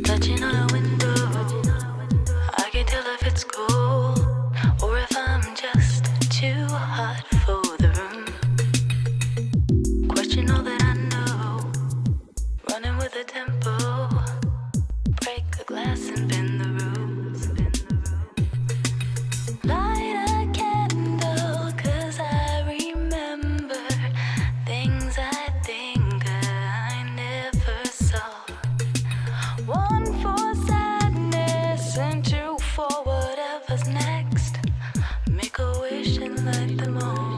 Touching on a window, I can tell if it's cold or if I'm just too hot for the room. Question all that I know, running with the tempo, break the glass and bend the rules. Light a candle, 'cause I remember things I think I never saw. One for sadness and two for whatever's next. Make a wish and light them all.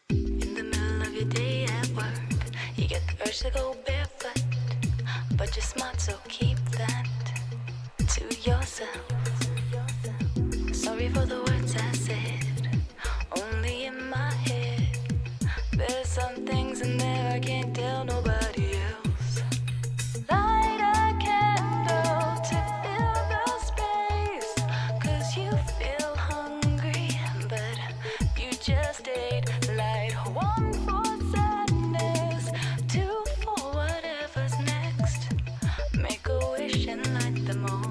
In the middle of your day at work, you get the urge to go barefoot, but you're smart, so keep that to yourself. Sorry for the words I said, only in my head. There's some things in there I can't tell nobody else. Light a candle to fill the space, 'cause you feel hungry, but you just ate. Light one for sadness, two for whatever's next. Make a wish and light them all.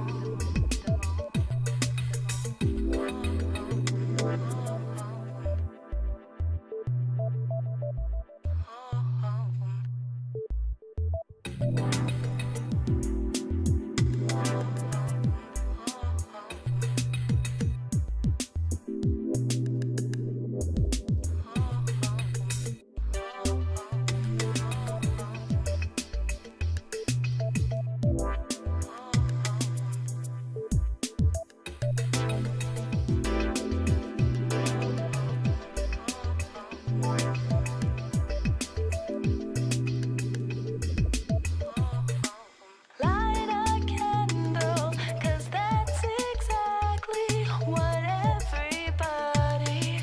Light a candle, 'cause that's exactly what everybody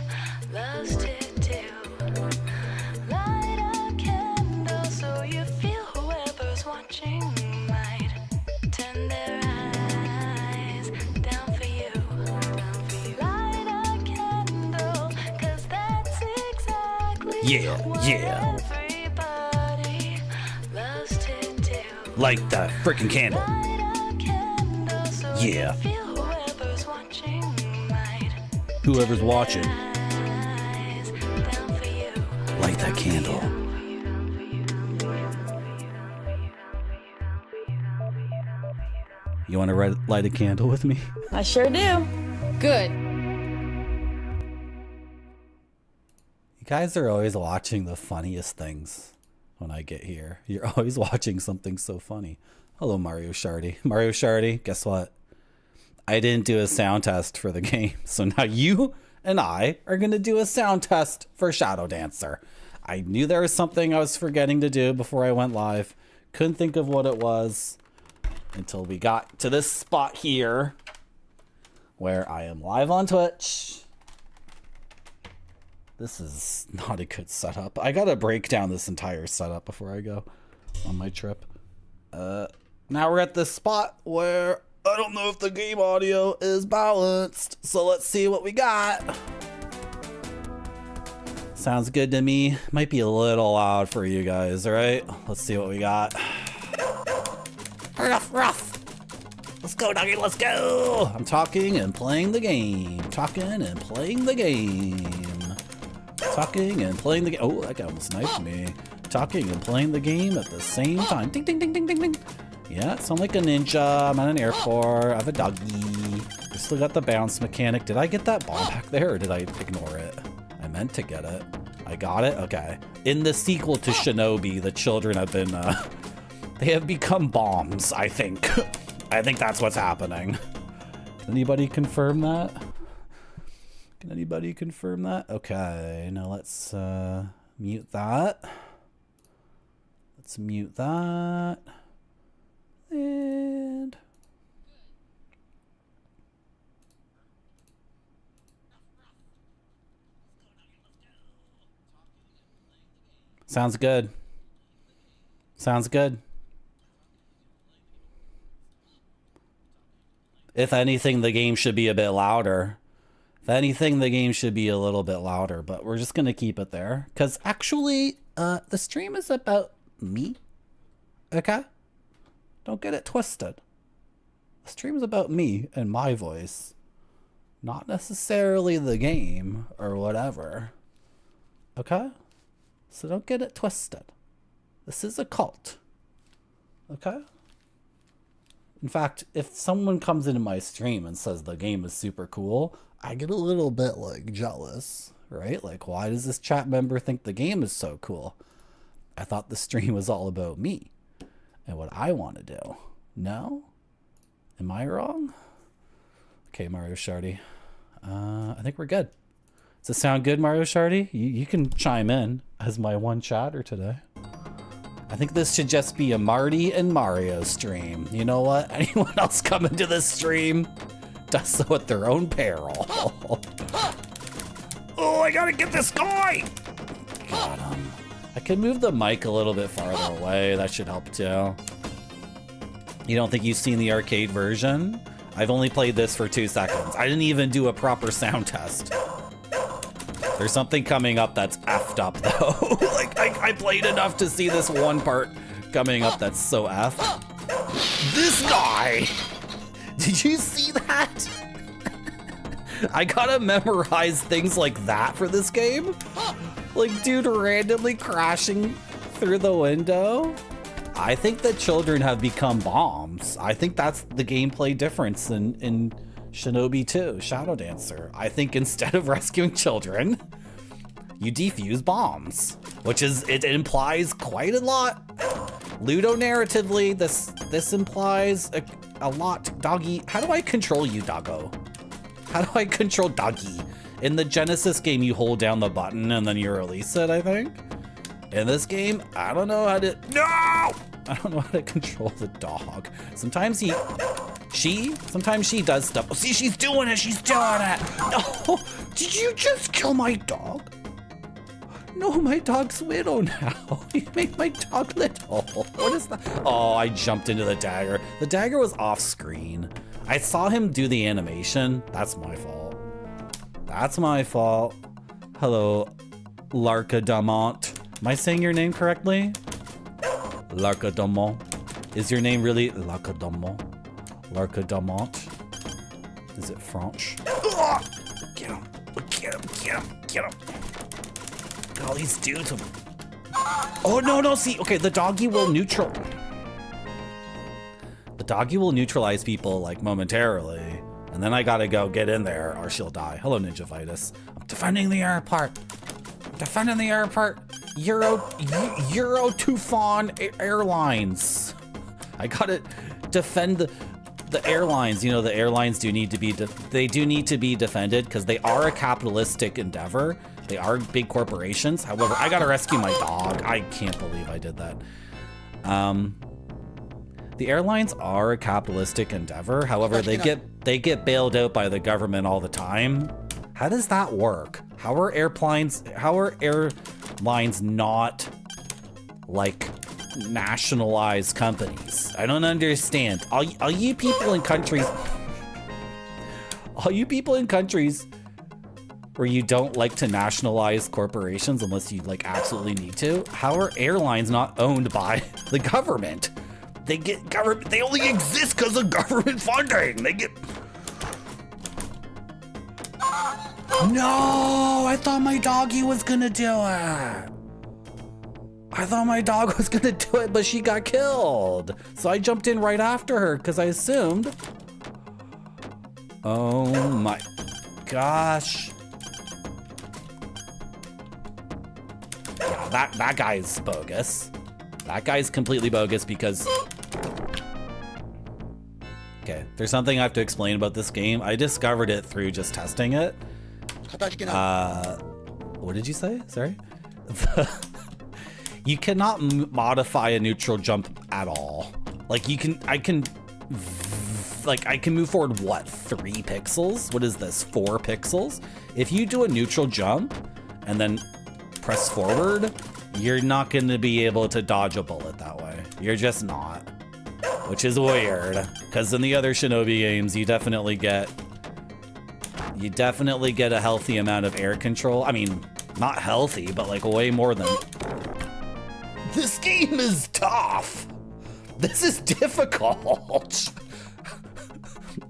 loves to do. Light a candle so you feel whoever's watching might turn their eyes down for you. Light a candle, 'cause that's exactly what everybody loves to do. Light the freaking candle. Light a candle so Yeah. you feel whoever's watching might Whoever's watching, eyes down for you. light that candle. You want to light a candle with me? I sure do. Good. You guys are always watching the funniest things when I get here. You're always watching something so funny. Hello, Mario Shardy. Mario Shardy, guess what? I didn't do a sound test for the game. So now you and I are going to do a sound test for Shadow Dancer. I knew there was something I was forgetting to do before I went live. Couldn't think of what it was until we got to this spot here where I am live on Twitch. This is not a good setup. I gotta break down this entire setup before I go on my trip. Now we're at this spot where I don't know if the game audio is balanced. So let's see what we got. Sounds good to me. Might be a little loud for you guys, all right? Let's see what we got. Ruff, ruff. Let's go, doggy, let's go. I'm talking and playing the game. Talking and playing the game. Talking and playing the game. Oh, that guy almost sniped me. Talking and playing the game at the same time. Ding, ding, ding, ding, ding, ding. Yeah, sound like a ninja. I'm at an airport. I have a doggy. I still got the bounce mechanic. Did I get that bomb back there or did I ignore it? I meant to get it. I got it? Okay. In the sequel to Shinobi, the children have been, they have become bombs, I think. I think that's what's happening. Anybody confirm that? Can anybody confirm that? Okay, now let's mute that. Let's mute that. And sounds good. Sounds good. If anything, the game should be a bit louder. If anything, the game should be a little bit louder, but we're just going to keep it there. Because actually, the stream is about me. Okay? Don't get it twisted. The stream is about me and my voice. Not necessarily the game or whatever. Okay? So don't get it twisted. This is a cult. Okay? In fact, if someone comes into my stream and says the game is super cool, I get a little bit like jealous, right? Like, why does this chat member think the game is so cool? I thought the stream was all about me and what I want to do. No? Am I wrong? Okay, Mario Shardy. I think we're good. Does it sound good, Mario Shardy? You can chime in as my one chatter today. I think this should just be a Marty and Mario stream. You know what? Anyone else coming to this stream does so at their own peril. Oh, I gotta get this guy! Got him. I can move the mic a little bit farther away. That should help too. You don't think you've seen the arcade version? I've only played this for 2 seconds. I didn't even do a proper sound test. There's something coming up that's effed up though. Like I played enough to see this one part coming up that's so effed. This guy! Did you see that? I gotta memorize things like that for this game. Like dude randomly crashing through the window. I think that children have become bombs. I think that's the gameplay difference in Shinobi 2, Shadow Dancer. I think instead of rescuing children, you defuse bombs, which is, it implies quite a lot. Ludo-narratively, this implies a lot. Doggy, how do I control you, doggo? How do I control Doggy? In the Genesis game, you hold down the button and then you release it, I think. In this game, I don't know how to, no! I don't know how to control the dog. Sometimes sometimes she does stuff. Oh, see, she's doing it, she's doing it. No, did you just kill my dog? No, my dog's little now. You made my dog little. What is that? Oh, I jumped into the dagger. The dagger was off screen. I saw him do the animation. That's my fault. That's my fault. Hello, Larkadamont. Am I saying your name correctly? Larkadamont. Is your name really Larkadamont? Larkadamont? Is it French? Ugh! Get him! Get him! Get him! Get him! Look at all these dudes. Oh no, no, see, okay, the doggy will neutralize people like momentarily. And then I gotta go get in there or she'll die. Hello, Ninja Vitus. I'm defending the airport. I'm defending the airport. Euro Tufan Airlines. I gotta defend the airlines. You know, the airlines do need to be, they do need to be defended because they are a capitalistic endeavor. They are big corporations. However, I gotta rescue my dog. I can't believe I did that. The airlines are a capitalistic endeavor. However, they get bailed out by the government all the time. How does that work? How are airlines not like nationalized companies? I don't understand. All you people in countries where you don't like to nationalize corporations unless you like absolutely need to, how are airlines not owned by the government? They get government, they only exist because of government funding. They get... No, I thought my doggy was gonna do it. I thought my dog was gonna do it, but she got killed. So I jumped in right after her because I assumed. Oh my gosh. Yeah, that guy's bogus. That guy's completely bogus because... Okay, there's something I have to explain about this game. I discovered it through just testing it. What did you say? Sorry? You cannot modify a neutral jump at all. Like I can move forward, what, 3 pixels? What is this, 4 pixels? If you do a neutral jump and then press forward, you're not gonna be able to dodge a bullet that way. You're just not. Which is weird, because in the other Shinobi games, you definitely get a healthy amount of air control. I mean, not healthy, but like way more than... This game is tough! This is difficult!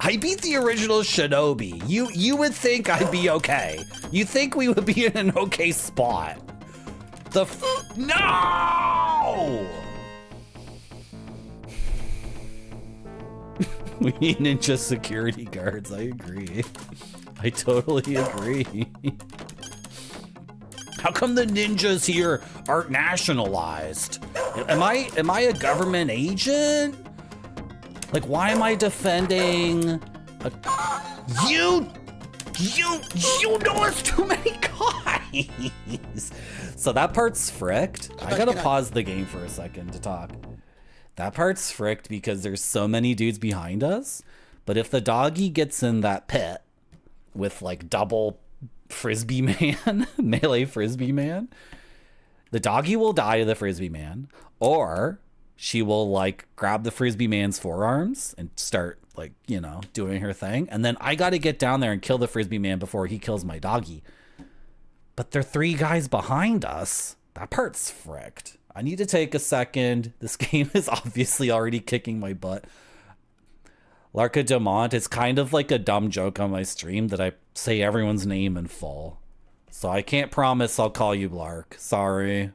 I beat the original Shinobi. You would think I'd be okay. You think we would be in an okay spot. No! We need ninja security guards. I agree. I totally agree. How come the ninjas here aren't nationalized? Am I a government agent? Like, why am I defending you know it's too many guys. So that part's fricked. I gotta pause the game for a second to talk. That part's fricked because there's so many dudes behind us. But if the doggy gets in that pit with like double frisbee man, melee frisbee man, the doggy will die to the frisbee man, or she will like grab the frisbee man's forearms and start like, you know, doing her thing. And then I got to get down there and kill the frisbee man before he kills my doggy. But there are 3 guys behind us. That part's fricked. I need to take a second. This game is obviously already kicking my butt. Larka Demont, it's kind of like a dumb joke on my stream that I say everyone's name in full. So I can't promise I'll call you Lark. Sorry.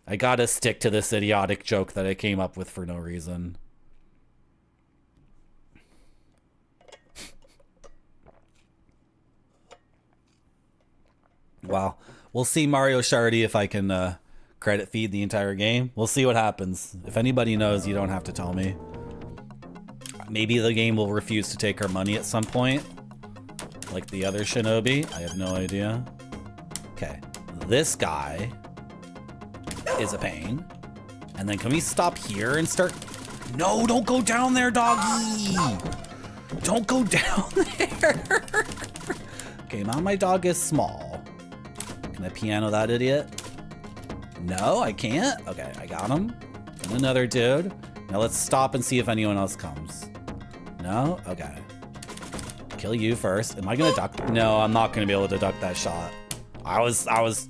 I gotta stick to this idiotic joke that I came up with for no reason. Wow. We'll see Mario Shardy if I can credit feed the entire game. We'll see what happens. If anybody knows, you don't have to tell me. Maybe the game will refuse to take our money at some point, like the other Shinobi. I have no idea. Okay, this guy is a pain. And then can we stop here and start? No, don't go down there, doggy. Don't go down there. Okay, now my dog is small. Can I piano that idiot? No, I can't. Okay, I got him. And another dude. Now let's stop and see if anyone else comes. No? Okay. Kill you first. Am I gonna duck? No, I'm not gonna be able to duck that shot.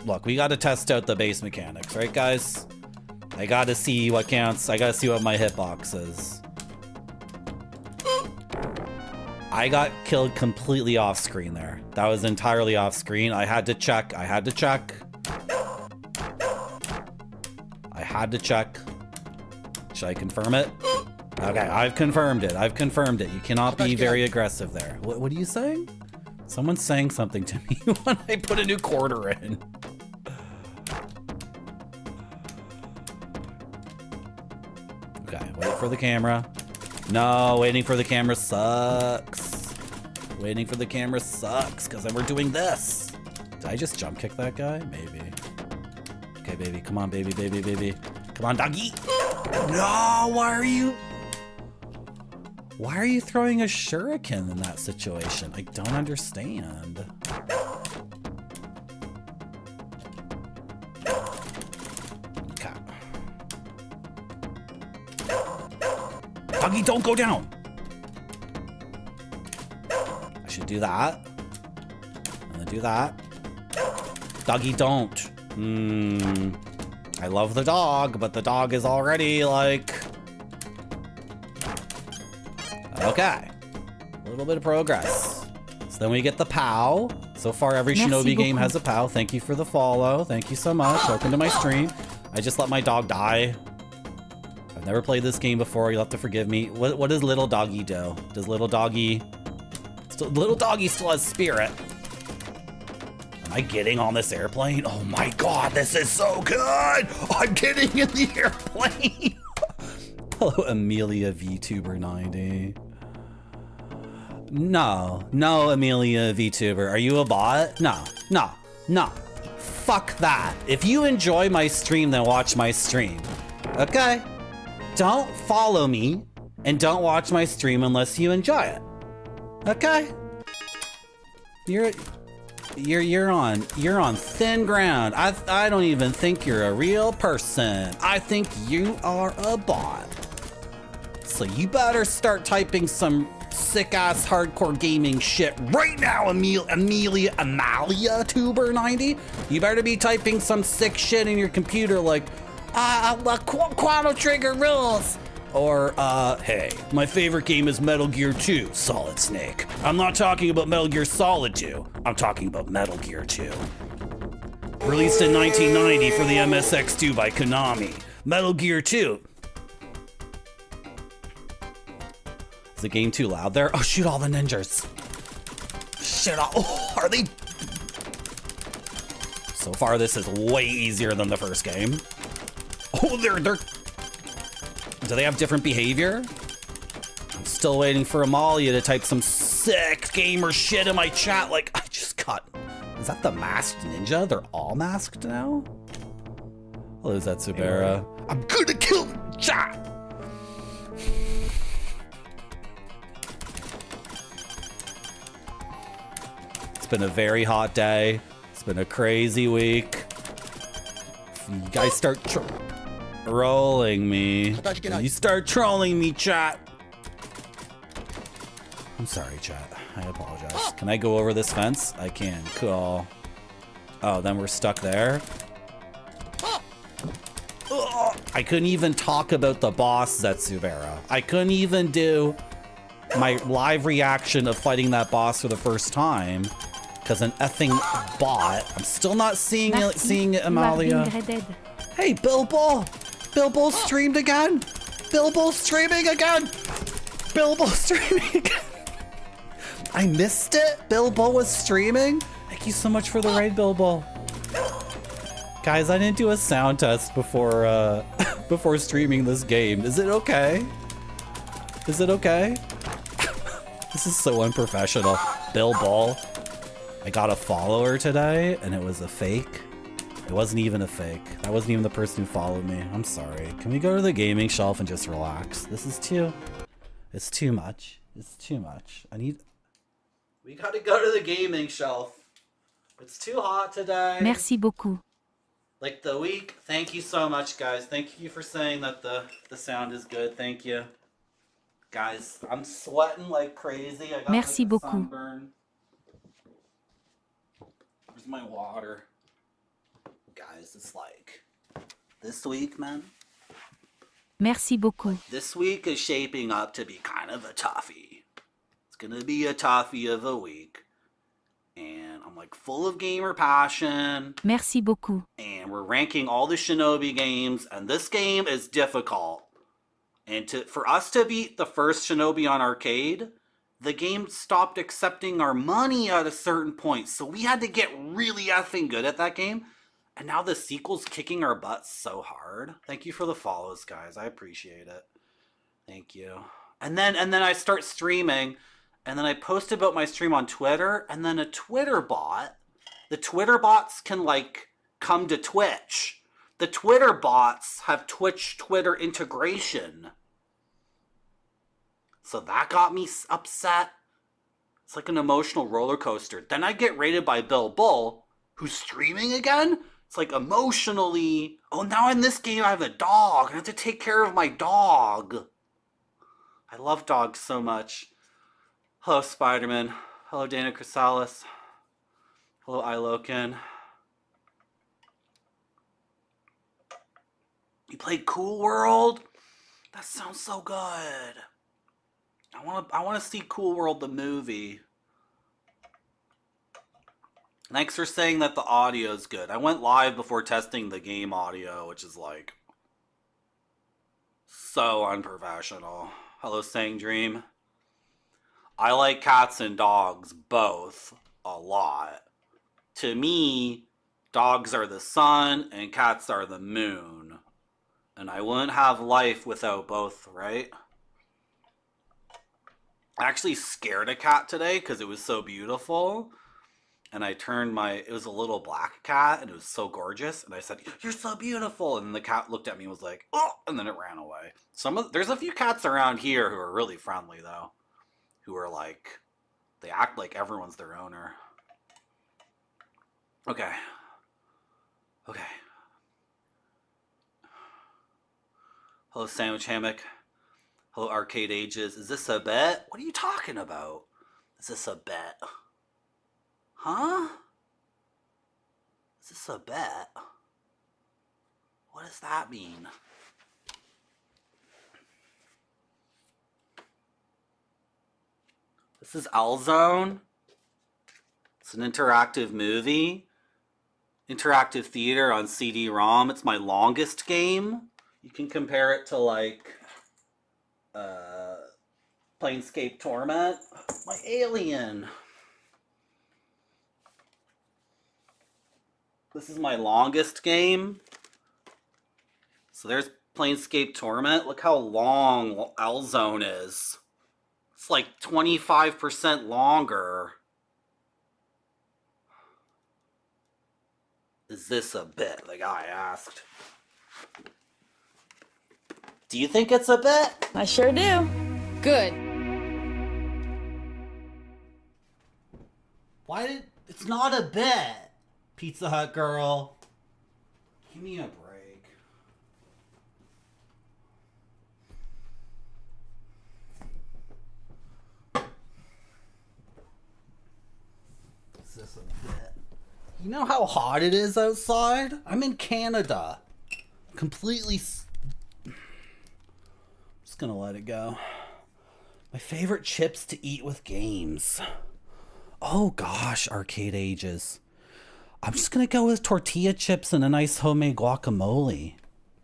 Look, we gotta test out the base mechanics, right guys? I gotta see what counts. I gotta see what my hitbox is. I got killed completely off screen there. That was entirely off screen. I had to check. Should I confirm it? Okay, I've confirmed it. You cannot be very aggressive there. What are you saying? Someone's saying something to me when I put a new quarter in. Okay, wait for the camera. No, waiting for the camera sucks. Waiting for the camera sucks, because then we're doing this. Did I just jump kick that guy? Maybe. Okay, baby. Come on, baby. Come on, doggy. No, why are you throwing a shuriken in that situation? I don't understand. Okay. Doggy, don't go down. I should do that. And then do that. Doggy, don't. I love the dog, but the dog is already like... Okay. A little bit of progress. So then we get the POW. So far, every Shinobi game has a POW. Thank you for the follow. Thank you so much. Welcome to my stream. I just let my dog die. I've never played this game before. You'll have to forgive me. What does little doggy do? Does little doggy... Little doggy still has spirit. Am I getting on this airplane? Oh my god, this is so good! I'm getting in the airplane! Hello, Amelia VTuber 90. No, Amelia VTuber. Are you a bot? No. Fuck that. If you enjoy my stream, then watch my stream. Okay? Don't follow me and don't watch my stream unless you enjoy it. Okay? You're on thin ground. I don't even think you're a real person. I think you are a bot. So you better start typing some sick-ass hardcore gaming shit right now, Amalia Tuber 90. You better be typing some sick shit in your computer like, Quanto Trigger rules. Or, hey, my favorite game is Metal Gear 2, Solid Snake. I'm not talking about Metal Gear Solid 2. I'm talking about Metal Gear 2. Released in 1990 for the MSX2 by Konami. Metal Gear 2. Is the game too loud there? Oh, shoot all the ninjas. Shit all, oh, are they? So far, this is way easier than the first game. Oh, they're, do they have different behavior? I'm still waiting for Amalia to type some sick gamer shit in my chat like I just got... Is that the masked ninja? They're all masked now? Hello, Zetsubera. I'm gonna kill the chat! It's been a very hot day. It's been a crazy week. You guys start trolling me. You start trolling me, chat. I'm sorry, chat. I apologize. Can I go over this fence? I can. Cool. Oh, then we're stuck there. Ugh. I couldn't even talk about the boss, Zetsubera. I couldn't even do my live reaction of fighting that boss for the first time because an effing bot. I'm still not seeing it, Amalia. Hey, Bilbo! Bilbo streamed again! Bilbo streaming again! Bilbo streaming again! I missed it! Bilbo was streaming? Thank you so much for the raid, Bilbo. Guys, I didn't do a sound test before before streaming this game. Is it okay? Is it okay? This is so unprofessional. Bilbo. I got a follower today and it was a fake. It wasn't even a fake. That wasn't even the person who followed me. I'm sorry. Can we go to the gaming shelf and just relax? This is it's too much. It's too much. We gotta go to the gaming shelf. It's too hot today. Merci beaucoup. Like the week. Thank you so much, guys. Thank you for saying that the sound is good. Thank you. Guys, I'm sweating like crazy. I got Merci like, beaucoup. sunburn. Where's my water? Guys, it's like this week, man. Merci beaucoup. This week is shaping up to be kind of a toughie. It's gonna be a toughie of a week. And I'm like full of gamer passion. Merci beaucoup. And we're ranking all the Shinobi games, and this game is difficult. And for us to beat the first Shinobi on arcade, the game stopped accepting our money at a certain point. So we had to get really effing good at that game. And now the sequel's kicking our butts so hard. Thank you for the follows, guys. I appreciate it. Thank you. And then I start streaming, and then I post about my stream on Twitter, and then a Twitter bot, the Twitter bots can like come to Twitch. The Twitter bots have Twitter integration. So that got me upset. It's like an emotional roller coaster. Then I get rated by Bill Bull, who's streaming again. It's like emotionally, oh, now in this game I have a dog. I have to take care of my dog. I love dogs so much. Hello, Spider-Man. Hello, Dana Chrysalis. Hello, Ilokin. You played Cool World? That sounds so good. I want to see Cool World the movie. Thanks for saying that the audio's good. I went live before testing the game audio, which is like so unprofessional. Hello, Sang Dream. I like cats and dogs both a lot. To me, dogs are the sun and cats are the moon. And I wouldn't have life without both, right? I actually scared a cat today because it was so beautiful. And I turned it was a little black cat, and it was so gorgeous. And I said, "You're so beautiful." And the cat looked at me and was like, "Oh," and then it ran away. There's a few cats around here who are really friendly, though. Who are like, they act like everyone's their owner. Okay. Okay. Hello, Sandwich Hammock. Hello, Arcade Ages. Is this a bet? What are you talking about? Is this a bet? Huh? Is this a bet? What does that mean? This is L-Zone. It's an interactive movie. Interactive theater on CD-ROM. It's my longest game. You can compare it to like Planescape Torment. My alien. This is my longest game. So there's Planescape Torment. Look how long L-Zone is. It's like 25% longer. Is this a bit? The guy asked. Do you think it's a bit? I sure do. Good. It's not a bit. Pizza Hut girl. Give me a break. Is this a bit? You know how hot it is outside? I'm in Canada. Completely... Just gonna let it go. My favorite chips to eat with games. Oh gosh, Arcade Ages. I'm just gonna go with tortilla chips and a nice homemade guacamole,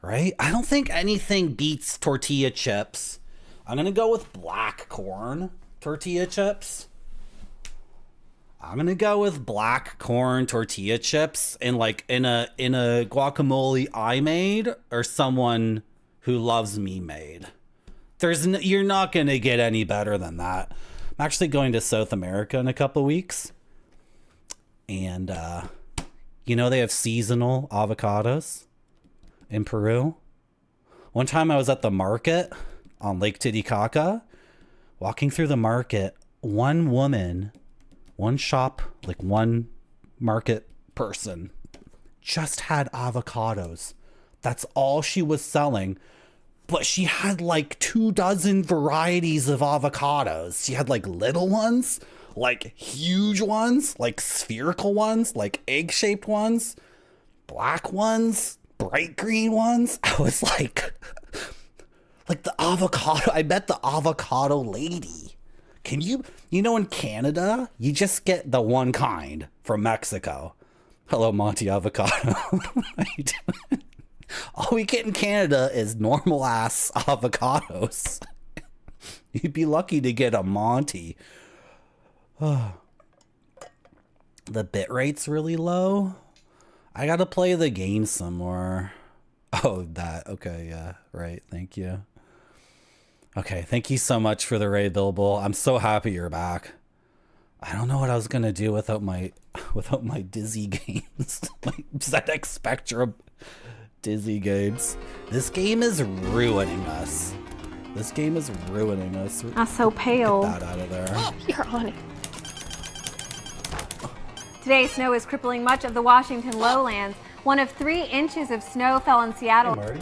right? I don't think anything beats tortilla chips. I'm gonna go with black corn tortilla chips. I'm gonna go with black corn tortilla chips and like in a guacamole I made or someone who loves me made. You're not gonna get any better than that. I'm actually going to South America in a couple weeks, and you know they have seasonal avocados in Peru. One time I was at the market on Lake Titicaca, walking through the market. One woman, one shop, like one market person, just had avocados. That's all she was selling. But she had like 24 varieties of avocados. She had like little ones, like huge ones, like spherical ones, like egg-shaped ones, black ones, bright green ones. I was like the avocado. I met the avocado lady. Can you know, in Canada, you just get the one kind from Mexico. Hello, Monty Avocado. How you doing? All we get in Canada is normal ass avocados. You'd be lucky to get a Monty. Oh. The bit rate's really low. I gotta play the game some more. Oh, that. Okay, yeah, right. Thank you. Okay, thank you so much for the raid, Bilbo. I'm so happy you're back. I don't know what I was gonna do without my Dizzy games. My ZX Spectrum Dizzy games. This game is ruining us. This game is ruining us. I'm so pale. Get that out of there. You're on it. Today, snow is crippling much of the Washington lowlands. 1 of 3 inches of snow fell in Seattle. Hey, Marty.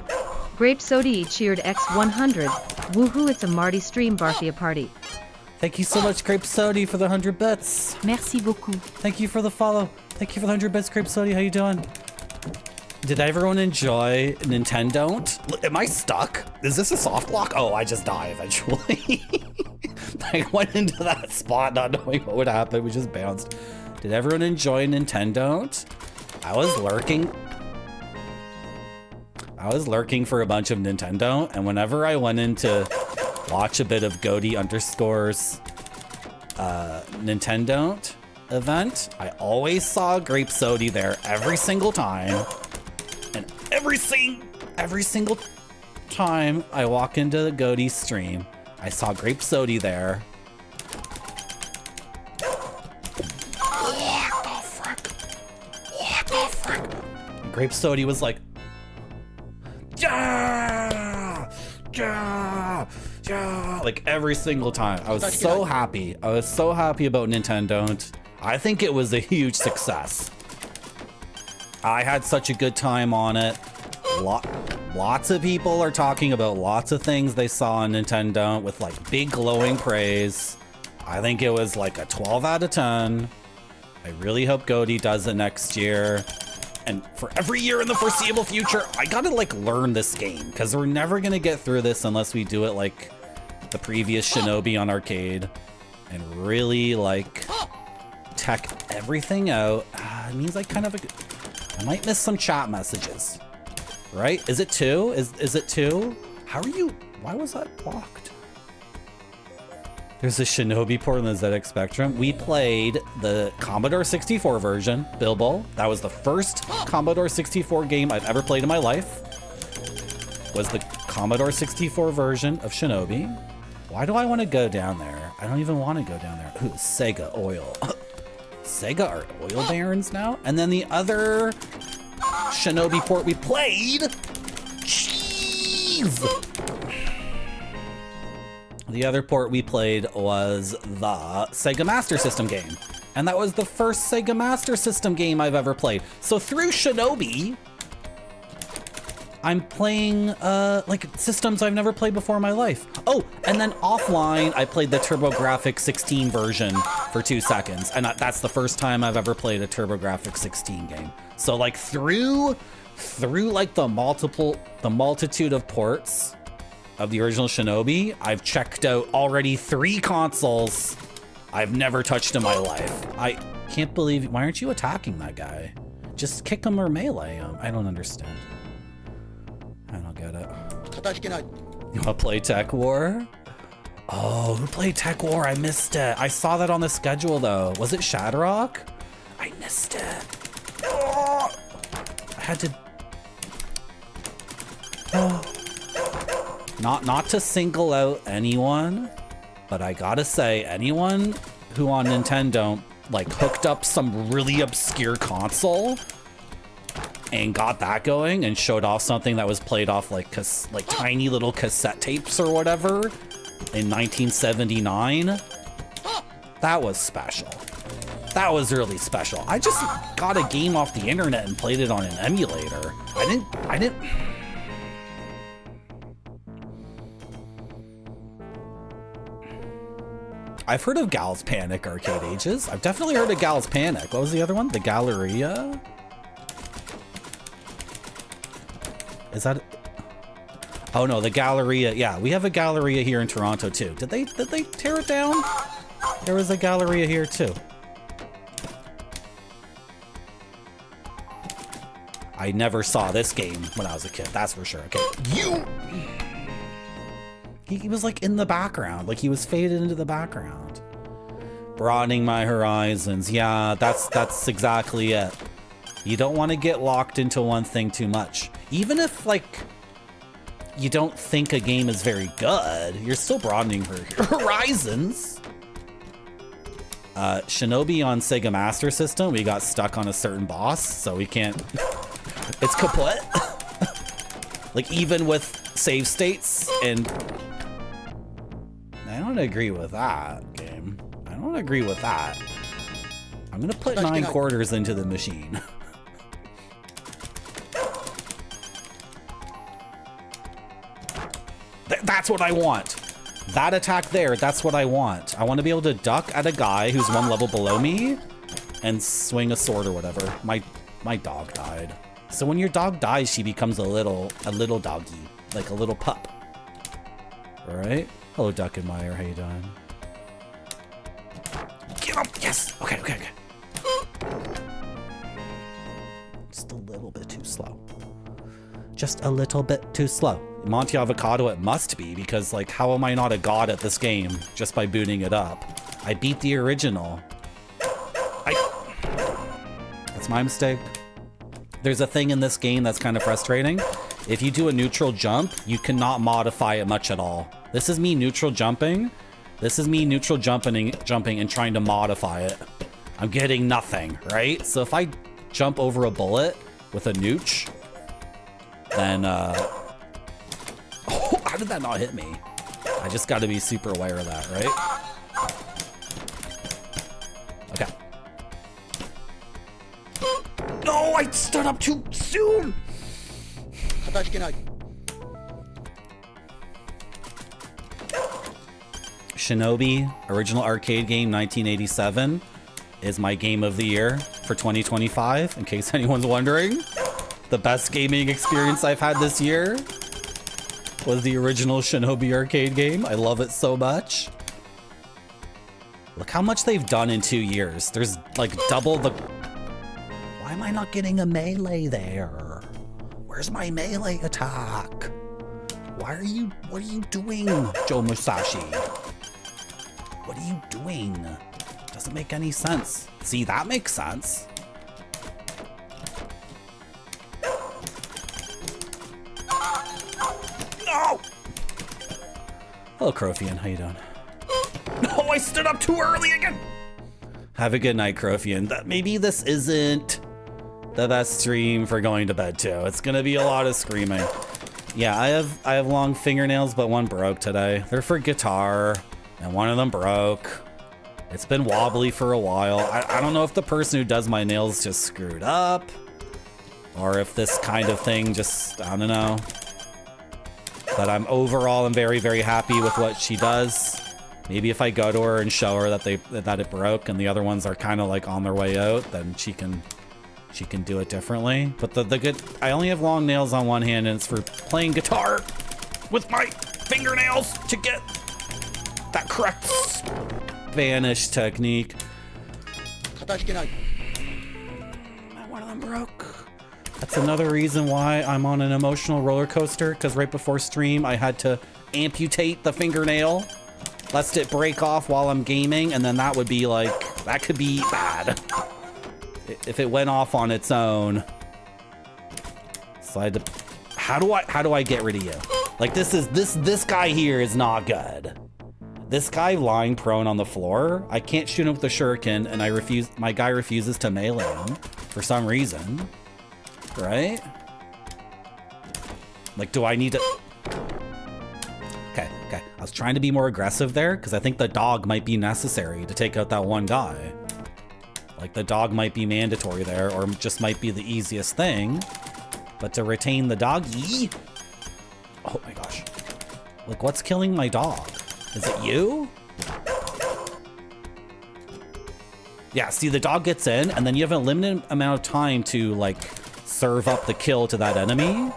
Grape Sody cheered X100. Woohoo, it's a Marty stream Barthia party. Thank you so much, Grape Sody, for the 100 bits. Merci beaucoup. Thank you for the follow. Thank you for the 100 bits, Grape Sody. How you doing? Did everyone enjoy Nintendo? Am I stuck? Is this a soft lock? Oh, I just die eventually. I went into that spot not knowing what would happen. We just bounced. Did everyone enjoy Nintendo? I was lurking for a bunch of Nintendo, and whenever I went in to watch a bit of Goaty underscores Nintendo event, I always saw Grape Sody there every single time. And every single time I walk into the Goaty stream, I saw Grape Sody there. Grape Sody was like, yeah, yeah, yeah, like every single time. I was so happy. I was so happy about Nintendo. I think it was a huge success. I had such a good time on it. Lots of people are talking about lots of things they saw on Nintendo with like big glowing praise. I think it was like a 12 out of 10. I really hope Goaty does it next year. And for every year in the foreseeable future, I gotta like learn this game because we're never gonna get through this unless we do it like the previous Shinobi on arcade and really like tech everything out. It means I I might miss some chat messages, right? Is it 2? Is it 2? How are you? Why was that blocked? There's a Shinobi port on the ZX Spectrum. We played the Commodore 64 version, Bilbo. That was the first Commodore 64 game I've ever played in my life. Was the Commodore 64 version of Shinobi. Why do I want to go down there? I don't even want to go down there. Ooh, Sega oil. Sega are oil barons now? And then the other Shinobi port we played. Jeez! The other port we played was the Sega Master System game. And that was the first Sega Master System game I've ever played. So through Shinobi, I'm playing like systems I've never played before in my life. Oh, and then offline, I played the TurboGrafx 16 version for 2 seconds. And that's the first time I've ever played a TurboGrafx 16 game. So like through like the multitude of ports of the original Shinobi, I've checked out already 3 consoles I've never touched in my life. I can't believe, why aren't you attacking that guy? Just kick him or melee him. I don't understand. I don't get it. You wanna play Tech War? Oh, who played Tech War? I missed it. I saw that on the schedule though. Was it Shadrock? I missed it. Oh, I had to... Oh. Not to single out anyone, but I gotta say, anyone who on Nintendo like hooked up some really obscure console and got that going and showed off something that was played off like tiny little cassette tapes or whatever in 1979, that was special. That was really special. I just got a game off the internet and played it on an emulator. I didn't. I've heard of Gal's Panic Arcade Ages. I've definitely heard of Gal's Panic. What was the other one? The Galleria? Is that... Oh no, the Galleria. Yeah, we have a Galleria here in Toronto too. Did they tear it down? There was a Galleria here too. I never saw this game when I was a kid, that's for sure. Okay, you... He was like in the background, like he was faded into the background. Broadening my horizons. Yeah, that's exactly it. You don't want to get locked into one thing too much. Even if like you don't think a game is very good, you're still broadening your horizons. Shinobi on Sega Master System, we got stuck on a certain boss, so we can't... It's kaput. Like even with save states and... I don't agree with that game. I don't agree with that. I'm gonna put 9 quarters into the machine. That's what I want. That attack there, that's what I want. I want to be able to duck at a guy who's 1 level below me and swing a sword or whatever. My dog died. So when your dog dies, she becomes a little doggy, like a little pup. All right. Hello, Duckenmeyer. How you doing? Get him! Yes! Okay. Just a little bit too slow. Just a little bit too slow. Monty Avocado it must be, because like how am I not a god at this game just by booting it up? I beat the original. That's my mistake. There's a thing in this game that's kind of frustrating. If you do a neutral jump, you cannot modify it much at all. This is me neutral jumping. This is me neutral jumping and trying to modify it. I'm getting nothing, right? So if I jump over a bullet with a nooch, then oh, how did that not hit me? I just got to be super aware of that, right? Okay. No, I stood up too soon. Shinobi, original arcade game, 1987, is my game of the year for 2025, in case anyone's wondering. The best gaming experience I've had this year was the original Shinobi arcade game. I love it so much. Look how much they've done in 2 years. There's like double the... Why am I not getting a melee there? Where's my melee attack? What are you doing, Joe Musashi? What are you doing? Doesn't make any sense. See, that makes sense. No! Hello, Crothian. How you doing? No, I stood up too early again. Have a good night, Crothian. Maybe this isn't the best stream for going to bed too. It's gonna be a lot of screaming. Yeah, I have long fingernails, but one broke today. They're for guitar, and one of them broke. It's been wobbly for a while. I don't know if the person who does my nails just screwed up, or if this kind of thing just, I don't know. But I'm very, very happy with what she does. Maybe if I go to her and show her that it broke and the other ones are kind of like on their way out, then she can do it differently. But I only have long nails on one hand, and it's for playing guitar with my fingernails to get that correct Spanish technique. One of them broke. That's another reason why I'm on an emotional roller coaster, because right before stream I had to amputate the fingernail lest it break off while I'm gaming, and then that would be like, that could be bad if it went off on its own. So I had to, how do I get rid of you? Like this guy here is not good. This guy lying prone on the floor, I can't shoot him with the shuriken, and my guy refuses to melee him for some reason. Right? Like, do I need to... Okay. I was trying to be more aggressive there, because I think the dog might be necessary to take out that one guy. Like, the dog might be mandatory there, or just might be the easiest thing. But to retain the doggy... Oh my gosh. Like, what's killing my dog? Is it you? Yeah, see, the dog gets in, and then you have a limited amount of time to, like, serve up the kill to that enemy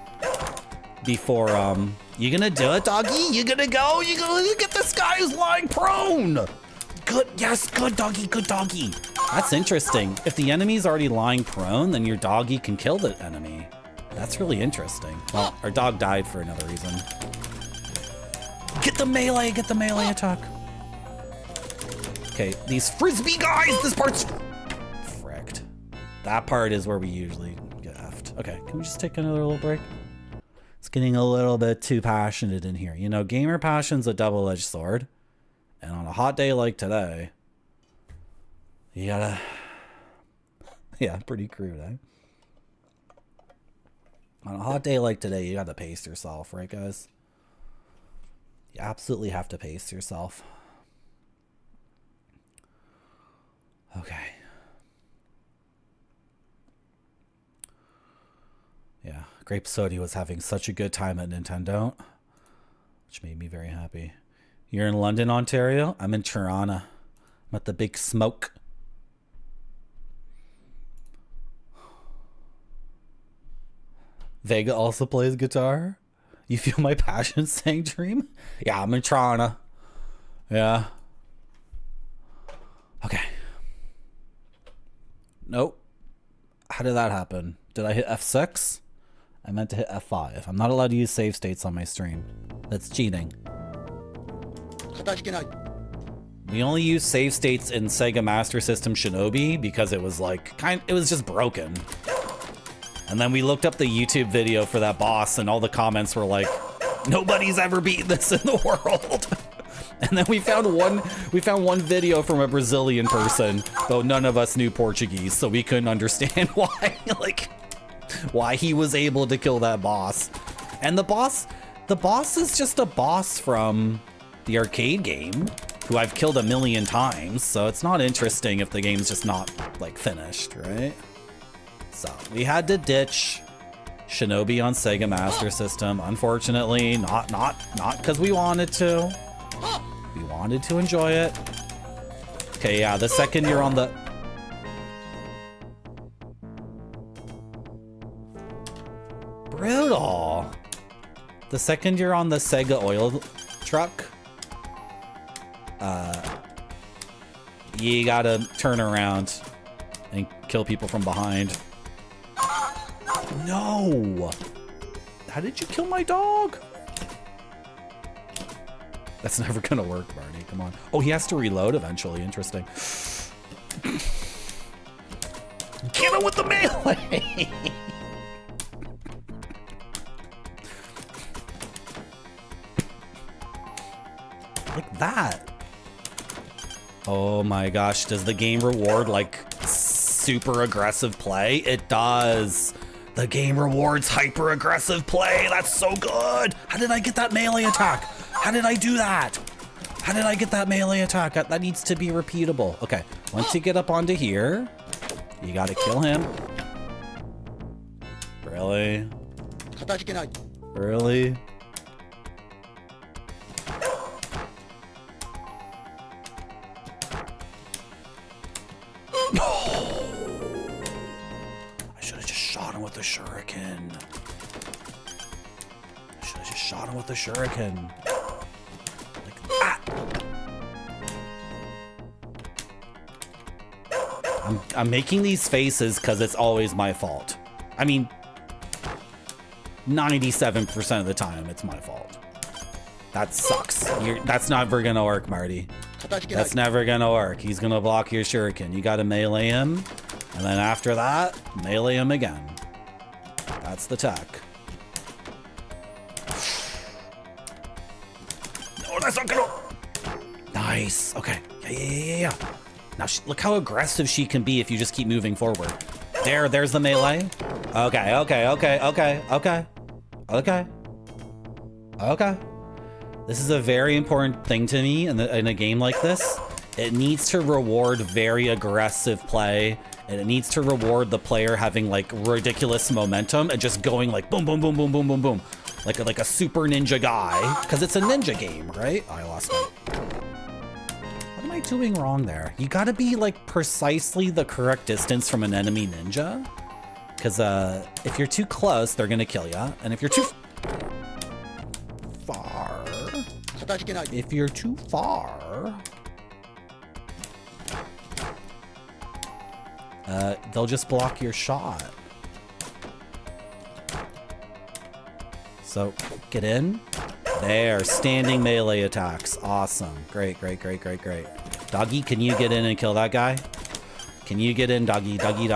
before, you gonna do it, doggy? You gonna go? You gonna look at this guy who's lying prone? Good, yes, good doggy, good doggy. That's interesting. If the enemy's already lying prone, then your doggy can kill the enemy. That's really interesting. Well, our dog died for another reason. Get the melee attack. Okay, these frisbee guys, this part's fricked. That part is where we usually get effed. Okay, can we just take another little break? It's getting a little bit too passionate in here. You know, gamer passion's a double-edged sword. And on a hot day like today, you gotta... Yeah, pretty crude, eh? On a hot day like today, you gotta pace yourself, right, guys? You absolutely have to pace yourself. Okay. Yeah, Grape Sody was having such a good time at Nintendo, which made me very happy. You're in London, Ontario? I'm in Toronto. I'm at the Big Smoke. Vega also plays guitar? You feel my passion, saying Dream? Yeah, I'm in Toronto. Yeah. Okay. Nope. How did that happen? Did I hit F6? I meant to hit F5. I'm not allowed to use save states on my stream. That's cheating. We only use save states in Sega Master System Shinobi because it was like, it was just broken. And then we looked up the YouTube video for that boss, and all the comments were like, nobody's ever beaten this in the world. And then we found one video from a Brazilian person, though none of us knew Portuguese, so we couldn't understand why. Like, why he was able to kill that boss. And the boss is just a boss from the arcade game who I've killed a million times, so it's not interesting if the game's just not like finished, right? So we had to ditch Shinobi on Sega Master System. Unfortunately, not because we wanted to. We wanted to enjoy it. Okay, yeah, the second you're on the... Brutal. The second you're on the Sega oil truck, you gotta turn around and kill people from behind. No! How did you kill my dog? That's never gonna work, Barney. Come on. Oh, he has to reload eventually. Interesting. Get him with the melee! Like that. Oh my gosh, does the game reward like super aggressive play? It does. The game rewards hyper aggressive play. That's so good. How did I get that melee attack? How did I do that? How did I get that melee attack? That needs to be repeatable. Okay, once you get up onto here, you gotta kill him. Really? Really? I should have just shot him with the shuriken. I should have just shot him with the shuriken. Like that. I'm making these faces because it's always my fault. I mean, 97% of the time, it's my fault. That sucks. That's never gonna work, Marty. That's never gonna work. He's gonna block your shuriken. You gotta melee him, and then after that, melee him again. That's the tech. No, that's not gonna... Nice. Okay. Yeah. Now, look how aggressive she can be if you just keep moving forward. There's the melee. Okay. This is a very important thing to me in a game like this. It needs to reward very aggressive play, and it needs to reward the player having like ridiculous momentum and just going like boom, boom, boom, boom, boom, boom, boom, like a super ninja guy, because it's a ninja game, right? Oh, I lost my... What am I doing wrong there? You gotta be like precisely the correct distance from an enemy ninja, because if you're too close, they're gonna kill you, and if you're too far, they'll just block your shot. So get in. There, standing melee attacks. Awesome. Great. Doggy, can you get in and kill that guy? Can you get in, doggy? Doggy.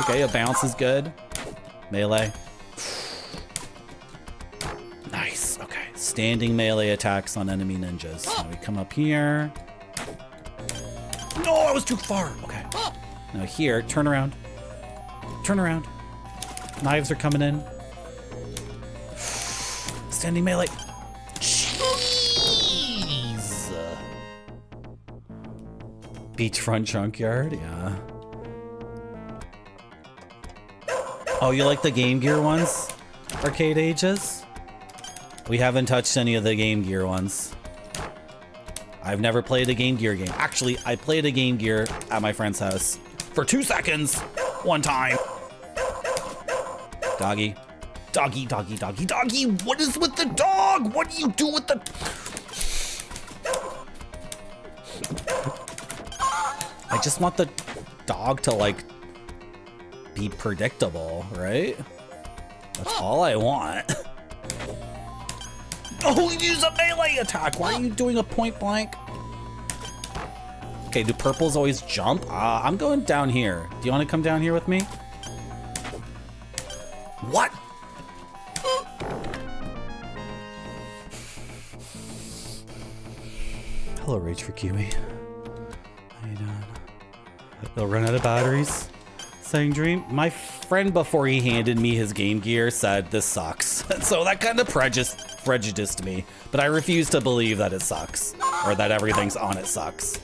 Okay, a bounce is good. Melee. Nice. Okay. Standing melee attacks on enemy ninjas. Now we come up here. No, I was too far. Okay. Now here, turn around. Knives are coming in. Standing melee. Jeez. Beachfront junkyard, yeah. Oh, you like the Game Gear ones? Arcade Ages? We haven't touched any of the Game Gear ones. I've never played a Game Gear game. Actually, I played a Game Gear at my friend's house for 2 seconds one time. Doggy. Doggy. What is with the dog? What do you do with the... I just want the dog to, like, be predictable, right? That's all I want. Oh, use a melee attack. Why are you doing a point blank? Okay, do purples always jump? I'm going down here. Do you want to come down here with me? What? Hello, Rage for Kiwi. How you doing? They'll run out of batteries. Saying Dream. My friend before he handed me his Game Gear said this sucks. So that kind of prejudiced me. But I refuse to believe that it sucks. Or that everything's on it sucks.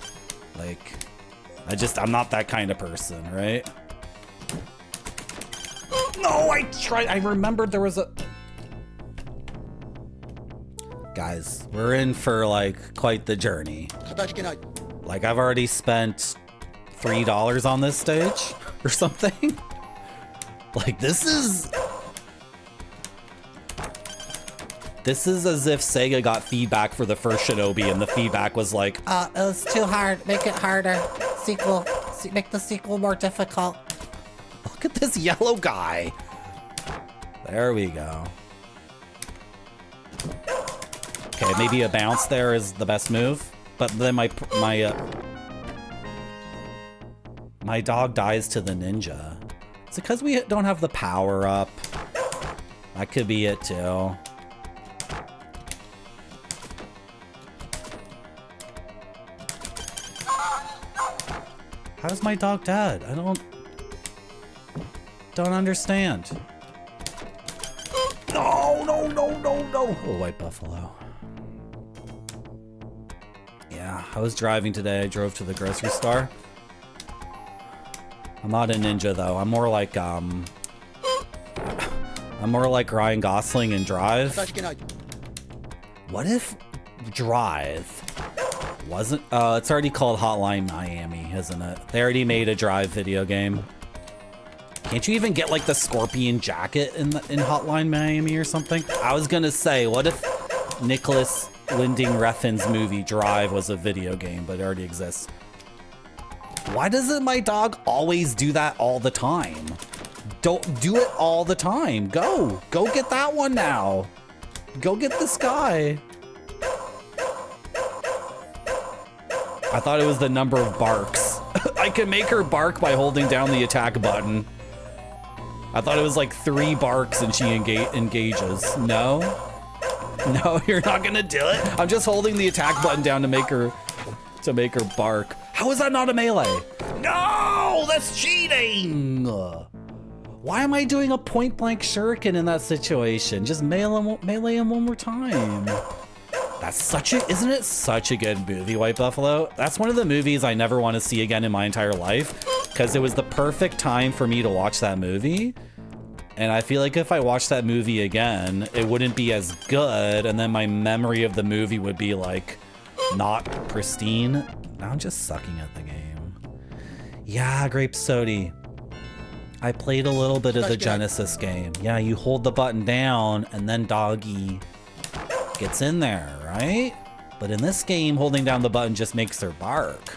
Like, I'm not that kind of person, right? No, I remembered there was a... Guys, we're in for, like, quite the journey. Like, I've already spent $3 on this stage or something. Like, this is as if Sega got feedback for the first Shinobi and the feedback was like, it was too hard. Make it harder. Sequel. Make the sequel more difficult. look at this yellow guy. There we go. Okay, maybe a bounce there is the best move, but then my dog dies to the ninja. Is it because we don't have the power up? That could be it too. How's my dog dead? I don't understand. No, no, no, no, no. Oh, white buffalo. Yeah, I was driving today. I drove to the grocery store. I'm not a ninja though. I'm more like Ryan Gosling in Drive. What if Drive wasn't? It's already called Hotline Miami, isn't it? They already made a Drive video game. Can't you even get like the scorpion jacket in Hotline Miami or something? I was gonna say, what if Nicholas Winding Refn's movie Drive was a video game, but it already exists? Why doesn't my dog always do that all the time? Don't do it all the time. Go get that one now. Go get this guy. I thought it was the number of barks. I can make her bark by holding down the attack button. I thought it was like 3 barks and she engages. No? No, you're not gonna do it? I'm just holding the attack button down to make her bark. How is that not a melee? No, that's cheating. Why am I doing a point blank shuriken in that situation? Just melee him one more time. Isn't it such a good movie, White Buffalo? That's one of the movies I never want to see again in my entire life, because it was the perfect time for me to watch that movie. And I feel like if I watched that movie again, it wouldn't be as good, and then my memory of the movie would be like not pristine. Now I'm just sucking at the game. Yeah, Grape Sody. I played a little bit of the Genesis game. Yeah, you hold the button down and then doggy gets in there, right? But in this game, holding down the button just makes her bark.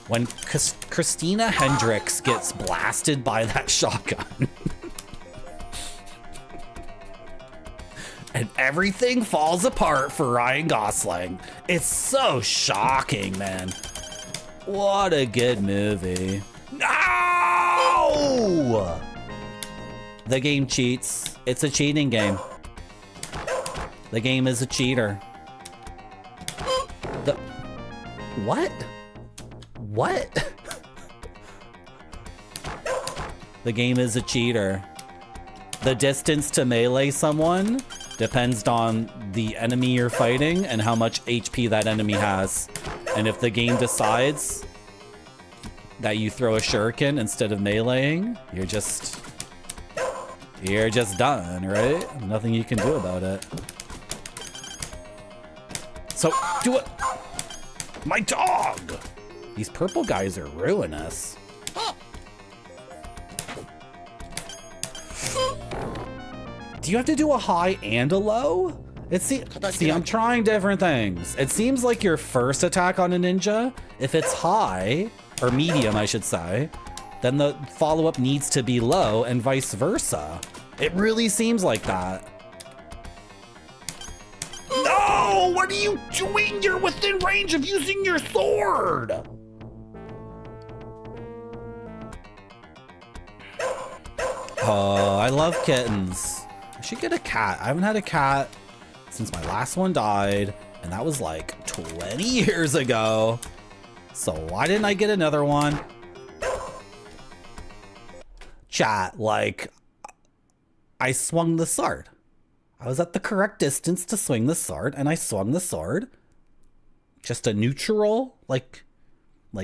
When Christina Hendricks gets blasted by that shotgun and everything falls apart for Ryan Gosling, it's so shocking, man. What a good movie. No! The game cheats. It's a cheating game. The game is a cheater. What? What? The game is a cheater. The distance to melee someone depends on the enemy you're fighting and how much HP that enemy has. And if the game decides that you throw a shuriken instead of meleeing, you're just done, right? Nothing you can do about it. So, do it. My dog! These purple guys are ruinous. Do you have to do a high and a low? See, I'm trying different things. It seems like your first attack on a ninja, if it's high, or medium, I should say, then the follow-up needs to be low and vice versa. It really seems like that. No! What are you doing? You're within range of using your sword! Oh, I love kittens. I should get a cat. I haven't had a cat since my last one died, and that was like 20 years ago. So why didn't I get another one? Chat, like, I swung the sword. I was at the correct distance to swing the sword, and I swung the sword. Just a neutral, like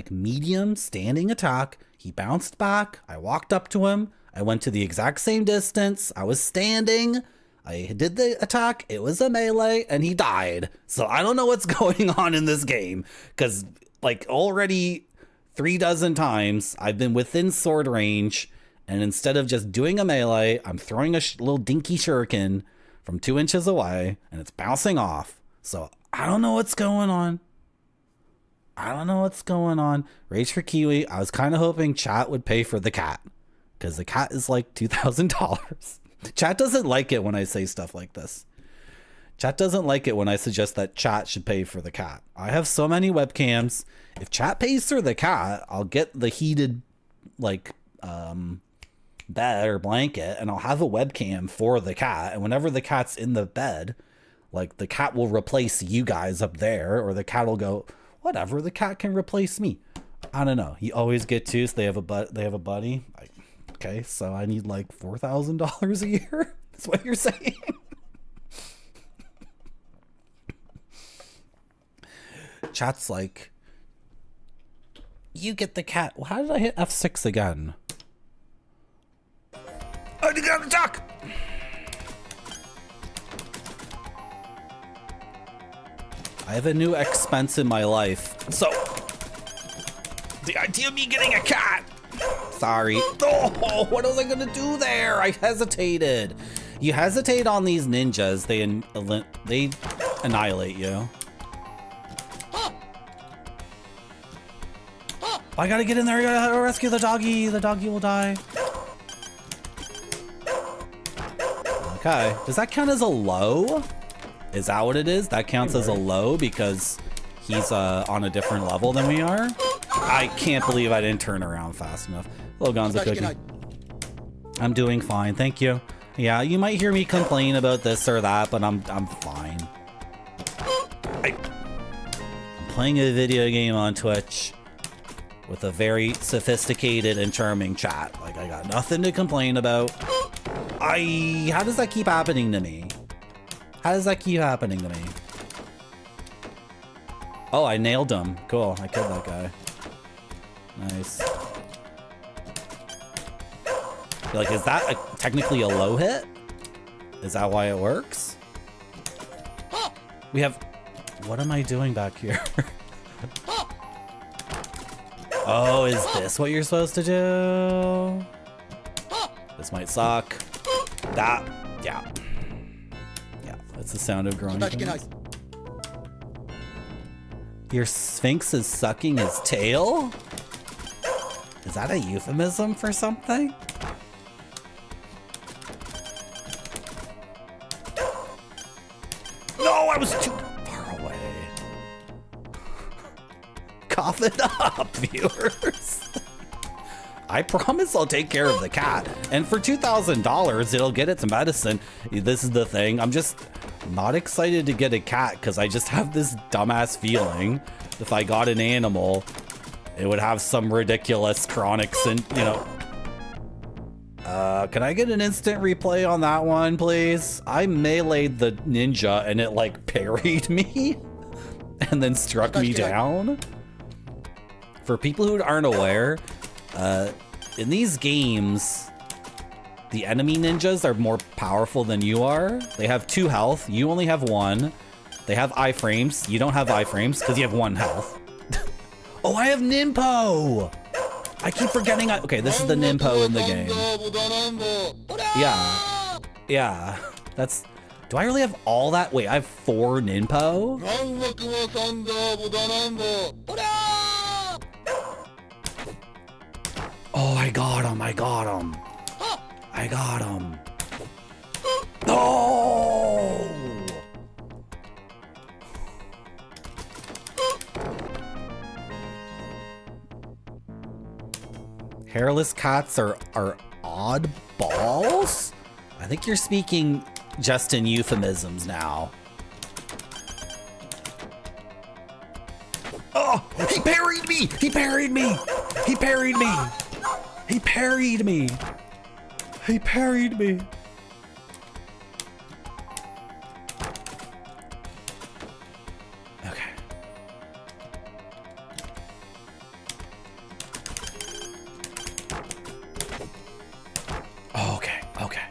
medium standing attack. He bounced back. I walked up to him. I went to the exact same distance. I was standing. I did the attack. It was a melee, and he died. So I don't know what's going on in this game, because like already 36 times I've been within sword range, and instead of just doing a melee, I'm throwing a little dinky shuriken from 2 inches away, and it's bouncing off. So I don't know what's going on. I don't know what's going on. Rage for Kiwi. I was kind of hoping chat would pay for the cat, because the cat is like $2,000. Chat doesn't like it when I say stuff like this. Chat doesn't like it when I suggest that chat should pay for the cat. I have so many webcams. If chat pays for the cat, I'll get the heated, like, bed or blanket, and I'll have a webcam for the cat. And whenever the cat's in the bed, like, the cat will replace you guys up there, or the cat will go, whatever, the cat can replace me. I don't know. You always get two, so they have a buddy. Okay, so I need like $4,000 a year. That's what you're saying. Chat's like, you get the cat. Well, how did I hit F6 again? I got to talk. I have a new expense in my life. So, the idea of me getting a cat. Sorry. Oh, what was I gonna do there? I hesitated. You hesitate on these ninjas, they annihilate you. I gotta get in there. I gotta rescue the doggy. The doggy will die. Okay. Does that count as a low? Is that what it is? That counts as a low because he's on a different level than we are? I can't believe I didn't turn around fast enough. Hello, Gonzo Cookie. I'm doing fine, thank you. Yeah, you might hear me complain about this or that, but I'm fine. I'm playing a video game on Twitch with a very sophisticated and charming chat. Like, I got nothing to complain about. How does that keep happening to me? How does that keep happening to me? Oh, I nailed him. Cool, I killed that guy. Nice. Like, is that technically a low hit? Is that why it works? We have... What am I doing back here? Oh, is this what you're supposed to do? This might suck. That... Yeah. Yeah, that's the sound of growing things. Your Sphinx is sucking his tail? Is that a euphemism for something? No, I was too far away. Cough it up, viewers. I promise I'll take care of the cat. And for $2,000, it'll get its medicine. This is the thing. I'm just not excited to get a cat because I just have this dumbass feeling if I got an animal, it would have some ridiculous chronic can I get an instant replay on that one, please? I meleeed the ninja and it like parried me and then struck me down. For people who aren't aware, in these games, the enemy ninjas are more powerful than you are. They have 2 health. You only have 1. They have iframes. You don't have iframes because you have 1 health. Oh, I have Ninpo! I keep forgetting. Okay, this is the Ninpo in the game. Yeah. Yeah. That's... Do I really have all that? Wait, I have 4 Ninpo? Oh, I got him. I got him. I got him. No! Hairless cats are oddballs? I think you're speaking just in euphemisms now. Oh, he parried me! He parried me! He parried me! He parried me! He parried me! Okay. Oh, okay.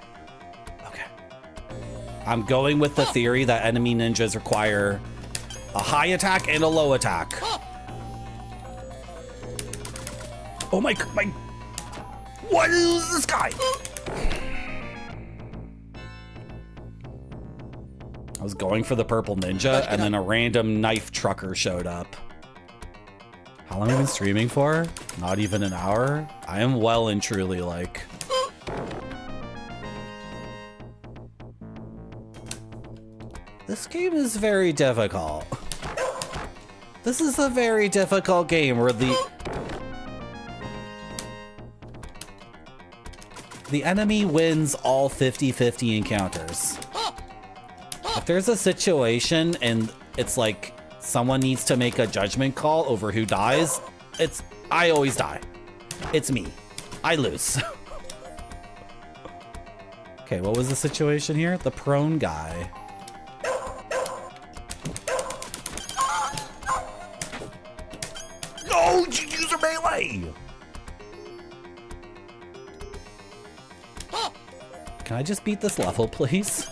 I'm going with the theory that enemy ninjas require a high attack and a low attack. Oh my, what is this guy? I was going for the purple ninja and then a random knife trucker showed up. How long have I been streaming for? Not even an hour? I am well and truly like... This game is very difficult. This is a very difficult game where the enemy wins all 50-50 encounters. If there's a situation and it's like someone needs to make a judgment call over who dies, I always die. It's me. I lose. Okay, what was the situation here? The prone guy. No, user melee! Can I just beat this level, please?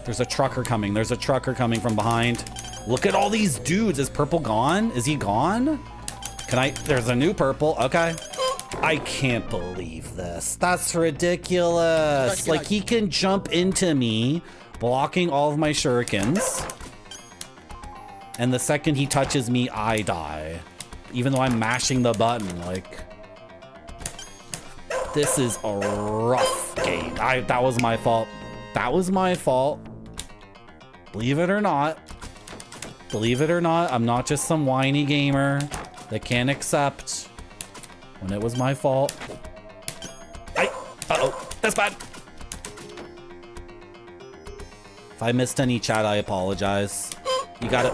There's a trucker coming. There's a trucker coming from behind. Look at all these dudes. Is purple gone? Is he gone? There's a new purple. Okay. I can't believe this. That's ridiculous. Like, he can jump into me, blocking all of my shurikens. And the second he touches me, I die. Even though I'm mashing the button, like... This is a rough game. That was my fault. That was my fault. Believe it or not. Believe it or not, I'm not just some whiny gamer that can't accept when it was my fault. Uh-oh, that's bad. If I missed any chat, I apologize. You gotta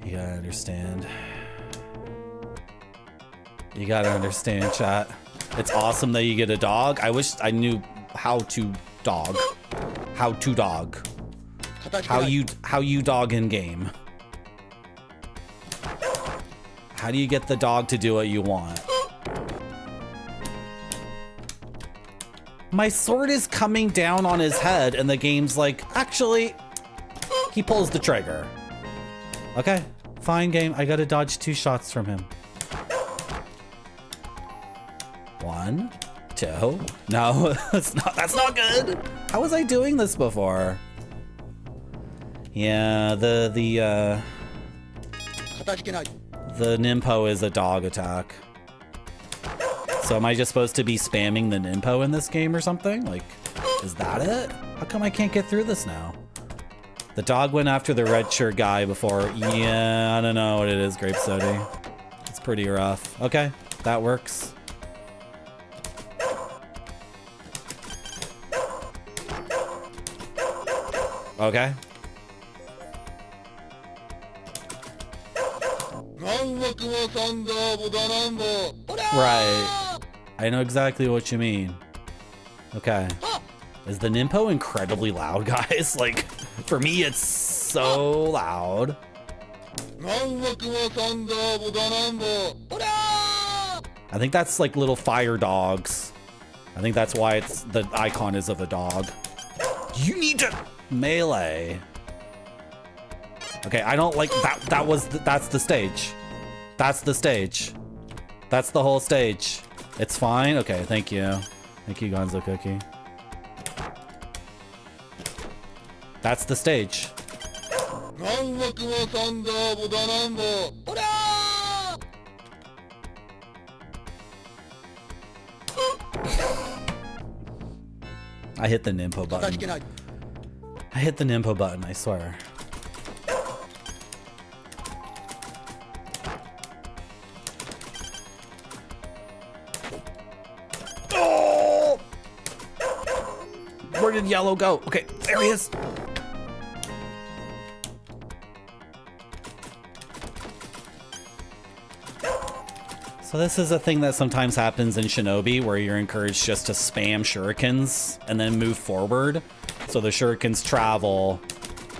understand. You gotta understand, chat. It's awesome that you get a dog. I wish I knew how to dog. How to dog. How you dog in game. How do you get the dog to do what you want? My sword is coming down on his head and the game's like, actually, he pulls the trigger. Okay, fine game. I gotta dodge 2 shots from him. 1, 2. No, that's not good. How was I doing this before? Yeah, the Nimpo is a dog attack. So am I just supposed to be spamming the Nimpo in this game or something? Like, is that it? How come I can't get through this now? The dog went after the red shirt guy before. Yeah, I don't know what it is, Grape Sody. It's pretty rough. Okay, that works. Okay. Right. I know exactly what you mean. Okay. Is the Nimpo incredibly loud, guys? Like, for me, it's so loud. I think that's like little fire dogs. I think that's why the icon is of a dog. You need to melee. Okay, I don't like that. That's the stage. That's the stage. That's the whole stage. It's fine. Okay, thank you. Thank you, Gonzo Cookie. That's the stage. I hit the Nimpo button. I hit the Nimpo button, I swear. Where did yellow go? Okay, there he is. So this is a thing that sometimes happens in Shinobi where you're encouraged just to spam shurikens and then move forward. So the shurikens travel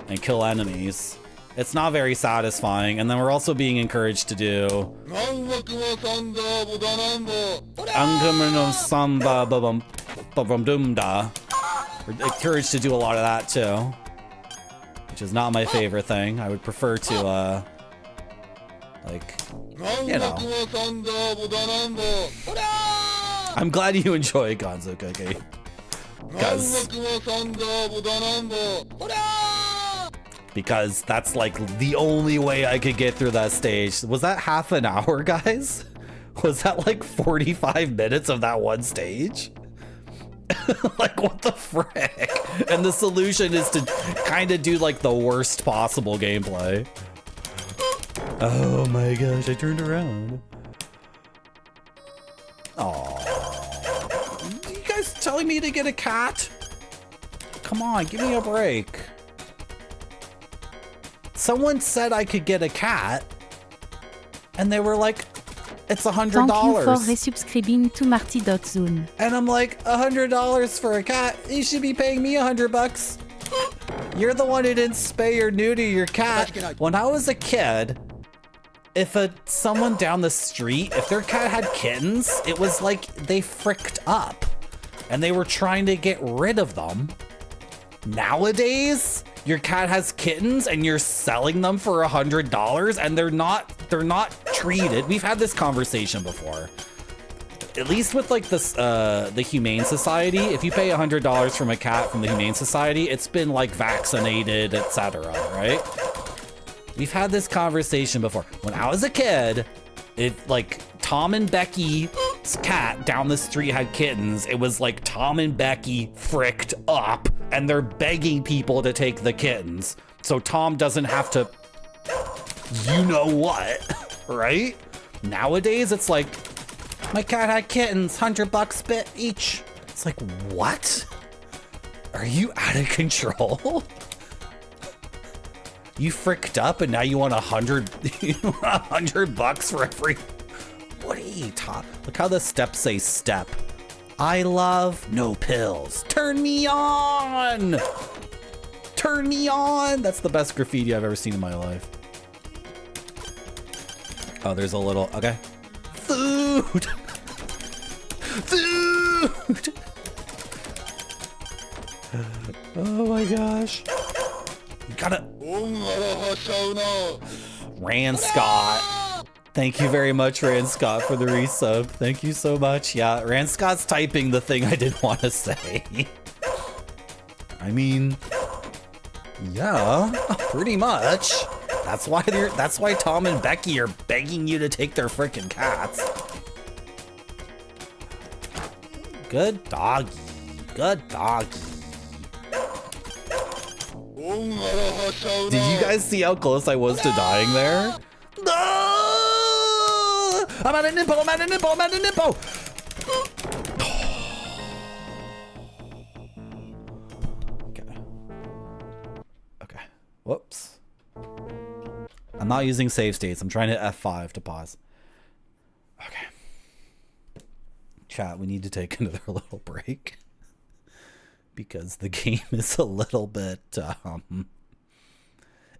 and kill enemies. It's not very satisfying. And then we're also being encouraged to do Angamano Samba Babamdumda. We're encouraged to do a lot of that too, which is not my favorite thing. I would prefer to like, you know. I'm glad you enjoy Gonzo Cookie. Because that's like the only way I could get through that stage. Was that half an hour, guys? Was that like 45 minutes of that one stage? Like, what the frick? And the solution is to kind of do like the worst possible gameplay. Oh my gosh, I turned around. Aww. You guys telling me to get a cat? Come on, give me a break. Someone said I could get a cat, and they were like, it's $100. Thank you for resubscribing to Marty.zone. And I'm like, $100 for a cat? You should be paying me $100. You're the one who didn't spay or neuter your cat. When I was a kid, if someone down the street, if their cat had kittens, it was like they fricked up and they were trying to get rid of them. Nowadays, your cat has kittens and you're selling them for $100 and they're not treated. We've had this conversation before. At least with like this, the Humane Society, if you pay $100 from a cat from the Humane Society, it's been like vaccinated, etc., right? We've had this conversation before. When I was a kid, like Tom and Becky's cat down the street had kittens. It was like Tom and Becky fricked up and they're begging people to take the kittens. So Tom doesn't have to, you know what, right? Nowadays, it's like, my cat had kittens, $100 bit each. It's like, what? Are you out of control? You fricked up and now you want $100 for every, what are you talking? Look how the steps say step. I love no pills. Turn me on. Turn me on. That's the best graffiti I've ever seen in my life. Oh, there's a little, okay. Food. Food. Oh my gosh. You gotta. Rand Scott. Thank you very much, Rand Scott, for the resub. Thank you so much. Yeah, Rand Scott's typing the thing I didn't want to say. I mean, yeah, pretty much. That's why Tom and Becky are begging you to take their freaking cats. Good doggy. Good doggy. Did you guys see how close I was to dying there? No! I'm at a nipple, I'm at a nipple, I'm at a nipple! Okay. Okay. Whoops. I'm not using save states. I'm trying to F5 to pause. Okay. Chat, we need to take another little break. Because the game is a little bit,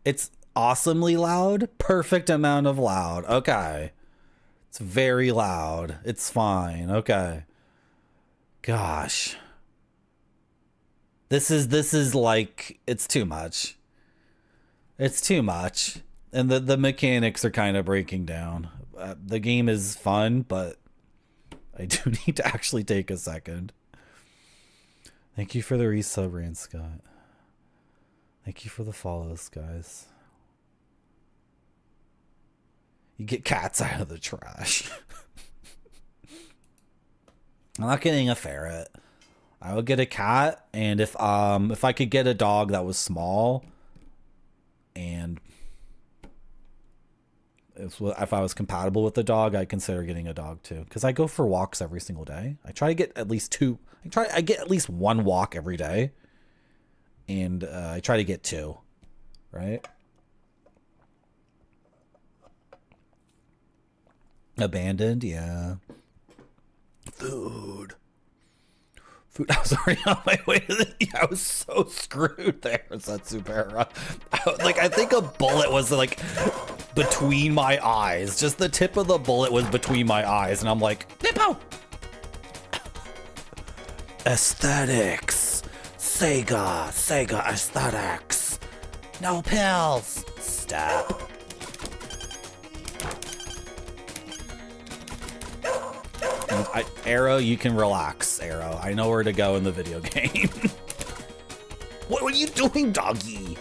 it's awesomely loud. Perfect amount of loud. Okay. It's very loud. It's fine. Okay. Gosh. This is like, it's too much. It's too much. And the mechanics are kind of breaking down. The game is fun, but I do need to actually take a second. Thank you for the resub, Rand Scott. Thank you for the follows, guys. You get cats out of the trash. I'm not getting a ferret. I would get a cat, and if I could get a dog that was small and if I was compatible with the dog, I'd consider getting a dog too. Because I go for walks every single day. I try to get at least two. I get at least one walk every day. And I try to get two. Right? Abandoned, yeah. Food. I was already on my way to the... I was so screwed there, Satsupera. I think a bullet was, like, between my eyes. Just the tip of the bullet was between my eyes. And I'm like, Nippo! Aesthetics. Sega aesthetics. No pills. Stop. Arrow, you can relax, Arrow. I know where to go in the video game. What are you doing, doggy?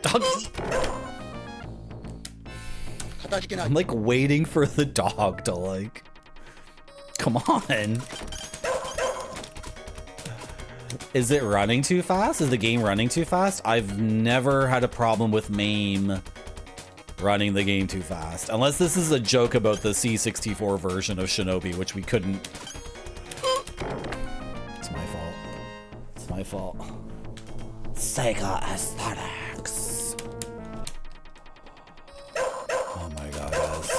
Doggy. I'm like waiting for the dog to like... Come on. Is it running too fast? Is the game running too fast? I've never had a problem with MAME running the game too fast. Unless this is a joke about the C64 version of Shinobi, which we couldn't... It's my fault. It's my fault. Sega aesthetics. Oh my god, guys.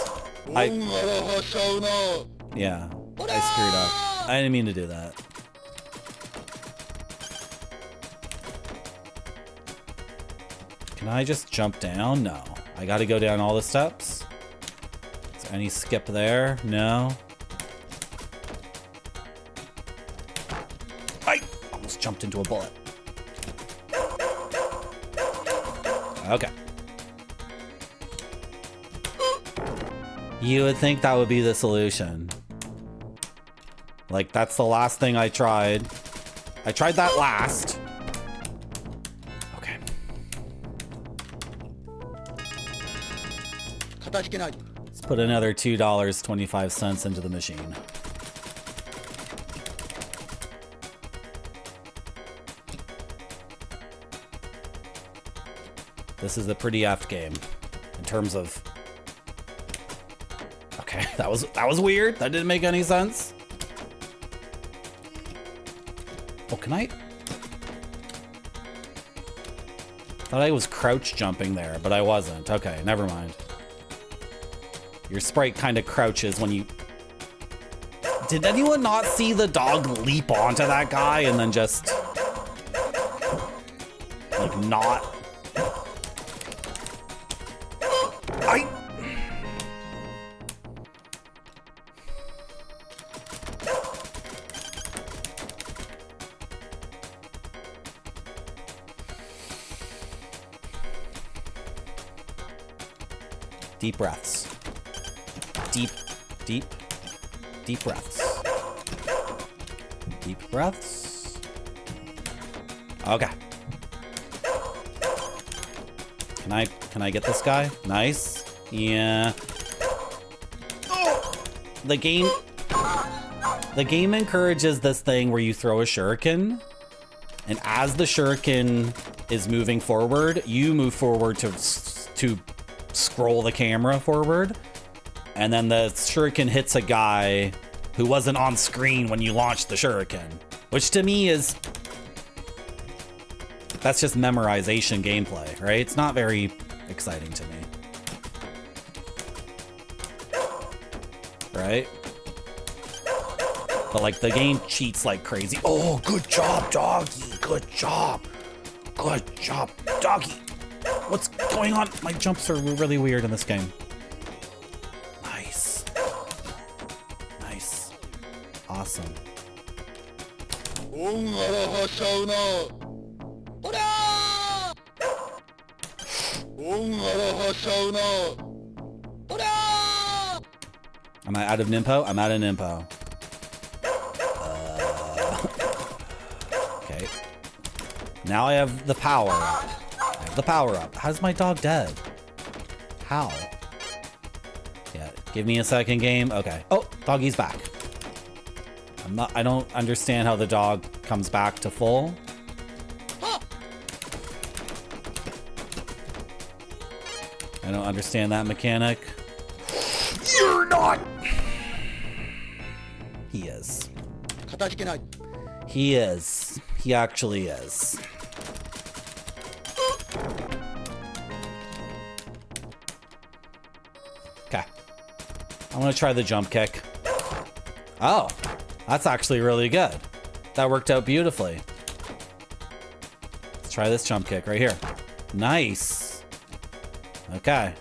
Yeah, I screwed up. I didn't mean to do that. Can I just jump down? No. I gotta go down all the steps. Is there any skip there? No. I almost jumped into a bullet. Okay. You would think that would be the solution. Like, that's the last thing I tried. I tried that last. Let's put another $2.25 into the machine. This is a pretty apt game in terms of... Okay, that was weird. That didn't make any sense. Oh, can I? Thought I was crouch jumping there, but I wasn't. Okay, never mind. Your sprite kind of crouches when you... Did anyone not see the dog leap onto that guy and then just... Like, not... Deep breaths. Deep breaths. Deep breaths. Okay. Can I get this guy? Nice. Yeah. The game encourages this thing where you throw a shuriken, and as the shuriken is moving forward, you move forward to scroll the camera forward. And then the shuriken hits a guy who wasn't on screen when you launched the shuriken. Which to me is... That's just memorization gameplay, right? It's not very exciting to me. Right? But like the game cheats like crazy. Oh, good job, doggy. Good job. Good job, doggy. What's going on? My jumps are really weird in this game. Nice. Nice. Awesome. Am I out of Nimpo? I'm out of Nimpo. Okay. Now I have the power up. I have the power up. How's my dog dead? How? Yeah, give me a second game. Okay. Oh, doggy's back. I don't understand how the dog comes back to full. I don't understand that mechanic. You're not! He is. He is. He actually is. Okay. I'm gonna try the jump kick. Oh, that's actually really good. That worked out beautifully. Let's try this jump kick right here. Nice. Okay.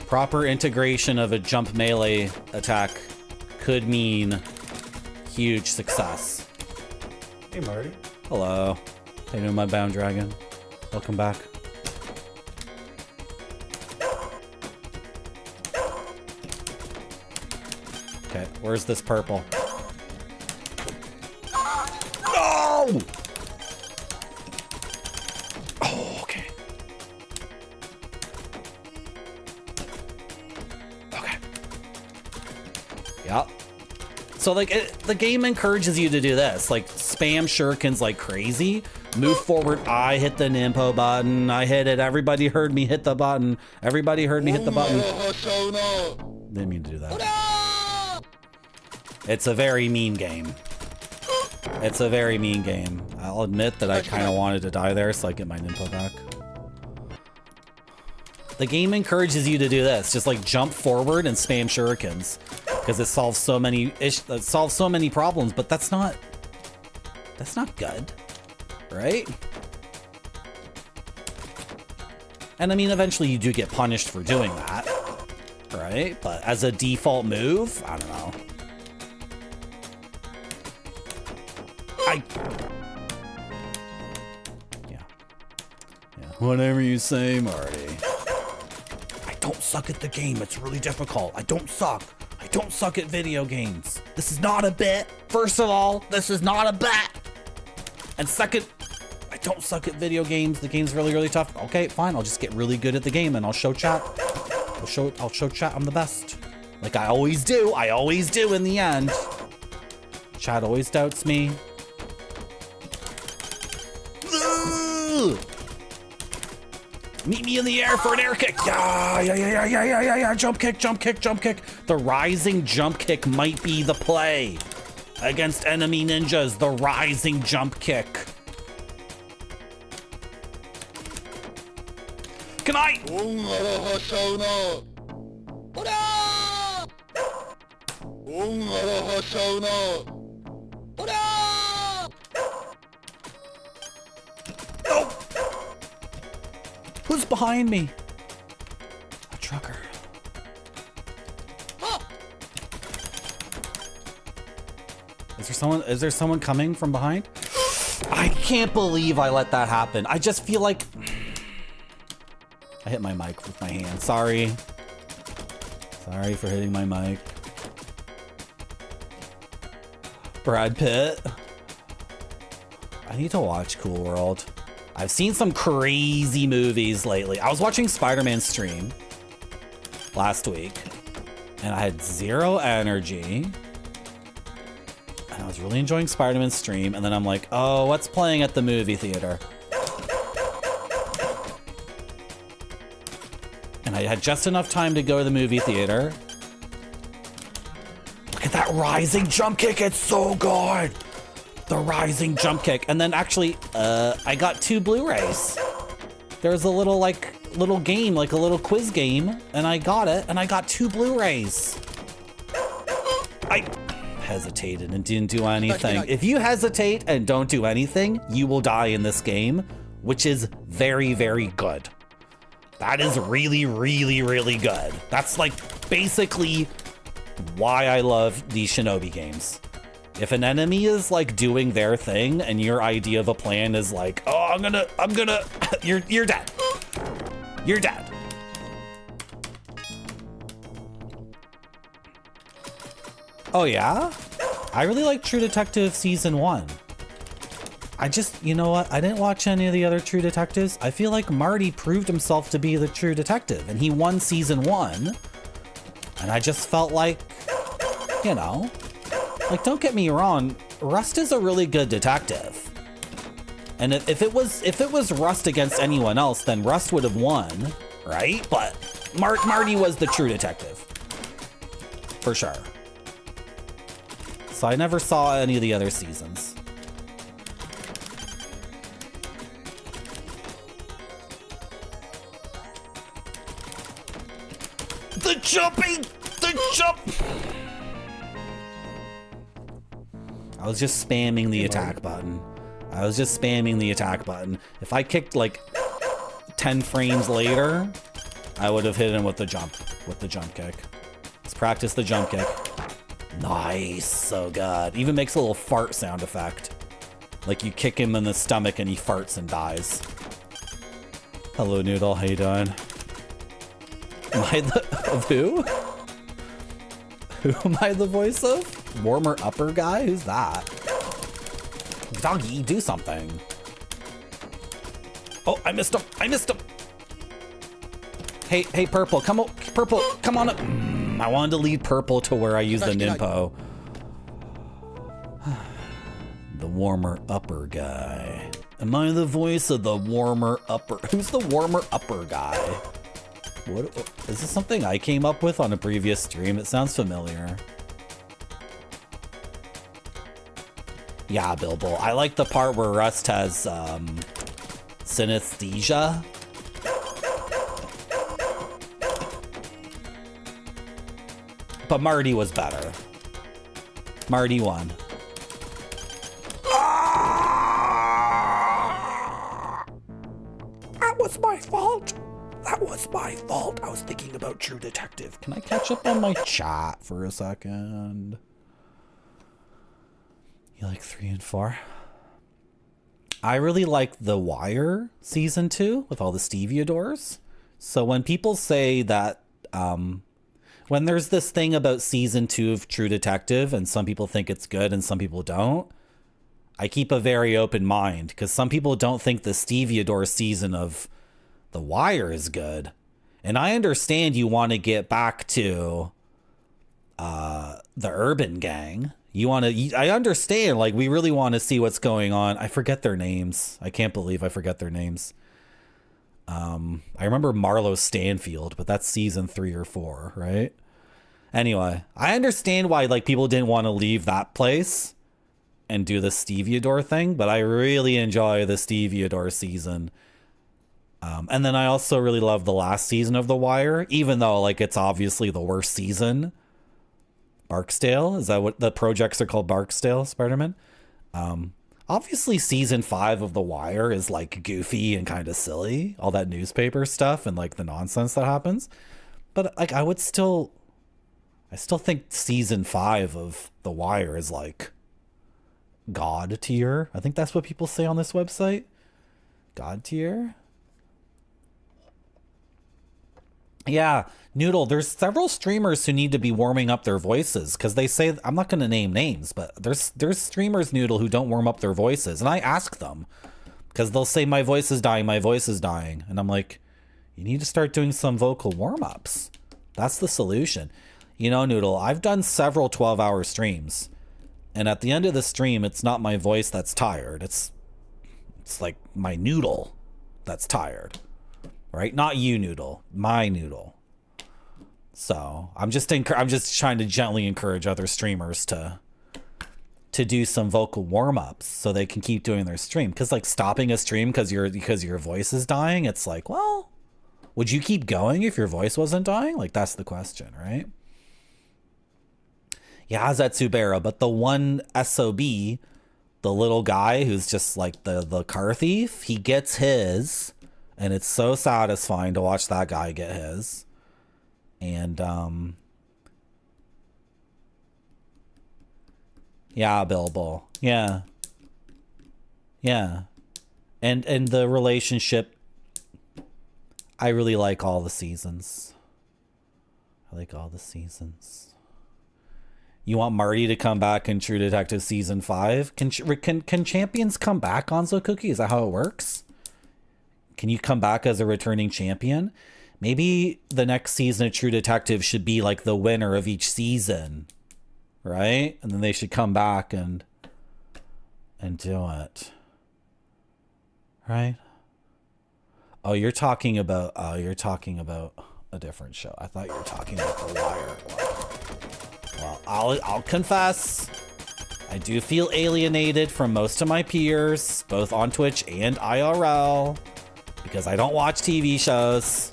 Proper integration of a jump melee attack could mean huge success. Hey, Marty. Hello. How you doing, my bound dragon? Welcome back. Okay, where's this purple? No! Oh, okay. Okay. Yep. So, like, the game encourages you to do this. Like, spam shurikens like crazy. Move forward. I hit the Nimpo button. I hit it. Everybody heard me hit the button. Everybody heard me hit the button. Didn't mean to do that. It's a very mean game. It's a very mean game. I'll admit that I kind of wanted to die there so I get my Nimpo back. The game encourages you to do this. Just like jump forward and spam shurikens. Because it solves so many problems, but that's not good, right? And I mean, eventually you do get punished for doing that, right? But as a default move, I don't know. Yeah. Whatever you say, Marty. I don't suck at the game. It's really difficult. I don't suck. I don't suck at video games. This is not a bit. First of all, this is not a bet. And second, I don't suck at video games. The game's really, really tough. Okay, fine. I'll just get really good at the game and I'll show chat. I'll show chat I'm the best. Like I always do. I always do in the end. Chat always doubts me. Ugh! Meet me in the air for an air kick. Yeah. Jump kick. The rising jump kick might be the play. Against enemy ninjas, the rising jump kick. Can I? Oh! Who's behind me? A trucker. Is there someone coming from behind? I can't believe I let that happen. I just feel like I hit my mic with my hand. Sorry. Sorry for hitting my mic. Brad Pitt. I need to watch Cool World. I've seen some crazy movies lately. I was watching Spider-Man stream last week and I had zero energy. And I was really enjoying Spider-Man stream, and then I'm like, oh, what's playing at the movie theater? And I had just enough time to go to the movie theater. Look at that rising jump kick, it's so good! The rising jump kick. And then actually, I got 2 Blu-rays. There was a little game, like a little quiz game, and I got it, and I got 2 Blu-rays. I hesitated and didn't do anything. If you hesitate and don't do anything, you will die in this game, which is very, very good. That is really, really, really good. That's like basically why I love these Shinobi games. If an enemy is like doing their thing and your idea of a plan is like, oh, I'm gonna, you're dead. You're dead. Oh yeah? I really like True Detective Season 1. You know what? I didn't watch any of the other True Detectives. I feel like Marty proved himself to be the true detective and he won Season 1. And I just felt like, you know, like don't get me wrong, Rust is a really good detective. And if it was Rust against anyone else, then Rust would have won, right? But Marty was the true detective. For sure. So I never saw any of the other seasons. The jumping! The jump! I was just spamming the attack button. I was just spamming the attack button. If I kicked like 10 frames later, I would have hit him with the jump kick. Let's practice the jump kick. Nice, so good. Even makes a little fart sound effect. Like you kick him in the stomach and he farts and dies. Hello, Noodle, how you doing? Am I of who? Who am I the voice of? Warmer upper guy? Who's that? Doggy, do something. Oh, I missed him. I missed him. Hey, Purple, come on. Purple, come on up. I wanted to lead Purple to where I use the Ninpo. The warmer upper guy. Am I the voice of the warmer upper? Who's the warmer upper guy? What is this something I came up with on a previous stream? It sounds familiar. Yeah, Bilbo. I like the part where Rust has synesthesia. But Marty was better. Marty won. That was my fault. That was my fault. I was thinking about True Detective. Can I catch up on my chat for a second? You like 3 and 4? I really like The Wire season 2 with all the Steviadors. So when people say that, when there's this thing about season 2 of True Detective and some people think it's good and some people don't, I keep a very open mind because some people don't think the Steviador season of The Wire is good. And I understand you want to get back to the Urban Gang. I understand, like, we really want to see what's going on. I forget their names. I can't believe I forget their names. I remember Marlo Stanfield, but that's season 3 or 4, right? Anyway, I understand why, like, people didn't want to leave that place and do the Steviador thing, but I really enjoy the Steviador season. And then I also really love the last season of The Wire, even though, like, it's obviously the worst season. Barksdale? Is that what the projects are called? Barksdale, Spider-Man? Obviously season 5 of The Wire is like goofy and kind of silly. All that newspaper stuff and like the nonsense that happens. But like I still think season 5 of The Wire is like God tier. I think that's what people say on this website. God tier? Yeah, Noodle, there's several streamers who need to be warming up their voices because they say, I'm not going to name names, but there's streamers, Noodle, who don't warm up their voices. And I ask them because they'll say, my voice is dying, my voice is dying. And I'm like, you need to start doing some vocal warm-ups. That's the solution. You know, Noodle, I've done several 12-hour streams. And at the end of the stream, it's not my voice that's tired. It's like my noodle that's tired. Right? Not you, Noodle. My Noodle. So I'm just trying to gently encourage other streamers to do some vocal warm-ups so they can keep doing their stream. Because like stopping a stream because your voice is dying, it's like, well, would you keep going if your voice wasn't dying? Like that's the question, right? Yeah, Zetsubera, but the one SOB, the little guy who's just like the car thief, he gets his. And it's so satisfying to watch that guy get his. And, yeah, Bilbo. Yeah. Yeah. And the relationship, I really like all the seasons. I like all the seasons. You want Marty to come back in True Detective Season 5? Can champions come back, Gonzo Cookie? Is that how it works? Can you come back as a returning champion? Maybe the next season of True Detective should be like the winner of each season, right? And then they should come back and do it. right? Oh, you're talking about a different show. I thought you were talking about The Wire. Well, I'll confess, I do feel alienated from most of my peers, both on Twitch and IRL, because I don't watch TV shows.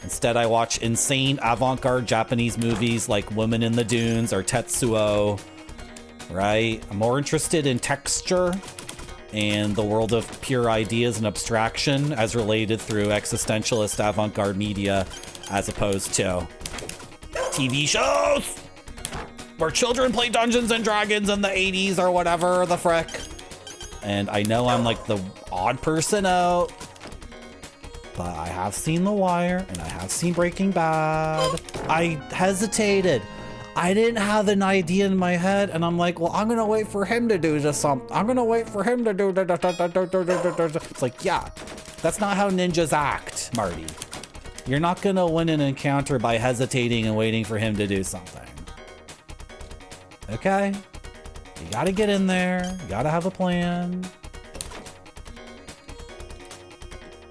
Instead, I watch insane avant-garde Japanese movies like Woman in the Dunes or Tetsuo, right? I'm more interested in texture and the world of pure ideas and abstraction as related through existentialist avant-garde media as opposed to TV shows where children play Dungeons and Dragons in the 80s or whatever the frick. And I know I'm like the odd person out, but I have seen The Wire and I have seen Breaking Bad. I hesitated. I didn't have an idea in my head, and I'm like, well, I'm gonna wait for him to do just something. I'm gonna wait for him to do. It's like, yeah, that's not how ninjas act, Marty. You're not gonna win an encounter by hesitating and waiting for him to do something. Okay? You gotta get in there. You gotta have a plan.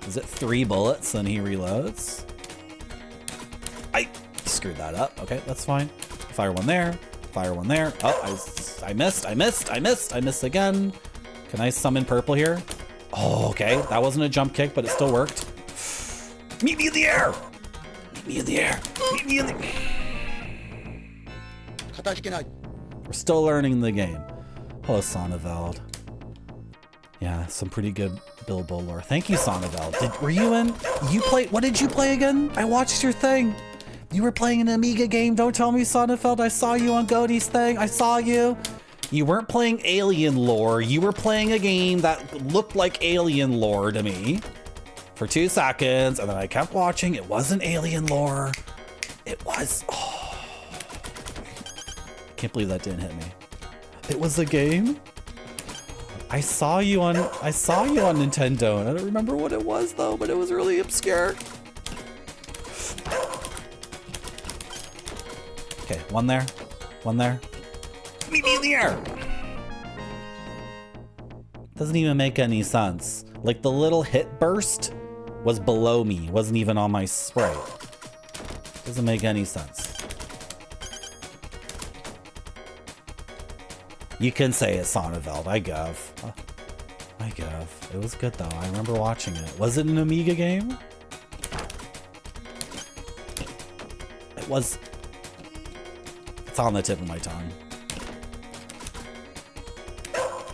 Is it 3 bullets, then he reloads? I screwed that up. Okay, that's fine. Fire one there. Fire one there. Oh, I missed. I missed again. Can I summon purple here? Oh, okay. That wasn't a jump kick, but it still worked. Meet me in the air! Meet me in the air! Meet me in the... We're still learning the game. Hello, Sonneveld. Yeah, some pretty good Bilbo lore. Thank you, Sonneveld. Were you in? You played... What did you play again? I watched your thing. You were playing an Amiga game. Don't tell me, Sonnenfeld. I saw you on Godie's thing. I saw you. You weren't playing alien lore. You were playing a game that looked like alien lore to me for 2 seconds, and then I kept watching. It wasn't alien lore. It was... Oh. I can't believe that didn't hit me. It was a game? I saw you on Nintendo, and I don't remember what it was, though, but it was really obscure. Okay, one there. Meet me in the air! Doesn't even make any sense. Like, the little hit burst was below me, wasn't even on my sprite. Doesn't make any sense. You can say it, Sonneveld. I gov. It was good, though. I remember watching it. Was it an Amiga game? It was... It's on the tip of my tongue.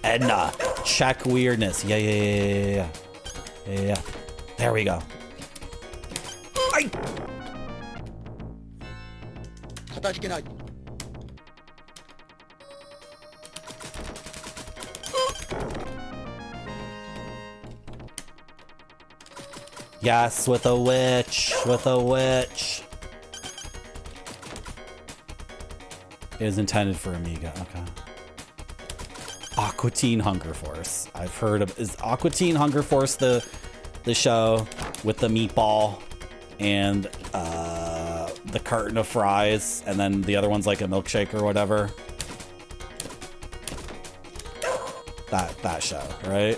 Edna, check weirdness. Yeah. There we go. Yes, with a witch. It is intended for Amiga, okay. Aqua Teen Hunger Force. I've heard of... Is Aqua Teen Hunger Force the show with the meatball and the carton of fries, and then the other one's like a milkshake or whatever? That show, right?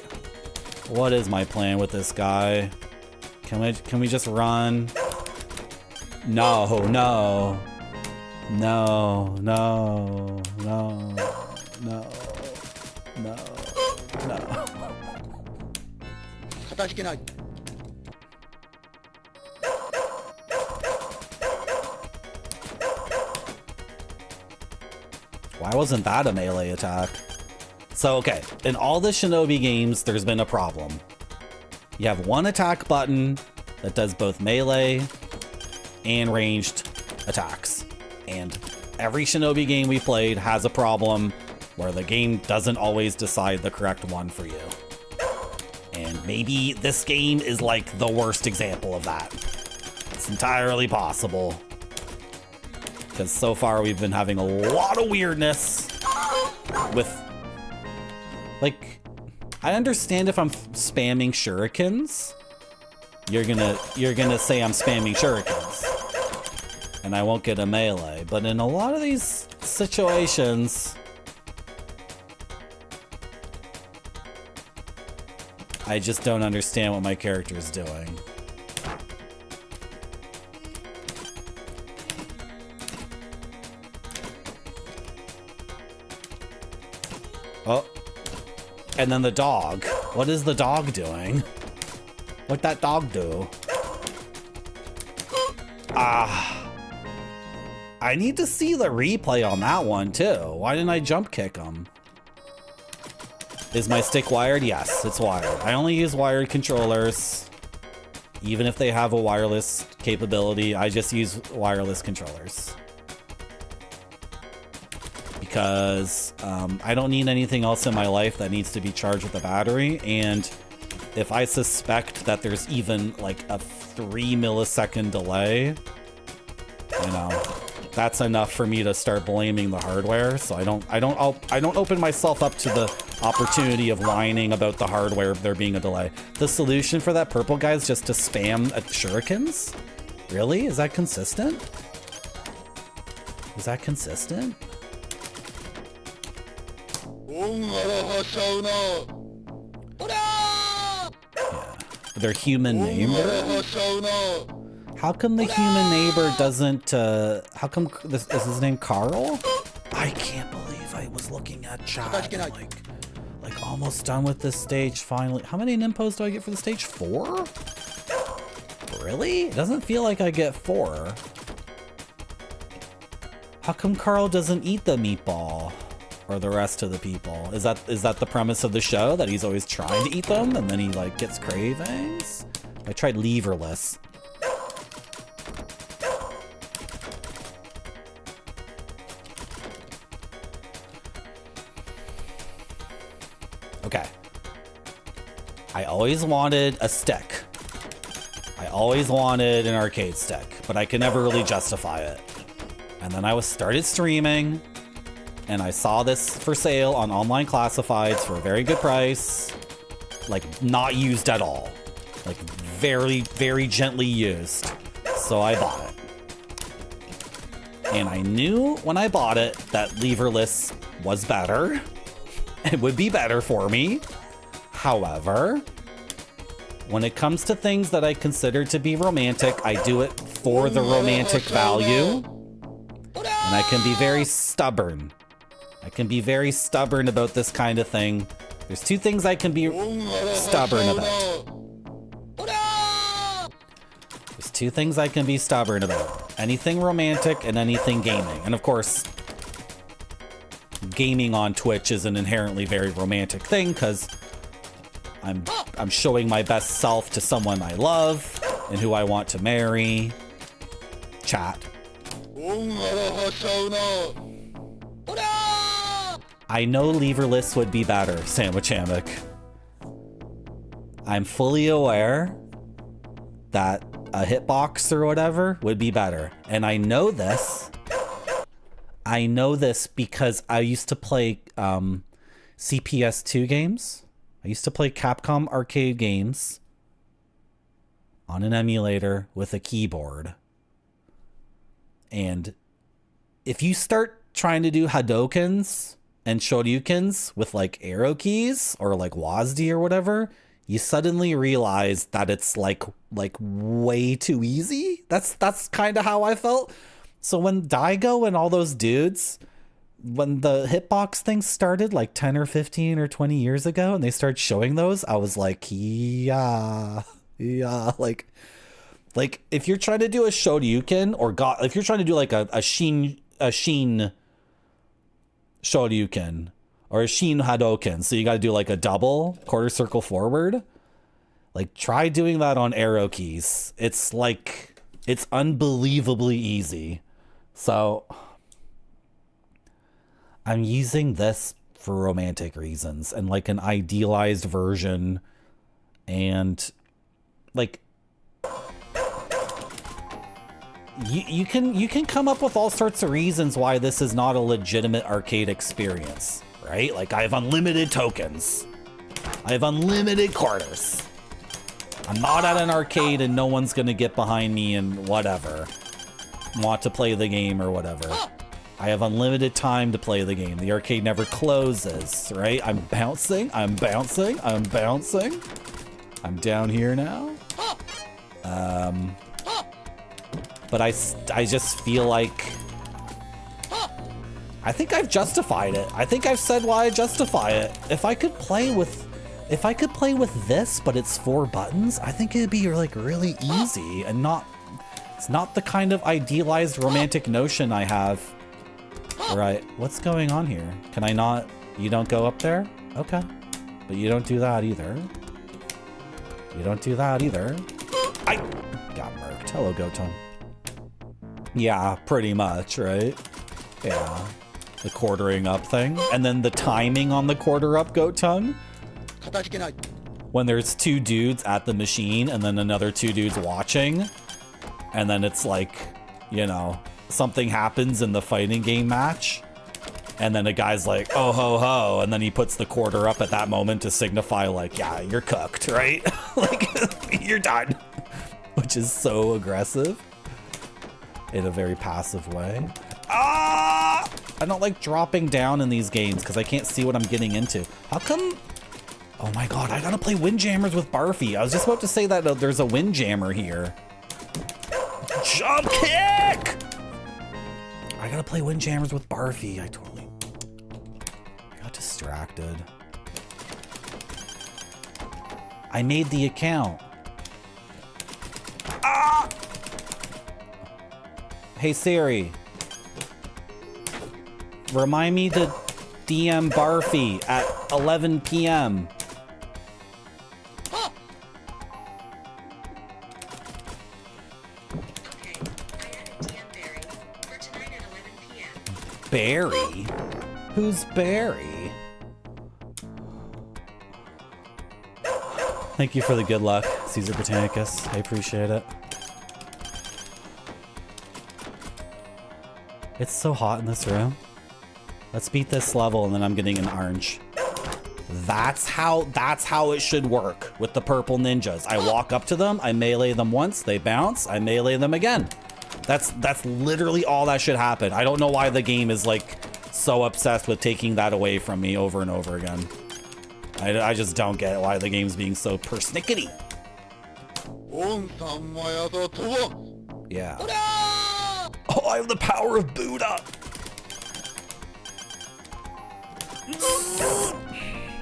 What is my plan with this guy? Can we just run? No. Why wasn't that a melee attack? So, okay, in all the Shinobi games, there's been a problem. You have one attack button that does both melee and ranged attacks. And every Shinobi game we played has a problem where the game doesn't always decide the correct one for you. And maybe this game is like the worst example of that. It's entirely possible. Because so far we've been having a lot of weirdness with... Like, I understand if I'm spamming shurikens. You're gonna say I'm spamming shurikens. And I won't get a melee. But in a lot of these situations... I just don't understand what my character is doing. Oh. And then the dog. What is the dog doing? What'd that dog do? I need to see the replay on that one too. Why didn't I jump kick him? Is my stick wired? Yes, it's wired. I only use wired controllers. Even if they have a wireless capability, I just use wireless controllers. Because I don't need anything else in my life that needs to be charged with a battery. And if I suspect that there's even like a 3 millisecond delay, you know, that's enough for me to start blaming the hardware. So I don't open myself up to the opportunity of whining about the hardware there being a delay. The solution for that purple guy is just to spam at shurikens? Really? Is that consistent? Is that consistent? Yeah. Their human neighbor? How come the human neighbor doesn't, how come, is his name Carl? I can't believe I was looking at chat and like almost done with this stage finally. How many nimpos do I get for the stage? 4? Really? It doesn't feel like I get 4. How come Carl doesn't eat the meatball? Or the rest of the people? Is that the premise of the show? That he's always trying to eat them and then he like gets cravings? I tried leverless. Okay. I always wanted a stick. I always wanted an arcade stick, but I could never really justify it. And then I started streaming, and I saw this for sale on online classifieds for a very good price. Like, not used at all. Like, very, very gently used. So I bought it. And I knew when I bought it that leverless was better. It would be better for me. However, when it comes to things that I consider to be romantic, I do it for the romantic value. And I can be very stubborn. I can be very stubborn about this kind of thing. There's 2 things I can be stubborn about. There's 2 things I can be stubborn about. Anything romantic and anything gaming. And of course, gaming on Twitch is an inherently very romantic thing because I'm showing my best self to someone I love and who I want to marry. Chat. I know leverless would be better, Sandwich Hammock. I'm fully aware that a hitbox or whatever would be better. And I know this. I know this because I used to play CPS2 games. I used to play Capcom arcade games on an emulator with a keyboard. And if you start trying to do Hadokens and Shoryukens with like arrow keys or like WASD or whatever, you suddenly realize that it's like way too easy. That's kind of how I felt. So when Daigo and all those dudes, when the hitbox thing started like 10 or 15 or 20 years ago and they started showing those, I was like, yeah, like if you're trying to do a Shoryuken or if you're trying to do like a Shin Shoryuken or a Shin Hadoken, so you got to do like a double quarter circle forward, like try doing that on arrow keys. It's like, it's unbelievably easy. So I'm using this for romantic reasons and like an idealized version, and like you can come up with all sorts of reasons why this is not a legitimate arcade experience, right? Like I have unlimited tokens. I have unlimited quarters. I'm not at an arcade and no one's gonna get behind me and whatever. Want to play the game or whatever. I have unlimited time to play the game. The arcade never closes, right? I'm bouncing, I'm bouncing, I'm bouncing. I'm down here now. But I just feel like I think I've justified it. I think I've said why I justify it. If I could play with this, but it's 4 buttons, I think it'd be like really easy and it's not the kind of idealized romantic notion I have. All right, what's going on here? Can I not? You don't go up there? Okay. But you don't do that either. You don't do that either. I got murked. Hello, Gotung. Yeah, pretty much, right? Yeah. The quartering up thing. And then the timing on the quarter up, Gotung. When there's 2 dudes at the machine and then another 2 dudes watching. And then it's like, you know, something happens in the fighting game match. And then a guy's like, oh ho ho. And then he puts the quarter up at that moment to signify like, yeah, you're cooked, right? Like, you're done. Which is so aggressive. In a very passive way. Ah! I don't like dropping down in these games because I can't see what I'm getting into. How come? Oh my god, I gotta play Windjammers with Barfy. I was just about to say that there's a Windjammer here. Jump kick! I gotta play Windjammers with Barfy. I got distracted. I made the account. Ah! Hey Siri. Remind me to DM Barfy at 11 p.m. Barry? Who's Barry? Thank you for the good luck, Caesar Britannicus. I appreciate it. It's so hot in this room. Let's beat this level and then I'm getting an orange. That's how it should work with the purple ninjas. I walk up to them, I melee them once, they bounce, I melee them again. That's literally all that should happen. I don't know why the game is like so obsessed with taking that away from me over and over again. I just don't get why the game's being so persnickety. Yeah. Oh, I have the power of Buddha.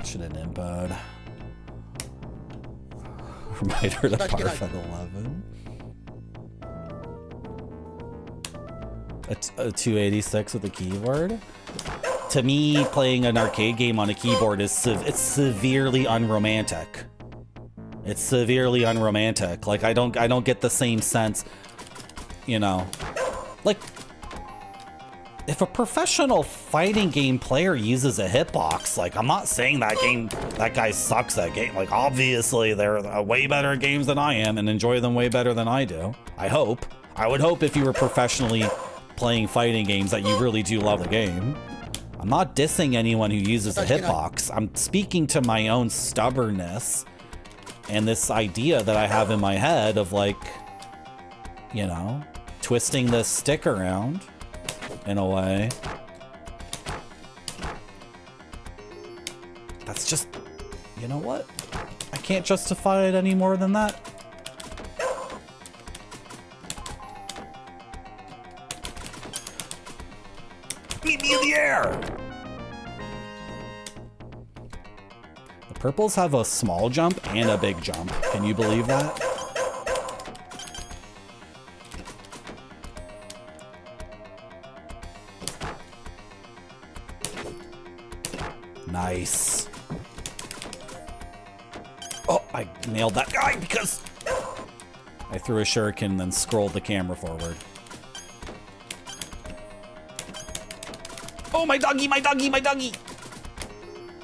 Should have impoed. Remind her to barf at 11. A 286 with a keyboard. To me, playing an arcade game on a keyboard is it's severely unromantic. It's severely unromantic. Like I don't get the same sense, you know. Like if a professional fighting game player uses a hitbox, like I'm not saying that guy sucks at game. Like obviously they're way better at games than I am and enjoy them way better than I do. I hope. I would hope if you were professionally playing fighting games that you really do love the game. I'm not dissing anyone who uses a hitbox. I'm speaking to my own stubbornness and this idea that I have in my head of like, you know, twisting this stick around in a way. That's just, you know what? I can't justify it any more than that. Meet me in the air! The purples have a small jump and a big jump. Can you believe that? Nice. Oh, I nailed that guy because I threw a shuriken and then scrolled the camera forward. Oh, my doggy, my doggy, my doggy!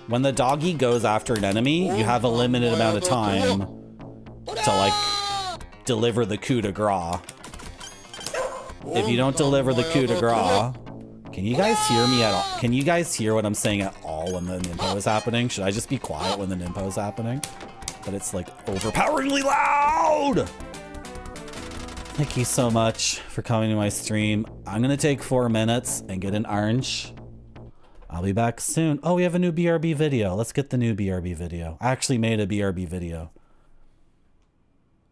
When the doggy goes after an enemy, you have a limited amount of time to, like, deliver the coup de grace. If you don't deliver the coup de grace... Can you guys hear me at all? Can you guys hear what I'm saying at all when the Nimpo is happening? Should I just be quiet when the Nimpo is happening? But it's, like, overpoweringly loud! Thank you so much for coming to my stream. I'm gonna take 4 minutes and get an orange. I'll be back soon. Oh, we have a new BRB video. Let's get the new BRB video. I actually made a BRB video.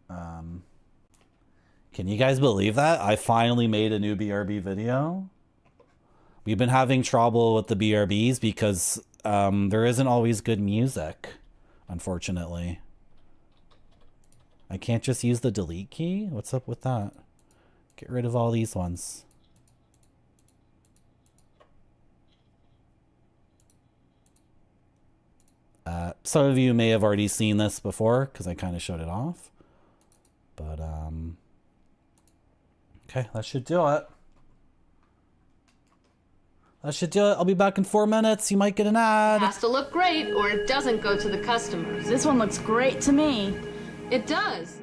Can you guys believe that? I finally made a new BRB video. We've been having trouble with the BRBs because there isn't always good music, unfortunately. I can't just use the delete key? What's up with that? Get rid of all these ones. Some of you may have already seen this before because I kind of showed it off. But, okay, that should do it. That should do it. I'll be back in 4 minutes. You might get an ad. Has to look great or it doesn't go to the customers. This one looks great to me. It does.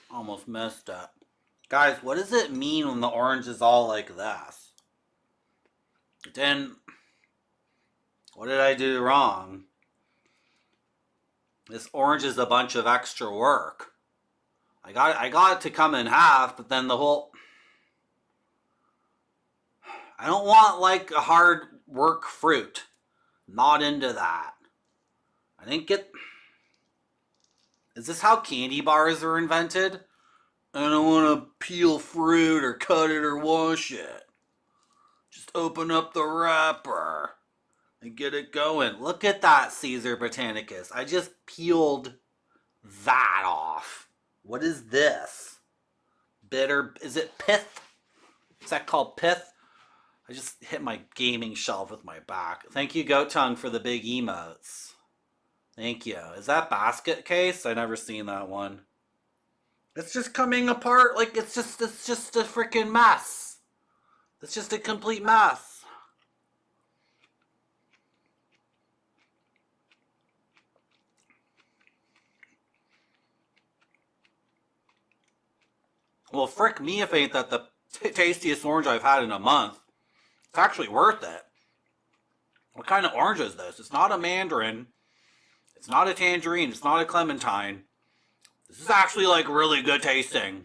Almost messed up. Guys, what does it mean when the orange is all like this? Then, what did I do wrong? This orange is a bunch of extra work. I got it to come in half, but then the whole... I don't want like a hard work fruit. Not into that. I didn't get... Is this how candy bars are invented? I don't want to peel fruit or cut it or wash it. Just open up the wrapper and get it going. Look at that, Caesar Britannicus. I just peeled that off. What is this? Bitter... Is it pith? Is that called pith? I just hit my gaming shelf with my back. Thank you, Goat Tongue, for the big emotes. Thank you. Is that basket case? I never seen that one. It's just coming apart like it's just a freaking mess. It's just a complete mess. Well, frick me if ain't that the tastiest orange I've had in a month. It's actually worth it. What kind of orange is this? It's not a mandarin. It's not a tangerine. It's not a clementine. This is actually like really good tasting.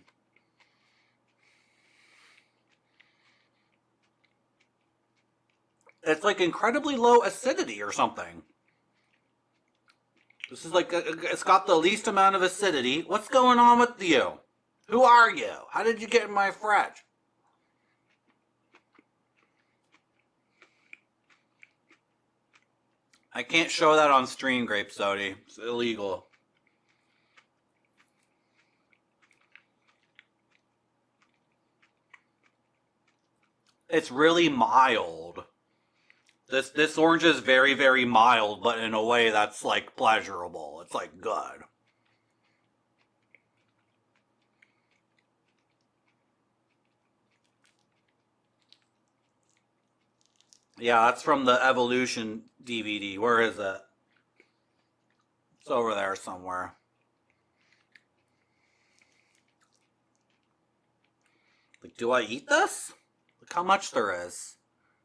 It's like incredibly low acidity or something. This is like, it's got the least amount of acidity. What's going on with you? Who are you? How did you get in my fridge? I can't show that on stream, Grape Sody. It's illegal. It's really mild. This orange is very, very mild, but in a way that's like pleasurable. It's like good. Yeah, that's from the Evolution DVD. Where is it? It's over there somewhere. Like, do I eat this? Look how much there is.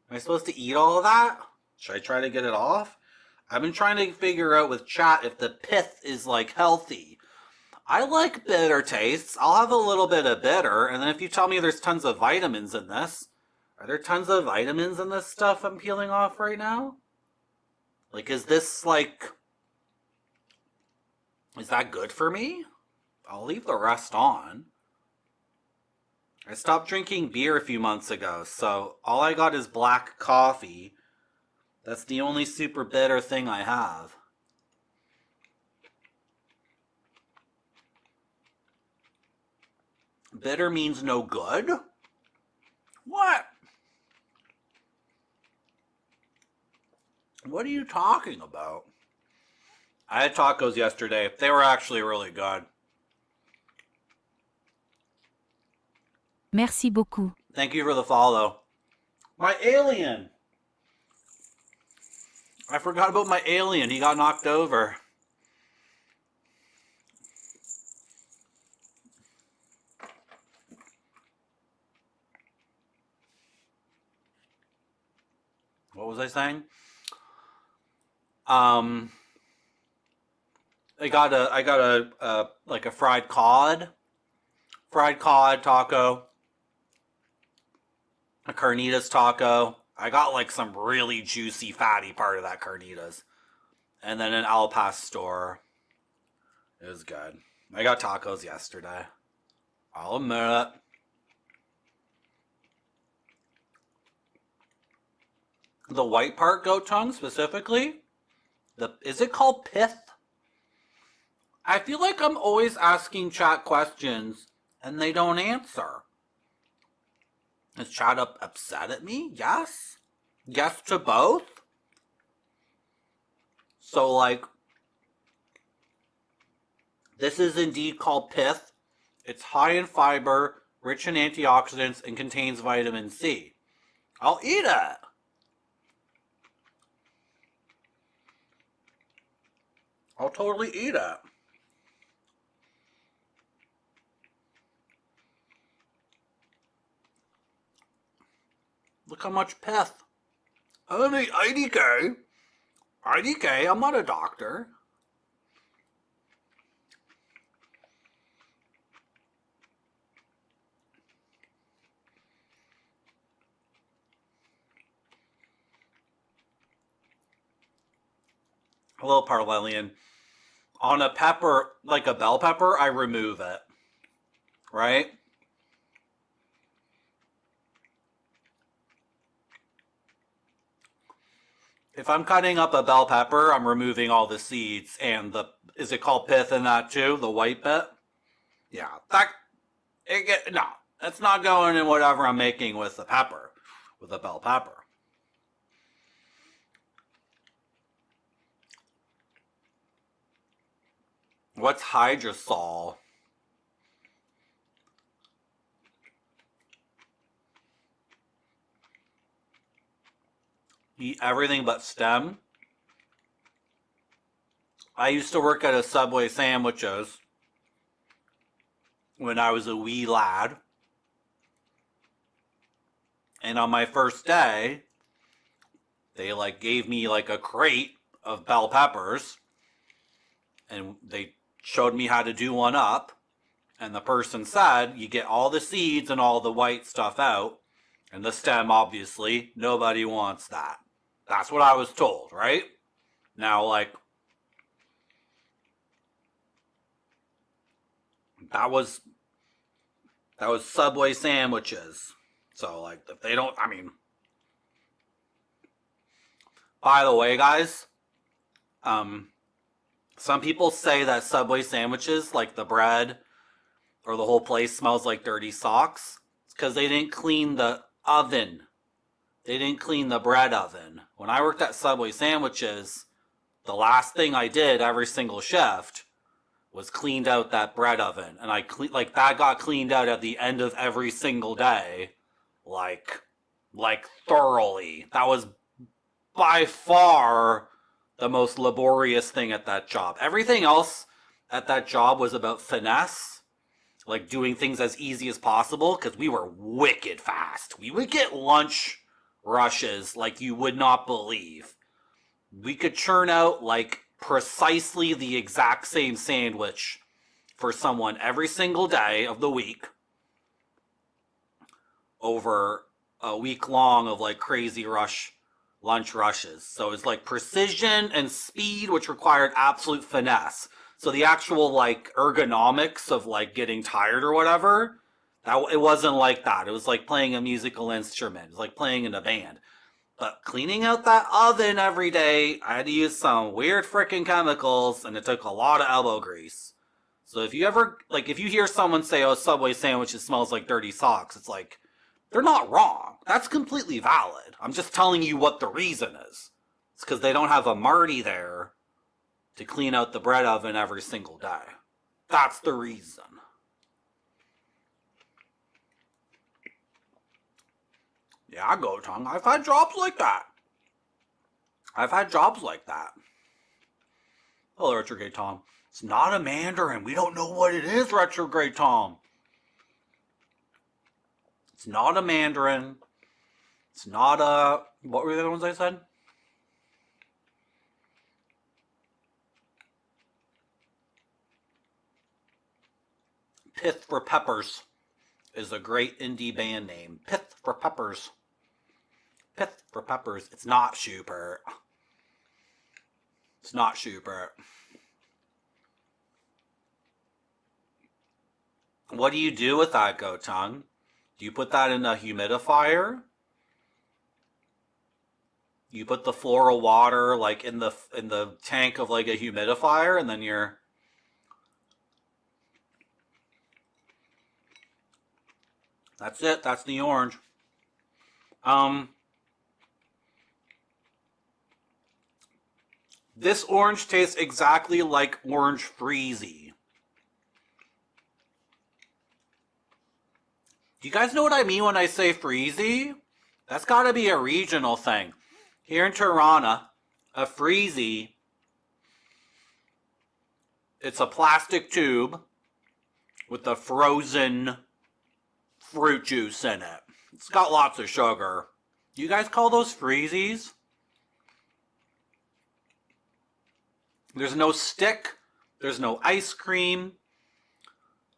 Am I supposed to eat all of that? Should I try to get it off? I've been trying to figure out with chat if the pith is, like, healthy. I like bitter tastes. I'll have a little bit of bitter, and then if you tell me there's tons of vitamins in this... Are there tons of vitamins in this stuff I'm peeling off right now? Like, is this, like... Is that good for me? I'll leave the rest on. I stopped drinking beer a few months ago, so all I got is black coffee. That's the only super bitter thing I have. Bitter means no good? What? What are you talking about? I had tacos yesterday. They were actually really good. Merci beaucoup. Thank you for the follow. My alien! I forgot about my alien. He got knocked over. What was I saying? I got a like a fried cod taco, a carnitas taco. I got like some really juicy fatty part of that carnitas, and then an al pastor. It was good. I got tacos yesterday. I'll admit it. The white part, goat tongue specifically. Is it called pith? I feel like I'm always asking chat questions and they don't answer. Is chat upset at me? Yes? Yes to both? So, like, this is indeed called pith. It's high in fiber, rich in antioxidants, and contains vitamin C. I'll eat it. I'll totally eat it. Look how much pith. Only IDK. IDK, I'm not a doctor. Hello, Parlelian. On a pepper, like a bell pepper, I remove it. Right? If I'm cutting up a bell pepper, I'm removing all the seeds and the, is it called pith in that too? The white bit? Yeah. No, that's not going in whatever I'm making with the pepper, with a bell pepper. What's hydrosol? Eat everything but stem. I used to work at a Subway Sandwiches when I was a wee lad. And on my first day, they like gave me like a crate of bell peppers. And they showed me how to do one up. And the person said, you get all the seeds and all the white stuff out. And the stem, obviously, nobody wants that. That's what I was told, right? Now, like, that was Subway Sandwiches. So, like, if they don't, I mean, by the way, guys, some people say that Subway Sandwiches, like the bread or the whole place smells like dirty socks. It's because they didn't clean the oven. They didn't clean the bread oven. When I worked at Subway Sandwiches, the last thing I did every single shift was cleaned out that bread oven. And like that got cleaned out at the end of every single day. Like thoroughly. That was by far the most laborious thing at that job. Everything else at that job was about finesse. Like doing things as easy as possible. Because we were wicked fast. We would get lunch rushes like you would not believe. We could churn out like precisely the exact same sandwich for someone every single day of the week over a week long of like crazy lunch rushes. So it's like precision and speed, which required absolute finesse. So the actual like ergonomics of like getting tired or whatever, it wasn't like that. It was like playing a musical instrument. It was like playing in a band. But cleaning out that oven every day, I had to use some weird freaking chemicals, and it took a lot of elbow grease. So if you ever, like, if you hear someone say, oh, Subway sandwiches smells like dirty socks, it's like, they're not wrong. That's completely valid. I'm just telling you what the reason is. It's because they don't have a Marty there to clean out the bread oven every single day. That's the reason. Yeah, go tongue. I've had jobs like that. Hello, Retrograde Tom. It's not a Mandarin. We don't know what it is, Retrograde Tom. It's not a Mandarin. It's not a... What were the other ones I said? Pith for Peppers is a great indie band name. Pith for Peppers. Pith for Peppers. It's not Schubert. It's not Schubert. What do you do with that, Goat Tongue? Do you put that in a humidifier? You put the floral water like in the tank of like a humidifier, and then you're... That's it. That's the orange. This orange tastes exactly like orange freezy. Do you guys know what I mean when I say freezy? That's gotta be a regional thing. Here in Tirana, a freezy, it's a plastic tube with a frozen fruit juice in it. It's got lots of sugar. Do you guys call those freezies? There's no stick. There's no ice cream.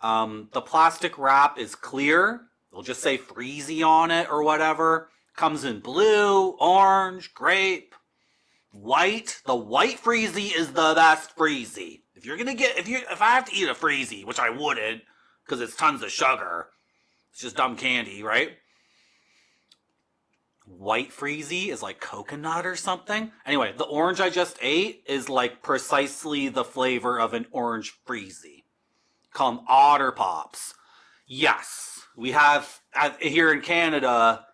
The plastic wrap is clear. They'll just say freezy on it or whatever. Comes in blue, orange, grape. White. The white freezy is the best freezy. If I have to eat a freezy, which I wouldn't, because it's tons of sugar, it's just dumb candy, right? White freezy is like coconut or something. Anyway, the orange I just ate is like precisely the flavor of an orange freezy. Call them Otter Pops. Yes, we have here in Canada.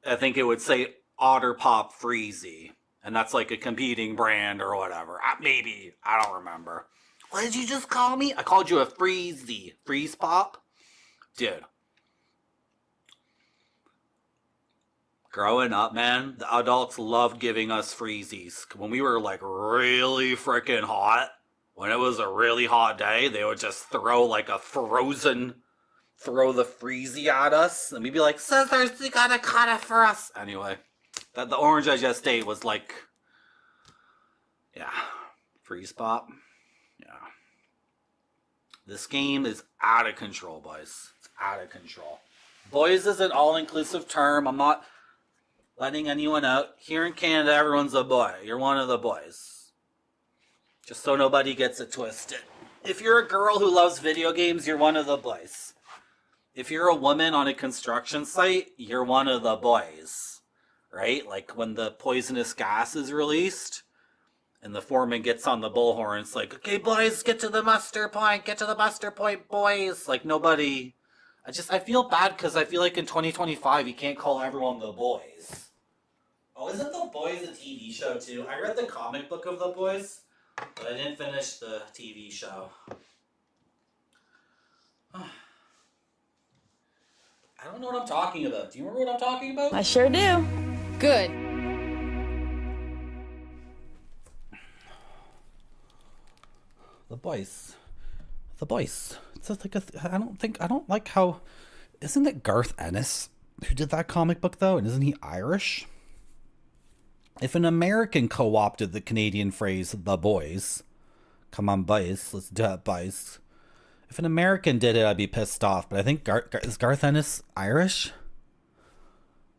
I think it would say Otter Pop Freezy, and that's like a competing brand or whatever. Maybe, I don't remember. What did you just call me? I called you a Freezy. Freeze Pop? Dude. Growing up, man, the adults loved giving us freezies. When we were like really freaking hot, when it was a really hot day, they would just throw like a throw the freezy at us, and we'd be like, "Scissors, you gotta cut it for us." Anyway, the orange I just ate was like, yeah, freeze pop. Yeah. This game is out of control, boys. It's out of control. Boys is an all-inclusive term. I'm not letting anyone out. Here in Canada, everyone's a boy. You're one of the boys. Just so nobody gets it twisted. If you're a girl who loves video games, you're one of the boys. If you're a woman on a construction site, you're one of the boys. Right? Like when the poisonous gas is released and the foreman gets on the bullhorn, it's like, okay, boys, get to the muster point. Get to the muster point, boys. Like nobody... I feel bad because I feel like in 2025, you can't call everyone the boys. Oh, isn't The Boys a TV show too? I read the comic book of The Boys, but I didn't finish the TV show. I don't know what I'm talking about. Do you remember what I'm talking about? I sure do. Good. The Boys. The Boys. It's just like I don't like how... Isn't it Garth Ennis who did that comic book though? And isn't he Irish? If an American co-opted the Canadian phrase, the boys, come on boys, let's do it boys. If an American did it, I'd be pissed off. But I think is Garth Ennis Irish?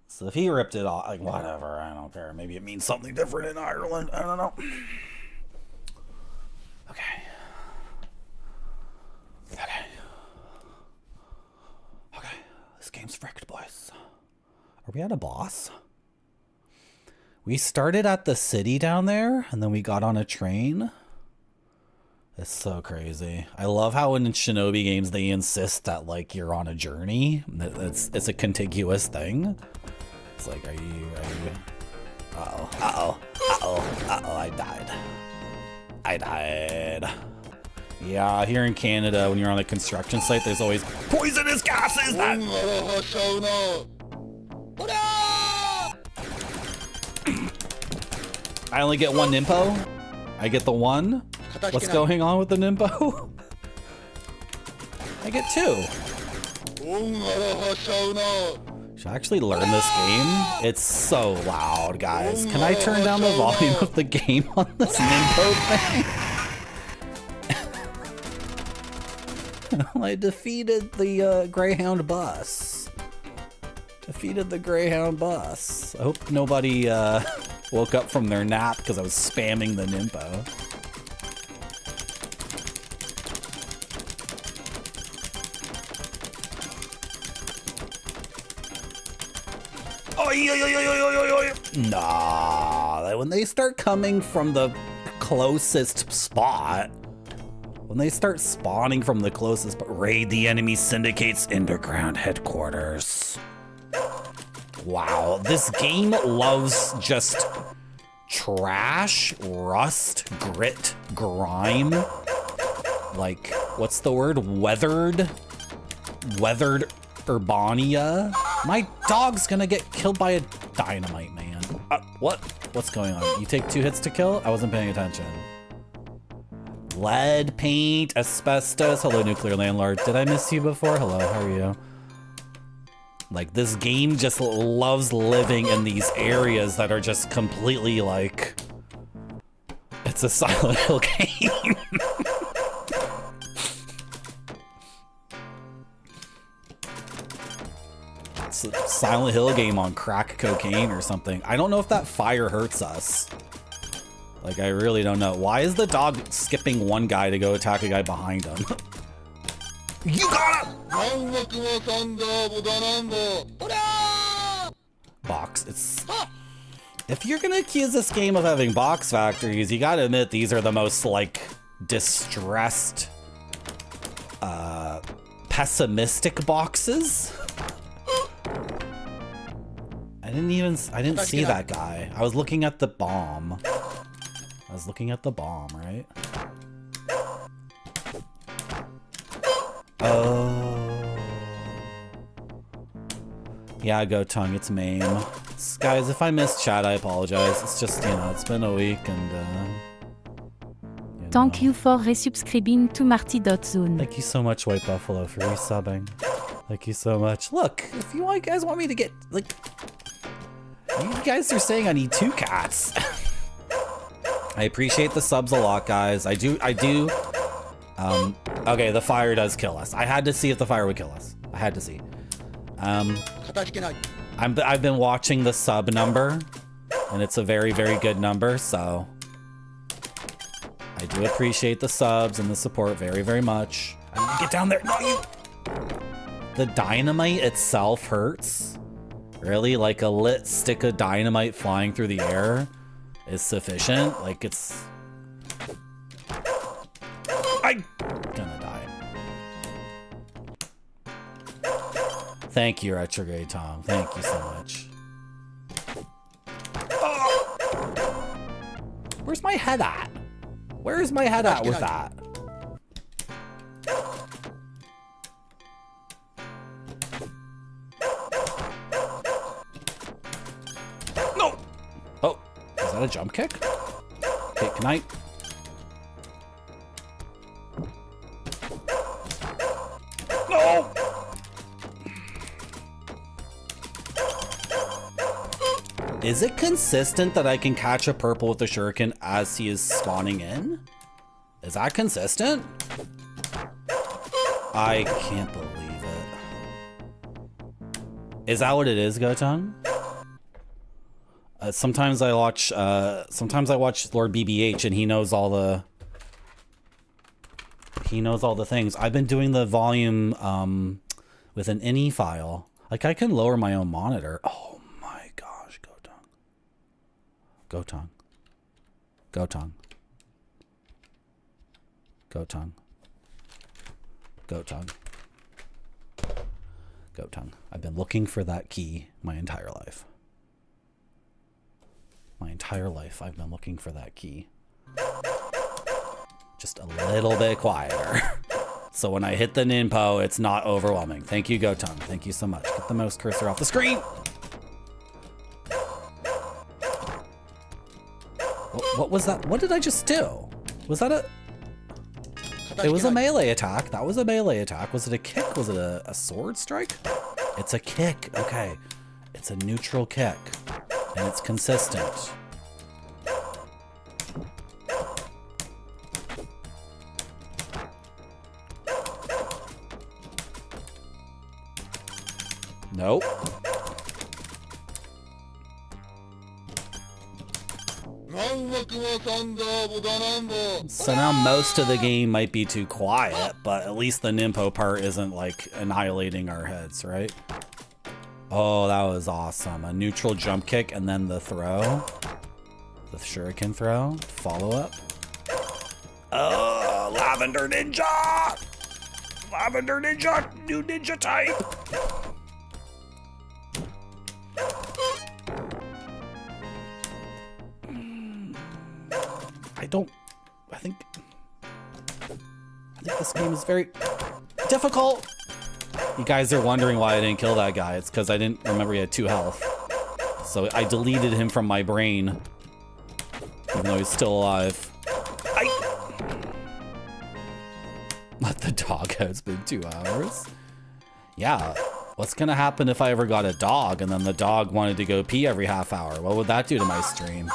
So if he ripped it off, like whatever, I don't care. Maybe it means something different in Ireland. I don't know. Okay. This game's fricked, boys. Are we at a boss? We started at the city down there, and then we got on a train. It's so crazy. I love how in Shinobi games they insist that like you're on a journey. It's a contiguous thing. It's like, are you? Uh-oh, I died. Yeah, here in Canada, when you're on a construction site, there's always poisonous gases that... I only get one Nimpo? I get the one? What's going on with the Nimpo? I get two. Should I actually learn this game? It's so loud, guys. Can I turn down the volume of the game on this Nimpo thing? I defeated the Greyhound bus. I hope nobody woke up from their nap because I was spamming the Nimpo. Nah, when they start coming from the closest spot, when they start spawning from the closest, raid the enemy syndicate's underground headquarters. Wow, this game loves just trash, rust, grit, grime. Like, what's the word? Weathered Urbania. My dog's gonna get killed by a dynamite, man. What's going on? You take 2 hits to kill? I wasn't paying attention. Lead, paint, asbestos. Hello, nuclear landlord. Did I miss you before? Hello, how are you? Like, this game just loves living in these areas that are just completely like... It's a Silent Hill game. It's a Silent Hill game on crack cocaine or something. I don't know if that fire hurts us. Like, I really don't know. Why is the dog skipping one guy to go attack a guy behind him? You got him! Box. It's... If you're gonna accuse this game of having box factories, you gotta admit these are the most, like, distressed, pessimistic boxes. I didn't see that guy. I was looking at the bomb. Right? Oh. Yeah, go tongue, it's Mame. Guys, if I missed chat, I apologize. It's just, you know, it's been a week and, Thank you for resubscribing to Marty.zone. Thank you so much, White Buffalo, for resubbing. Thank you so much. Look, if you guys want me to get, like... You guys are saying I need 2 cats. I appreciate the subs a lot, guys. I do. Okay, the fire does kill us. I had to see if the fire would kill us. I had to see. I've been watching the sub number, and it's a very, very good number, so... I do appreciate the subs and the support very, very much. I need to get down there. No, you... The dynamite itself hurts. Really? Like a lit stick of dynamite flying through the air is sufficient? Like, it's... I'm gonna die. Thank you, Retrograde Tom. Thank you so much. Oh! Where's my head at? Where's my head at with that? No! Oh, is that a jump kick? Okay, can I... No! Is it consistent that I can catch a purple with a shuriken as he is spawning in? Is that consistent? I can't believe it. Is that what it is, Gotung? Sometimes I watch Lord BBH and he knows all the things. I've been doing the volume with an INI file. Like, I can lower my own monitor. Oh my gosh, Gotung. Gotung. I've been looking for that key my entire life. My entire life I've been looking for that key. Just a little bit quieter. So when I hit the ninpo, it's not overwhelming. Thank you, Gotung. Thank you so much. Get the mouse cursor off the screen. What was that? What did I just do? Was that a... It was a melee attack. That was a melee attack. Was it a kick? Was it a sword strike? It's a kick. Okay. It's a neutral kick. And it's consistent. Nope. So now most of the game might be too quiet, but at least the Nimpo part isn't like annihilating our heads, right? Oh, that was awesome. A neutral jump kick and then the throw. The shuriken throw. Follow up. Oh, Lavender Ninja! Lavender Ninja! New ninja type! I think this game is very difficult. You guys are wondering why I didn't kill that guy. It's because I didn't remember he had 2 health. So I deleted him from my brain. Even though he's still alive. Let the dog out. It's been 2 hours. Yeah. What's gonna happen if I ever got a dog and then the dog wanted to go pee every half hour? What would that do to my stream?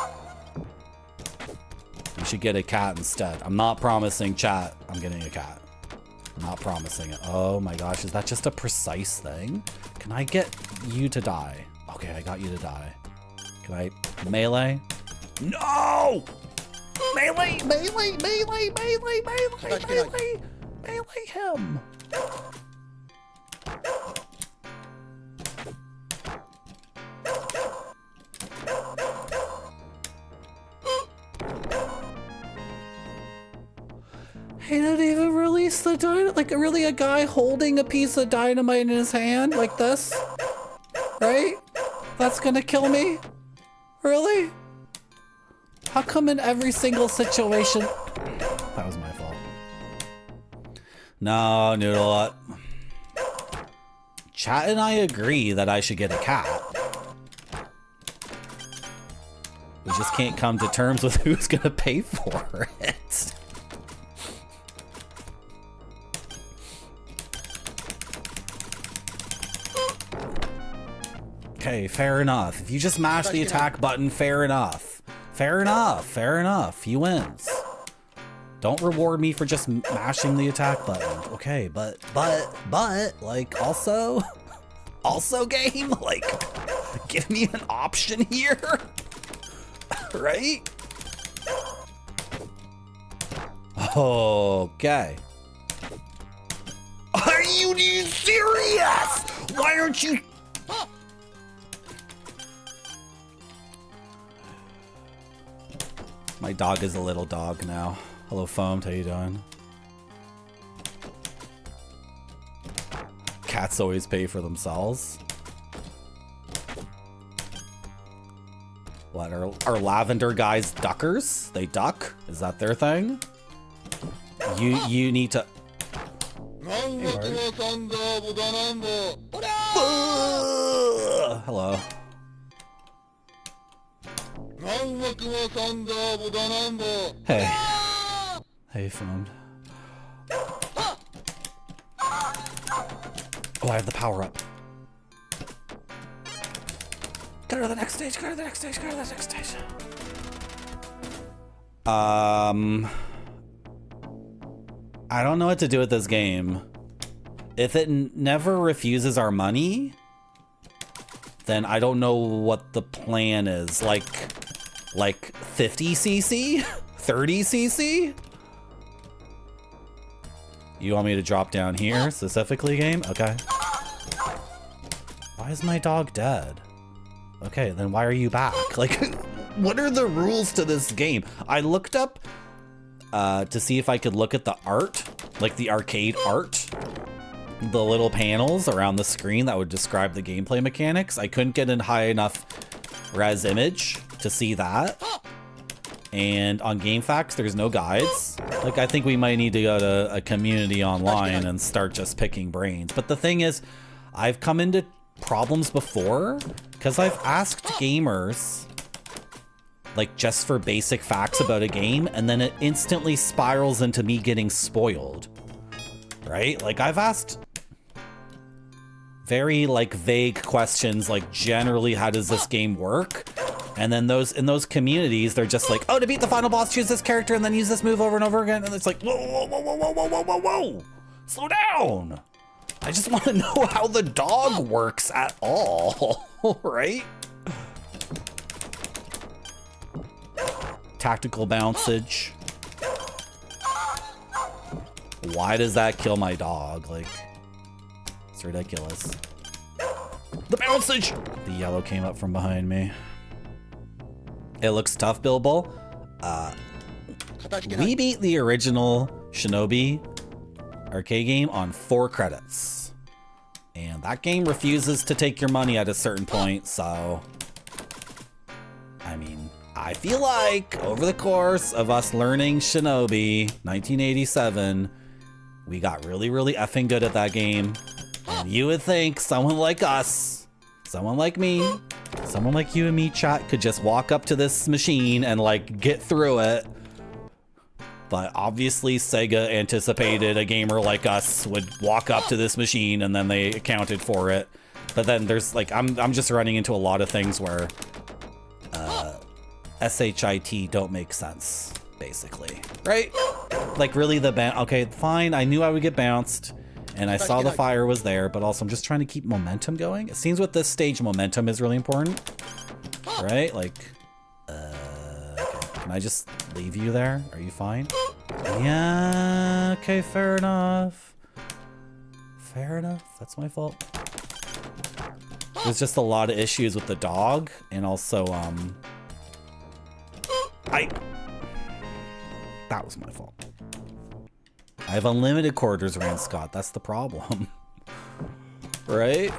You should get a cat instead. I'm not promising, chat. I'm getting a cat. I'm not promising it. Oh my gosh, is that just a precise thing? Can I get you to die? Okay, I got you to die. Can I melee? No! Melee, melee, melee, melee, melee, melee, melee him. He didn't even release the dynamite. Like, really, a guy holding a piece of dynamite in his hand like this? Right? That's gonna kill me? Really? How come in every single situation? That was my fault. No, Noodle. Chat and I agree that I should get a cat. We just can't come to terms with who's gonna pay for it. Okay, fair enough. If you just mash the attack button, fair enough. Fair enough, fair enough. He wins. Don't reward me for just mashing the attack button. Okay, but, like, also game, like, give me an option here, right? Okay. Are you serious? Why aren't you? My dog is a little dog now. Hello, Foamed. How you doing? Cats always pay for themselves. What, are lavender guys duckers? They duck? Is that their thing? You need to... Hello. Hey. Hey, Foamed. Oh, I have the power up. Go to the next stage, go to the next stage, go to the next stage. I don't know what to do with this game. If it never refuses our money, then I don't know what the plan is. Like 50cc? 30cc? You want me to drop down here specifically, game? Okay. Why is my dog dead? Okay, then why are you back? Like, what are the rules to this game? I looked up to see if I could look at the art, like the arcade art, the little panels around the screen that would describe the gameplay mechanics. I couldn't get a high enough res image to see that. And on GameFAQs, there's no guides. Like, I think we might need to go to a community online and start just picking brains. But the thing is, I've come into problems before because I've asked gamers, like, just for basic facts about a game, and then it instantly spirals into me getting spoiled, right? Like, I've asked very, like, vague questions, like, generally, how does this game work? And then in those communities, they're just like, oh, to beat the final boss, choose this character and then use this move over and over again. And it's like, whoa, whoa, whoa, whoa, whoa, whoa, whoa, whoa, whoa. Slow down. I just want to know how the dog works at all, right? Tactical bouncage. Why does that kill my dog? Like, it's ridiculous. The bouncage! The yellow came up from behind me. It looks tough, Bilbo. We beat the original Shinobi arcade game on 4 credits. And that game refuses to take your money at a certain point, so... I mean, I feel like over the course of us learning Shinobi 1987, we got really, really effing good at that game. And you would think someone like us, someone like me, someone like you and me, chat, could just walk up to this machine and, like, get through it. But obviously Sega anticipated a gamer like us would walk up to this machine and then they accounted for it. But then there's, like, I'm just running into a lot of things where SHIT don't make sense, basically. Right? Like, really okay, fine, I knew I would get bounced. And I saw the fire was there, but also I'm just trying to keep momentum going. It seems with this stage, momentum is really important. Right? Like, okay. Can I just leave you there? Are you fine? Yeah, okay, fair enough. Fair enough, that's my fault. There's just a lot of issues with the dog, and also, that was my fault. I have unlimited quarters, Rand Scott, that's the problem. Right?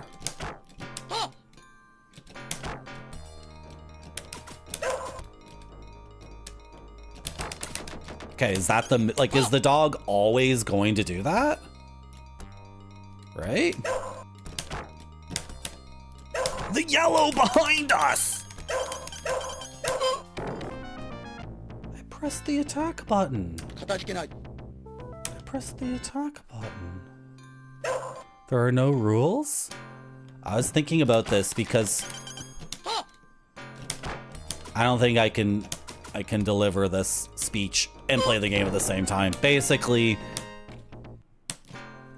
Okay, is that the, like, is the dog always going to do that? Right? The yellow behind us! I pressed the attack button. I pressed the attack button. There are no rules? I was thinking about this because I don't think I can deliver this speech and play the game at the same time. Basically,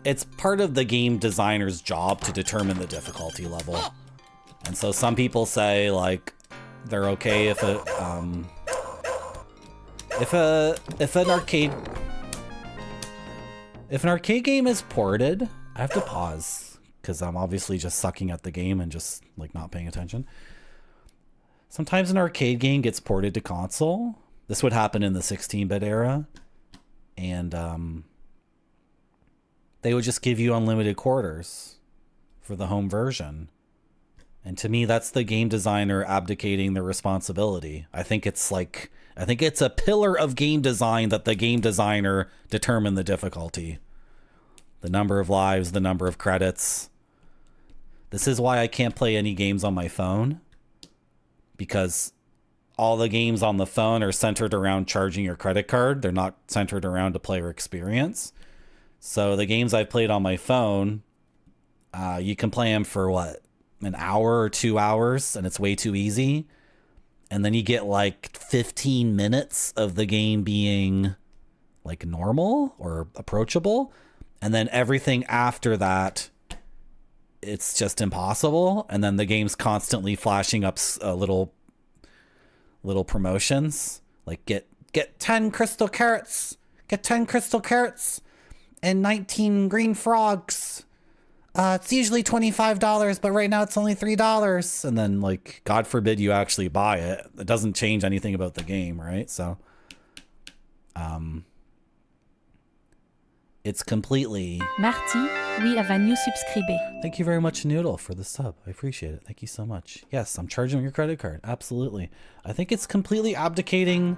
it's part of the game designer's job to determine the difficulty level. And so some people say, like, they're okay if an arcade game is ported. I have to pause because I'm obviously just sucking at the game and just like not paying attention. Sometimes an arcade game gets ported to console. This would happen in the 16-bit era. And they would just give you unlimited quarters for the home version. And to me, that's the game designer abdicating their responsibility. I think it's a pillar of game design that the game designer determine the difficulty. The number of lives, the number of credits. This is why I can't play any games on my phone. Because all the games on the phone are centered around charging your credit card. They're not centered around a player experience. So the games I've played on my phone, you can play them for what? An hour or 2 hours, and it's way too easy. And then you get like 15 minutes of the game being like normal or approachable. And then everything after that, it's just impossible. And then the game's constantly flashing up little promotions, like get 10 crystal carrots, get 10 crystal carrots and 19 green frogs. It's usually $25, but right now it's only $3. And then, like, God forbid you actually buy it. It doesn't change anything about the game, right? So, it's completely... Marty, oui, a new subscriber. Thank you very much, Noodle, for the sub. I appreciate it. Thank you so much. Yes, I'm charging your credit card. Absolutely. I think it's completely abdicating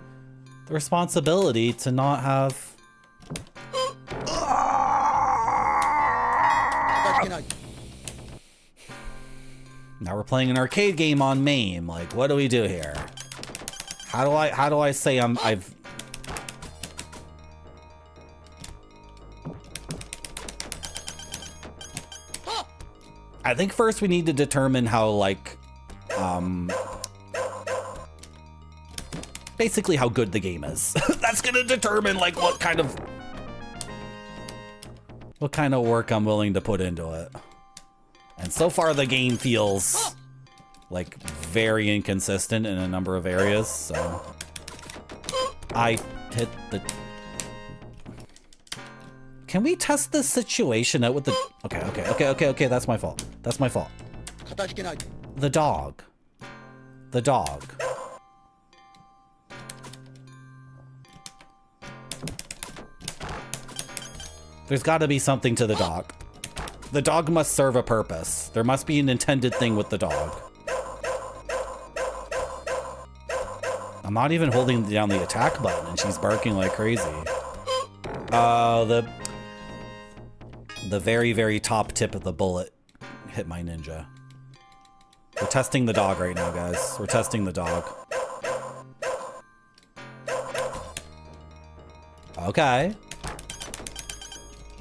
the responsibility to not have... Now we're playing an arcade game on MAME. Like, what do we do here? How do I say I've... I think first we need to determine how, like, basically how good the game is. That's gonna determine, like, what kind of work I'm willing to put into it. And so far the game feels like very inconsistent in a number of areas, so I hit the... Can we test this situation out with the... Okay, that's my fault. That's my fault. The dog. The dog. There's got to be something to the dog. The dog must serve a purpose. There must be an intended thing with the dog. I'm not even holding down the attack button and she's barking like crazy. The very, very top tip of the bullet hit my ninja. We're testing the dog right now, guys. We're testing the dog. Okay.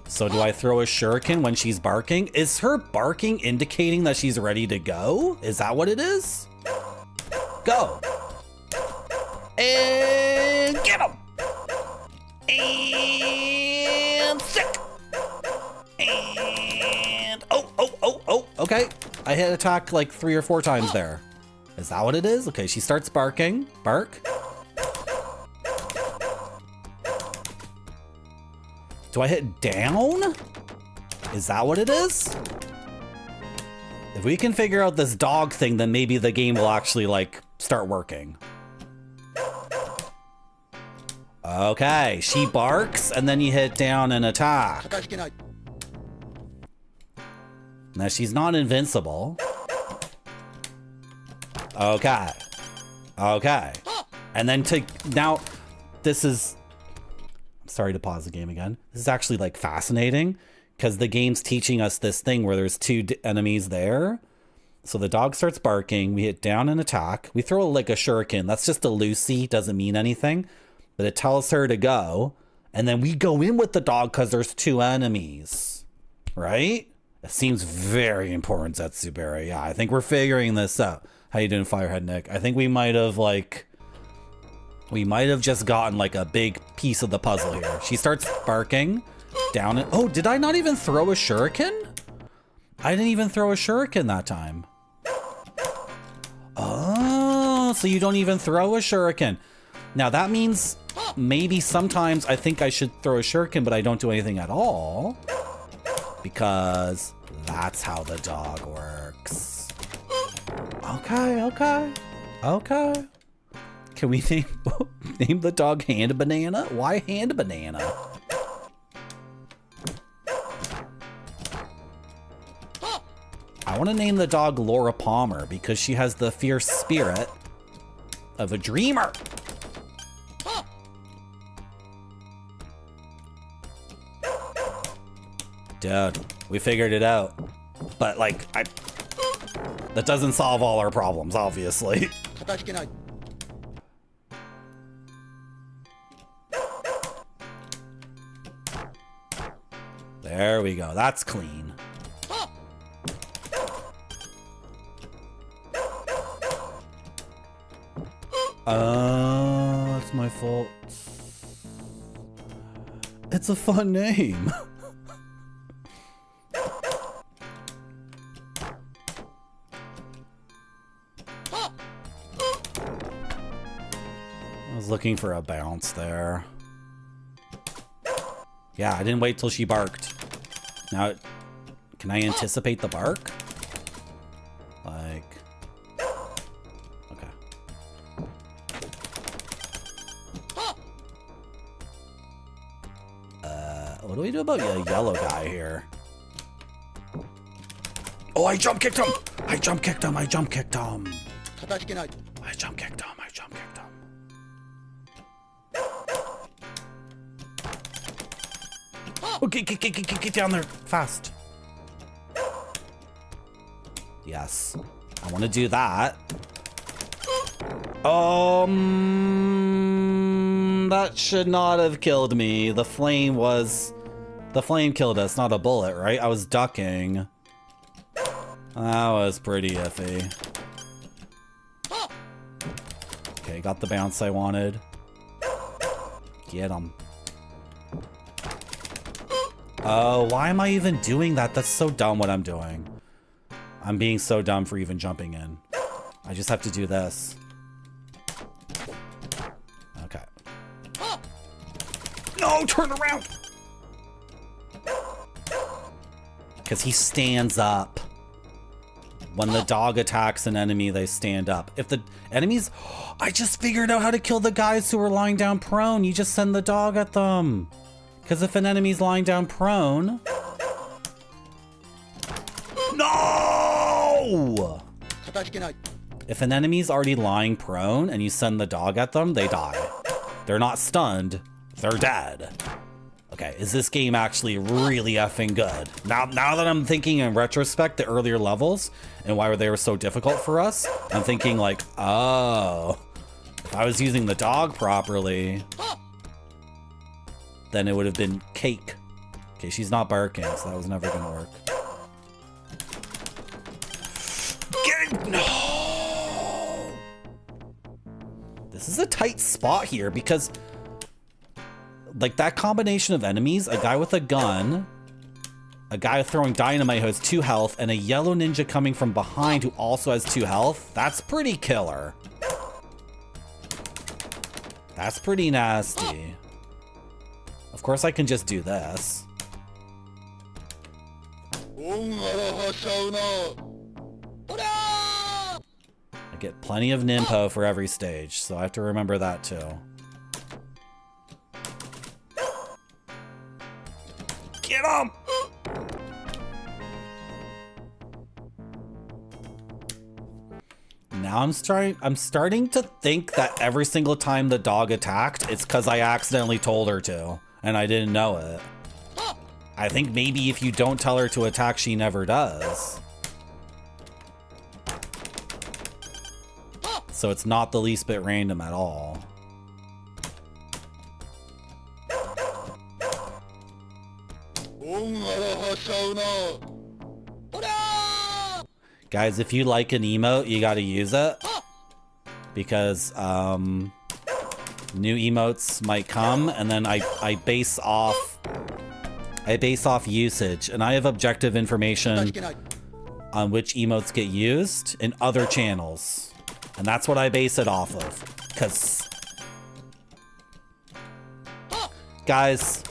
So do I throw a shuriken when she's barking? Is her barking indicating that she's ready to go? Is that what it is? Go. And get him. And sick. And oh, okay. I hit attack like 3 or 4 times there. Is that what it is? Okay, she starts barking. Bark. Do I hit down? Is that what it is? If we can figure out this dog thing, then maybe the game will actually, like, start working. Okay, she barks, and then you hit down and attack. Now, she's not invincible. Okay. Okay. And then now, this is... I'm sorry to pause the game again. This is actually, like, fascinating, because the game's teaching us this thing where there's two enemies there. So the dog starts barking, we hit down and attack. We throw, like, a shuriken. That's just a loosey, doesn't mean anything. But it tells her to go, and then we go in with the dog because there's two enemies, right? It seems very important, Zetsubera. Yeah, I think we're figuring this out. How you doing, Firehead Nick? I think we might have just gotten like a big piece of the puzzle here. She starts barking down and oh, did I not even throw a shuriken? I didn't even throw a shuriken that time. Oh, so you don't even throw a shuriken. Now that means maybe sometimes I think I should throw a shuriken, but I don't do anything at all. Because that's how the dog works. Okay, okay, okay. Can we name the dog Hand Banana? Why Hand Banana? I want to name the dog Laura Palmer because she has the fierce spirit of a dreamer. Dude, we figured it out. But, like, that doesn't solve all our problems, obviously. There we go. That's clean. It's my fault. It's a fun name. I was looking for a bounce there. Yeah, I didn't wait till she barked. Now, can I anticipate the bark? Like... Okay. What do we do about the yellow guy here? Oh, I jump kicked him! I jump kicked him! I jump kicked him! I jump kicked him! I jump kicked him! Oh, get down there fast. Yes. I want to do that. That should not have killed me. The flame killed us, not a bullet, right? I was ducking. That was pretty iffy. Okay, got the bounce I wanted. Get him. Oh, why am I even doing that? That's so dumb what I'm doing. I'm being so dumb for even jumping in. I just have to do this. Okay. No, turn around! Because he stands up. When the dog attacks an enemy, they stand up. If the enemies... I just figured out how to kill the guys who are lying down prone. You just send the dog at them. Because if an enemy's lying down prone... No! If an enemy's already lying prone and you send the dog at them, they die. They're not stunned, they're dead. Okay, is this game actually really effing good? Now that I'm thinking in retrospect the earlier levels and why they were so difficult for us, I'm thinking like, oh, if I was using the dog properly, then it would have been cake. Okay, she's not barking, so that was never gonna work. No! This is a tight spot here because like that combination of enemies, a guy with a gun, a guy throwing dynamite who has 2 health, and a yellow ninja coming from behind who also has 2 health, that's pretty killer. That's pretty nasty. Of course I can just do this. I get plenty of Nimpo for every stage, so I have to remember that too. Get him! Now I'm starting to think that every single time the dog attacked, it's because I accidentally told her to, and I didn't know it. I think maybe if you don't tell her to attack, she never does. So it's not the least bit random at all. Guys, if you like an emote, you gotta use it. Because, new emotes might come, and then I base off usage, and I have objective information on which emotes get used in other channels. And that's what I base it off of. Because, guys,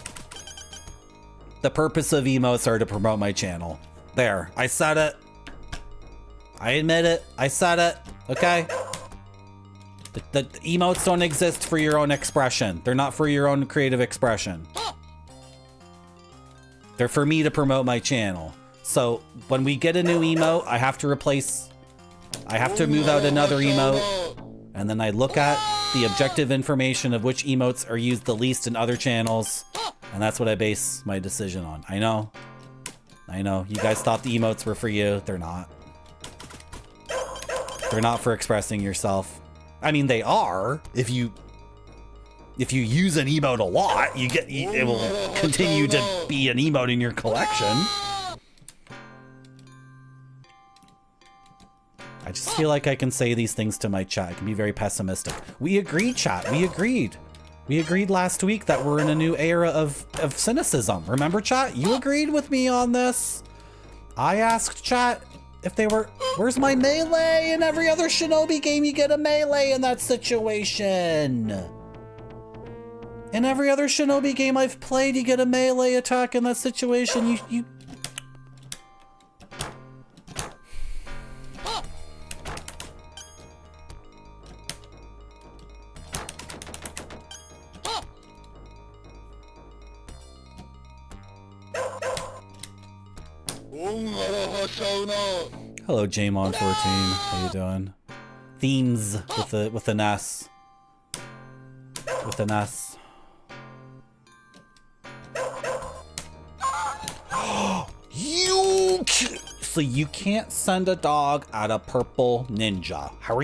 the purpose of emotes are to promote my channel. There, I said it. I admit it. I said it. Okay? The emotes don't exist for your own expression. They're not for your own creative expression. They're for me to promote my channel. So when we get a new emote, I have to move out another emote. And then I look at the objective information of which emotes are used the least in other channels. And that's what I base my decision on. I know. You guys thought the emotes were for you. They're not. They're not for expressing yourself. I mean, they are. If you use an emote a lot, it will continue to be an emote in your collection. I just feel like I can say these things to my chat. I can be very pessimistic. We agreed, chat. We agreed. We agreed last week that we're in a new era of cynicism. Remember, chat? You agreed with me on this. I asked chat if they were, where's my melee? In every other Shinobi game, you get a melee in that situation. In every other Shinobi game I've played, you get a melee attack in that situation. You... Hello, Jamon14. How you doing? Themes with an S. With an S. So you can't send a dog at a purple ninja. How are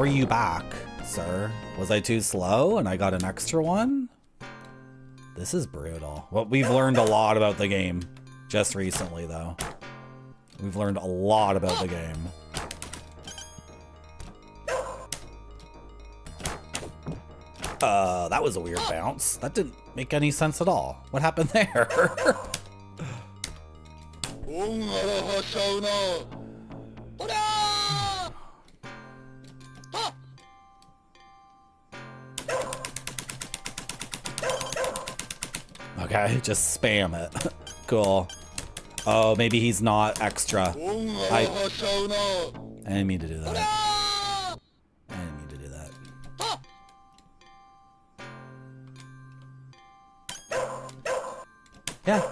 you back, sir? Was I too slow and I got an extra one? This is brutal. Well, we've learned a lot about the game just recently, though. We've learned a lot about the game. That was a weird bounce. That didn't make any sense at all. What happened there? Okay, just spam it. Cool. Oh, maybe he's not extra. I didn't mean to do that. I didn't mean to do that. Yeah.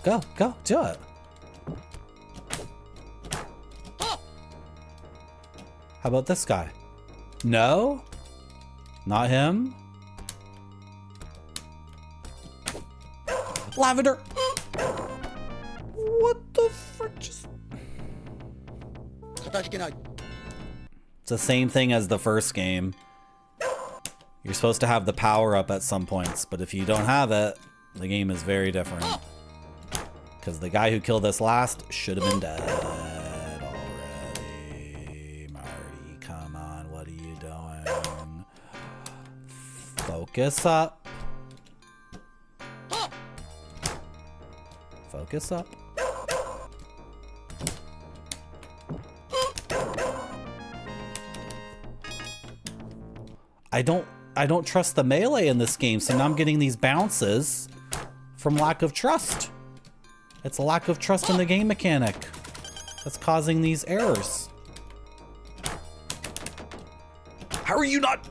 Go, do it. How about this guy? No? Not him? Lavender! What the frick just... It's the same thing as the first game. You're supposed to have the power up at some points, but if you don't have it, the game is very different. Because the guy who killed us last should have been dead already. Marty, come on, what are you doing? Focus up. Focus up. I don't trust the melee in this game, so now I'm getting these bounces from lack of trust. It's a lack of trust in the game mechanic that's causing these errors. How are you not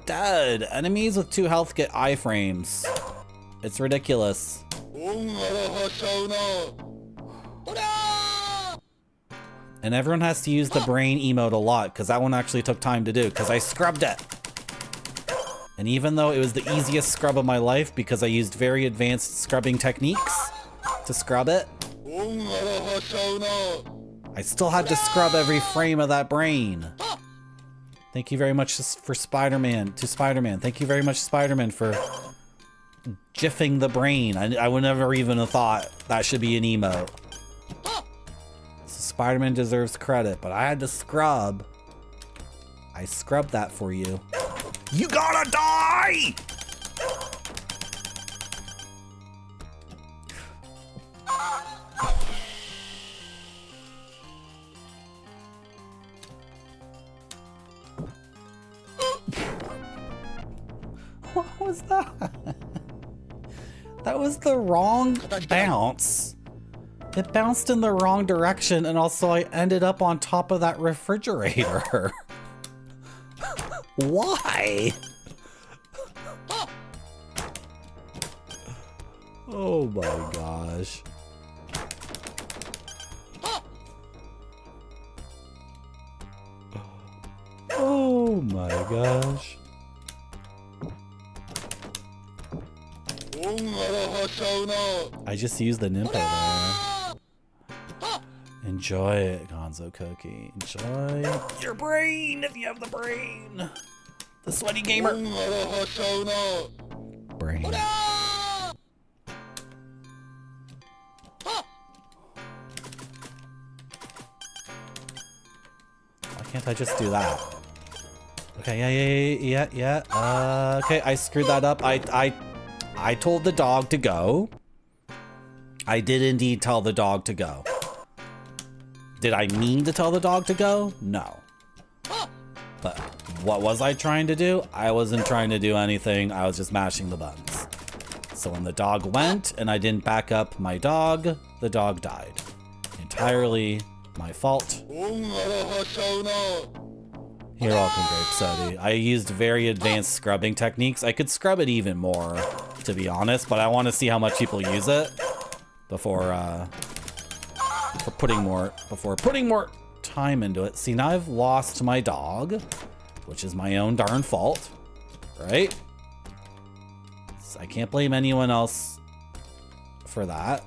dead? Enemies with 2 health get iframes. It's ridiculous. And everyone has to use the brain emote a lot, because that one actually took time to do, because I scrubbed it. And even though it was the easiest scrub of my life, because I used very advanced scrubbing techniques to scrub it, I still had to scrub every frame of that brain. Thank you very much for Spider-Man. Thank you very much, Spider-Man, for jiffing the brain. I would never even have thought that should be an emote. So Spider-Man deserves credit, but I had to scrub. I scrubbed that for you. You gotta die! What was that? That was the wrong bounce. It bounced in the wrong direction, and also I ended up on top of that refrigerator. Why? Oh my gosh. Oh my gosh. I just used the Nympho there. Enjoy it, Gonzo Cookie. Enjoy your brain if you have the brain. The sweaty gamer. Brain. Why can't I just do that? Okay, yeah. Okay, I screwed that up. I told the dog to go. I did indeed tell the dog to go. Did I mean to tell the dog to go? No. But what was I trying to do? I wasn't trying to do anything. I was just mashing the buttons. So when the dog went and I didn't back up my dog, the dog died. Entirely my fault. You're welcome, Grape Sody. I used very advanced scrubbing techniques. I could scrub it even more, to be honest, but I want to see how much people use it before putting more time into it. See, now I've lost my dog, which is my own darn fault, right? So I can't blame anyone else for that.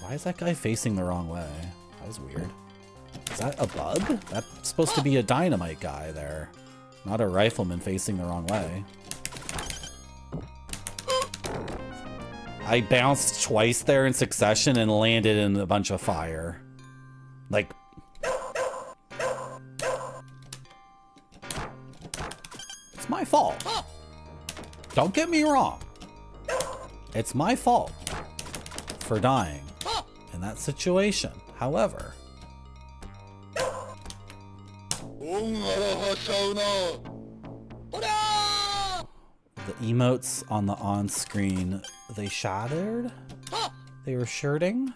Why is that guy facing the wrong way? That was weird. Is that a bug? That's supposed to be a dynamite guy there, not a rifleman facing the wrong way. I bounced twice there in succession and landed in a bunch of fire. Like... It's my fault. Don't get me wrong. It's my fault for dying in that situation. However... The emotes on the on-screen, they shattered? They were shirting?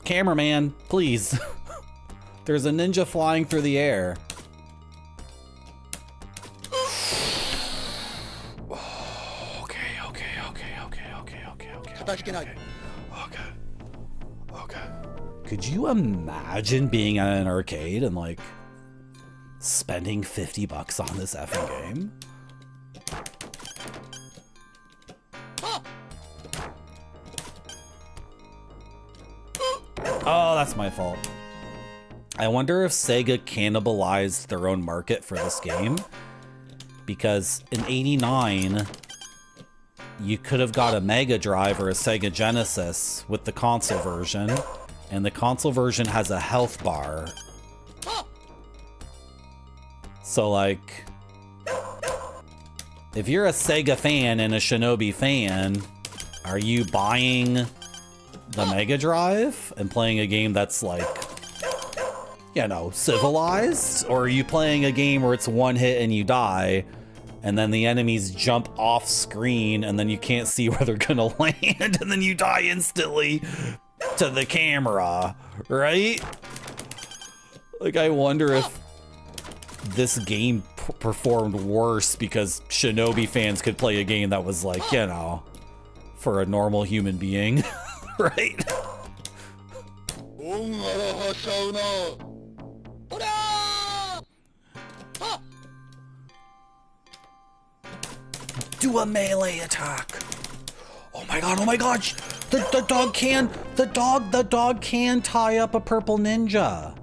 Cameraman, please. There's a ninja flying through the air. Okay. Could you imagine being at an arcade and like spending $50 on this effing game? Oh, that's my fault. I wonder if Sega cannibalized their own market for this game, because in '89 you could have got a Mega Drive or a Sega Genesis with the console version, and the console version has a health bar. So like, if you're a Sega fan and a Shinobi fan, are you buying the Mega Drive and playing a game that's like, you know, civilized? Or are you playing a game where it's one hit and you die, and then the enemies jump off screen and then you can't see where they're gonna land and then you die instantly to the camera, right? Like, I wonder if this game performed worse because Shinobi fans could play a game that was like, you know, for a normal human being, right? Do a melee attack. Oh my god, oh my gosh. The dog can tie up a purple ninja.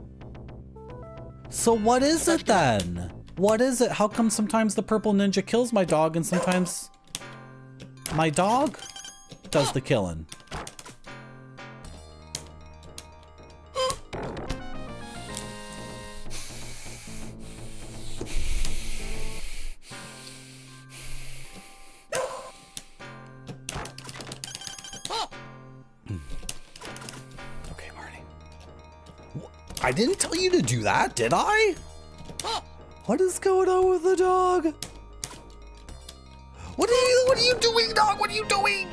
So what is it then? What is it? How come sometimes the purple ninja kills my dog and sometimes my dog does the killing? Okay, Marty. I didn't tell you to do that, did I? What is going on with the dog? What are you doing, dog? What are you doing?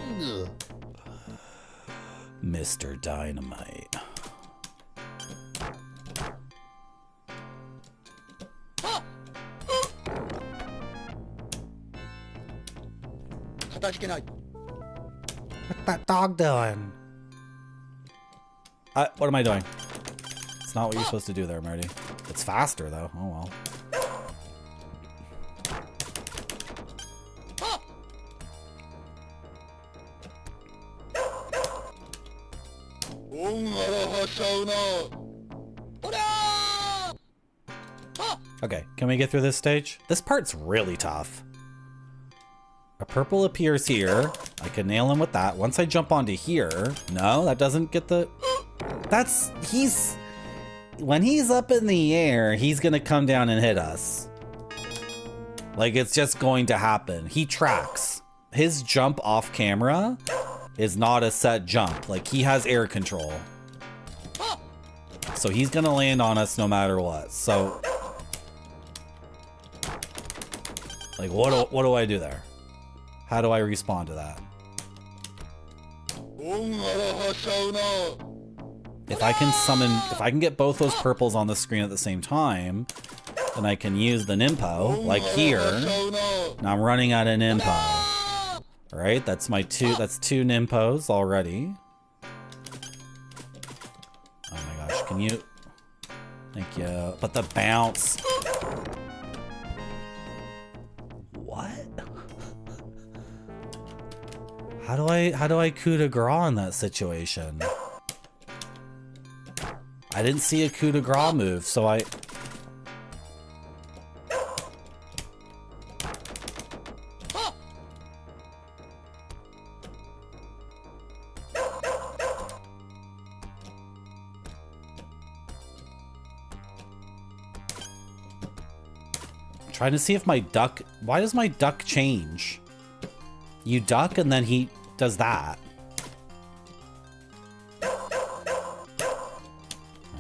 Mr. Dynamite. What's that dog doing? What am I doing? It's not what you're supposed to do there, Marty. It's faster, though. Oh, well. Okay, can we get through this stage? This part's really tough. A purple appears here. I can nail him with that. Once I jump onto here... No, that doesn't get the... When he's up in the air, he's gonna come down and hit us. Like, it's just going to happen. He tracks. His jump off camera is not a set jump. Like, he has air control. So he's gonna land on us no matter what. So... Like, what do I do there? How do I respond to that? If I can get both those purples on the screen at the same time, then I can use the Nimpo, like here. Now I'm running out of Nimpo. Right? That's two Nimpos already. Oh my gosh, can you... Thank you. But the bounce... What? How do I coup de grace in that situation? I didn't see a coup de grace move, so I... Trying to see if my duck... Why does my duck change? You duck and then he does that.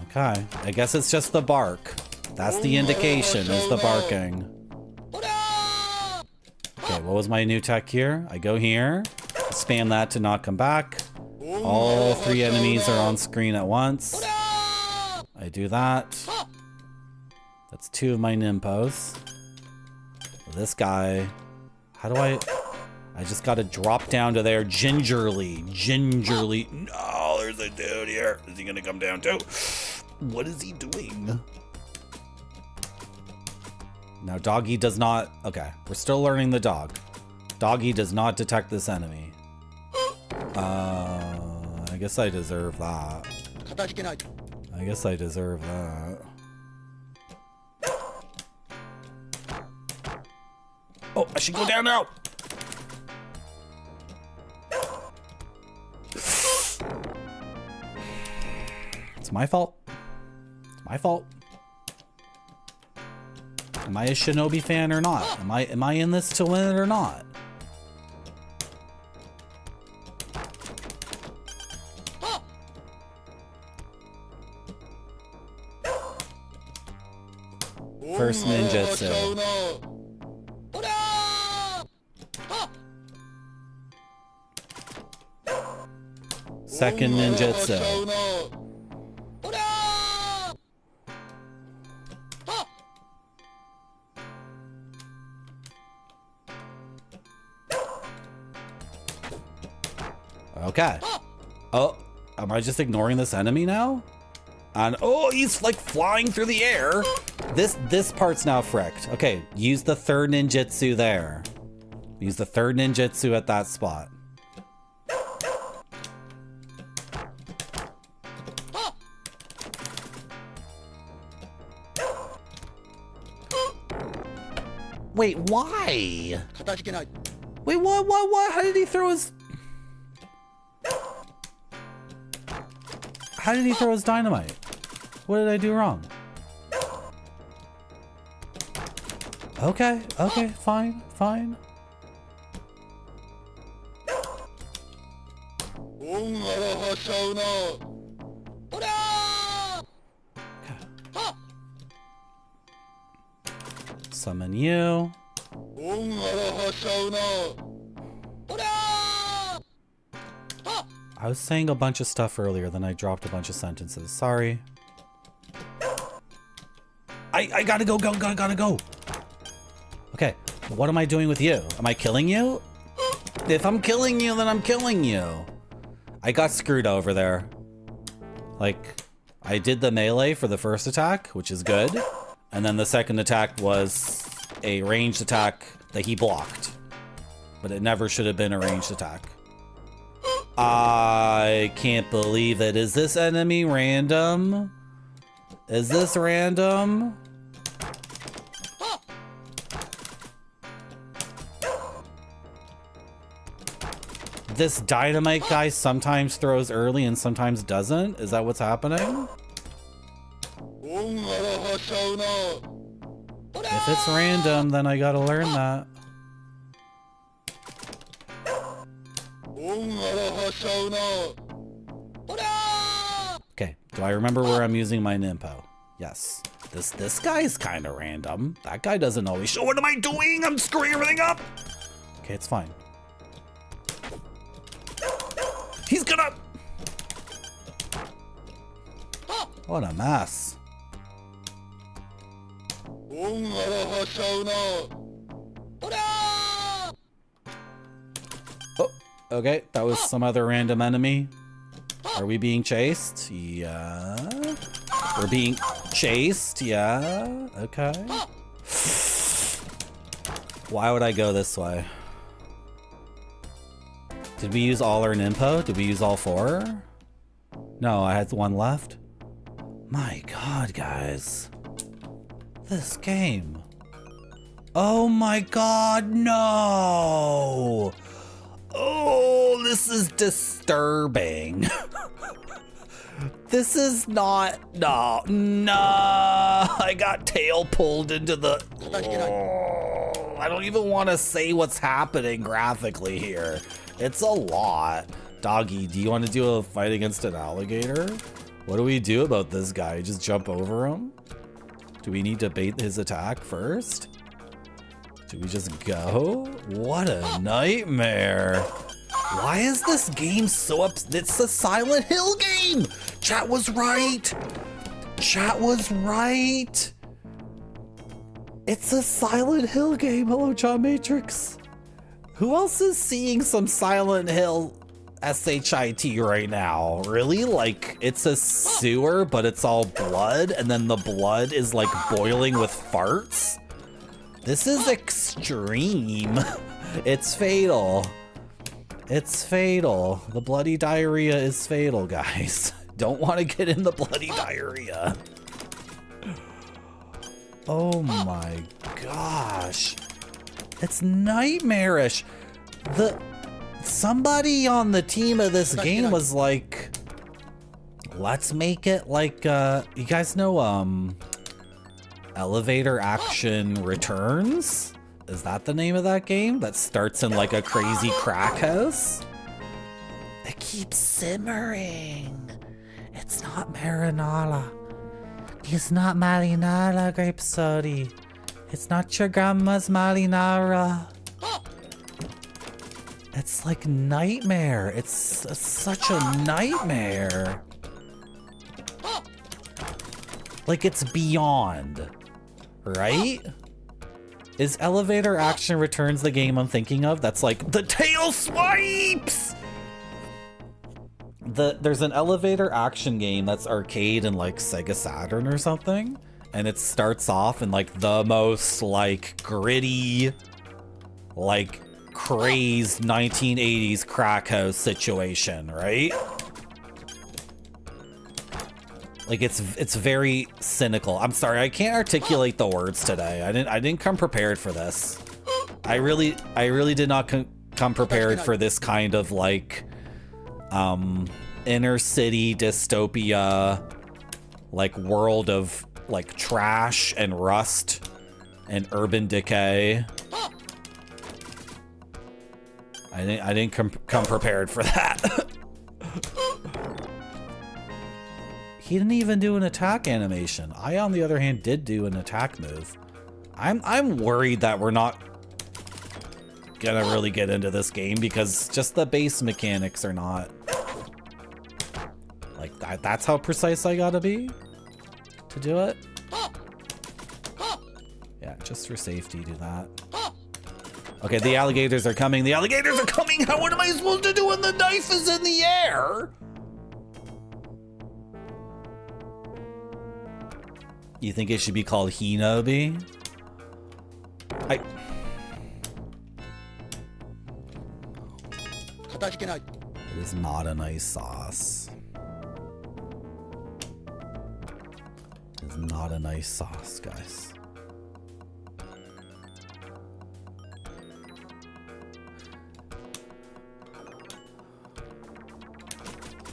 Okay, I guess it's just the bark. That's the indication, is the barking. Okay, what was my new tech here? I go here, spam that to not come back. All three enemies are on screen at once. I do that. That's two of my Nimpos. This guy, how do I just gotta drop down to there gingerly. No, there's a dude here. Is he gonna come down too? What is he doing? Now, Doggy does not... Okay, we're still learning the dog. Doggy does not detect this enemy. I guess I deserve that. I guess I deserve that. Oh, I should go down now! It's my fault. It's my fault. Am I a Shinobi fan or not? Am I in this to win it or not? First ninjutsu. Second ninjutsu. Okay. Oh, am I just ignoring this enemy now? And oh, he's like flying through the air. This part's now fricked. Okay, use the third ninjutsu there. Use the third ninjutsu at that spot. Wait, why? Wait, what? How did he throw his... How did he throw his dynamite? What did I do wrong? Okay, fine. Summon you. I was saying a bunch of stuff earlier, then I dropped a bunch of sentences. Sorry. I gotta go. Okay, what am I doing with you? Am I killing you? If I'm killing you, then I'm killing you. I got screwed over there. Like, I did the melee for the first attack, which is good. And then the second attack was a ranged attack that he blocked. But it never should have been a ranged attack. I can't believe it. Is this enemy random? Is this random? This dynamite guy sometimes throws early and sometimes doesn't? Is that what's happening? If it's random, then I gotta learn that. Okay, do I remember where I'm using my Nimpo? Yes. This guy's kind of random. That guy doesn't always show. What am I doing? I'm screwing everything up. Okay, it's fine. He's gonna... What a mess. Oh, okay, that was some other random enemy. Are we being chased? Yeah. We're being chased, yeah. Okay. Why would I go this way? Did we use all our Nimpo? Did we use all 4? No, I had 1 left. My god, guys. This game. Oh my god, no! Oh, this is disturbing. This is not... No. I got tail pulled into the... Oh, I don't even want to say what's happening graphically here. It's a lot. Doggy, do you want to do a fight against an alligator? What do we do about this guy? Just jump over him? Do we need to bait his attack first? Do we just go? What a nightmare. Why is this game so It's a Silent Hill game! Chat was right! Chat was right! It's a Silent Hill game. Hello, John Matrix. Who else is seeing some Silent Hill SHIT right now? Really? Like, it's a sewer, but it's all blood, and then the blood is like boiling with farts? This is extreme. It's fatal. It's fatal. The bloody diarrhea is fatal, guys. Don't want to get in the bloody diarrhea. Oh my gosh. It's nightmarish. Somebody on the team of this game was like, let's make it like, you guys know, Elevator Action Returns? Is that the name of that game? That starts in like a crazy crack house? It keeps simmering. It's not marinara. It's not marinara, Grape Sody. It's not your grandma's marinara. It's like nightmare. It's such a nightmare. Like it's beyond, right? Is Elevator Action Returns the game I'm thinking of? That's like the tail swipes! There's an elevator action game that's arcade in like Sega Saturn or something. And it starts off in like the most like gritty, like crazed 1980s crack house situation, right? Like it's very cynical. I'm sorry, I can't articulate the words today. I didn't come prepared for this. I really did not come prepared for this kind of like inner city dystopia, like world of like trash and rust and urban decay. I didn't come prepared for that. He didn't even do an attack animation. I, on the other hand, did do an attack move. I'm worried that we're not gonna really get into this game because just the base mechanics are not like that. That's how precise I gotta be to do it. Yeah, just for safety, do that. Okay, the alligators are coming. The alligators are coming. What am I supposed to do when the knife is in the air? You think it should be called Shinobi? It is not a nice sauce. It is not a nice sauce, guys.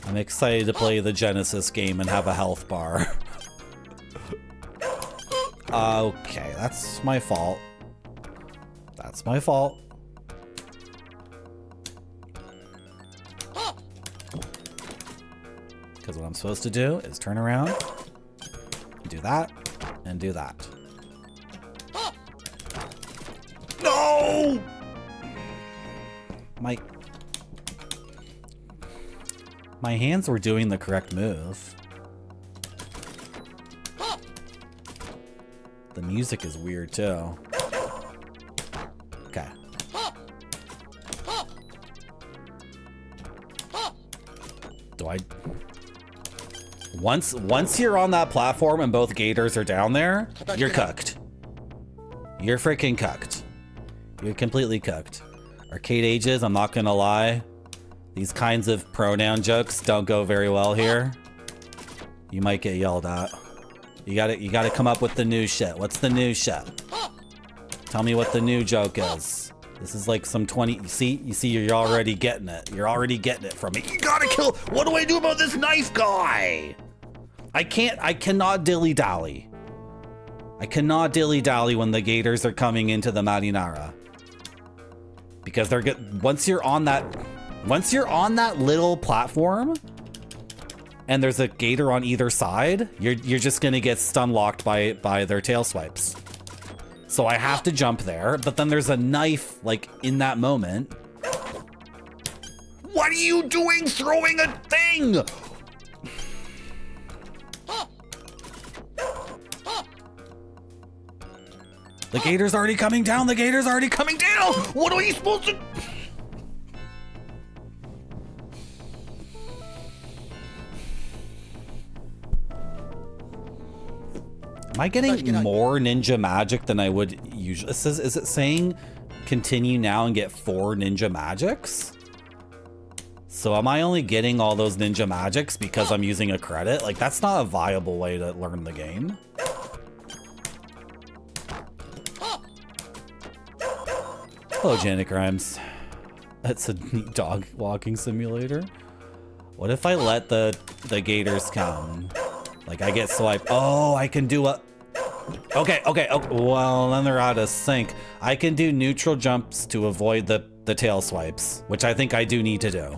I'm excited to play the Genesis game and have a health bar. Okay, that's my fault. That's my fault. Because what I'm supposed to do is turn around, do that, and do that. No! My hands were doing the correct move. The music is weird too. Okay. Do I... Once you're on that platform and both gators are down there, you're cooked. You're freaking cooked. You're completely cooked. Arcade ages, I'm not gonna lie. These kinds of pronoun jokes don't go very well here. You might get yelled at. You gotta come up with the new shit. What's the new shit? Tell me what the new joke is. This is like some 20, you see, you're already getting it. You're already getting it from me. You gotta kill, what do I do about this knife guy? I cannot dilly-dally. I cannot dilly-dally when the gators are coming into the marinara. Because they're once you're on that little platform, and there's a gator on either side, you're just gonna get stun locked by their tail swipes. So I have to jump there, but then there's a knife like in that moment. What are you doing throwing a thing? The gator's already coming down, the gator's already coming down! What are you supposed to... Am I getting more ninja magic than I would usually? Is it saying continue now and get 4 ninja magics? So am I only getting all those ninja magics because I'm using a credit? Like, that's not a viable way to learn the game. Hello, Janet Grimes. That's a neat dog walking simulator. What if I let the gators come? Like, I get swiped. Oh, I can do a... Okay, well, then they're out of sync. I can do neutral jumps to avoid the tail swipes, which I think I do need to do.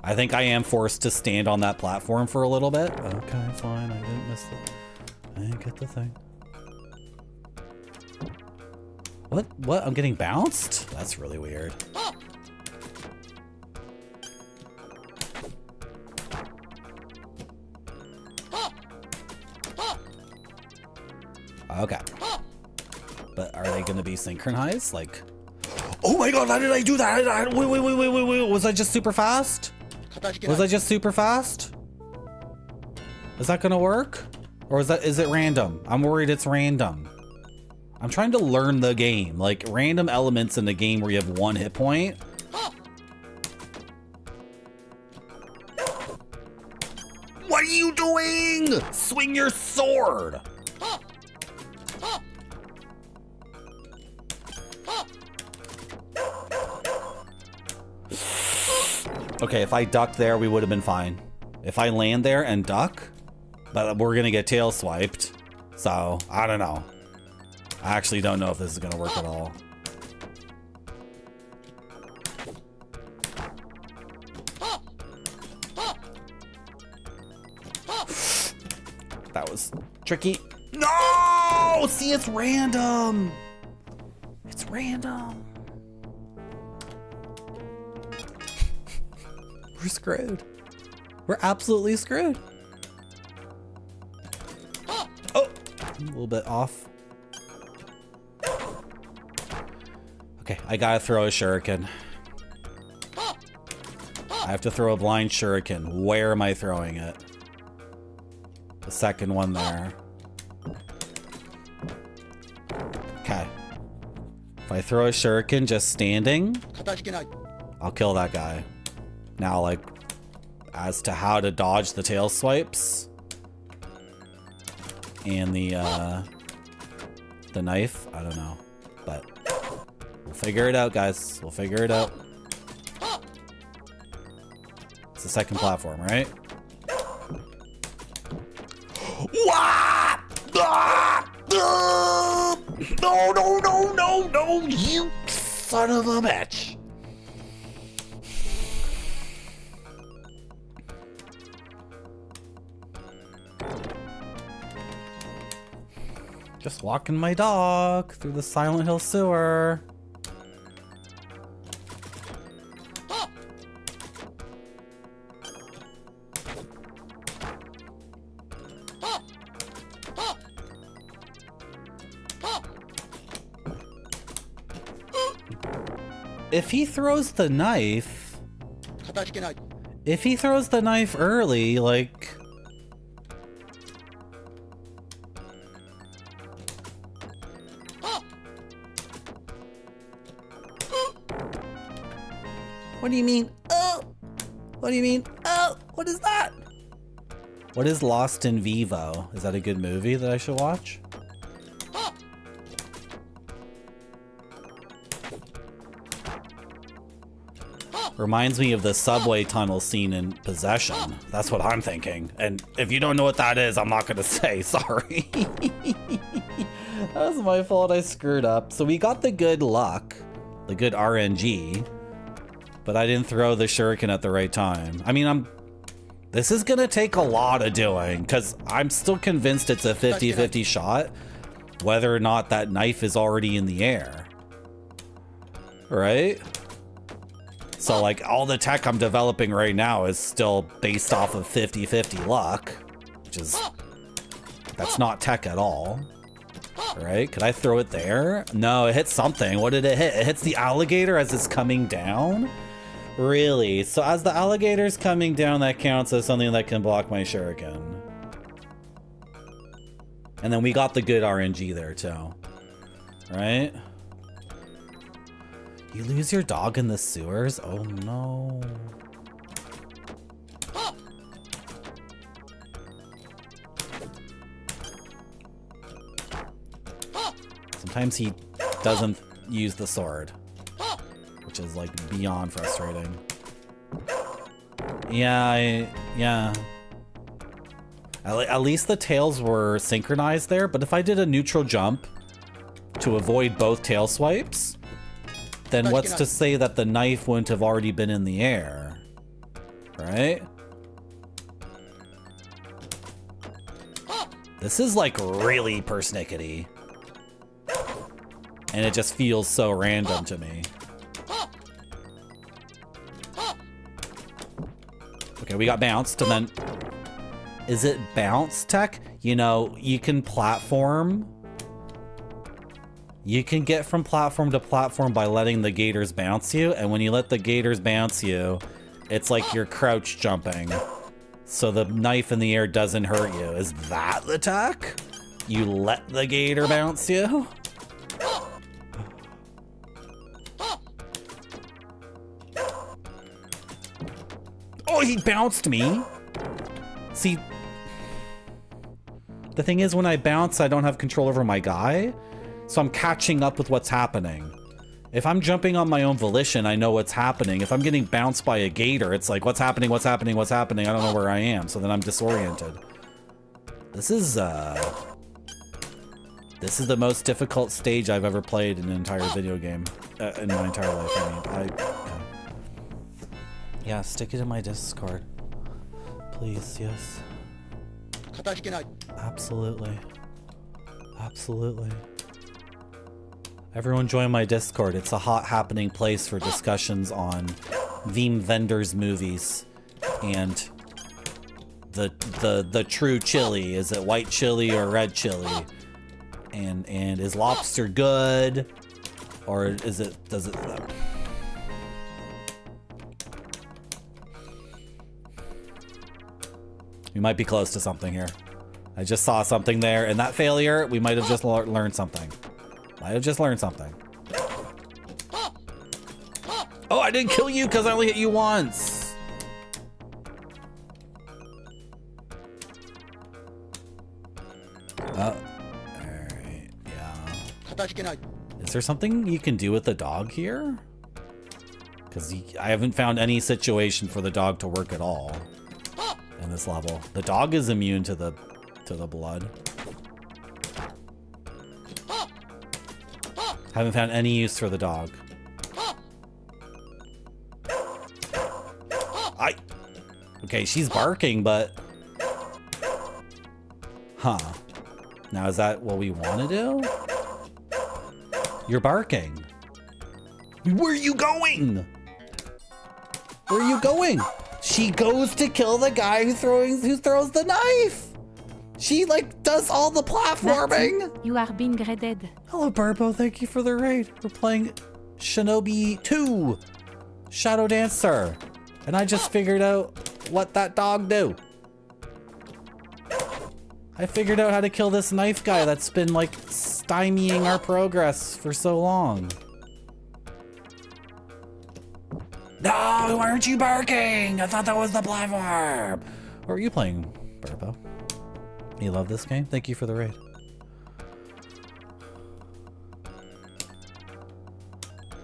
I think I am forced to stand on that platform for a little bit. Okay, fine, I didn't miss it. I didn't get the thing. What? I'm getting bounced? That's really weird. Okay. But are they gonna be synchronized? Like, oh my god, how did I do that? Wait. Was I just super fast? Was I just super fast? Is that gonna work? Or is it random? I'm worried it's random. I'm trying to learn the game. Like, random elements in the game where you have 1 hit point. What are you doing? Swing your sword! Okay, if I ducked there, we would have been fine. If I land there and duck, but we're gonna get tail swiped. So, I don't know. I actually don't know if this is gonna work at all. That was tricky. No! See, it's random. It's random. We're screwed. We're absolutely screwed. Oh, a little bit off. Okay, I gotta throw a shuriken. I have to throw a blind shuriken. Where am I throwing it? The second one there. Okay. If I throw a shuriken just standing, I'll kill that guy. Now, like, as to how to dodge the tail swipes and the knife, I don't know, but we'll figure it out, guys. We'll figure it out. It's the second platform, right? What? No, you son of a bitch. Just walking my dog through the Silent Hill sewer. If he throws the knife, early, like, what do you mean? Oh, what do you mean? Oh, what is that? What is Lost in Vivo? Is that a good movie that I should watch? Reminds me of the subway tunnel scene in Possession. That's what I'm thinking. And if you don't know what that is, I'm not gonna say, sorry. That was my fault, I screwed up. So we got the good luck, the good RNG, but I didn't throw the shuriken at the right time. I mean, this is gonna take a lot of doing, because I'm still convinced it's a 50-50 shot, whether or not that knife is already in the air. Right? So, like, all the tech I'm developing right now is still based off of 50-50 luck, which is, that's not tech at all, right? Could I throw it there? No, it hits something. What did it hit? It hits the alligator as it's coming down? Really? So as the alligator's coming down, that counts as something that can block my shuriken. And then we got the good RNG there too, right? You lose your dog in the sewers? Oh no. Sometimes he doesn't use the sword, which is like beyond frustrating. Yeah, At least the tails were synchronized there, but if I did a neutral jump to avoid both tail swipes, then what's to say that the knife wouldn't have already been in the air? Right? This is like really persnickety. And it just feels so random to me. Okay, we got bounced, and then... Is it bounce tech? You know, you can platform. You can get from platform to platform by letting the gators bounce you, and when you let the gators bounce you, it's like you're crouch jumping. So the knife in the air doesn't hurt you. Is that the tech? You let the gator bounce you? Oh, he bounced me. See, the thing is, when I bounce, I don't have control over my guy, so I'm catching up with what's happening. If I'm jumping on my own volition, I know what's happening. If I'm getting bounced by a gator, it's like, what's happening, what's happening, what's happening? I don't know where I am, so then I'm disoriented. This is the most difficult stage I've ever played in an entire video game. In my entire life, I mean. Yeah, stick it in my Discord. Please, yes. Absolutely. Absolutely. Everyone join my Discord. It's a hot happening place for discussions on Veeam vendors movies and the true chili. Is it white chili or red chili? And is lobster good? Or does it We might be close to something here. I just saw something there, and that failure, we might have just learned something. Might have just learned something. Oh, I didn't kill you because I only hit you once. Oh, alright, yeah. Is there something you can do with the dog here? Because I haven't found any situation for the dog to work at all in this level. The dog is immune to the blood. Haven't found any use for the dog. Okay, she's barking, but... Huh. Now, is that what we want to do? You're barking. Where are you going? Where are you going? She goes to kill the guy who throws the knife. She, like, does all the platforming. Martin, you are being graded. Hello, Burbo. Thank you for the raid. We're playing Shinobi 2, Shadow Dancer. And I just figured out what that dog do. I figured out how to kill this knife guy that's been, like, stymieing our progress for so long. No, why aren't you barking? I thought that was the platform. What are you playing, Burbo? You love this game? Thank you for the raid.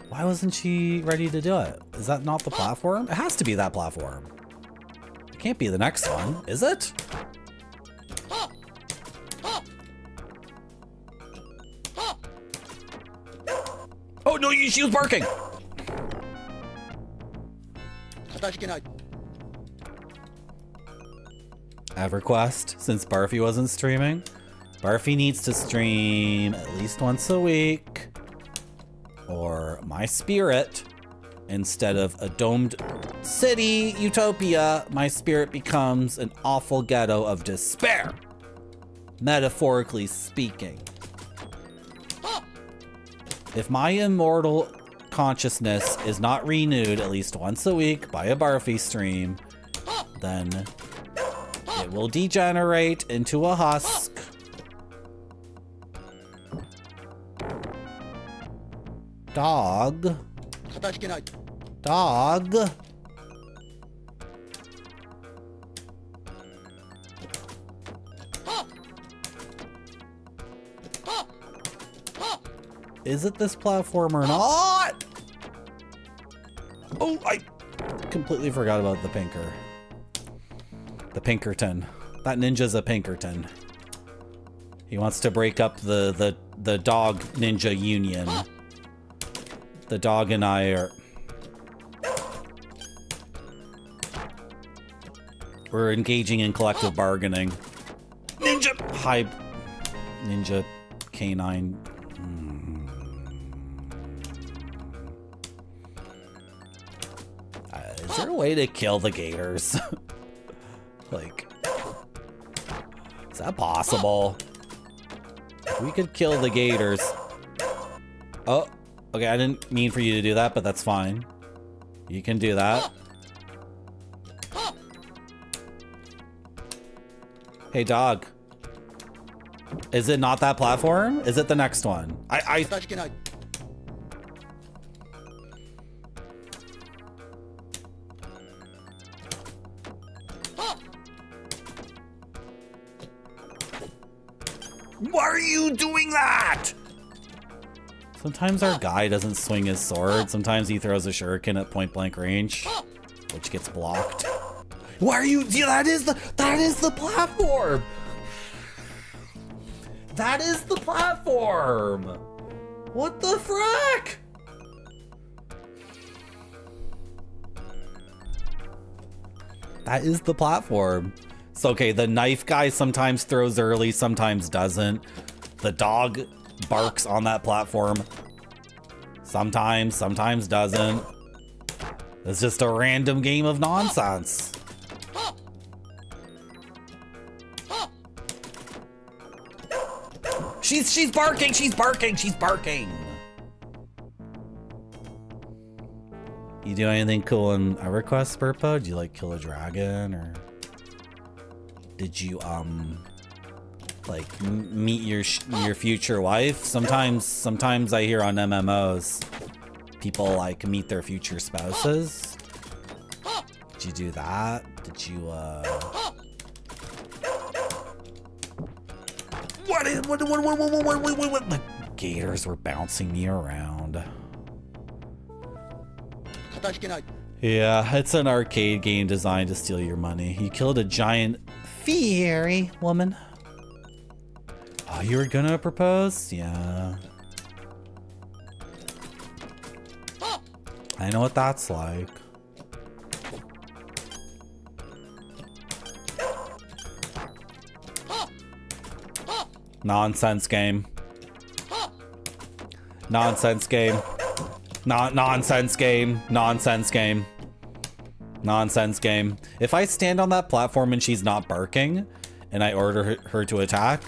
Why wasn't she ready to do it? Is that not the platform? It has to be that platform. It can't be the next one, is it? Oh no, she was barking! I have a request, since Barfy wasn't streaming. Barfy needs to stream at least once a week, or my spirit, instead of a domed city utopia, my spirit becomes an awful ghetto of despair, metaphorically speaking. If my immortal consciousness is not renewed at least once a week by a Barfy stream, then it will degenerate into a husk. Dog. Dog. Is it this platform or not? Oh, I completely forgot about the Pinker. The Pinkerton. That ninja's a Pinkerton. He wants to break up the dog ninja union. The dog and I are... We're engaging in collective bargaining. Ninja! Hi. Ninja canine. Is there a way to kill the gators? Like... Is that possible? If we could kill the gators... Oh, okay, I didn't mean for you to do that, but that's fine. You can do that. Hey, dog. Is it not that platform? Is it the next one? Why are you doing that? Sometimes our guy doesn't swing his sword. Sometimes he throws a shuriken at point blank range, which gets blocked. Why are you? Yeah, that is the platform. That is the platform. What the frick? That is the platform. So, okay, the knife guy sometimes throws early, sometimes doesn't. The dog barks on that platform. Sometimes doesn't. It's just a random game of nonsense. She's barking, she's barking. You do anything cool in EverQuest, Burpo? Did you like kill a dragon, or did you like meet your future wife? Sometimes I hear on MMOs people like meet their future spouses. Did you do that? Did you What? The gators were bouncing me around. Yeah, it's an arcade game designed to steal your money. You killed a giant fairy woman. Oh, you were gonna propose? Yeah. I know what that's like. Nonsense game. Nonsense game. Nonsense game. Nonsense game. Nonsense game. If I stand on that platform and she's not barking, and I order her to attack,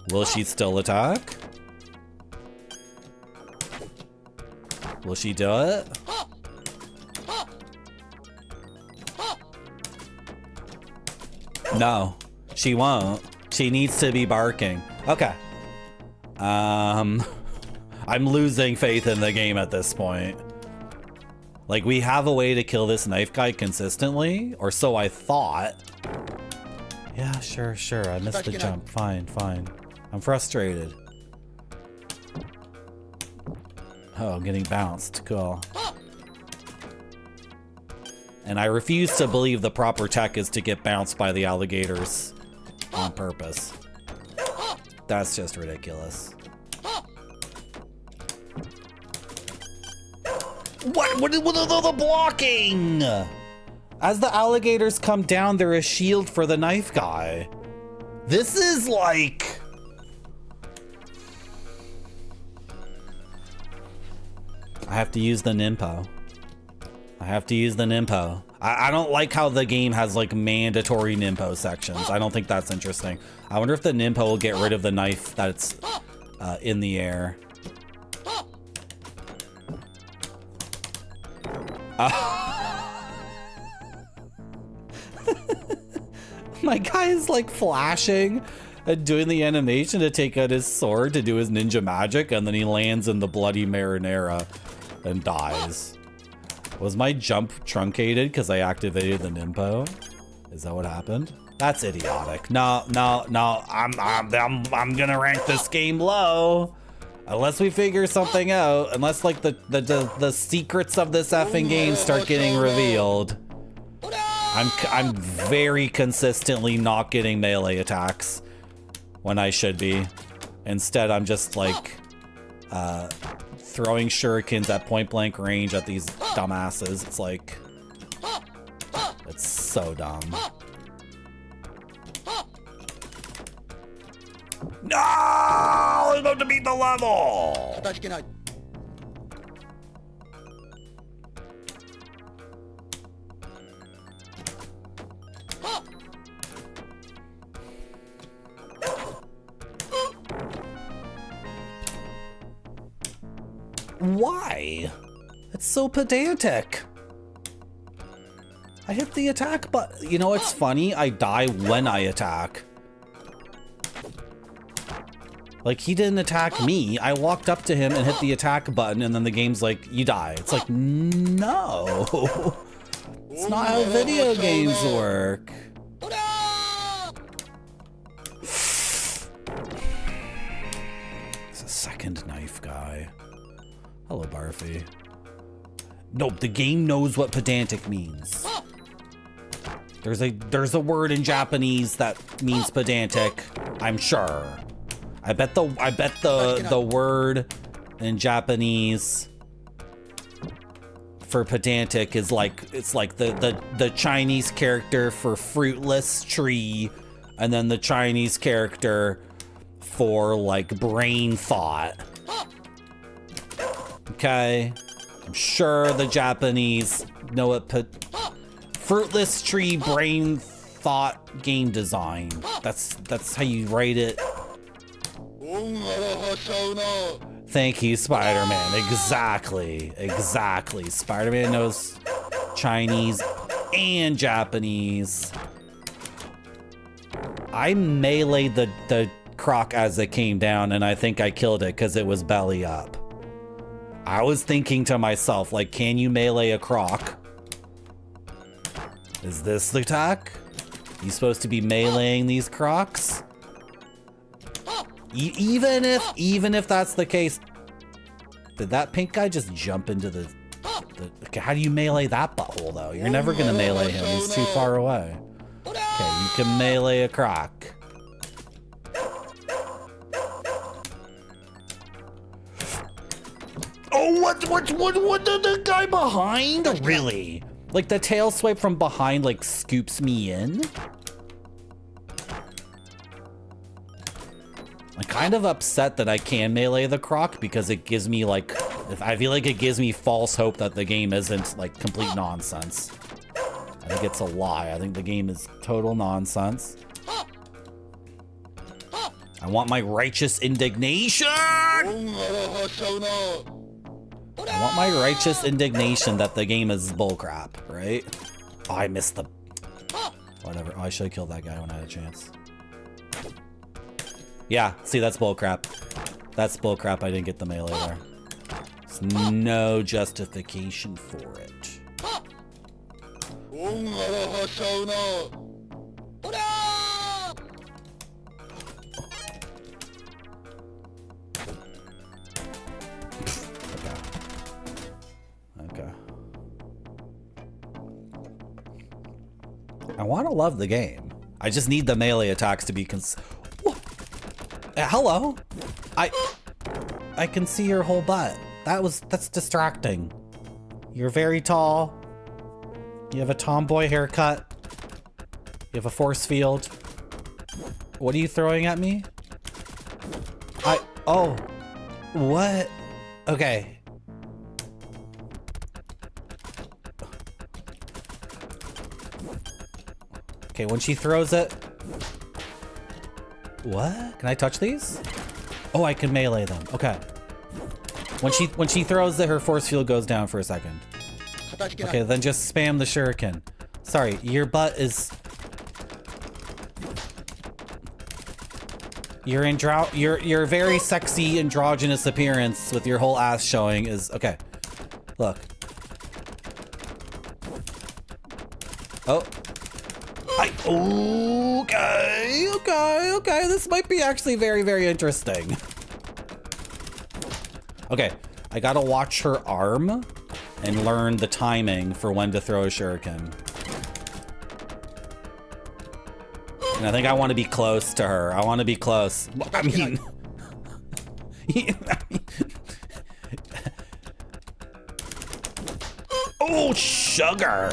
will she still attack? Will she do it? No, she won't. She needs to be barking. Okay. I'm losing faith in the game at this point. Like, we have a way to kill this knife guy consistently, or so I thought. Yeah, sure. I missed the jump. Fine. I'm frustrated. Oh, I'm getting bounced. Cool. And I refuse to believe the proper tech is to get bounced by the alligators on purpose. That's just ridiculous. What are the blocking? As the alligators come down, they're a shield for the knife guy. This is like... I have to use the Nimpo. I don't like how the game has like mandatory Nimpo sections. I don't think that's interesting. I wonder if the Nimpo will get rid of the knife that's in the air. My guy is like flashing and doing the animation to take out his sword to do his ninja magic, and then he lands in the bloody marinara and dies. Was my jump truncated because I activated the Nimpo? Is that what happened? That's idiotic. No. I'm gonna rank this game low. Unless we figure something out. Unless like the secrets of this effing game start getting revealed. I'm very consistently not getting melee attacks when I should be. Instead, I'm just like throwing shurikens at point blank range at these dumbasses. It's like, it's so dumb. No! I'm about to beat the level! Why? It's so pedantic. I hit the attack button. You know what's funny? I die when I attack. Like, he didn't attack me. I walked up to him and hit the attack button, and then the game's like, you die. It's like, no. It's not how video games work. It's a second knife guy. Hello, Barfy. Nope, the game knows what pedantic means. There's a word in Japanese that means pedantic, I'm sure. I bet the word in Japanese for pedantic is like, it's like the Chinese character for fruitless tree, and then the Chinese character for like brain thought. Okay, I'm sure the Japanese know what fruitless tree brain thought game design. That's how you write it. Thank you, Spider-Man. Exactly. Spider-Man knows Chinese and Japanese. I meleeed the croc as it came down, and I think I killed it because it was belly up. I was thinking to myself, like, can you melee a croc? Is this the attack? You supposed to be meleeing these crocs? Even if that's the case, did that pink guy just jump into the okay, how do you melee that butthole though? You're never gonna melee him, he's too far away. Okay, you can melee a croc. Oh, what the guy behind? Really? Like the tail swipe from behind like scoops me in? I'm kind of upset that I can melee the croc because it gives me like, I feel like it gives me false hope that the game isn't like complete nonsense. I think it's a lie. I think the game is total nonsense. I want my righteous indignation! I want my righteous indignation that the game is bullcrap, right? Oh, I missed the... Whatever. Oh, I should have killed that guy when I had a chance. Yeah, see, that's bullcrap. That's bullcrap. I didn't get the melee there. There's no justification for it. Okay. I want to love the game. I just need the melee attacks to be hello. I can see your whole butt. That's distracting. You're very tall. You have a tomboy haircut. You have a force field. What are you throwing at me? Oh. What? Okay. Okay, when she throws it. What? Can I touch these? Oh, I can melee them. Okay. When she throws it, her force field goes down for a second. Okay, then just spam the shuriken. Sorry, your butt is... Your very sexy androgynous appearance with your whole ass showing is... Okay. Look. Oh. Okay. This might be actually very, very interesting. Okay, I gotta watch her arm and learn the timing for when to throw a shuriken. And I think I want to be close to her. I want to be close. I mean... Oh, sugar!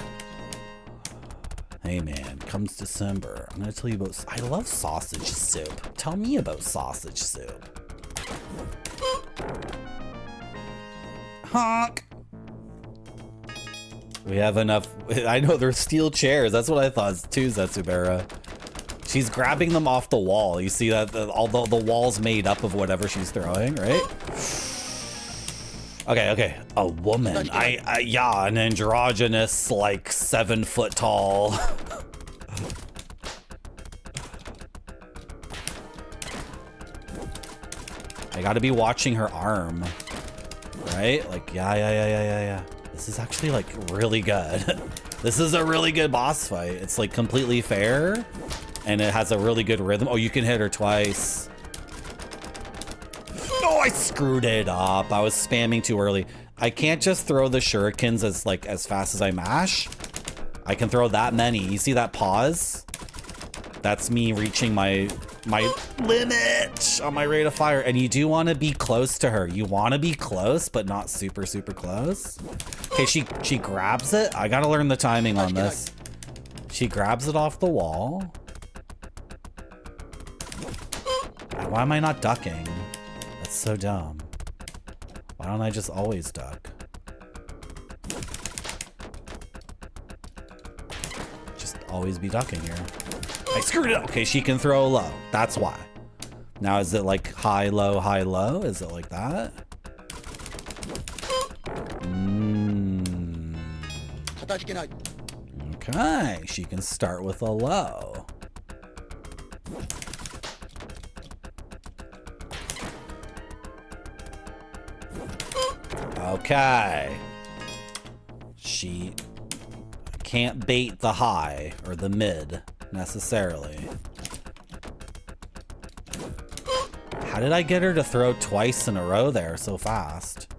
Hey man, comes December. I'm gonna tell you about... I love sausage soup. Tell me about sausage soup. Honk! We have enough... I know, they're steel chairs. That's what I thought too, Zetsubera. She's grabbing them off the wall. You see that? All the wall's made up of whatever she's throwing, right? Okay. A woman. Yeah, an androgynous, like 7 foot tall. I gotta be watching her arm, right? Like, yeah. This is actually like really good. This is a really good boss fight. It's like completely fair and it has a really good rhythm. Oh, you can hit her twice. Oh, I screwed it up. I was spamming too early. I can't just throw the shurikens as fast as I mash. I can throw that many. You see that pause? That's me reaching my limit on my rate of fire. And you do want to be close to her. You want to be close, but not super, super close. Okay, she grabs it. I gotta learn the timing on this. She grabs it off the wall. Why am I not ducking? That's so dumb. Why don't I just always duck? Just always be ducking here. I screwed it up. Okay, she can throw low. That's why. Now, is it like high, low, high, low? Is it like that? Okay, she can start with a low. Okay. She can't bait the high or the mid necessarily. How did I get her to throw twice in a row there so fast?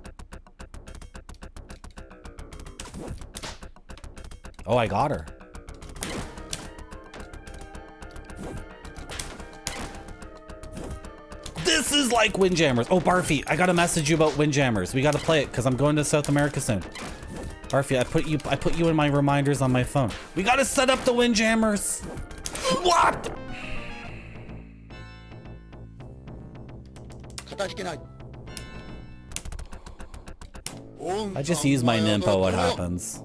Oh, I got her. This is like Windjammers. Oh, Barfy, I gotta message you about Windjammers. We gotta play it because I'm going to South America soon. Barfy, I put you in my reminders on my phone. We gotta set up the Windjammers. What? I just use my Nimpo, what happens?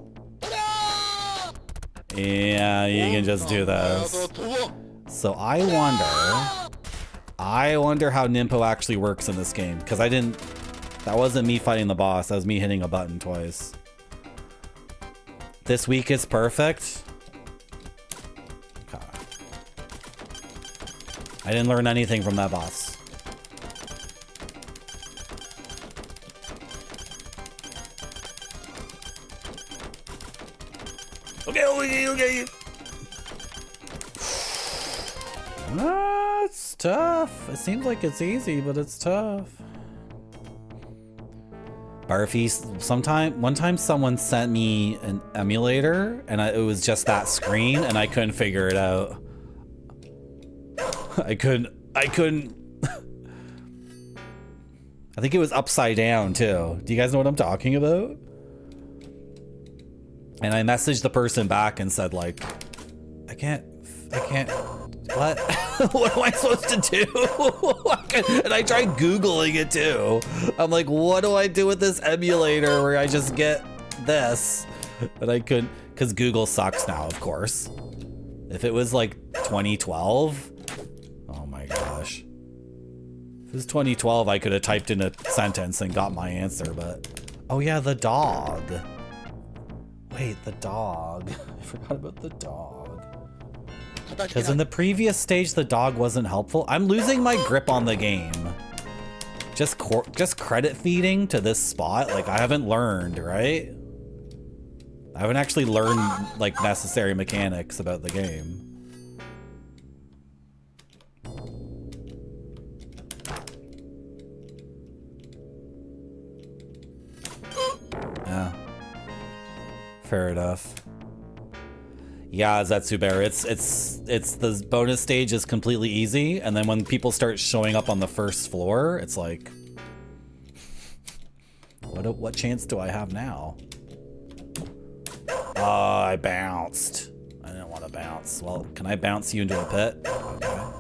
Yeah, you can just do this. So I wonder how Nimpo actually works in this game, because that wasn't me fighting the boss, that was me hitting a button twice. This week is perfect. Okay. I didn't learn anything from that boss. Okay. It's tough. It seems like it's easy, but it's tough. Barfy, one time someone sent me an emulator and it was just that screen and I couldn't figure it out. I couldn't. I think it was upside down too. Do you guys know what I'm talking about? And I messaged the person back and said like, I can't, what? What am I supposed to do? And I tried Googling it too. I'm like, what do I do with this emulator where I just get this? But I couldn't, because Google sucks now, of course. If it was like 2012, oh my gosh. If it was 2012, I could have typed in a sentence and got my answer, but... Oh yeah, the dog. Wait, the dog. I forgot about the dog. Because in the previous stage, the dog wasn't helpful. I'm losing my grip on the game. Just credit feeding to this spot. Like, I haven't learned, right? I haven't actually learned, like, necessary mechanics about the game. Yeah. Fair enough. Yeah, Zetsubear, it's the bonus stage is completely easy, and then when people start showing up on the first floor, it's like, what chance do I have now? I bounced. I didn't want to bounce. Well, can I bounce you into a pit? Okay.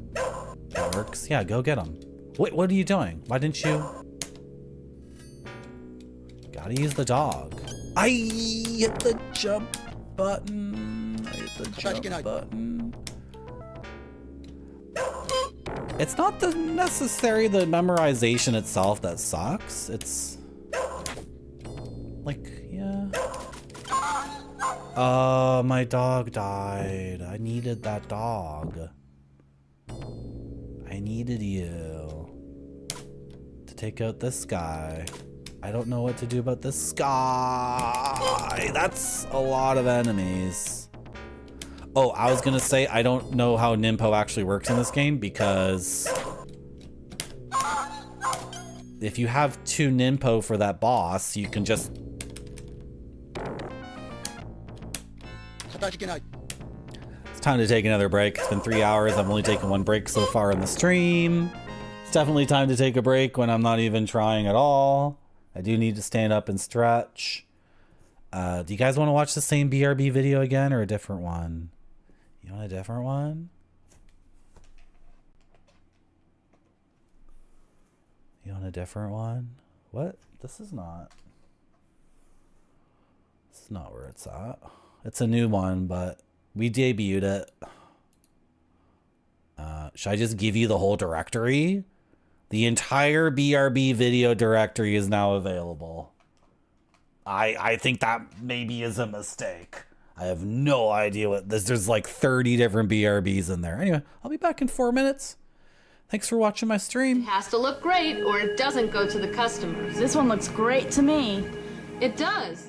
That works. Yeah, go get him. Wait, what are you doing? Why didn't you? Gotta use the dog. I hit the jump button. I hit the jump button. It's not necessarily the memorization itself that sucks. It's like, yeah. My dog died. I needed that dog. I needed you to take out this guy. I don't know what to do about this guy. That's a lot of enemies. Oh, I was gonna say I don't know how Ninpo actually works in this game because if you have 2 Ninpo for that boss, you can just... It's time to take another break. It's been 3 hours. I've only taken 1 break so far in the stream. It's definitely time to take a break when I'm not even trying at all. I do need to stand up and stretch. Do you guys want to watch the same BRB video again or a different one? You want a different one? You want a different one? What? This is not where it's at. It's a new one, but we debuted it. Should I just give you the whole directory? The entire BRB video directory is now available. I think that maybe is a mistake. I have no idea what this. There's like 30 different BRBs in there. Anyway, I'll be back in 4 minutes. Thanks for watching my stream. It has to look great or it doesn't go to the customers. This one looks great to me. It does.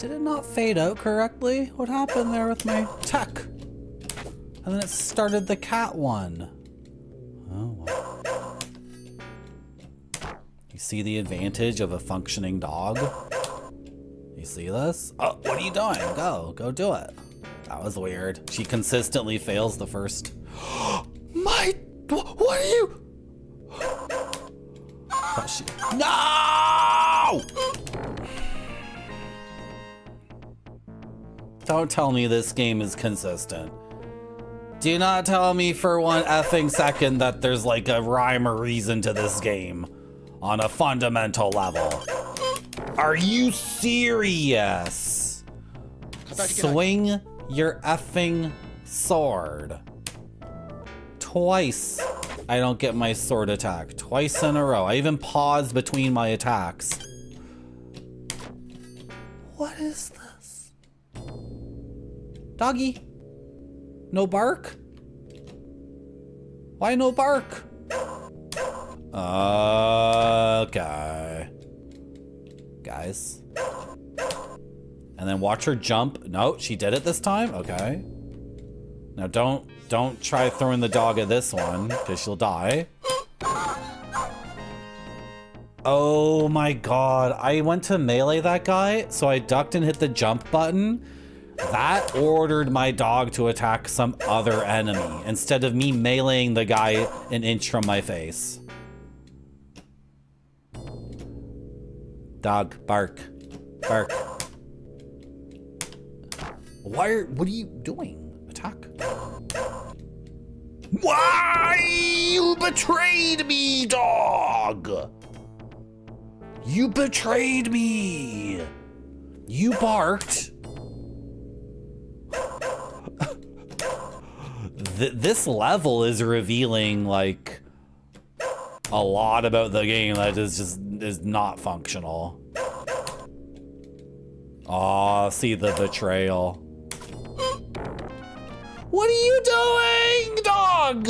Did it not fade out correctly? What happened there with my tech? And then it started the cat one. Oh, wow. You see the advantage of a functioning dog? You see this? Oh, what are you doing? Go do it. That was weird. She consistently fails the first. What are you? No! Don't tell me this game is consistent. Do not tell me for one effing second that there's like a rhyme or reason to this game on a fundamental level. Are you serious? Swing your effing sword. Twice I don't get my sword attack. Twice in a row. I even paused between my attacks. What is this? Doggy? No bark? Why no bark? Okay. Guys. And then watch her jump. No, she did it this time? Okay. Now don't try throwing the dog at this one, because she'll die. Oh my god. I went to melee that guy, so I ducked and hit the jump button. That ordered my dog to attack some other enemy, instead of me meleeing the guy an inch from my face. Dog, bark. Bark. What are you doing? Attack. Why? You betrayed me, dog! You betrayed me! You barked. This level is revealing, like, a lot about the game that is not functional. Aw, see the betrayal. What are you doing, dog?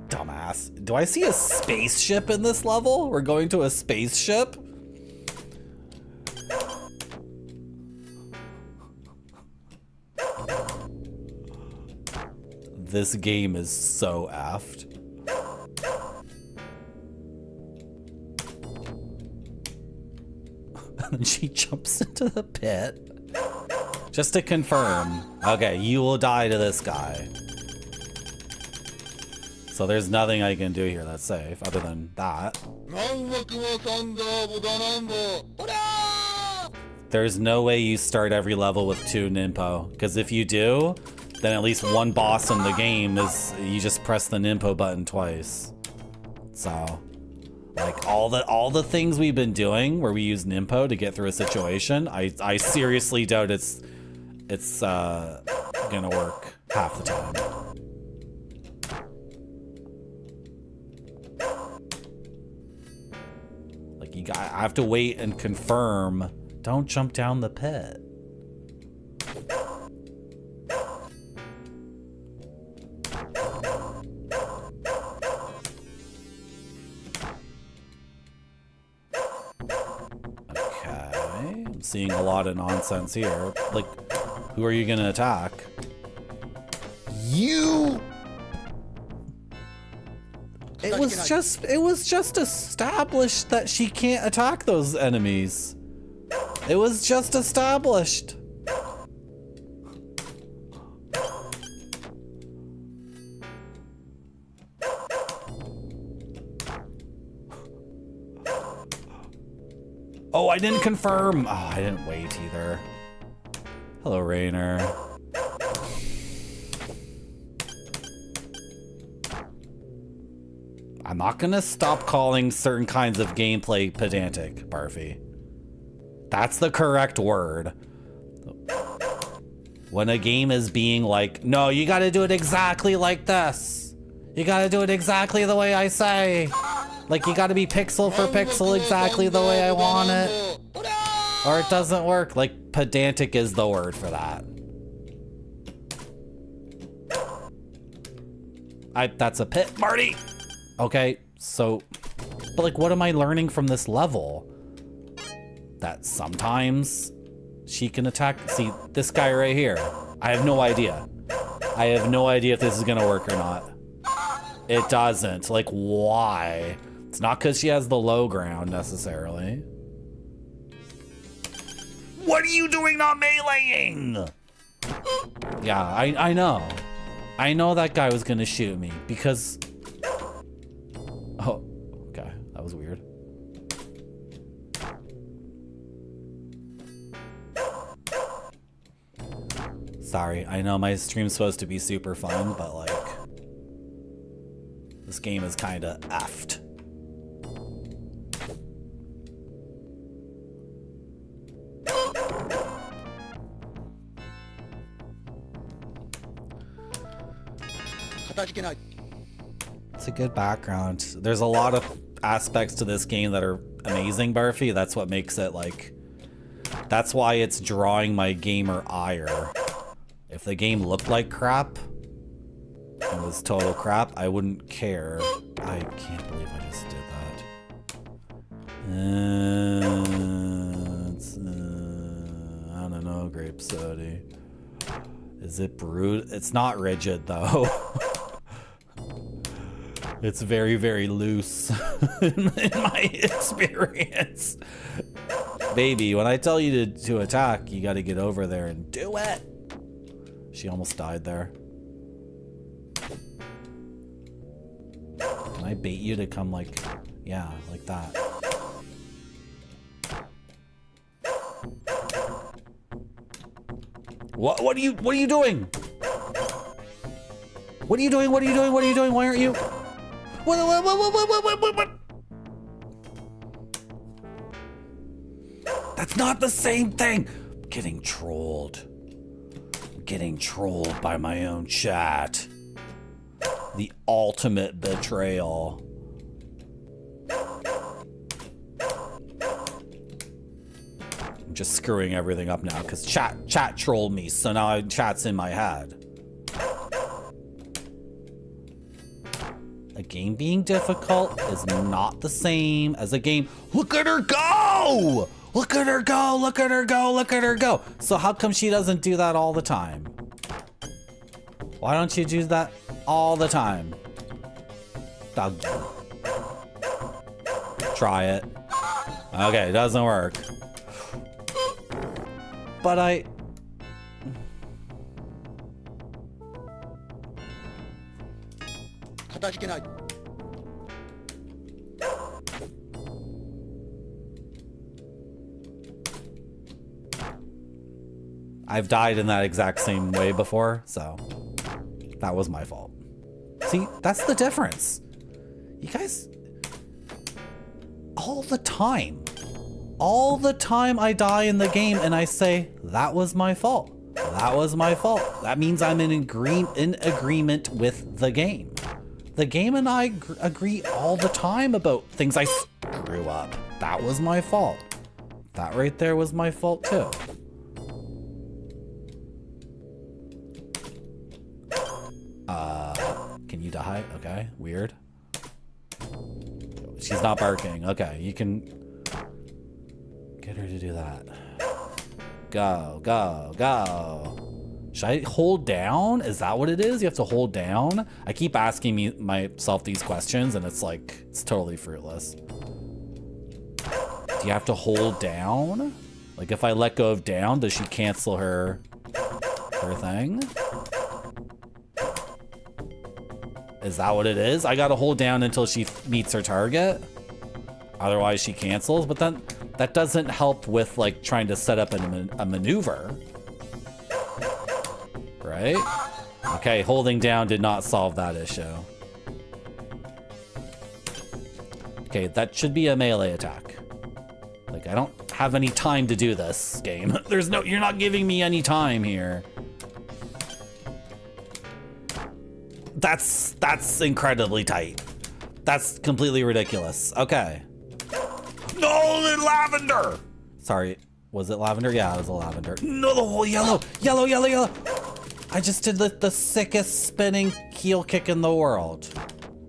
Dumbass. Do I see a spaceship in this level? We're going to a spaceship? This game is so effed. And she jumps into the pit. Just to confirm. Okay, you will die to this guy. So there's nothing I can do here that's safe other than that. There's no way you start every level with 2 Ninpo, because if you do, then at least one boss in the game is you just press the Ninpo button twice. So, like all the things we've been doing where we use Ninpo to get through a situation, I seriously doubt it's gonna work half the time. Like I have to wait and confirm. Don't jump down the pit. I'm seeing a lot of nonsense here. Like, who are you gonna attack? You! It was just established that she can't attack those enemies. It was just established. Oh, I didn't confirm. Oh, I didn't wait either. Hello, Rainer. I'm not gonna stop calling certain kinds of gameplay pedantic, Barfy. That's the correct word. When a game is being like, no, you gotta do it exactly like this. You gotta do it exactly the way I say. Like, you gotta be pixel for pixel exactly the way I want it. Or it doesn't work. Like, pedantic is the word for that. That's a pit, Marty. Okay, so, but like, what am I learning from this level? That sometimes she can attack. See, this guy right here. I have no idea. I have no idea if this is gonna work or not. It doesn't. Like, why? It's not because she has the low ground necessarily. What are you doing not meleeing? Yeah, I know. I know that guy was gonna shoot me because... Oh, okay. That was weird. Sorry, I know my stream's supposed to be super fun, but like... This game is kinda effed. It's a good background. There's a lot of aspects to this game that are amazing, Barfy. That's what makes it like... That's why it's drawing my gamer ire. If the game looked like crap, it was total crap, I wouldn't care. I can't believe I just did that. I don't know, grape soda. Is it brewed? It's not rigid though. It's very, very loose in my experience. Baby, when I tell you to attack, you gotta get over there and do it. She almost died there. Can I bait you to come like, yeah, like that? What are you doing? What are you doing? What are you doing? What are you doing? Why aren't you? What? That's not the same thing. I'm getting trolled. I'm getting trolled by my own chat. The ultimate betrayal. I'm just screwing everything up now because chat trolled me, so now chat's in my head. A game being difficult is not the same as a game. Look at her go! Look at her go! Look at her go! Look at her go! So how come she doesn't do that all the time? Why don't you do that all the time? Dog. Try it. Okay, it doesn't work. But I've died in that exact same way before, so that was my fault. See, that's the difference. You guys, all the time I die in the game and I say, that was my fault. That was my fault. That means I'm in agreement with the game. The game and I agree all the time about things I screw up. That was my fault. That right there was my fault too. Can you die? Okay, weird. She's not barking. Okay, you can get her to do that. Go, go, go. Should I hold down? Is that what it is? You have to hold down? I keep asking myself these questions and it's like, it's totally fruitless. Do you have to hold down? Like if I let go of down, does she cancel her thing? Is that what it is? I gotta hold down until she meets her target? Otherwise she cancels, but then that doesn't help with like trying to set up a maneuver. Right? Okay, holding down did not solve that issue. Okay, that should be a melee attack. Like I don't have any time to do this game. You're not giving me any time here. That's incredibly tight. That's completely ridiculous. Okay. No, the lavender! Sorry, was it lavender? Yeah, it was a lavender. No, the whole yellow. Yellow, yellow, yellow. I just did the sickest spinning heel kick in the world.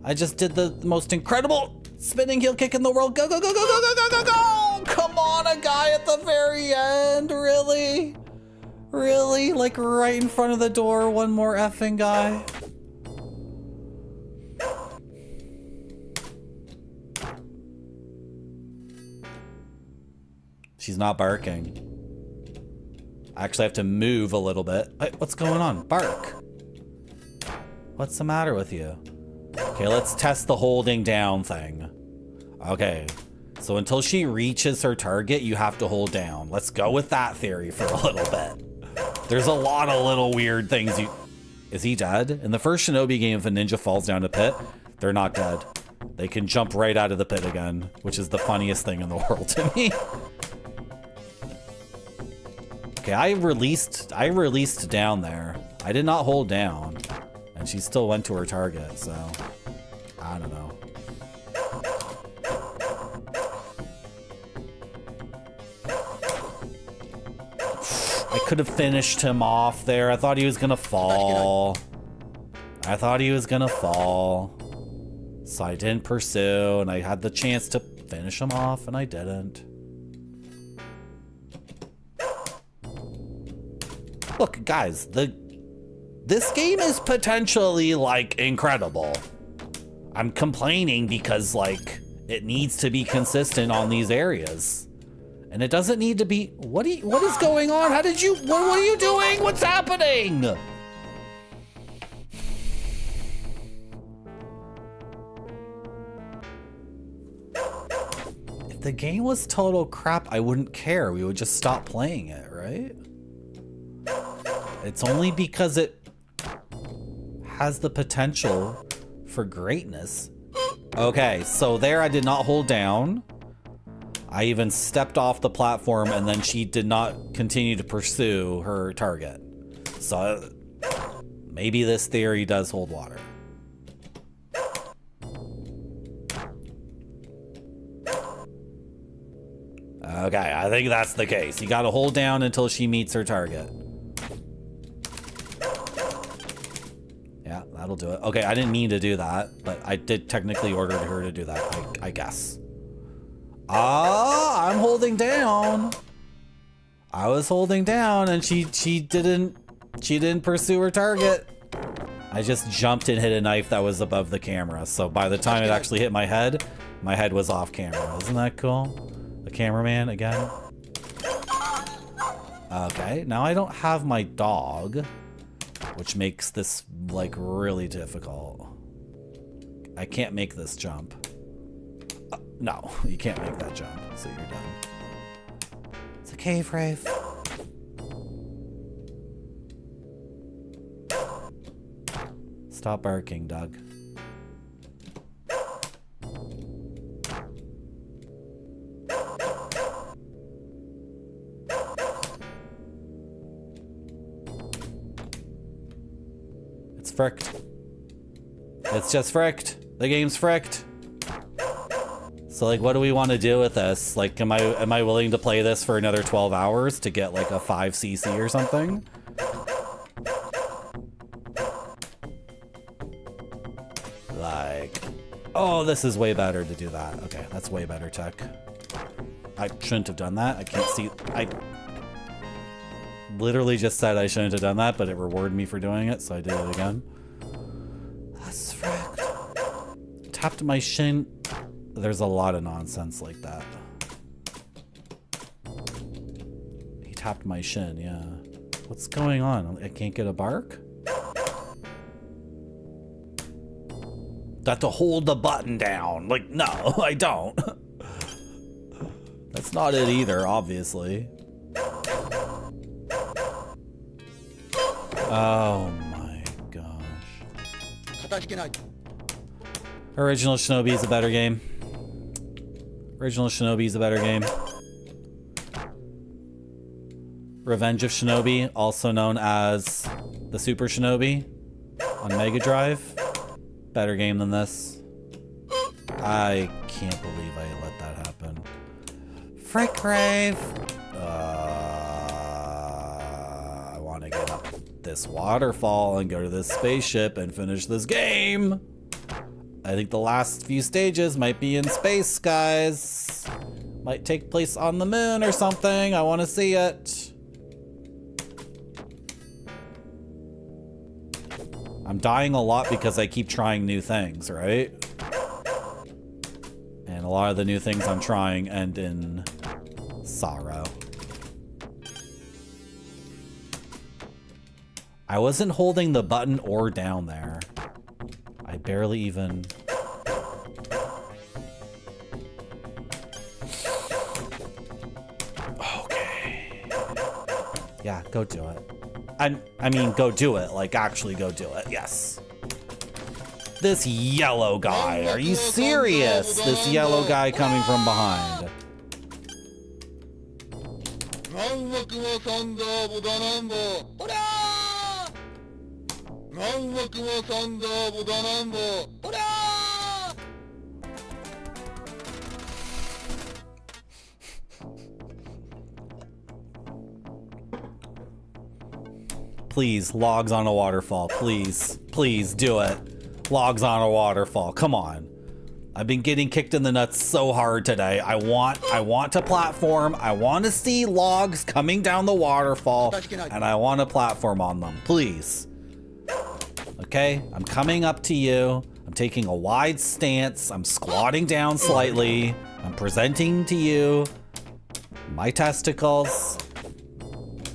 I just did the most incredible spinning heel kick in the world. Go, go, go, go, go, go, go, go, go! Come on, a guy at the very end. Really? Really? Like right in front of the door, one more effing guy? She's not barking. I actually have to move a little bit. Wait, what's going on? Bark. What's the matter with you? Okay, let's test the holding down thing. Okay, so until she reaches her target, you have to hold down. Let's go with that theory for a little bit. There's a lot of little weird things you... Is he dead? In the first Shinobi game, if a ninja falls down a pit, they're not dead. They can jump right out of the pit again, which is the funniest thing in the world to me. Okay, I released down there. I did not hold down. And she still went to her target, so... I don't know. I could have finished him off there. I thought he was gonna fall. I thought he was gonna fall. So I didn't pursue, and I had the chance to finish him off, and I didn't. Look, guys, this game is potentially, like, incredible. I'm complaining because, like, it needs to be consistent on these areas. And it doesn't need to be... What is going on? How did you... What are you doing? What's happening? If the game was total crap, I wouldn't care. We would just stop playing it, right? It's only because it has the potential for greatness. Okay, so there I did not hold down. I even stepped off the platform and then she did not continue to pursue her target. So maybe this theory does hold water. Okay, I think that's the case. You gotta hold down until she meets her target. Yeah, that'll do it. Okay, I didn't mean to do that, but I did technically order her to do that, I guess. Ah, I'm holding down. I was holding down and she didn't pursue her target. I just jumped and hit a knife that was above the camera. So by the time it actually hit my head was off camera. Isn't that cool? The cameraman again. Okay, now I don't have my dog, which makes this, like, really difficult. I can't make this jump. No, you can't make that jump, so you're done. It's a cave rave. Stop barking, Doug. It's fricked. It's just fricked. The game's fricked. So, like, what do we want to do with this? Like, am I willing to play this for another 12 hours to get, like, a 5 CC or something? Like, oh, this is way better to do that. Okay, that's way better tech. I shouldn't have done that. I can't see. I literally just said I shouldn't have done that, but it rewarded me for doing it, so I did it again. That's fricked. Tapped my shin. There's a lot of nonsense like that. He tapped my shin, yeah. What's going on? I can't get a bark? Got to hold the button down. Like, no, I don't. That's not it either, obviously. Oh my gosh. Original Shinobi is a better game. Original Shinobi is a better game. Revenge of Shinobi, also known as the Super Shinobi on Mega Drive. Better game than this. I can't believe I let that happen. Frick Rave! I want to get up this waterfall and go to this spaceship and finish this game. I think the last few stages might be in space, guys. Might take place on the moon or something. I want to see it. I'm dying a lot because I keep trying new things, right? And a lot of the new things I'm trying end in sorrow. I wasn't holding the button or down there. I barely even... Okay. Yeah, go do it. I mean, go do it. Like, actually go do it. Yes. This yellow guy. Are you serious? This yellow guy coming from behind. Please, logs on a waterfall. Please. Please do it. Logs on a waterfall. Come on. I've been getting kicked in the nuts so hard today. I want to platform. I want to see logs coming down the waterfall, and I want to platform on them. Please. Okay? I'm coming up to you. I'm taking a wide stance. I'm squatting down slightly. I'm presenting to you my testicles.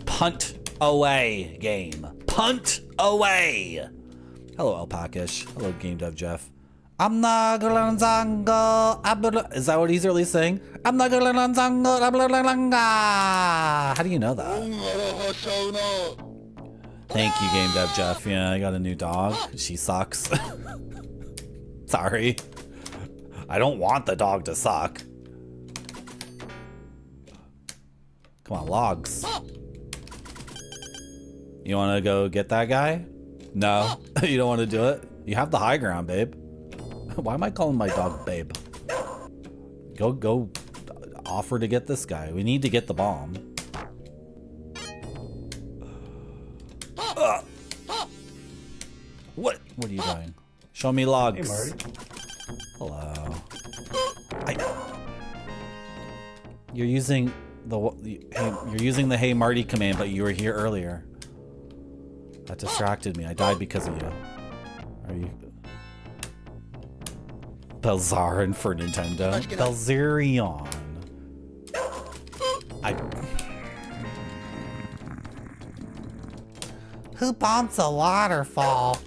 Punt away, game. Punt away. Hello, Alpacish. Hello, Game Dev Jeff. I'm not gonna zango. Is that what he's really saying? I'm not gonna zango. How do you know that? Thank you, Game Dev Jeff. Yeah, I got a new dog. She sucks. Sorry. I don't want the dog to suck. Come on, logs. You want to go get that guy? No, you don't want to do it? You have the high ground, babe. Why am I calling my dog babe? Go offer to get this guy. We need to get the bomb. What are you doing? Show me logs. Hey, Marty. Hello. You're using the Hey Marty command, but you were here earlier. That distracted me. I died because of you. Are you... Belzarin for Nintendo. Belzerion. Who bombs a waterfall?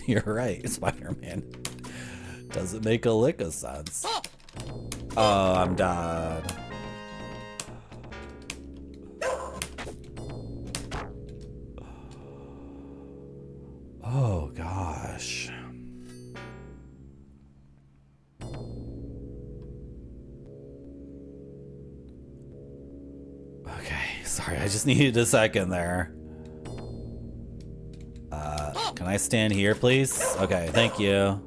You're right, Spider-Man. Doesn't make a lick of sense. Oh, I'm dead. Oh, gosh. Okay, sorry, I just needed a second there. Can I stand here, please? Okay, thank you.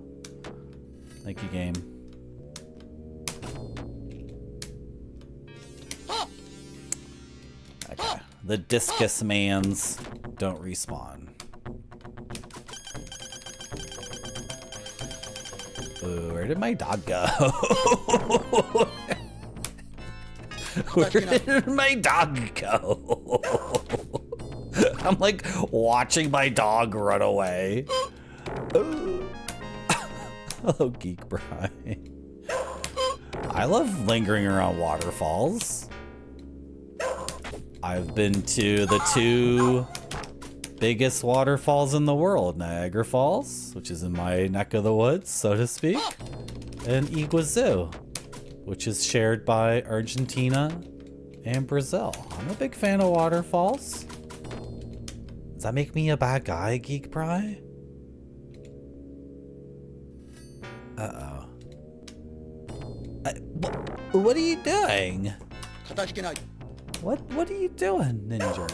Thank you, game. Okay, the discus mans don't respawn. Ooh, where did my dog go? Where did my dog go? I'm like watching my dog run away. Hello, Geek Brian. I love lingering around waterfalls. I've been to the 2 biggest waterfalls in the world, Niagara Falls, which is in my neck of the woods, so to speak, and Iguazu, which is shared by Argentina and Brazil. I'm a big fan of waterfalls. Does that make me a bad guy, Geek Pry? Uh-oh. What are you doing? What are you doing, Ninja?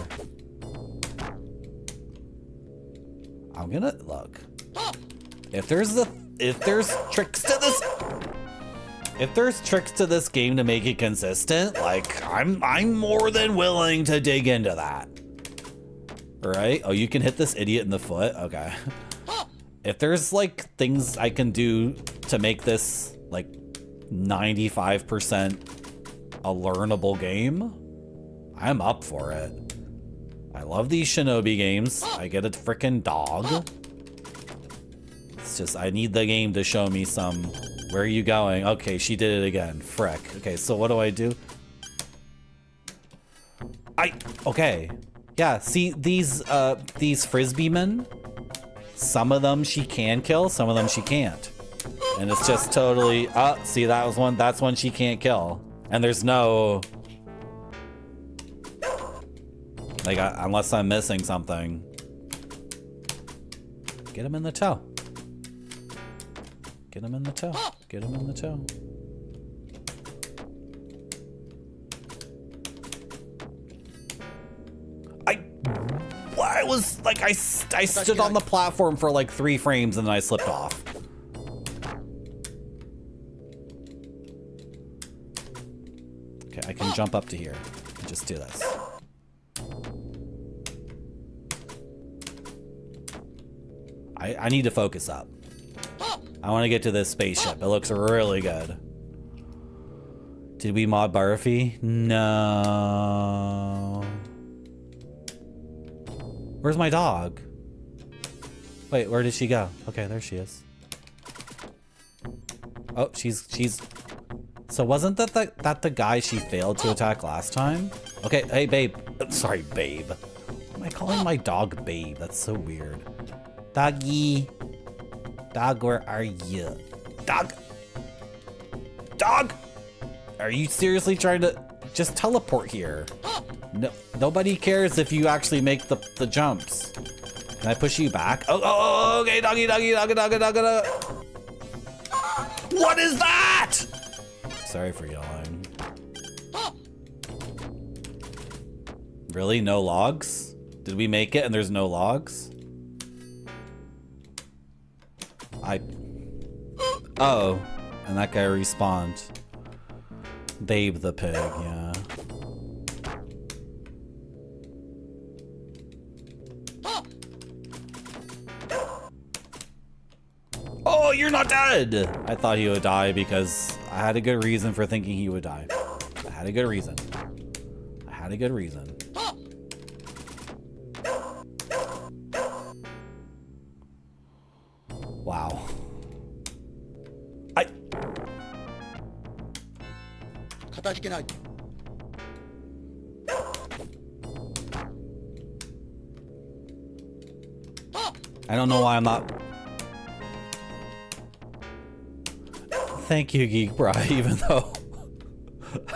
I'm gonna look. If there's tricks to this, if there's tricks to this game to make it consistent, like I'm more than willing to dig into that. Right? Oh, you can hit this idiot in the foot? Okay. If there's like things I can do to make this like 95% a learnable game, I'm up for it. I love these Shinobi games. I get a freaking dog. It's just, I need the game to show me some, where are you going? Okay, she did it again. Frick. Okay, so what do I do? Okay. Yeah, see these frisbee men? Some of them she can kill, some of them she can't. And it's just totally, see that was one, that's one she can't kill. And there's no, like, unless I'm missing something. Get him in the toe. Get him in the toe. Get him in the toe. I was like, I stood on the platform for like 3 frames and then I slipped off. Okay, I can jump up to here and just do this. I need to focus up. I want to get to this spaceship. It looks really good. Did we mod Barfy? No. Where's my dog? Wait, where did she go? Okay, there she is. Oh, she's. So wasn't that the guy she failed to attack last time? Okay, hey babe. Sorry, babe. Why am I calling my dog babe? That's so weird. Doggy. Dog, where are you? Dog. Dog. Are you seriously trying to just teleport here? No, nobody cares if you actually make the jumps. Can I push you back? Oh, okay, doggy. What is that? Sorry for yelling. Really? No logs? Did we make it and there's no logs? Oh, and that guy respawned. Babe the pig, yeah. Oh, you're not dead! I thought he would die because I had a good reason for thinking he would die. I had a good reason. Wow. I don't know why I'm not. Thank you, Geek Bri, even though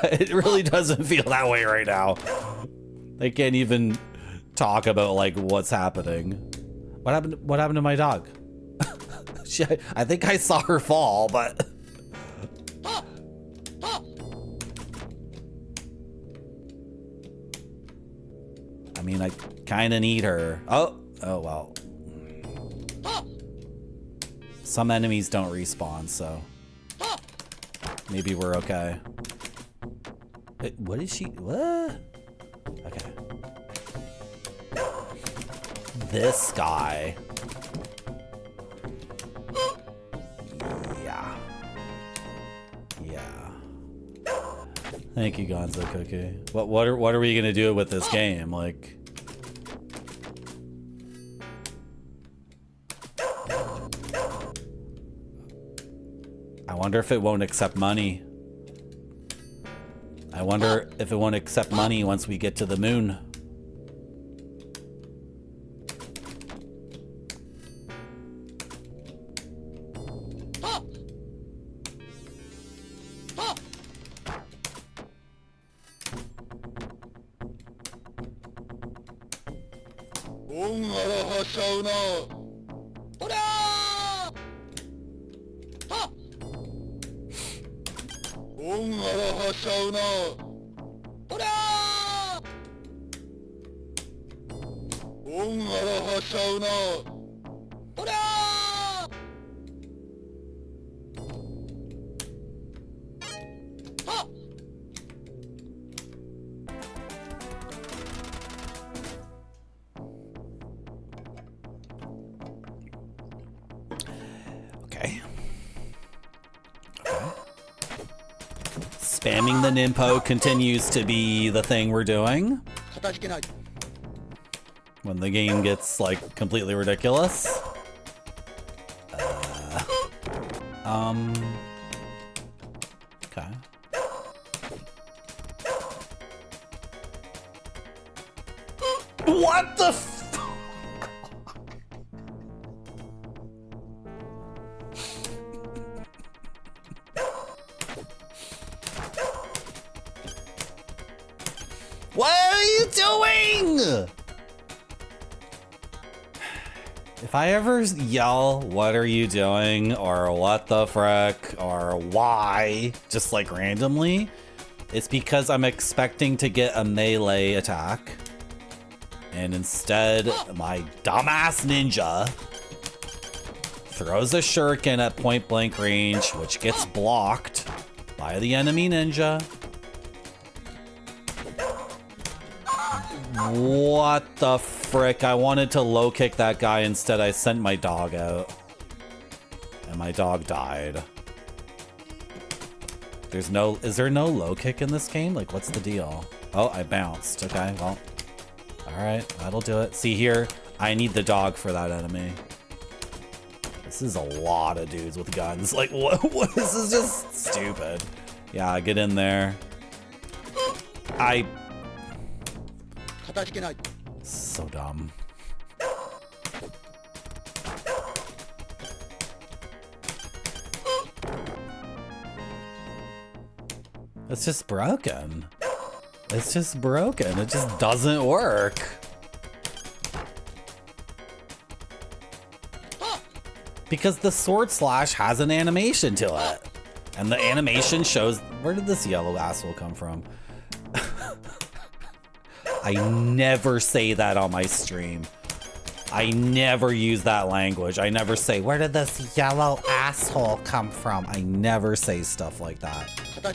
it really doesn't feel that way right now. I can't even talk about like what's happening. What happened to my dog? I think I saw her fall, but I mean, I kind of need her. Oh well. Some enemies don't respawn, so maybe we're okay. Wait, what is she? What? Okay. This guy. Yeah. Thank you, Gonzo Cookie. What are we gonna do with this game? Like, I wonder if it won't accept money. I wonder if it won't accept money once we get to the moon. Spamming the Ninpo continues to be the thing we're doing. When the game gets, like, completely ridiculous. Okay. What the f- What are you doing? If I ever yell, what are you doing? Or what the frick? Or why? Just like randomly, it's because I'm expecting to get a melee attack. And instead, my dumbass ninja throws a shuriken at point blank range, which gets blocked by the enemy ninja. What the frick? I wanted to low kick that guy, instead I sent my dog out. And my dog died. Is there no low kick in this game? Like, what's the deal? Oh, I bounced. Okay, well. Alright, that'll do it. See here, I need the dog for that enemy. This is a lot of dudes with guns. Like, what? This is just stupid. Yeah, get in there. So dumb. It's just broken. It's just broken. It just doesn't work. Because the sword slash has an animation to it. And the animation shows... Where did this yellow asshole come from? I never say that on my stream. I never use that language. I never say, where did this yellow asshole come from? I never say stuff like that.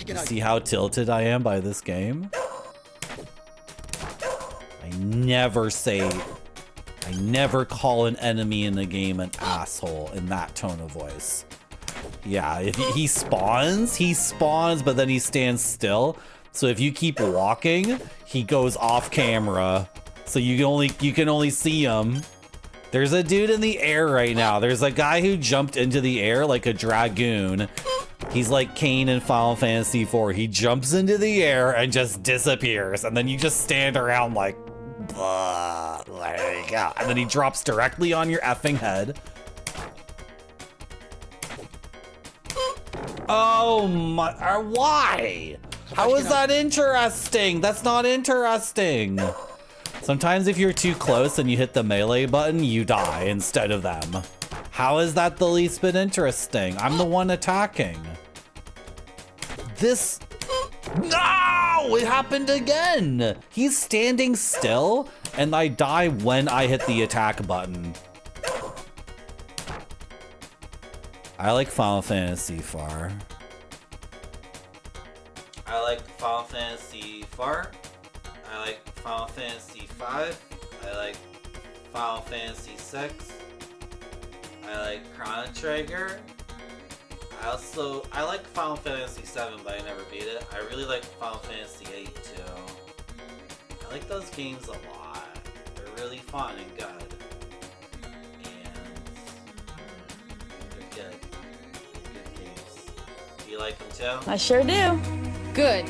You see how tilted I am by this game? I never call an enemy in the game an asshole in that tone of voice. Yeah, if he spawns, but then he stands still. So if you keep walking, he goes off camera. So you can only see him. There's a dude in the air right now. There's a guy who jumped into the air like a dragoon. He's like Kain in Final Fantasy IV. He jumps into the air and just disappears. And then you just stand around like, there you go. And then he drops directly on your effing head. Oh my, why? How is that interesting? That's not interesting. Sometimes if you're too close and you hit the melee button, you die instead of them. How is that the least bit interesting? I'm the one attacking. This... No! It happened again! He's standing still, and I die when I hit the attack button. I like Final Fantasy IV. I like Final Fantasy IV. I like Final Fantasy V. I like Final Fantasy VI. I like Chrono Trigger. I like Final Fantasy VII, but I never beat it. I really like Final Fantasy VIII too. I like those games a lot. They're really fun and good. And they're good. Good games. Do you like them too? I sure do. Good.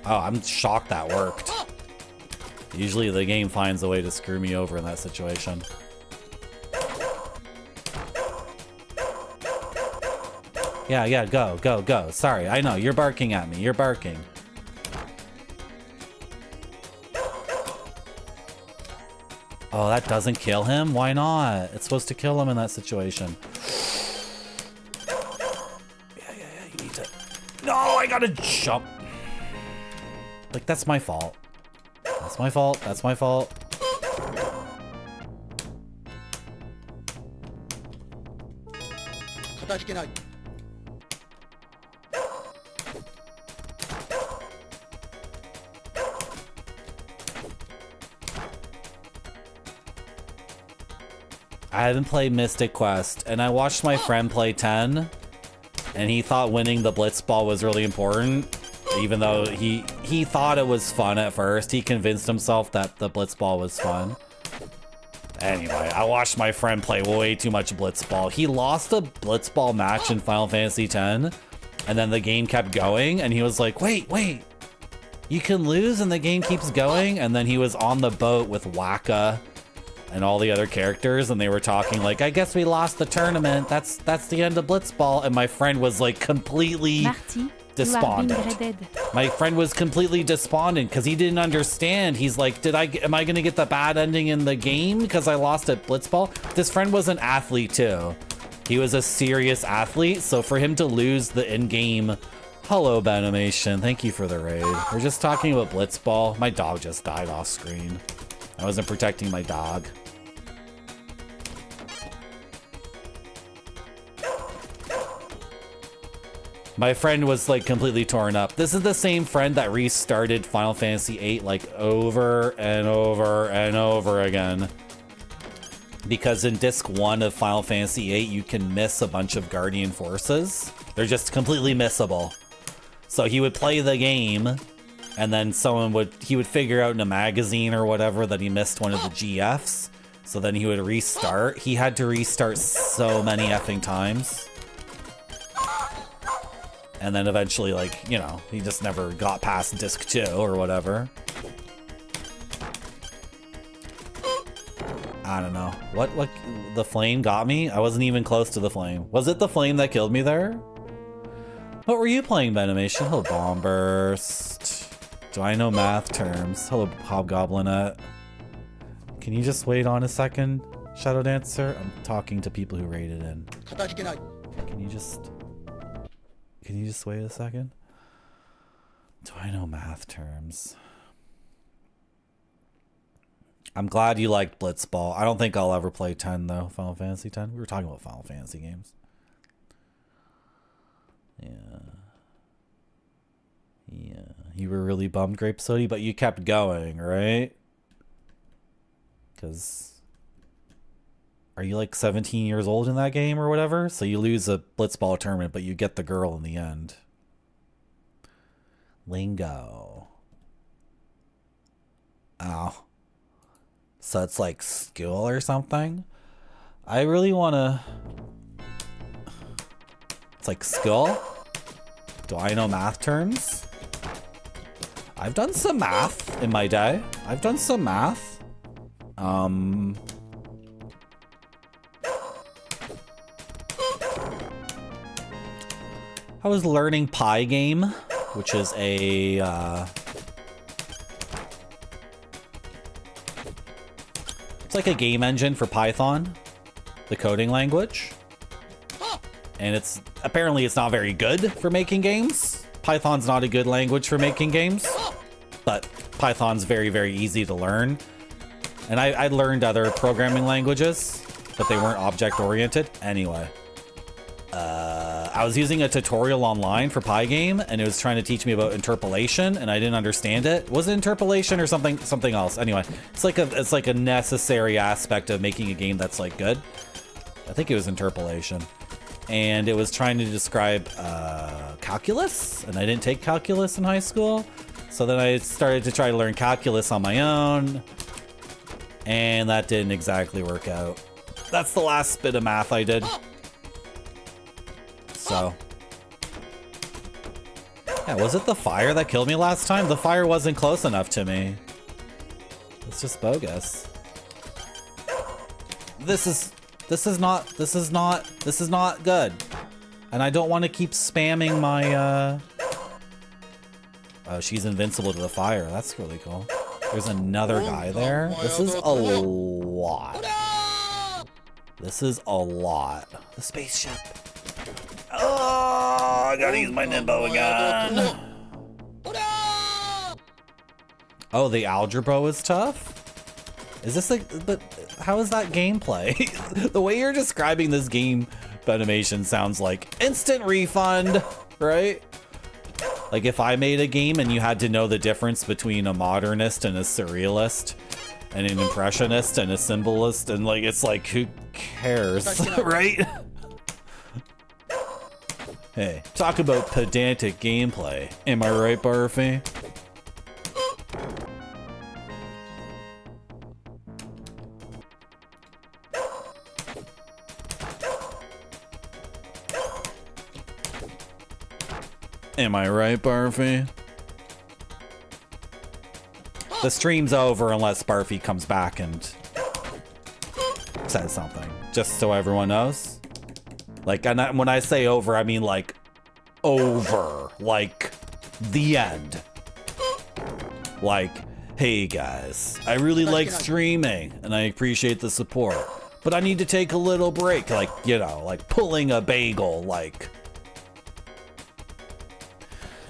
Oh, I'm shocked that worked. Usually the game finds a way to screw me over in that situation. Yeah, go. Sorry, I know, you're barking at me. You're barking. Oh, that doesn't kill him? Why not? It's supposed to kill him in that situation. Yeah, you need to... No, I gotta jump. Like, that's my fault. That's my fault. That's my fault. I haven't played Mystic Quest, and I watched my friend play 10, and he thought winning the Blitzball was really important, even though he thought it was fun at first. He convinced himself that the Blitzball was fun. Anyway, I watched my friend play way too much Blitzball. He lost a Blitzball match in Final Fantasy X, and then the game kept going, and he was like, wait, you can lose and the game keeps going? And then he was on the boat with Waka and all the other characters, and they were talking like, I guess we lost the tournament. That's the end of Blitzball. And my friend was like completely despondent. My friend was completely despondent because he didn't understand. He's like, am I gonna get the bad ending in the game because I lost at Blitzball? This friend was an athlete too. He was a serious athlete, so for him to lose the in-game, hello Benimation, thank you for the raid. We're just talking about Blitzball. My dog just died off screen. I wasn't protecting my dog. My friend was like completely torn up. This is the same friend that restarted Final Fantasy VIII like over and over and over again. Because in disc 1 of Final Fantasy VIII, you can miss a bunch of Guardian Forces. They're just completely missable. So he would play the game, and then he would figure out in a magazine or whatever that he missed one of the GFs. So then he would restart. He had to restart so many effing times. And then eventually, like, you know, he just never got past disc 2 or whatever. I don't know. What the flame got me? I wasn't even close to the flame. Was it the flame that killed me there? What were you playing, Benimation? Hello, Bomb Burst. Do I know math terms? Hello, Hobgoblinette. Can you just wait on a second, Shadow Dancer? I'm talking to people who raided in. Can you just wait a second? Do I know math terms? I'm glad you liked Blitzball. I don't think I'll ever play 10 though, Final Fantasy 10. We were talking about Final Fantasy games. Yeah. You were really bummed, Grape Sody, but you kept going, right? Because are you like 17 years old in that game or whatever? So you lose a Blitzball tournament, but you get the girl in the end. Lingo. Oh. So it's like skill or something? I really want to... It's like skill? Do I know math terms? I've done some math in my day. I've done some math. I was learning Pygame, which is a... It's like a game engine for Python, the coding language. And apparently it's not very good for making games. Python's not a good language for making games, but Python's very, very easy to learn. And I learned other programming languages, but they weren't object-oriented. Anyway, I was using a tutorial online for Pygame, and it was trying to teach me about interpolation, and I didn't understand it. Was it interpolation or something else? Anyway, it's like a necessary aspect of making a game that's like good. I think it was interpolation, and it was trying to describe calculus, and I didn't take calculus in high school, so then I started to try to learn calculus on my own, and that didn't exactly work out. That's the last bit of math I did. So, yeah, was it the fire that killed me last time? The fire wasn't close enough to me. It's just bogus. This is not good. And I don't want to keep spamming my, Oh, she's invincible to the fire. That's really cool. There's another guy there. This is a lot. This is a lot. The spaceship. Oh, I gotta use my Nimbo again. Oh, the algebra is tough? Is this like, but how is that gameplay? The way you're describing this game, Benimation, sounds like instant refund, right? Like if I made a game and you had to know the difference between a modernist and a surrealist and an impressionist and a symbolist, and like, it's like, who cares, right? Hey, talk about pedantic gameplay. Am I right, Barfy? Am I right, Barfy? The stream's over unless Barfy comes back and says something. Just so everyone knows. Like, and when I say over, I mean like over. Like the end. Like, hey guys, I really like streaming and I appreciate the support, but I need to take a little break. Like, you know, like pulling a bagel, like.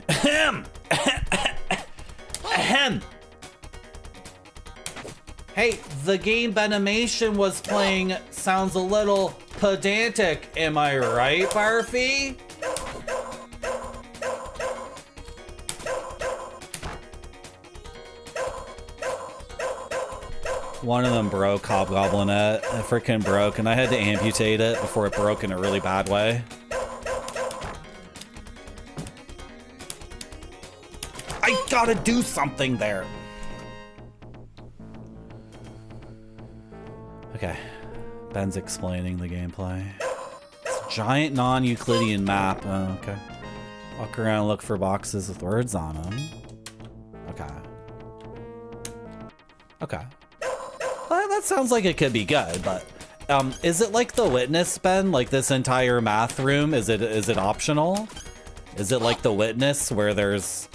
Ahem. Ahem. Hey, the game Benimation was playing sounds a little pedantic. Am I right, Barfy? One of them broke, Hobgoblinette. It freaking broke, and I had to amputate it before it broke in a really bad way. I gotta do something there. Okay, Ben's explaining the gameplay. It's a giant non-Euclidean map. Oh, okay. Walk around, look for boxes with words on them. Okay. Okay. Well, that sounds like it could be good, but is it like The Witness, Ben? Like this entire math room? Is it optional? Is it like The Witness where there's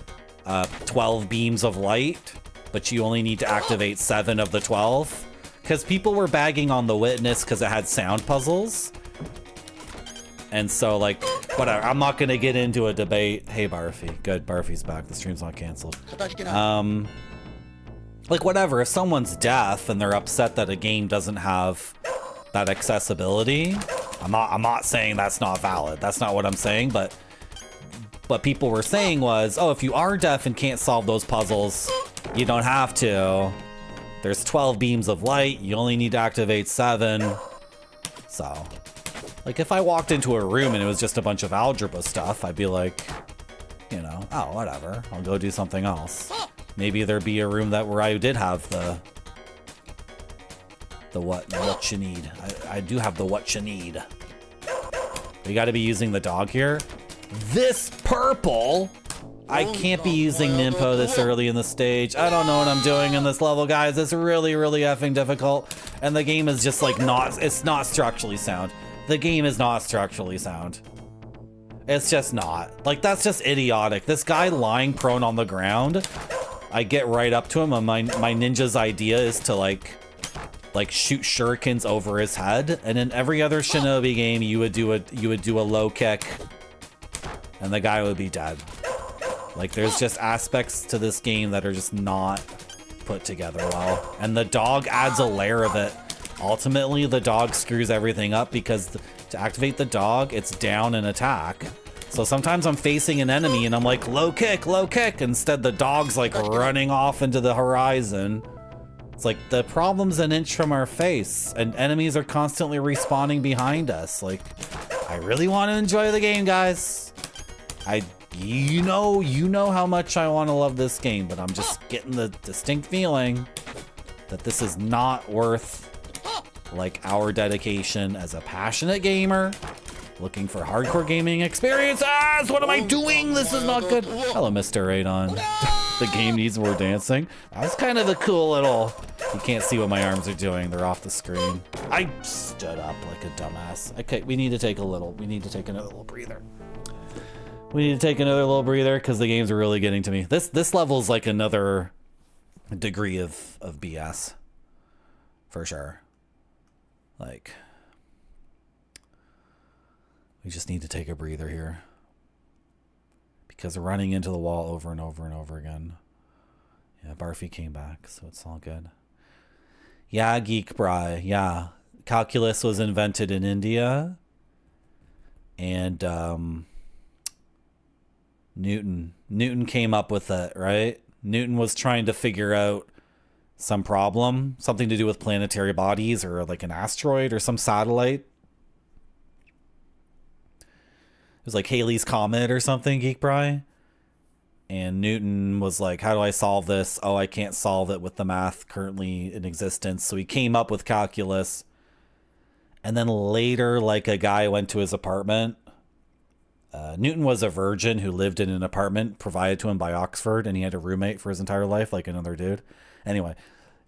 12 beams of light, but you only need to activate 7 of the 12? Because people were bagging on The Witness because it had sound puzzles. And so, like, whatever. I'm not going to get into a debate. Hey, Barfy. Good, Barfy's back. The stream's not canceled. Like, whatever. If someone's deaf and they're upset that a game doesn't have that accessibility, I'm not saying that's not valid. That's not what I'm saying, but what people were saying was, oh, if you are deaf and can't solve those puzzles, you don't have to. There's 12 beams of light. You only need to activate 7. So, like, if I walked into a room and it was just a bunch of algebra stuff, I'd be like, you know, oh, whatever. I'll go do something else. Maybe there'd be a room where I did have the what you need. I do have the what you need. You got to be using the dog here. This purple. I can't be using Nympho this early in the stage. I don't know what I'm doing in this level, guys. It's really, really effing difficult. And the game is just like it's not structurally sound. The game is not structurally sound. It's just not. Like, that's just idiotic. This guy lying prone on the ground, I get right up to him, and my ninja's idea is to like shoot shurikens over his head. And in every other Shinobi game, you would do a low kick, and the guy would be dead. Like, there's just aspects to this game that are just not put together well. And the dog adds a layer of it. Ultimately, the dog screws everything up because to activate the dog, it's down and attack. So sometimes I'm facing an enemy and I'm like, low kick, low kick. Instead, the dog's like running off into the horizon. It's like the problem's an inch from our face and enemies are constantly respawning behind us. Like, I really want to enjoy the game, guys. You know how much I want to love this game, but I'm just getting the distinct feeling that this is not worth like our dedication as a passionate gamer looking for hardcore gaming experiences. What am I doing? This is not good. Hello, Mr. Radon. The game needs more dancing. That was kind of the cool little... You can't see what my arms are doing. They're off the screen. I stood up like a dumbass. Okay, we need to take another little breather. We need to take another little breather because the games are really getting to me. This level is like another degree of BS. For sure. Like, we just need to take a breather here. Because we're running into the wall over and over and over again. Yeah, Barfy came back, so it's all good. Yeah, Geek Bry, yeah. Calculus was invented in India. And, Newton came up with it, right? Newton was trying to figure out some problem, something to do with planetary bodies or like an asteroid or some satellite. It was like Halley's Comet or something, Geek Bry. And Newton was like, how do I solve this? Oh, I can't solve it with the math currently in existence. So he came up with calculus. And then later, like, a guy went to his apartment. Newton was a virgin who lived in an apartment provided to him by Oxford, and he had a roommate for his entire life, like another dude. Anyway,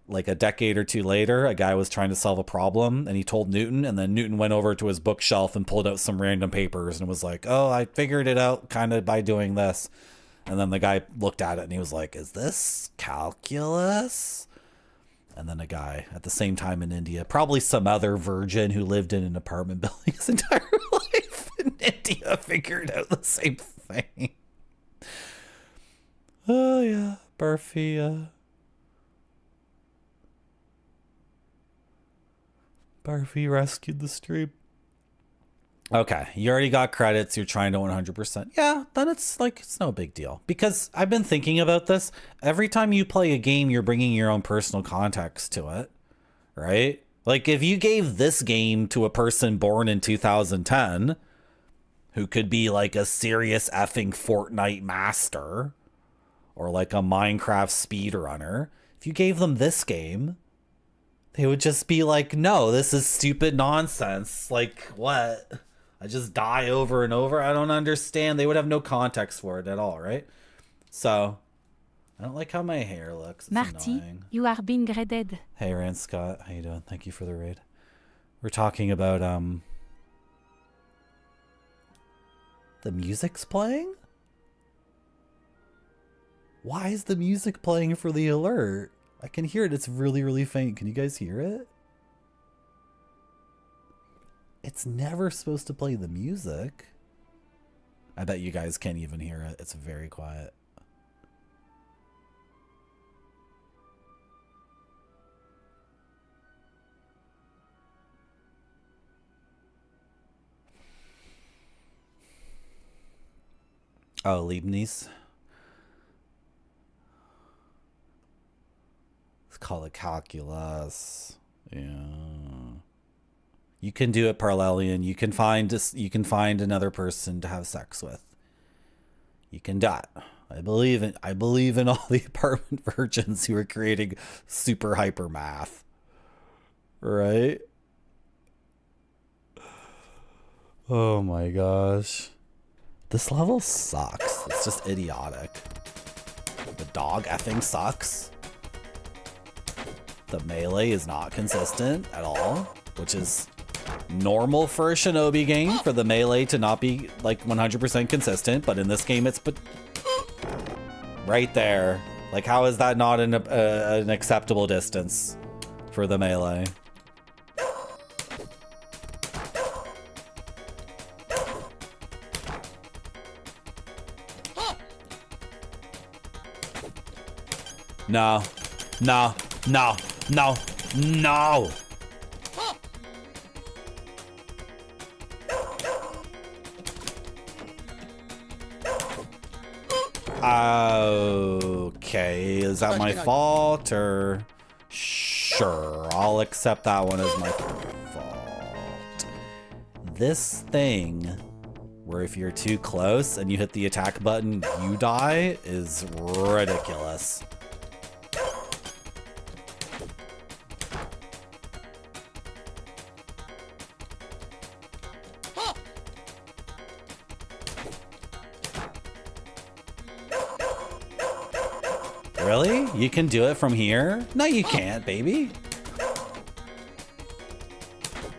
like a decade or two later, a guy was trying to solve a problem, and he told Newton, and then Newton went over to his bookshelf and pulled out some random papers and was like, oh, I figured it out kind of by doing this. And then the guy looked at it and he was like, is this calculus? And then a guy at the same time in India, probably some other virgin who lived in an apartment building his entire life in India, figured out the same thing. Oh, yeah. Barfy, Barfy rescued the stream. Okay, you already got credits. You're trying to 100%. Yeah, then it's like, it's no big deal. Because I've been thinking about this. Every time you play a game, you're bringing your own personal context to it, right? Like, if you gave this game to a person born in 2010, who could be like a serious effing Fortnite master, or like a Minecraft speedrunner, if you gave them this game, they would just be like, no, this is stupid nonsense. Like, what? I just die over and over. I don't understand. They would have no context for it at all, right? So, I don't like how my hair looks. It's Marty, annoying. you are being raided. Hey, Rand Scott. How you doing? Thank you for the raid. We're talking about, the music's playing? Why is the music playing for the alert? I can hear it. It's really, really faint. Can you guys hear it? It's never supposed to play the music. I bet you guys can't even hear it. It's very quiet. Oh, Leibniz. Let's call it calculus. Yeah. You can do it, Parallelian. You can find another person to have sex with. You can die. I believe in all the apartment virgins who are creating super hyper math. Right? Oh my gosh. This level sucks. It's just idiotic. The dog effing sucks. The melee is not consistent at all, which is normal for a Shinobi game, for the melee to not be like 100% consistent, but in this game it's right there. Like, how is that not an acceptable distance for the melee? No, no, no, no, no! Okay, is that my fault, or? Sure, I'll accept that one as my fault. This thing, where if you're too close and you hit the attack button, you die, is ridiculous. Really? You can do it from here? No, you can't, baby.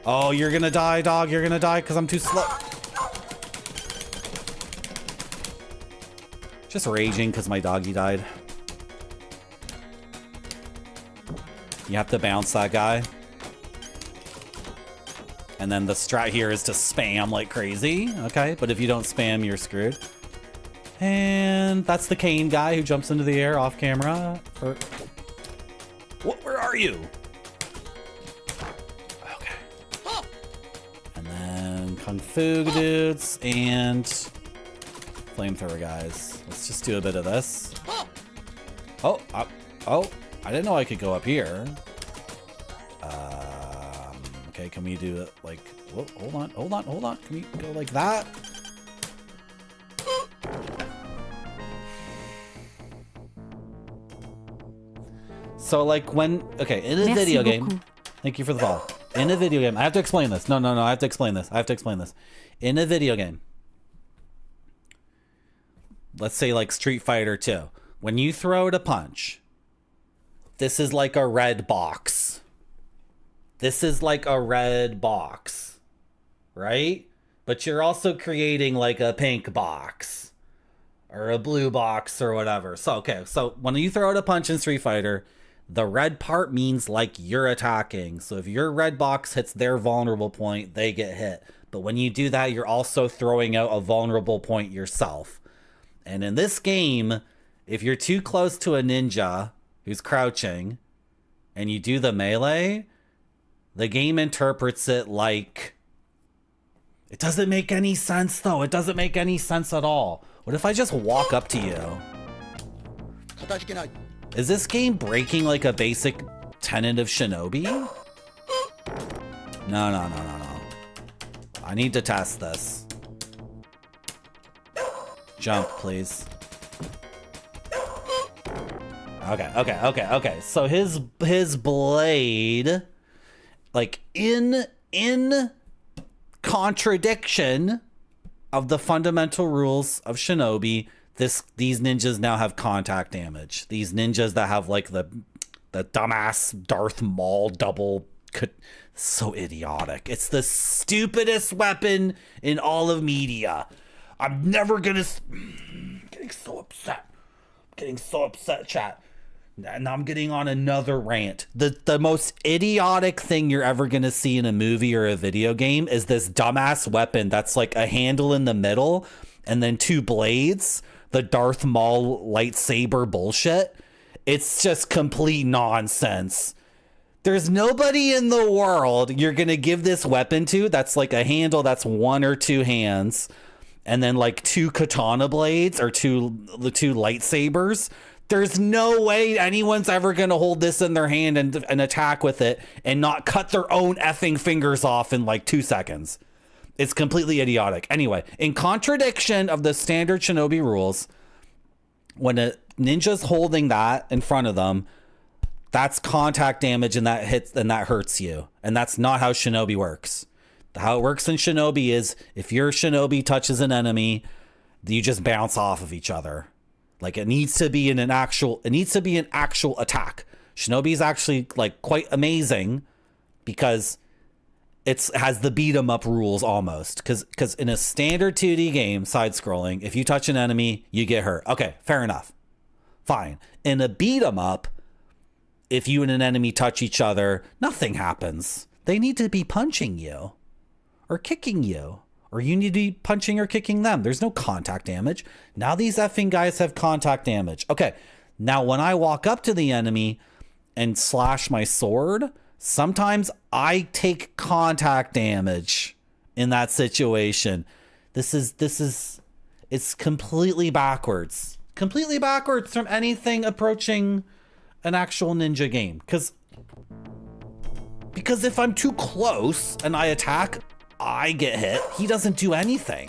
Oh, you're gonna die, dog. You're gonna die because I'm too slow. Just raging because my doggy died. You have to bounce that guy. And then the strat here is to spam like crazy. Okay, but if you don't spam, you're screwed. And that's the cane guy who jumps into the air off camera. Or... What? Where are you? Okay. And then Kung Fu dudes and flamethrower guys. Let's just do a bit of this. Oh, I didn't know I could go up here. Okay, can we do it like... Whoa, hold on. Can we go like that? So like when... Okay, in a video game... Thank you for the follow. In a video game... I have to explain this. No. I have to explain this. In a video game... Let's say like Street Fighter 2. When you throw it a punch... This is like a red box. Right? But you're also creating like a pink box. Or a blue box or whatever. So, okay. So when you throw out a punch in Street Fighter, the red part means like you're attacking. So if your red box hits their vulnerable point, they get hit. But when you do that, you're also throwing out a vulnerable point yourself. And in this game, if you're too close to a ninja who's crouching and you do the melee, the game interprets it like... It doesn't make any sense, though. It doesn't make any sense at all. What if I just walk up to you? Is this game breaking like a basic tenet of Shinobi? No. I need to test this. Jump, please. Okay. So his blade, like in contradiction of the fundamental rules of Shinobi, these ninjas now have contact damage. These ninjas that have like the dumbass Darth Maul double, so idiotic. It's the stupidest weapon in all of media. I'm never gonna... I'm getting so upset, chat. And I'm getting on another rant. The most idiotic thing you're ever gonna see in a movie or a video game is this dumbass weapon that's like a handle in the middle and then two blades. The Darth Maul lightsaber bullshit. It's just complete nonsense. There's nobody in the world you're gonna give this weapon to that's like a handle that's one or two hands, and then like two katana blades or two lightsabers. There's no way anyone's ever going to hold this in their hand and attack with it and not cut their own effing fingers off in like 2 seconds. It's completely idiotic. Anyway, in contradiction of the standard Shinobi rules, when a ninja's holding that in front of them, that's contact damage and that hits and that hurts you. And that's not how Shinobi works. How it works in Shinobi is if your Shinobi touches an enemy, you just bounce off of each other. Like it needs to be an actual attack. Shinobi is actually like quite amazing because it has the beat 'em up rules almost. Because in a standard 2D game, side scrolling, if you touch an enemy, you get hurt. Okay, fair enough. Fine. In a beat 'em up, if you and an enemy touch each other, nothing happens. They need to be punching you or kicking you. Or you need to be punching or kicking them. There's no contact damage. Now these effing guys have contact damage. Okay, now when I walk up to the enemy and slash my sword, sometimes I take contact damage in that situation. It's completely backwards. Completely backwards from anything approaching an actual ninja game. Because if I'm too close and I attack, I get hit. He doesn't do anything.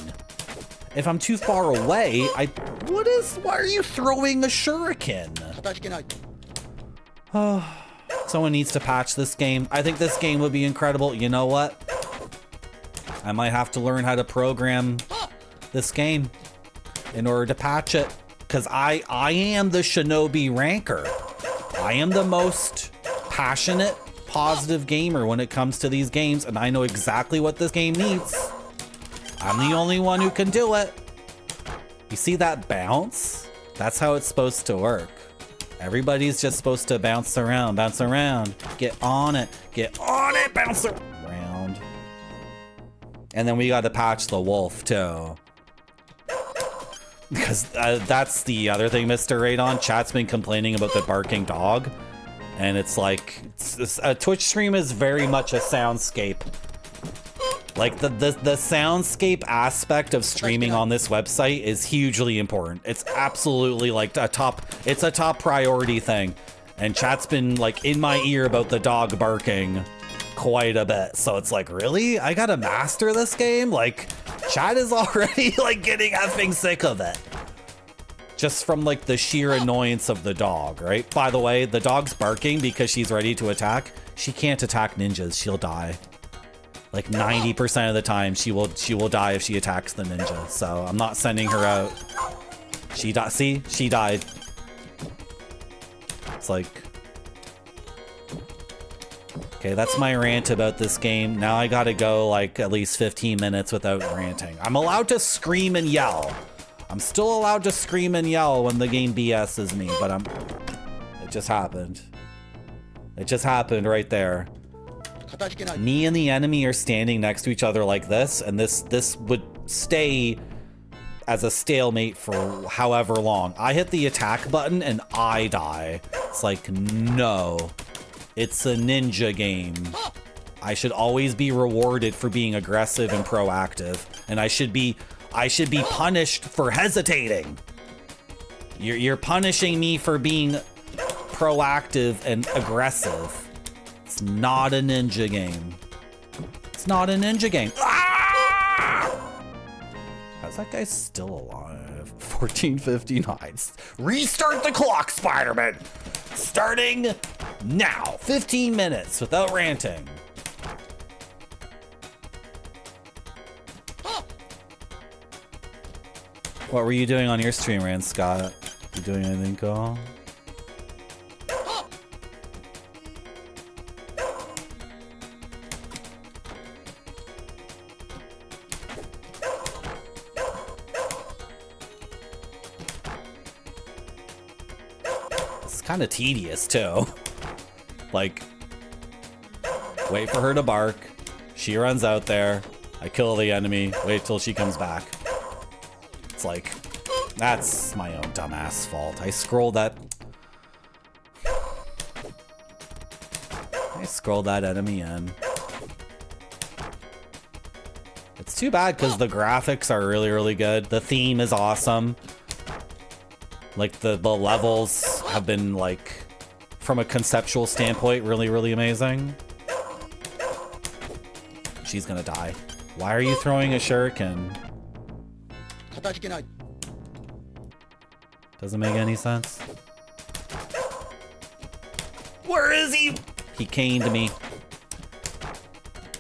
If I'm too far away, why are you throwing a shuriken? Oh, someone needs to patch this game. I think this game would be incredible. You know what? I might have to learn how to program this game in order to patch it. Because I am the Shinobi ranker. I am the most passionate, positive gamer when it comes to these games, and I know exactly what this game needs. I'm the only one who can do it. You see that bounce? That's how it's supposed to work. Everybody's just supposed to bounce around, get on it, bounce around. And then we got to patch the wolf too. Because that's the other thing, Mr. Radon. Chat's been complaining about the barking dog. And it's like, a Twitch stream is very much a soundscape. Like the soundscape aspect of streaming on this website is hugely important. It's absolutely like it's a top priority thing. And chat's been like in my ear about the dog barking quite a bit. So it's like, really? I gotta master this game? Like, chat is already like getting effing sick of it. Just from like the sheer annoyance of the dog, right? By the way, the dog's barking because she's ready to attack. She can't attack ninjas, she'll die. Like 90% of the time she will die if she attacks the ninja. So I'm not sending her out. She died. See? She died. It's like, okay, that's my rant about this game. Now I gotta go like at least 15 minutes without ranting. I'm allowed to scream and yell. I'm still allowed to scream and yell when the game BS's me, but it just happened. It just happened right there. Me and the enemy are standing next to each other like this, and this would stay as a stalemate for however long. I hit the attack button and I die. It's like, no. It's a ninja game. I should always be rewarded for being aggressive and proactive, and I should be punished for hesitating. You're punishing me for being proactive and aggressive. It's not a ninja game. It's not a ninja game. Ah! How's that guy still alive? 1459. Restart the clock, Spider-Man. Starting now. 15 minutes without ranting. What were you doing on your stream, Rand Scott? You doing anything cool? It's kind of tedious too. Like, wait for her to bark. She runs out there. I kill the enemy. Wait till she comes back. It's like, that's my own dumbass fault. I scrolled that enemy in. It's too bad because the graphics are really, really good. The theme is awesome. Like the levels have been like, from a conceptual standpoint, really, really amazing. She's gonna die. Why are you throwing a shuriken? Doesn't make any sense. Where is he? He caned me.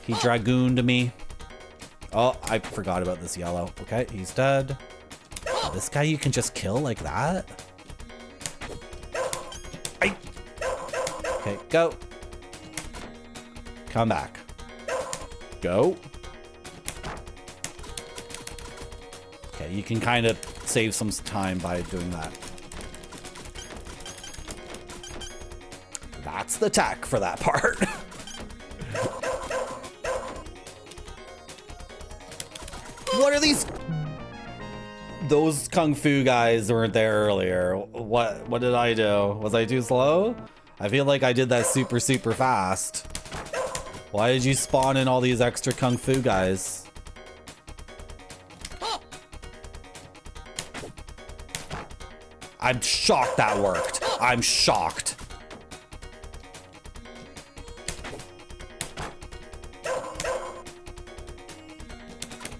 He dragooned me. Oh, I forgot about this yellow. Okay, he's dead. This guy you can just kill like that? Okay, go. Come back. Go. Okay, you can kind of save some time by doing that. That's the tech for that part. What are these? Those kung fu guys weren't there earlier. What did I do? Was I too slow? I feel like I did that super, super fast. Why did you spawn in all these extra kung fu guys? I'm shocked that worked. I'm shocked.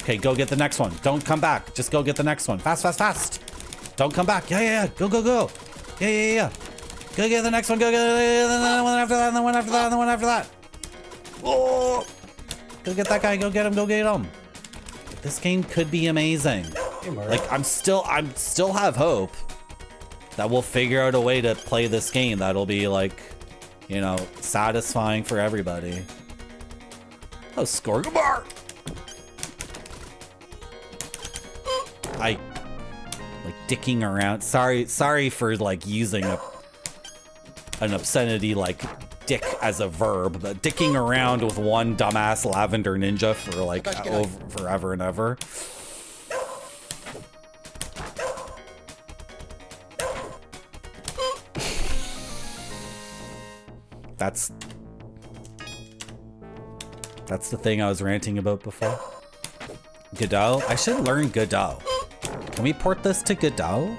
Okay, go get the next one. Don't come back. Just go get the next one. Fast, fast, fast. Don't come back. Yeah. Go, go, go. Yeah. Go get the next one. Go get the one after that, and the one after that, and the one after that. Oh! Go get that guy. Go get him. Go get him. This game could be amazing. Like, I'm still have hope that we'll figure out a way to play this game that'll be like, you know, satisfying for everybody. Oh, Scorgabar! I like dicking around. Sorry for like using an obscenity like dick as a verb, but dicking around with one dumbass lavender ninja for like forever and ever. That's the thing I was ranting about before. Godot? I should learn Godot. Can we port this to Godot?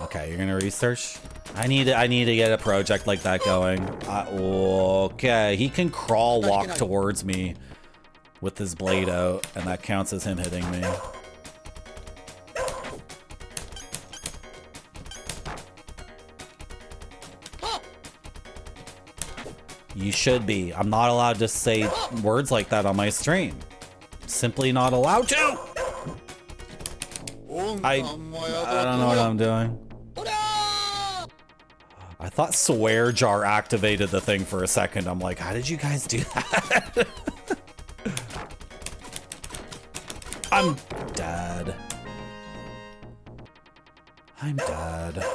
Okay, you're gonna research? I need to get a project like that going. Okay, he can crawl walk towards me with his blade out, and that counts as him hitting me. You should be. I'm not allowed to say words like that on my stream. Simply not allowed to. I don't know what I'm doing. I thought swear jar activated the thing for a second. I'm like, how did you guys do that? I'm dead. I'm dead.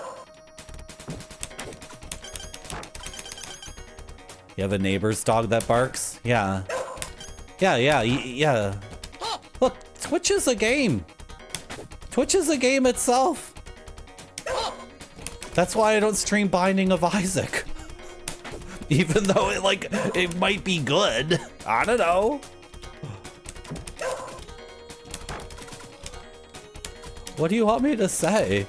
You have a neighbor's dog that barks? Yeah. Yeah. Look, Twitch is a game. Twitch is a game itself. That's why I don't stream Binding of Isaac. Even though it might be good. I don't know. What do you want me to say?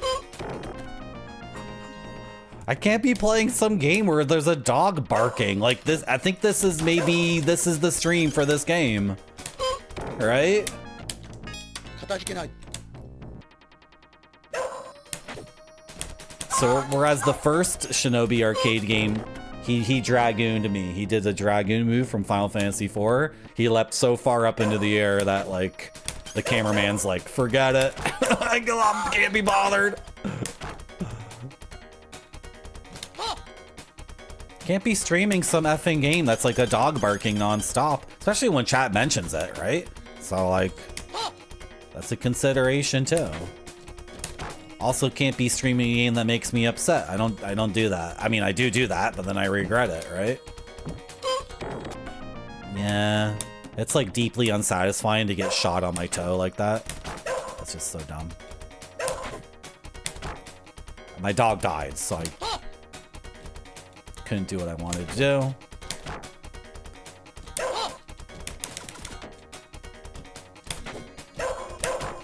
I can't be playing some game where there's a dog barking like this. I think this is the stream for this game, right? So whereas the first Shinobi arcade game, he dragooned me. He did a dragoon move from Final Fantasy IV. He leapt so far up into the air that like the cameraman's like, forget it. I can't be bothered. Can't be streaming some effing game that's like a dog barking nonstop, especially when chat mentions it, right? So like, that's a consideration too. Also can't be streaming a game that makes me upset. I don't do that. I mean, I do that, but then I regret it, right? Yeah, it's like deeply unsatisfying to get shot on my toe like that. That's just so dumb. My dog died, so I couldn't do what I wanted to do.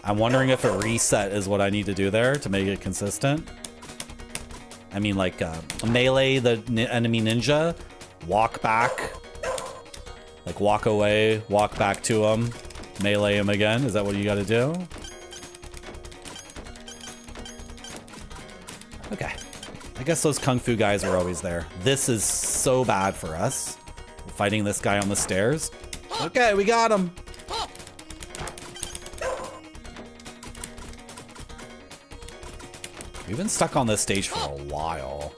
I'm wondering if a reset is what I need to do there to make it consistent. I mean, like, melee the enemy ninja, walk back, like walk away, walk back to him, melee him again. Is that what you gotta do? Okay. I guess those kung fu guys are always there. This is so bad for us. Fighting this guy on the stairs. Okay, we got him. We've been stuck on this stage for a while.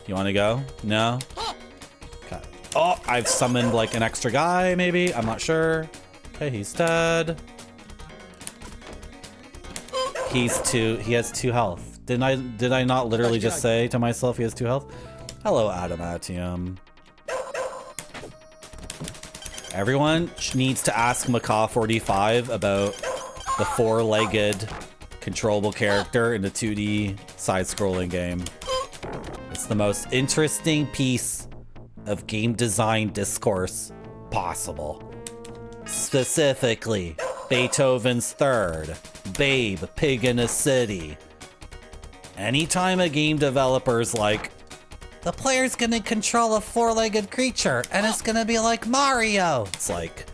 You want to go? No? Okay. Oh, I've summoned like an extra guy, maybe? I'm not sure. Okay, he's dead. He has 2 health. Did I not literally just say to myself he has 2 health? Hello, Adamantium. Everyone needs to ask Macaw45 about the 4-legged controllable character in a 2D side-scrolling game. It's the most interesting piece of game design discourse possible. Specifically, Beethoven's Third, Babe, Pig in a City. Anytime a game developer's like, the player's gonna control a 4-legged creature and it's gonna be like Mario. It's like,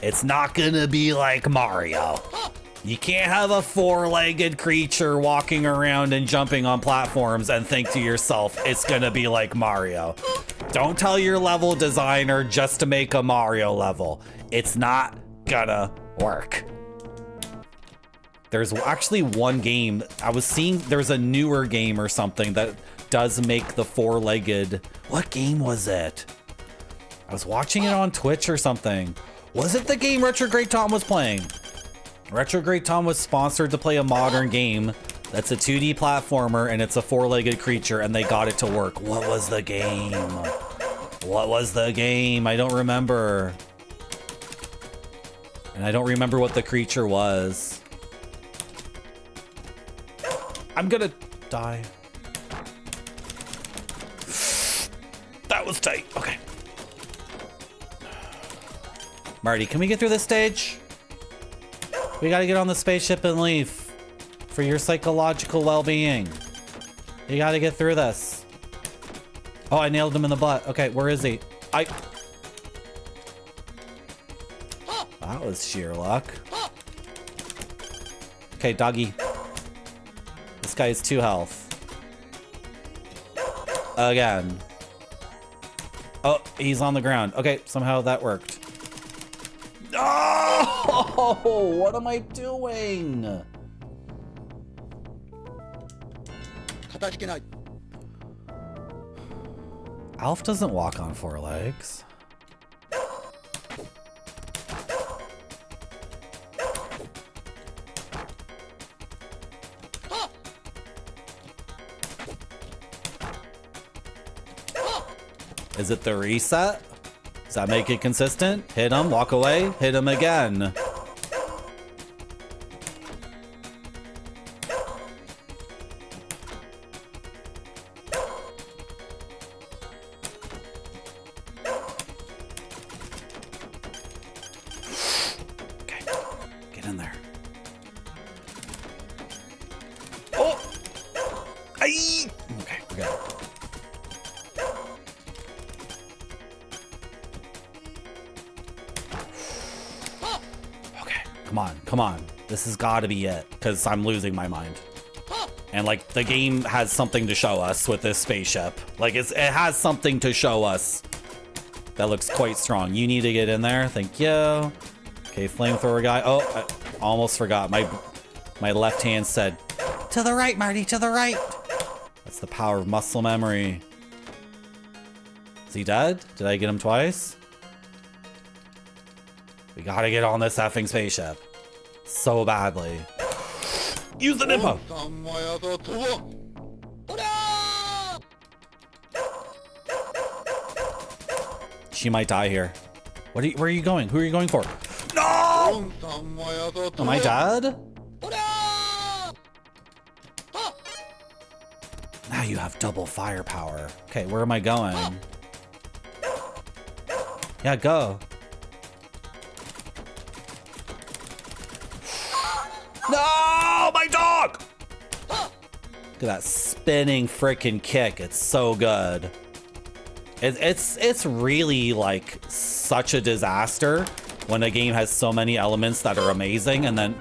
it's not gonna be like Mario. You can't have a 4-legged creature walking around and jumping on platforms and think to yourself, it's gonna be like Mario. Don't tell your level designer just to make a Mario level. It's not gonna work. There's actually one game, I was seeing there's a newer game or something that does make the 4-legged. What game was it? I was watching it on Twitch or something. Was it the game Retrograde Tom was playing? Retrograde Tom was sponsored to play a modern game that's a 2D platformer and it's a 4-legged creature and they got it to work. What was the game? What was the game? I don't remember. And I don't remember what the creature was. I'm gonna die. That was tight. Okay. Marty, can we get through this stage? We gotta get on the spaceship and leave. For your psychological well-being. You gotta get through this. Oh, I nailed him in the butt. Okay, where is he? That was sheer luck. Okay, doggy. This guy has 2 health. Again. Oh, he's on the ground. Okay, somehow that worked. Oh, what am I doing? Alf doesn't walk on 4 legs. Is it the reset? Does that make it consistent? Hit him, walk away, hit him again. Okay, get in there. Oh! Aye! Okay, we got it. Come on. This has got to be it, because I'm losing my mind. And, like, the game has something to show us with this spaceship. Like, it has something to show us that looks quite strong. You need to get in there. Thank you. Okay, flamethrower guy. Oh, I almost forgot. My left hand said, to the right, Marty, to the right. That's the power of muscle memory. Is he dead? Did I get him twice? We gotta get on this effing spaceship. So badly. Use the Nimpo! She might die here. Where are you going? Who are you going for? No! Am I dead? Now you have double firepower. Okay, where am I going? Yeah, go. No, my dog! Look at that spinning frickin' kick. It's so good. It's really like such a disaster when a game has so many elements that are amazing, and then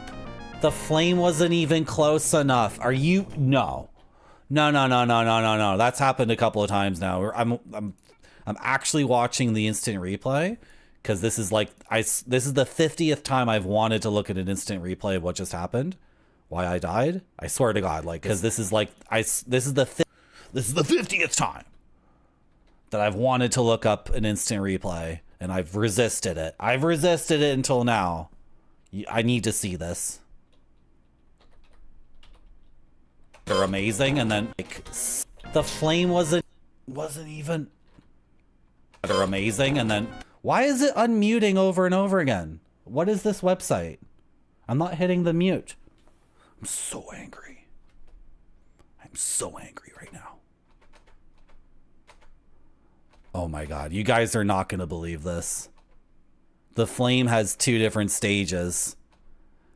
the flame wasn't even close enough. Are you? No. That's happened a couple of times now. I'm actually watching the instant replay. Because this is like, this is the 50th time I've wanted to look at an instant replay of what just happened. Why I died? I swear to God, like, because this is like, this is the 50th time that I've wanted to look up an instant replay, and I've resisted it. I've resisted it until now. I need to see this. They're amazing, and then like, the flame wasn't even. They're amazing, and then. Why is it unmuting over and over again? What is this website? I'm not hitting the mute. I'm so angry. I'm so angry right now. Oh my God. You guys are not going to believe this. The flame has 2 different stages.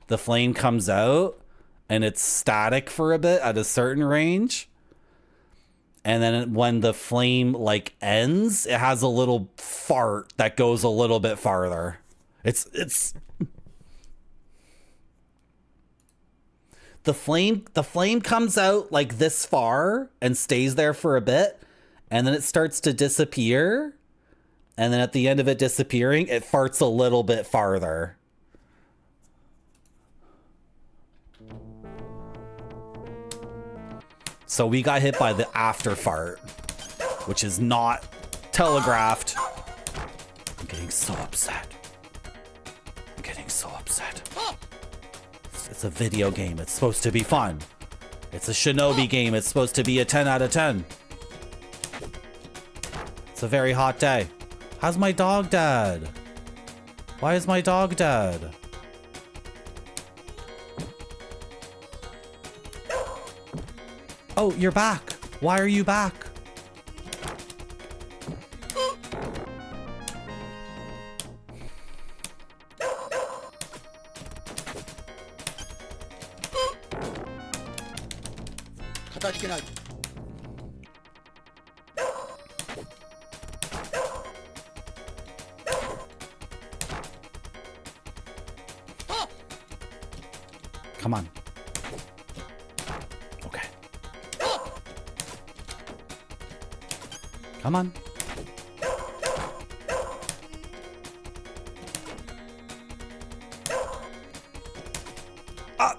The flame comes out and it's static for a bit at a certain range. And then when the flame like ends, it has a little fart that goes a little bit farther. It's the flame comes out like this far and stays there for a bit, and then it starts to disappear. And then at the end of it disappearing, it farts a little bit farther. So we got hit by the after fart, which is not telegraphed. I'm getting so upset. I'm getting so upset. It's a video game. It's supposed to be fun. It's a Shinobi game. It's supposed to be a 10 out of 10. It's a very hot day. How's my dog dead? Why is my dog dead? Oh, you're back. Why are you back? Come on. Okay. Come on. Ah!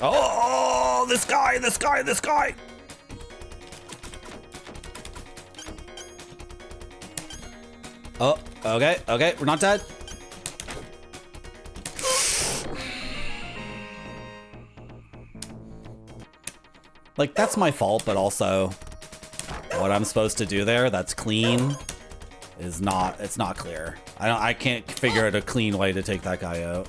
Oh, this guy, this guy, this guy. Oh, okay, okay, we're not dead. Like, that's my fault, but also what I'm supposed to do there that's clean is not, it's not clear. I can't figure out a clean way to take that guy out.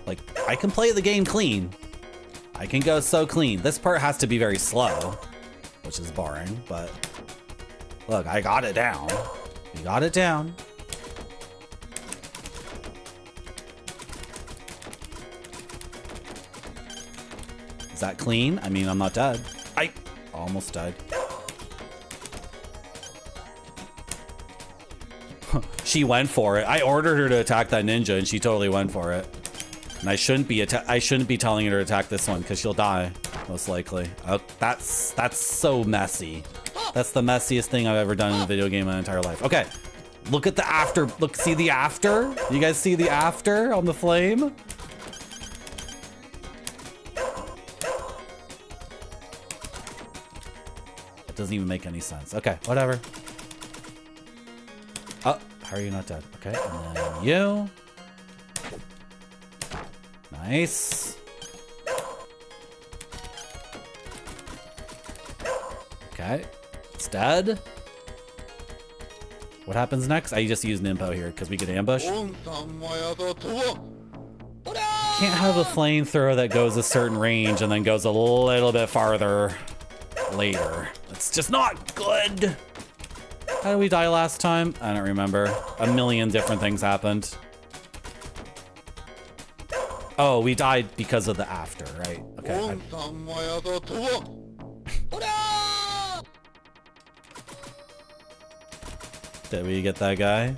Like, I can play the game clean. I can go so clean. This part has to be very slow, which is boring, but look, I got it down. We got it down. Is that clean? I mean, I'm not dead. I almost died. She went for it. I ordered her to attack that ninja and she totally went for it. And I shouldn't be telling her to attack this one because she'll die, most likely. Oh, that's so messy. That's the messiest thing I've ever done in a video game in my entire life. Okay, look at the after. Look, see the after? You guys see the after on the flame? It doesn't even make any sense. Okay, whatever. Oh, how are you not dead? Okay, and then you. Nice. Okay, it's dead. What happens next? I just use Nimpo here because we get ambush. Can't have a flamethrower that goes a certain range and then goes a little bit farther later. It's just not good. How did we die last time? I don't remember. A million different things happened. Oh, we died because of the after, right? Okay. Did we get that guy?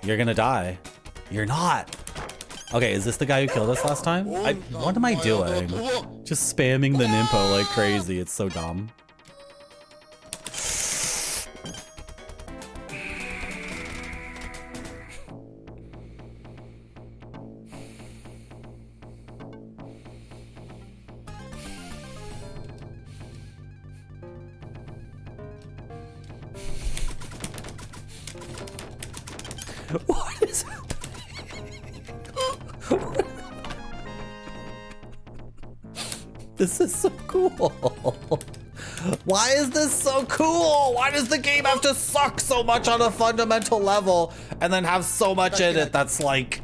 You're gonna die. You're not. Okay, is this the guy who killed us last time? What am I doing? Just spamming the Nimpo like crazy. It's so dumb. What is happening? This is so cool. Why is this so cool? Why does the game have to suck so much on a fundamental level and then have so much in it that's like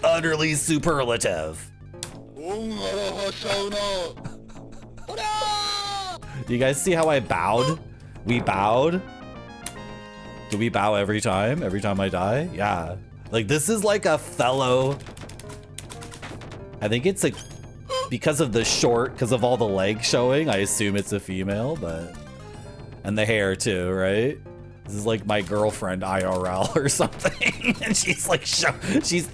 utterly superlative? You guys see how I bowed? We bowed. Do we bow every time? Every time I die? Yeah. Like, this is like a fellow. I think it's like, because of the short, because of all the legs showing, I assume it's a female, but. And the hair too, right? This is like my girlfriend IRL or something. And she's like, she's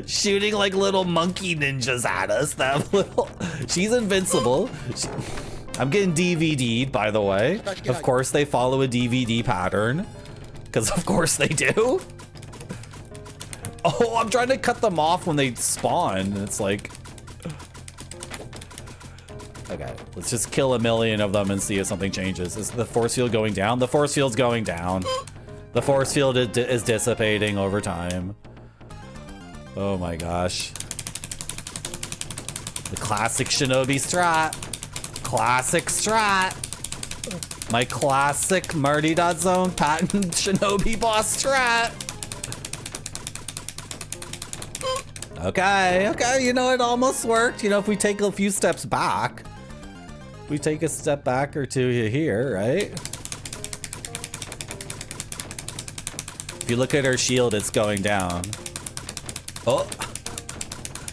shooting like little monkey ninjas at us. That little, she's invincible. I'm getting DVD'd, by the way. Of course they follow a DVD pattern. Because of course they do. Oh, I'm trying to cut them off when they spawn. It's like... Okay, let's just kill a million of them and see if something changes. Is the force field going down? The force field's going down. The force field is dissipating over time. Oh my gosh. The classic Shinobi strat. Classic strat. My classic Marty.Zone patent Shinobi boss strat. Okay, okay, you know, it almost worked. You know, if we take a few steps back, we take a step back or two here, right? you look at her shield, it's going down. Oh.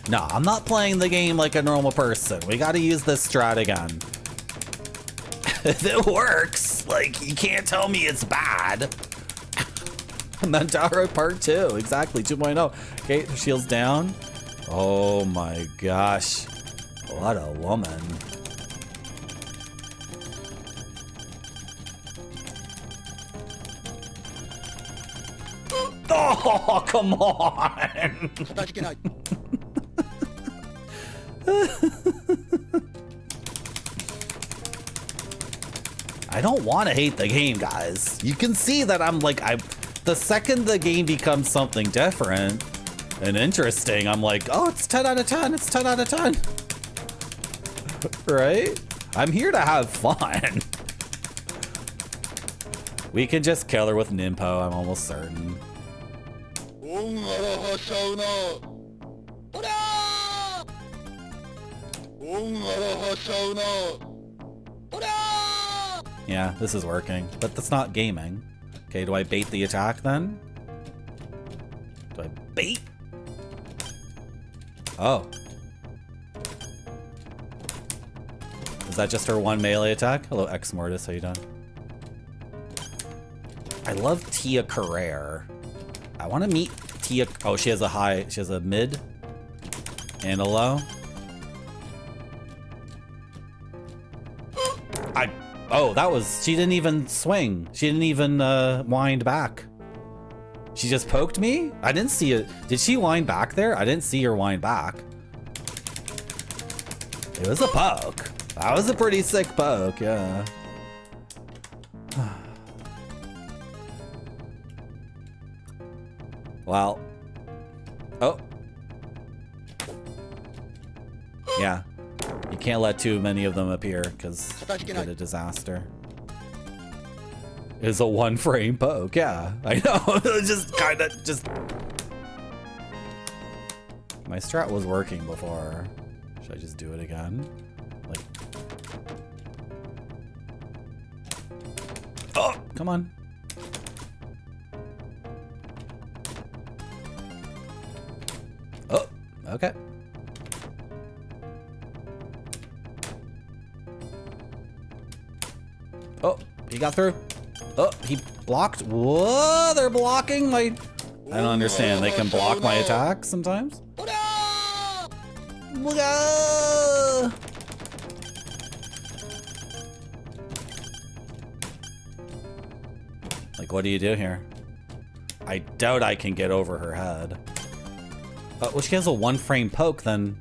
No, I'm not playing the game like a normal person. We gotta use this strat again. If it works, like, you can't tell me it's bad. Mandara Part 2, exactly, 2.0. Okay, her shield's down. Oh my gosh. What a woman. Oh, come on! I don't want to hate the game, guys. You can see that I'm like, the second the game becomes something different and interesting, I'm like, oh, it's 10 out of 10. It's 10 out of 10. Right? I'm here to have fun. We can just kill her with Nimpo, I'm almost certain. Yeah, this is working, but that's not gaming. Okay, do I bait the attack then? Do I bait? Oh. Is that just her one melee attack? Hello, X Mortis, how you doing? I love Tia Carrere. I want to meet Tia. Oh, she has a mid and a low. Oh, that was, she didn't even swing. She didn't even wind back. She just poked me? I didn't see it. Did she wind back there? I didn't see her wind back. It was a poke. That was a pretty sick poke, yeah. Well. Oh. Yeah. You can't let too many of them appear because you get a disaster. It's a one frame poke, yeah. I know. Just kind of just. My strat was working before. Should I just do it again? Like. Oh, come on. Oh, okay. Oh, he got through. Oh, he blocked. Whoa, they're blocking my... I don't understand. They can block my attacks sometimes? Like, what do you do here? I doubt I can get over her head. Well, she has a one frame poke, then...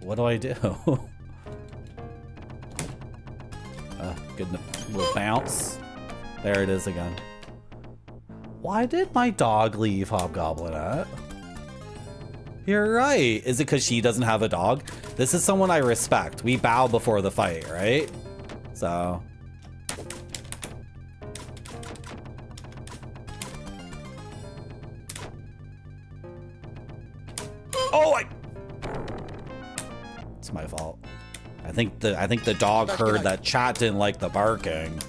What do I do? Good little bounce. There it is again. Why did my dog leave Hobgoblinette? You're right. Is it because she doesn't have a dog? This is someone I respect. We bow before the fight, right? So... Oh, it's my fault. I think the dog heard that chat didn't like the barking,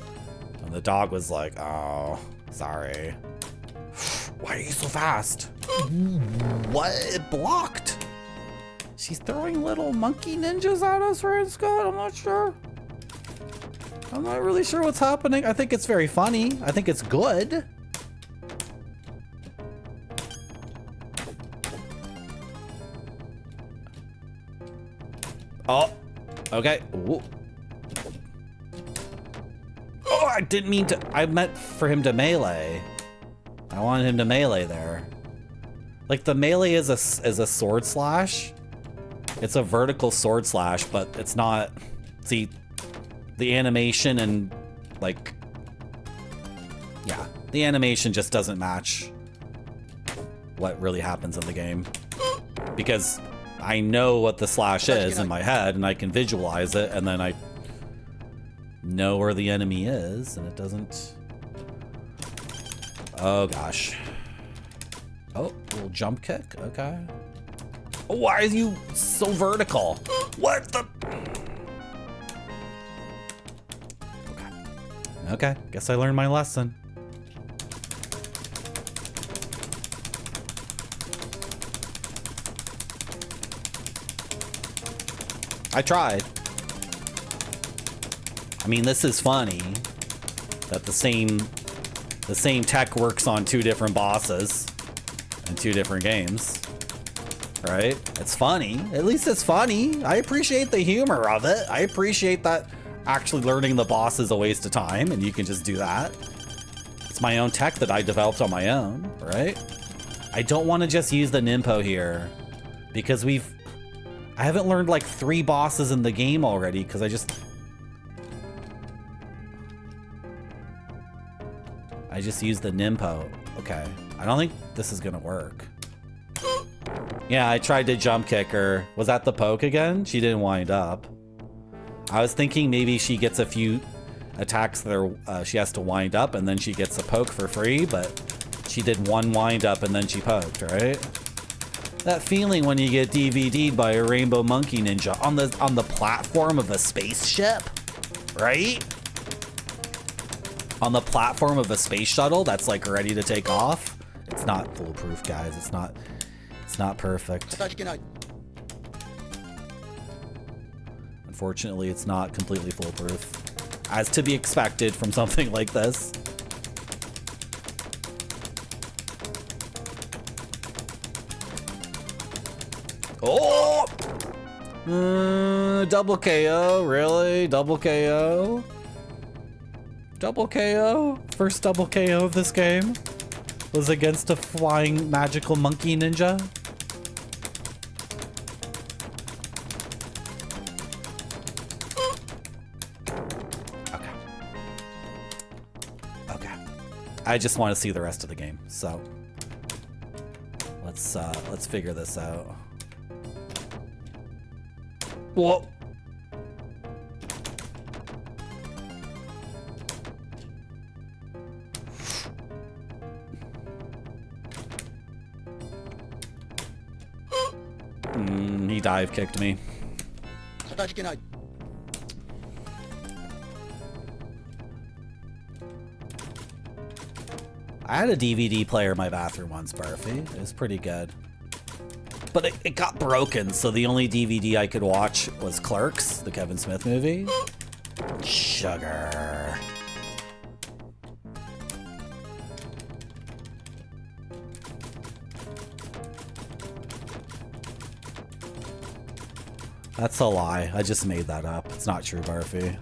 and the dog was like, "Oh, sorry." Why are you so fast? What? It blocked. She's throwing little monkey ninjas at us, right, Scott? I'm not sure. I'm not really sure what's happening. I think it's very funny. I think it's good. Oh, okay. Ooh. Oh, I didn't mean to. I meant for him to melee. I wanted him to melee there. Like, the melee is a sword slash. It's a vertical sword slash, but it's not. See, the animation and, like, yeah, the animation just doesn't match what really happens in the game. Because I know what the slash is in my head, and I can visualize it, and then I know where the enemy is, and it doesn't... Oh, gosh. Oh, little jump kick. Okay. Oh, why are you so vertical? What the... Okay, guess I learned my lesson. I tried. I mean, this is funny that the same tech works on 2 different bosses in 2 different games. Right? It's funny. At least it's funny. I appreciate the humor of it. I appreciate that actually learning the boss is a waste of time and you can just do that. It's my own tech that I developed on my own, right? I don't want to just use the Nimpo here because I haven't learned like 3 bosses in the game already because I just used the Nimpo. Okay. I don't think this is gonna work. Yeah, I tried to jump kick her. Was that the poke again? She didn't wind up. I was thinking maybe she gets a few attacks that are, she has to wind up and then she gets a poke for free, but she did 1 wind up and then she poked, right? That feeling when you get DVD'd by a rainbow monkey ninja on the platform of a spaceship, right? On the platform of a space shuttle that's like ready to take off. It's not foolproof, guys. It's not perfect. Unfortunately, it's not completely foolproof, as to be expected from something like this. Oh! Double KO, really? Double KO? Double KO? First double KO of this game was against a flying magical monkey ninja. Okay. I just want to see the rest of the game, so let's figure this out. Whoa. He dive kicked me. I had a DVD player in my bathroom once, Barfy. It was pretty good. But it got broken, so the only DVD I could watch was Clerks, the Kevin Smith movie. Sugar. That's a lie. I just made that up. It's not true, Barfy.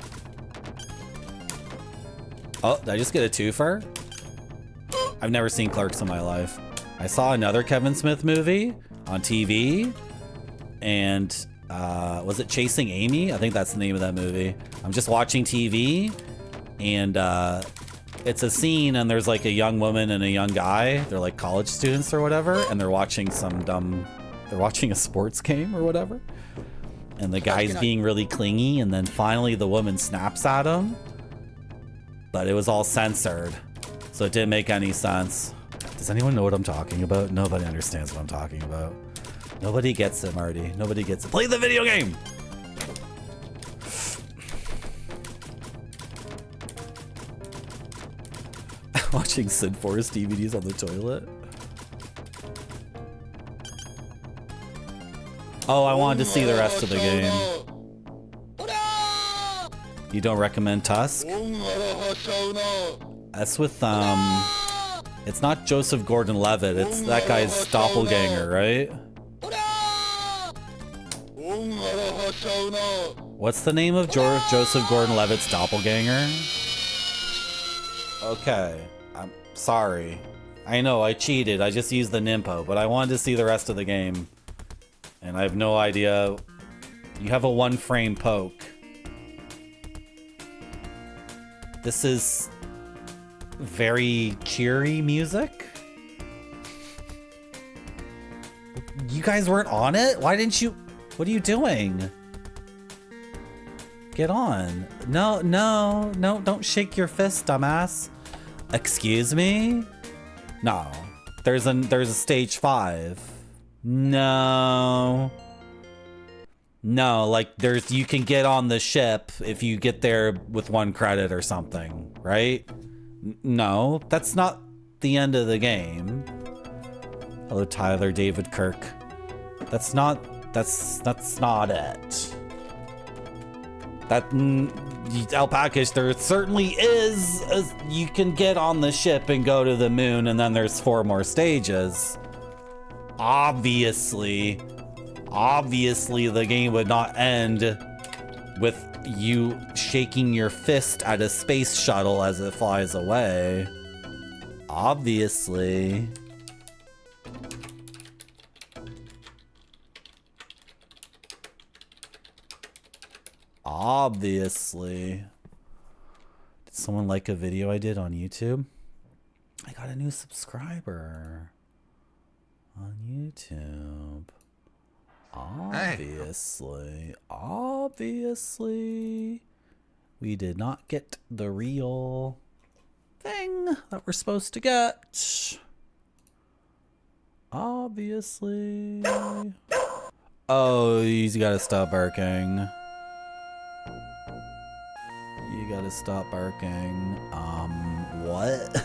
Oh, did I just get a twofer? I've never seen Clerks in my life. I saw another Kevin Smith movie on TV, and was it Chasing Amy? I think that's the name of that movie. I'm just watching TV, and it's a scene, and there's like a young woman and a young guy. They're like college students or whatever, and they're watching they're watching a sports game or whatever. And the guy's being really clingy, and then finally the woman snaps at him. But it was all censored, so it didn't make any sense. Does anyone know what I'm talking about? Nobody understands what I'm talking about. Nobody gets it, Marty. Nobody gets it. Play the video game! Watching Sid Forest DVDs on the toilet. Oh, I wanted to see the rest of the game. You don't recommend Tusk? That's with, it's not Joseph Gordon-Levitt, it's that guy's doppelganger, right? What's the name of Joseph Gordon-Levitt's doppelganger? Okay, I'm sorry. I know, I cheated, I just used the Nimpo, but I wanted to see the rest of the game. And I have no idea. You have a 1-frame poke. This is very cheery music. You guys weren't on it? Why didn't you? What are you doing? Get on. No, don't shake your fist, dumbass. Excuse me? No. There's a stage 5. No, like you can get on the ship if you get there with 1 credit or something, right? No, that's not the end of the game. Hello, Tyler, David, Kirk. That's not it. Alpaca's, there certainly is, you can get on the ship and go to the moon, and then there's 4 more stages. Obviously, the game would not end with you shaking your fist at a space shuttle as it flies away. Obviously. Obviously. Did someone like a video I did on YouTube? I got a new subscriber on YouTube. Obviously. Obviously. We did not get the real thing that we're supposed to get. Obviously. Oh, you gotta stop barking. You gotta stop barking. What?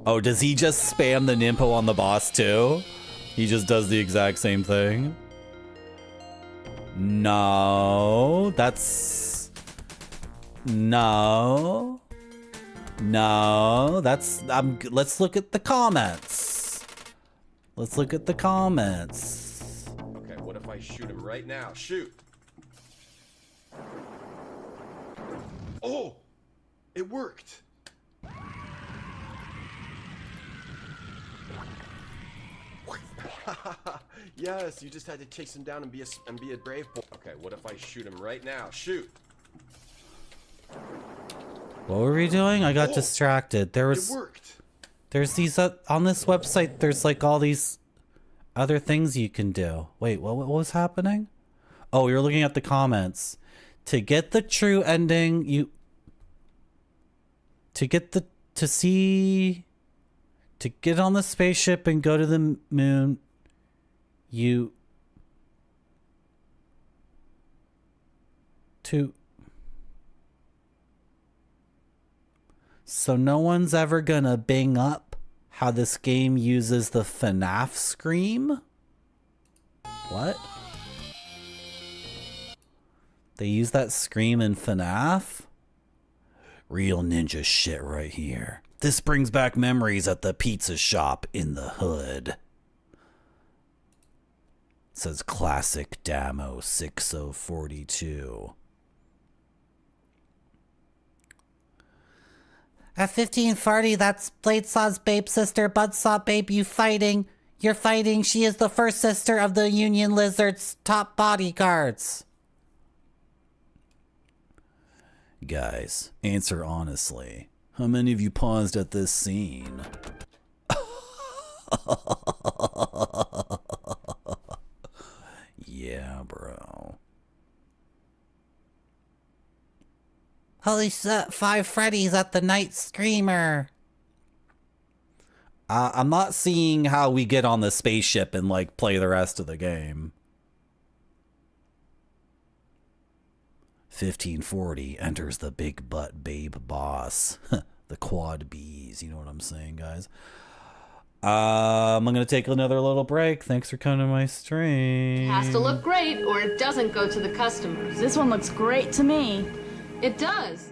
Oh, does he just spam the Nimpo on the boss too? He just does the exact same thing? No, that's... No, that's... let's look at the comments. Let's look at the comments. Okay, what if I shoot him right now? Shoot! Oh! It worked! Yes, you just had to chase him down and be a brave boy. Okay, what if I shoot him right now? Shoot! What were we doing? I got distracted. It worked. There's these on this website. There's like all these other things you can do. Wait, what was happening? Oh, you're looking at the comments. To get the true ending, to get on the spaceship and go to the moon, so no one's ever gonna bing up how this game uses the FNAF scream? What? They use that scream in FNAF? Real ninja shit right here. This brings back memories at the pizza shop in the hood. It says classic Damo 6042. At 1540, that's Blade Saw's babe sister, Budsaw babe, you're fighting. She is the first sister of the Union Lizard's top bodyguards. Guys, answer honestly. How many of you paused at this scene? Yeah, bro. Holy shit, 5 Freddy's at the Night Screamer. I'm not seeing how we get on the spaceship and like play the rest of the game. 1540 enters the big butt babe boss. The quad bees, you know what I'm saying, guys? I'm gonna take another little break. Thanks for coming to my stream. It has to look great or it doesn't go to the customers. This one looks great to me. It does.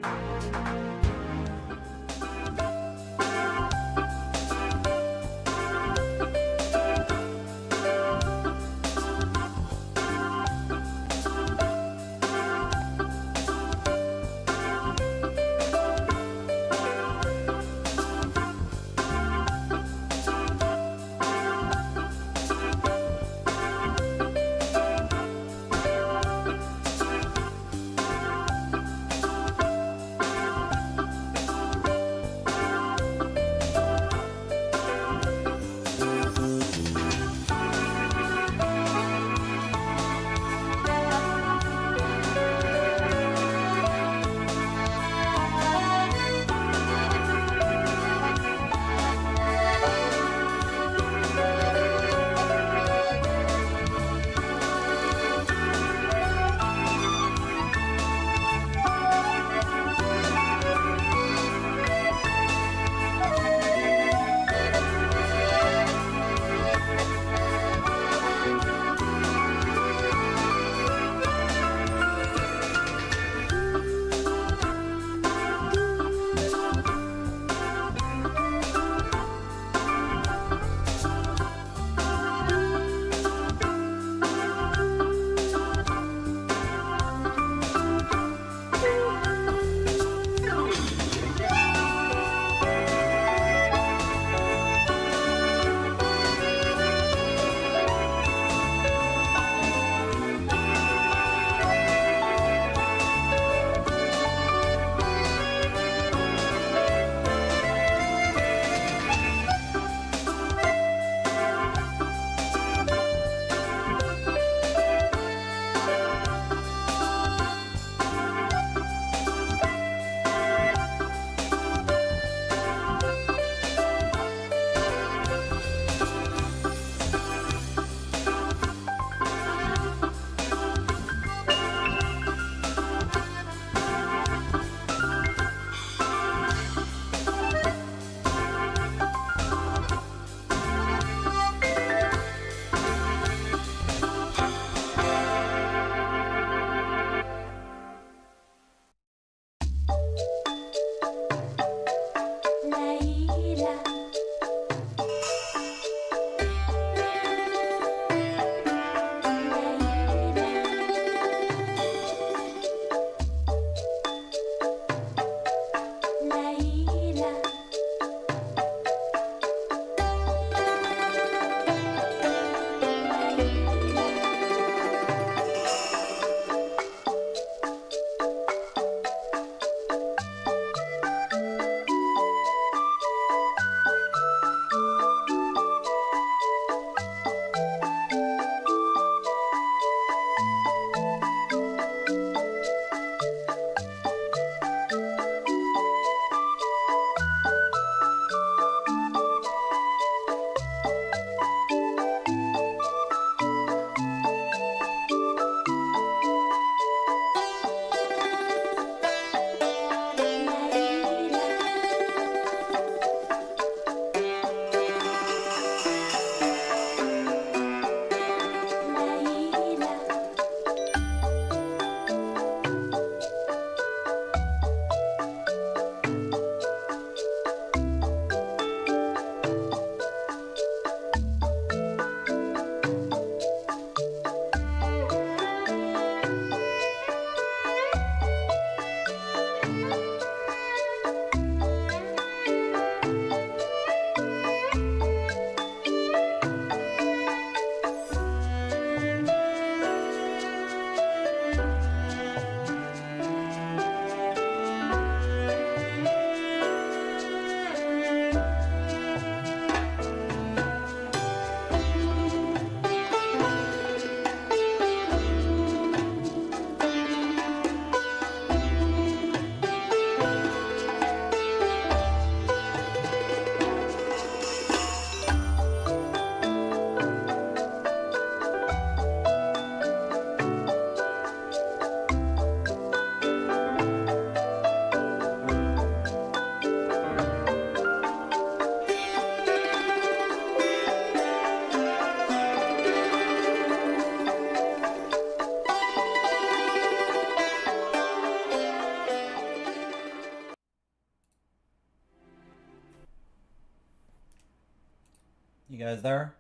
guys there?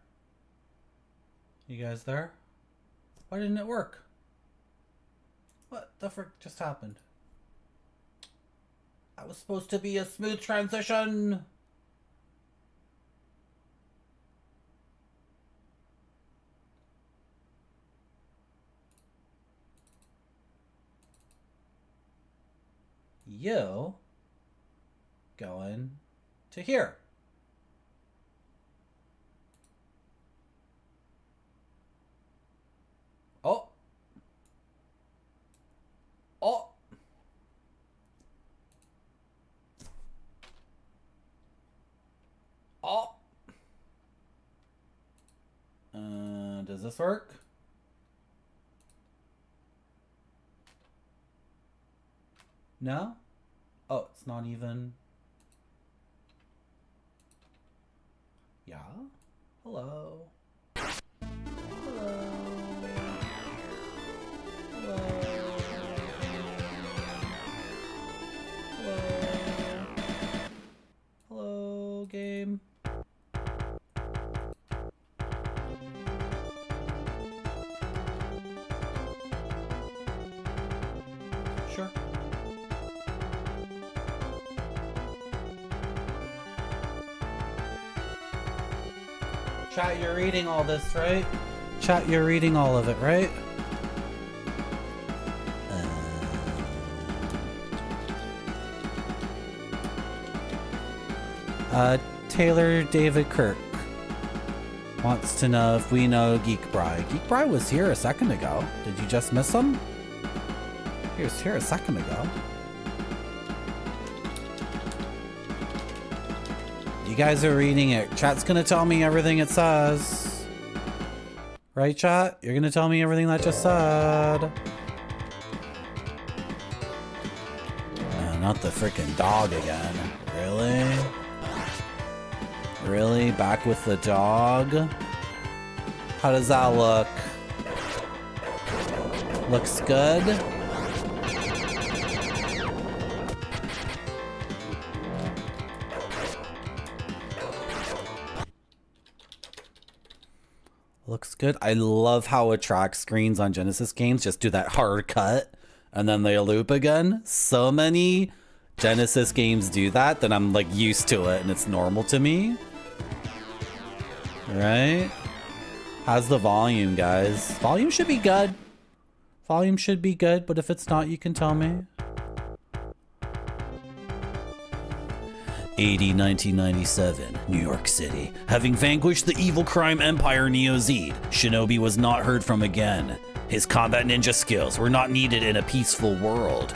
You guys there? Why didn't it work? What the frick just happened? That was supposed to be a smooth transition. You going to here. Oh. Oh. Oh. Does this work? No? Oh, it's not even... Yeah? Hello? Hello? Hello? Hello? Hello, game? Sure. Chat, you're reading all this, right? Chat, you're reading all of it, right? Taylor David Kirk wants to know if we know Geek Bry. Geek Bry was here a second ago. Did you just miss him? He was here a second ago. You guys are reading it. Chat's gonna tell me everything it says. Right, chat? You're gonna tell me everything that just said. Not the freaking dog again. Really? Really? Back with the dog? How does that look? Looks good? Looks good. I love how attract screens on Genesis games just do that hard cut and then they loop again. So many Genesis games do that I'm like used to it and it's normal to me. Right? How's the volume, guys? Volume should be good. Volume should be good, but if it's not, you can tell me. AD 1997, New York City. Having vanquished the evil crime empire Neo-Zed, Shinobi was not heard from again. His combat ninja skills were not needed in a peaceful world,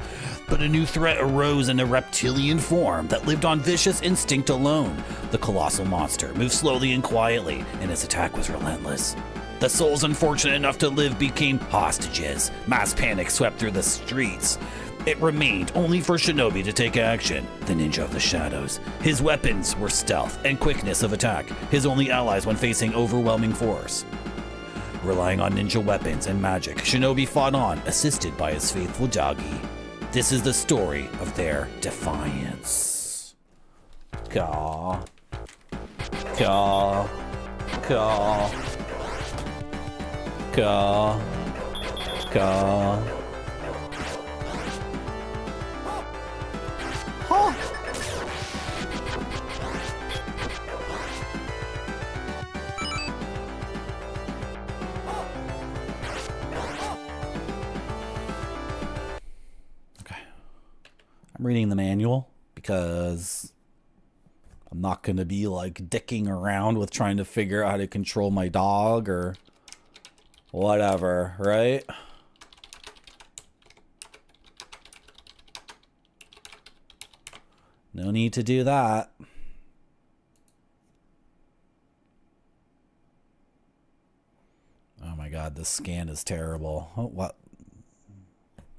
but a new threat arose in a reptilian form that lived on vicious instinct alone. The colossal monster moved slowly and quietly, and its attack was relentless. The souls unfortunate enough to live became hostages. Mass panic swept through the streets. It remained only for Shinobi to take action, the ninja of the shadows. His weapons were stealth and quickness of attack, his only allies when facing overwhelming force. Relying on ninja weapons and magic, Shinobi fought on, assisted by his faithful doggy. This is the story of their defiance. Caw. Caw. Caw. Caw. Caw. Huh. Okay. I'm reading the manual because I'm not going to be like dicking around with trying to figure out how to control my dog or whatever, right? No need to do that. Oh my god, this scan is terrible. Oh, what?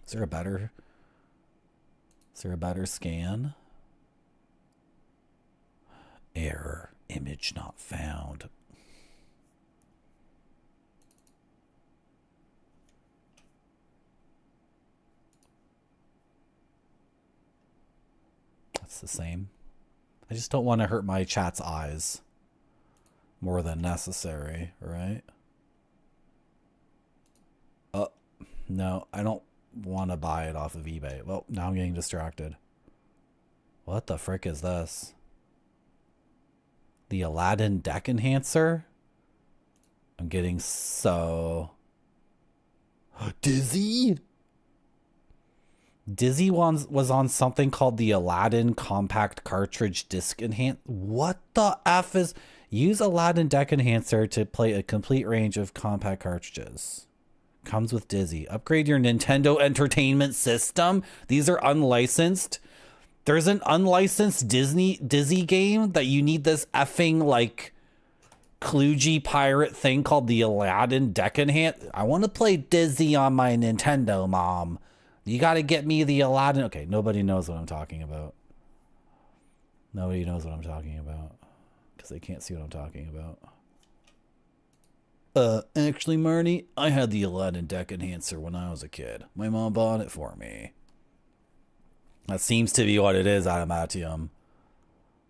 Is there a better scan? Error. Image not found. It's the same. I just don't want to hurt my chat's eyes. more than necessary, right? No, I don't want to buy it off of eBay. Well, now I'm getting distracted. What the frick is this? The Aladdin deck enhancer? I'm getting so dizzy. Dizzy was on something called the Aladdin compact cartridge disc enhance. What the F is? Use Aladdin deck enhancer to play a complete range of compact cartridges. Comes with Dizzy. Upgrade your Nintendo Entertainment System. These are unlicensed. There's an unlicensed Dizzy game that you need this effing like kludgy pirate thing called the Aladdin deck enhance. I want to play Dizzy on my Nintendo, Mom. You got to get me the Aladdin. Okay, nobody knows what I'm talking about. Nobody knows what I'm talking about because they can't see what I'm talking about. Actually, Marty, I had the Aladdin deck enhancer when I was a kid. My mom bought it for me. That seems to be what it is, Adamantium.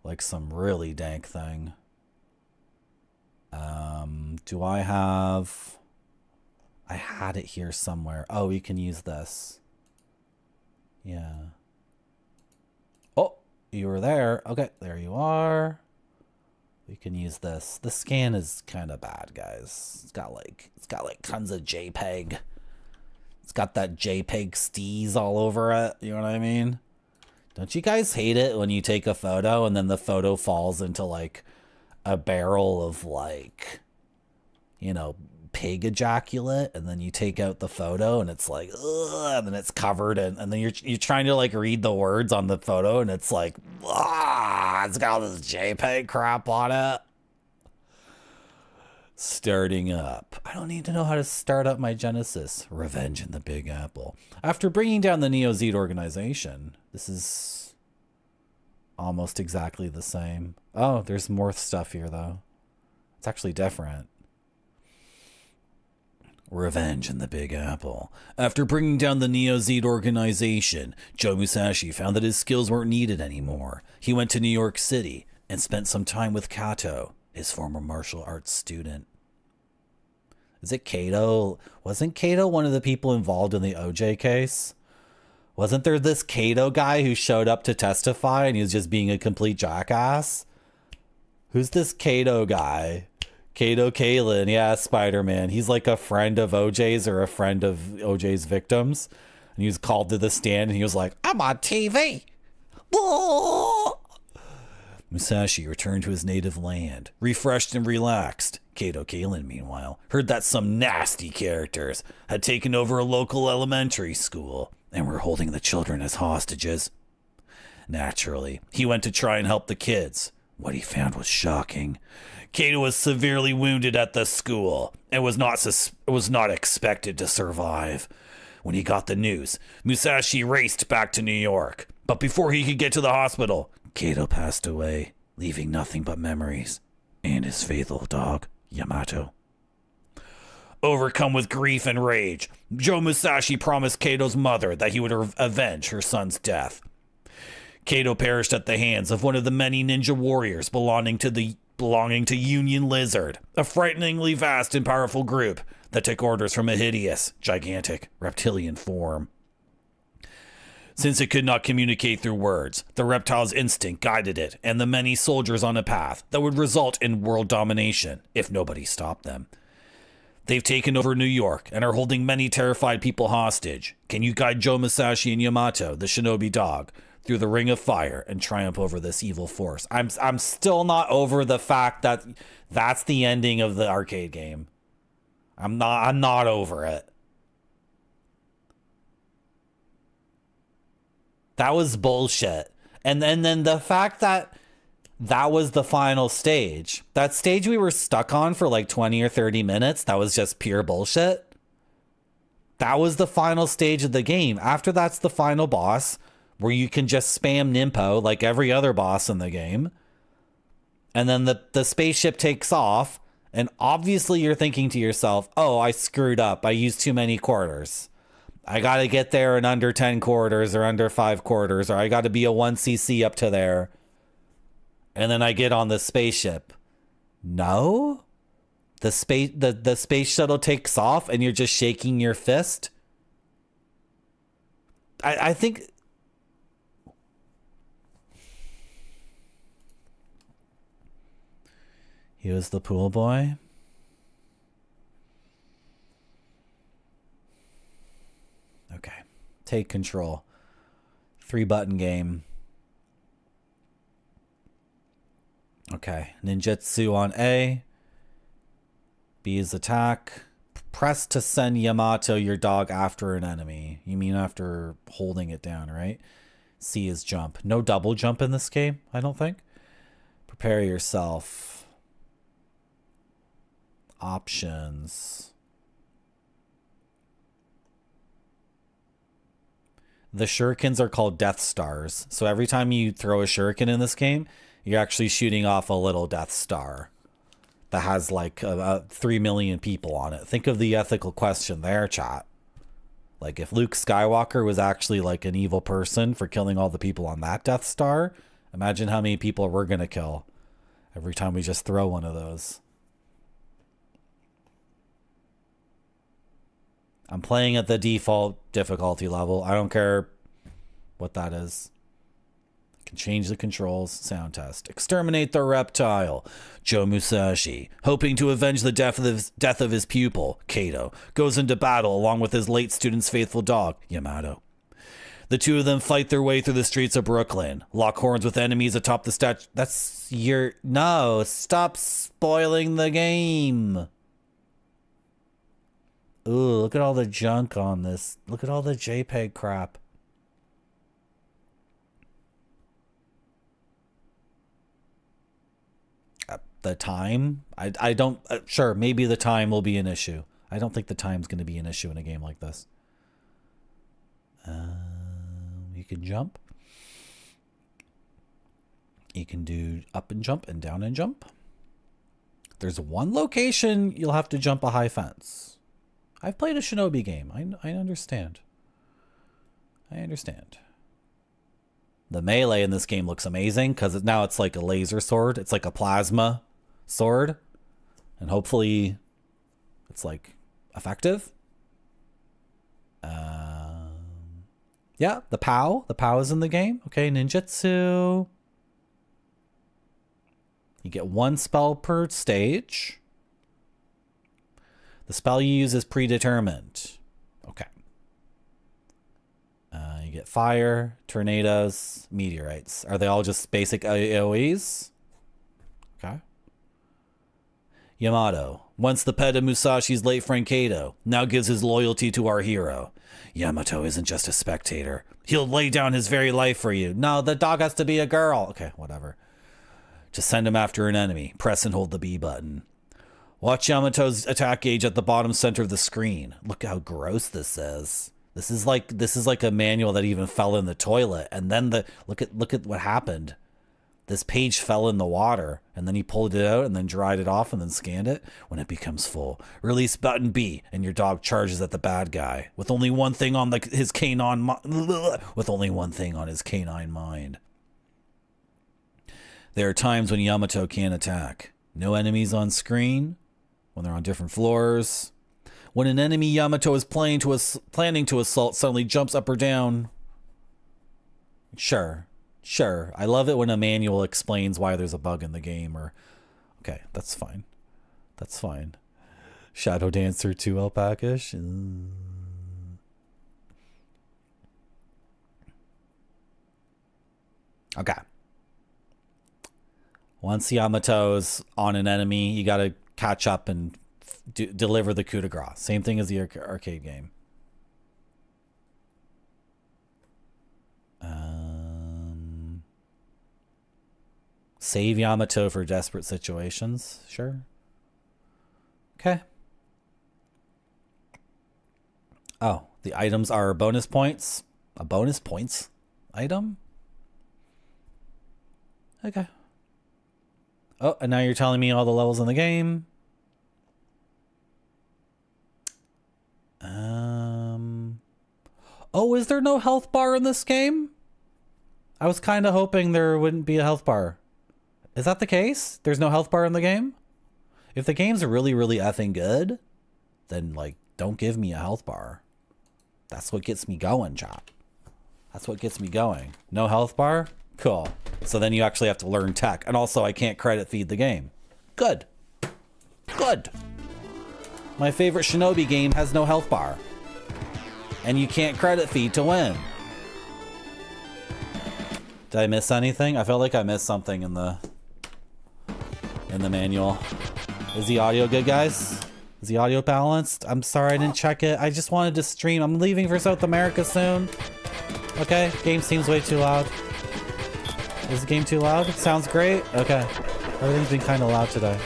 Like some really dank thing. Do I have... I had it here somewhere. Oh, we can use this. Yeah. Oh, you were there. Okay, there you are. We can use this. The scan is kind of bad, guys. It's got like tons of JPEG. It's got that JPEG steez all over it. You know what I mean? Don't you guys hate it when you take a photo and then the photo falls into like a barrel of like, you know, pig ejaculate, and then you take out the photo and it's like, ugh, and then it's covered, and then you're trying to like read the words on the photo and it's like, it's got all this JPEG crap on it. Starting up. I don't need to know how to start up my Genesis. Revenge in the Big Apple. After bringing down the Neo-Z organization, this is almost exactly the same. Oh, there's more stuff here though. It's actually different. Revenge in the Big Apple. After bringing down the Neo-Z organization, Joe Musashi found that his skills weren't needed anymore. He went to New York City and spent some time with Kato, his former martial arts student. Is it Kato? Wasn't Kato one of the people involved in the OJ case? Wasn't there this Kato guy who showed up to testify and he was just being a complete jackass? Who's this Kato guy? Kato Kalin, yeah, Spider-Man. He's like a friend of OJ's or a friend of OJ's victims. And he was called to the stand and he was like, I'm on TV. Musashi returned to his native land, refreshed and relaxed. Kato Kalin, meanwhile, heard that some nasty characters had taken over a local elementary school and were holding the children as hostages. Naturally, he went to try and help the kids. What he found was shocking. Kato was severely wounded at the school and was not expected to survive. When he got the news, Musashi raced back to New York. But before he could get to the hospital, Kato passed away, leaving nothing but memories and his faithful dog, Yamato. Overcome with grief and rage, Joe Musashi promised Kato's mother that he would avenge her son's death. Kato perished at the hands of one of the many ninja warriors belonging to Union Lizard, a frighteningly vast and powerful group that took orders from a hideous, gigantic reptilian form. Since it could not communicate through words, the reptile's instinct guided it and the many soldiers on a path that would result in world domination if nobody stopped them. They've taken over New York and are holding many terrified people hostage. Can you guide Joe Musashi and Yamato, the Shinobi dog, through the ring of fire and triumph over this evil force? I'm still not over the fact that that's the ending of the arcade game. I'm not over it. That was bullshit. And then the fact that that was the final stage. That stage we were stuck on for like 20 or 30 minutes, that was just pure bullshit. That was the final stage of the game. After that's the final boss, where you can just spam Nimpo like every other boss in the game. And then the spaceship takes off, and obviously you're thinking to yourself, oh, I screwed up. I used too many quarters. I got to get there in under 10 quarters or under 5 quarters, or I got to be a 1cc up to there. And then I get on the spaceship, No? The space shuttle takes off and you're just shaking your fist? I think... He was the pool boy? Okay. Take control. 3-button game. Okay. Ninjutsu on A. B is attack. Press to send Yamato, your dog, after an enemy. You mean after holding it down, right? C is jump. No double jump in this game, I don't think. Prepare yourself. Options. The shurikens are called Death Stars. So every time you throw a shuriken in this game, you're actually shooting off a little Death Star that has like 3 million people on it. Think of the ethical question there, chat. Like if Luke Skywalker was actually like an evil person for killing all the people on that Death Star, imagine how many people we're going to kill every time we just throw one of those. I'm playing at the default difficulty level. I don't care what that is. I can change the controls. Sound test. Exterminate the reptile. Joe Musashi, hoping to avenge the death of his pupil, Kato, goes into battle along with his late student's faithful dog, Yamato. The two of them fight their way through the streets of Brooklyn, lock horns with enemies atop the statue. That's your... No, stop spoiling the game. Ooh, look at all the junk on this. Look at all the JPEG crap. The time? I don't... sure, maybe the time will be an issue. I don't think the time's going to be an issue in a game like this. You can jump. You can do up and jump and down and jump. There's one location you'll have to jump a high fence. I've played a Shinobi game. I understand. I understand. The melee in this game looks amazing because now it's like a laser sword. It's like a plasma sword. And hopefully it's like effective. Yeah, the POW. The POW is in the game. Okay, ninjutsu. You get 1 spell per stage. The spell you use is predetermined. Okay. You get fire, tornadoes, meteorites. Are they all just basic AoEs? Okay. Yamato. Once the pet of Musashi's late friend Kato, now gives his loyalty to our hero. Yamato isn't just a spectator. He'll lay down his very life for you. No, the dog has to be a girl. Okay, whatever. Just send him after an enemy. Press and hold the B button. Watch Yamato's attack gauge at the bottom center of the screen. Look how gross this is. This is like a manual that even fell in the toilet. And then look at what happened. This page fell in the water, and then he pulled it out and then dried it off and then scanned it. When it becomes full, release button B, and your dog charges at the bad guy with only one thing on his canine mind. There are times when Yamato can't attack. No enemies on screen. When they're on different floors. When an enemy Yamato is planning to assault suddenly jumps up or down. Sure. I love it when a manual explains why there's a bug in the game. Or okay, that's fine. That's fine. Shadow Dancer 2 alpaca-ish. Okay. Once Yamato's on an enemy, you gotta catch up and deliver the coup de grace. Same thing as the arcade game. Save Yamato for desperate situations. Sure. Okay. Oh, the items are bonus points. A bonus points item? Okay. Oh, and now you're telling me all the levels in the game. Oh, is there no health bar in this game? I was kind of hoping there wouldn't be a health bar. Is that the case? There's no health bar in the game? If the game's really, really effing good, then, like, don't give me a health bar. That's what gets me going, chat. That's what gets me going. No health bar? Cool. So then you actually have to learn tech. And also, I can't credit feed the game. Good. Good. My favorite Shinobi game has no health bar. And you can't credit feed to win. Did I miss anything? I felt like I missed something in the manual. Is the audio good, guys? Is the audio balanced? I'm sorry I didn't check it. I just wanted to stream. I'm leaving for South America soon. Okay, game seems way too loud. Is the game too loud? Sounds great. Okay. Everything's been kind of loud today.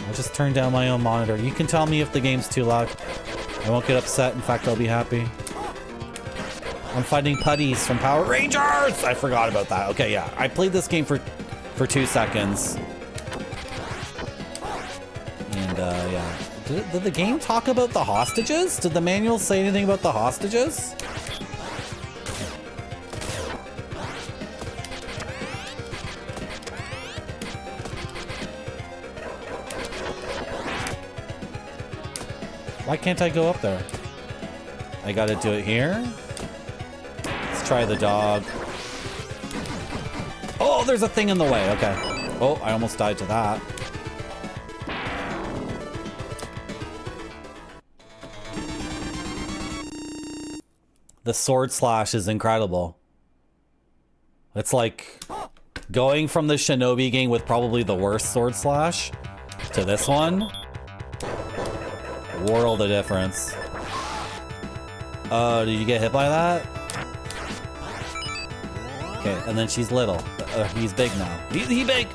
I just turned down my own monitor. You can tell me if the game's too loud. I won't get upset. In fact, I'll be happy. I'm fighting putties from Power Rangers! I forgot about that. Okay, yeah. I played this game for 2 seconds. And, yeah. Did the game talk about the hostages? Did the manual say anything about the hostages? Why can't I go up there? I gotta do it here? Let's try the dog. Oh, there's a thing in the way. Okay. Oh, I almost died to that. The sword slash is incredible. It's like going from the Shinobi game with probably the worst sword slash to this one. World of difference. Oh, did you get hit by that? Okay, and then she's little. He's big now. He's big!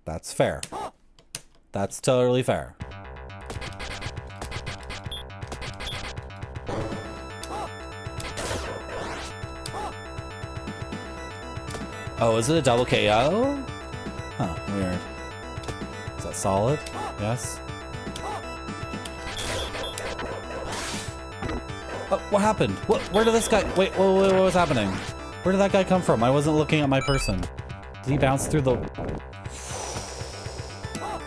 That's fair. That's totally fair. Oh, is it a double KO? Huh, weird. Is that solid? Yes. Oh, what happened? Where did this guy... Wait, what was happening? Where did that guy come from? I wasn't looking at my person. Did he bounce through the...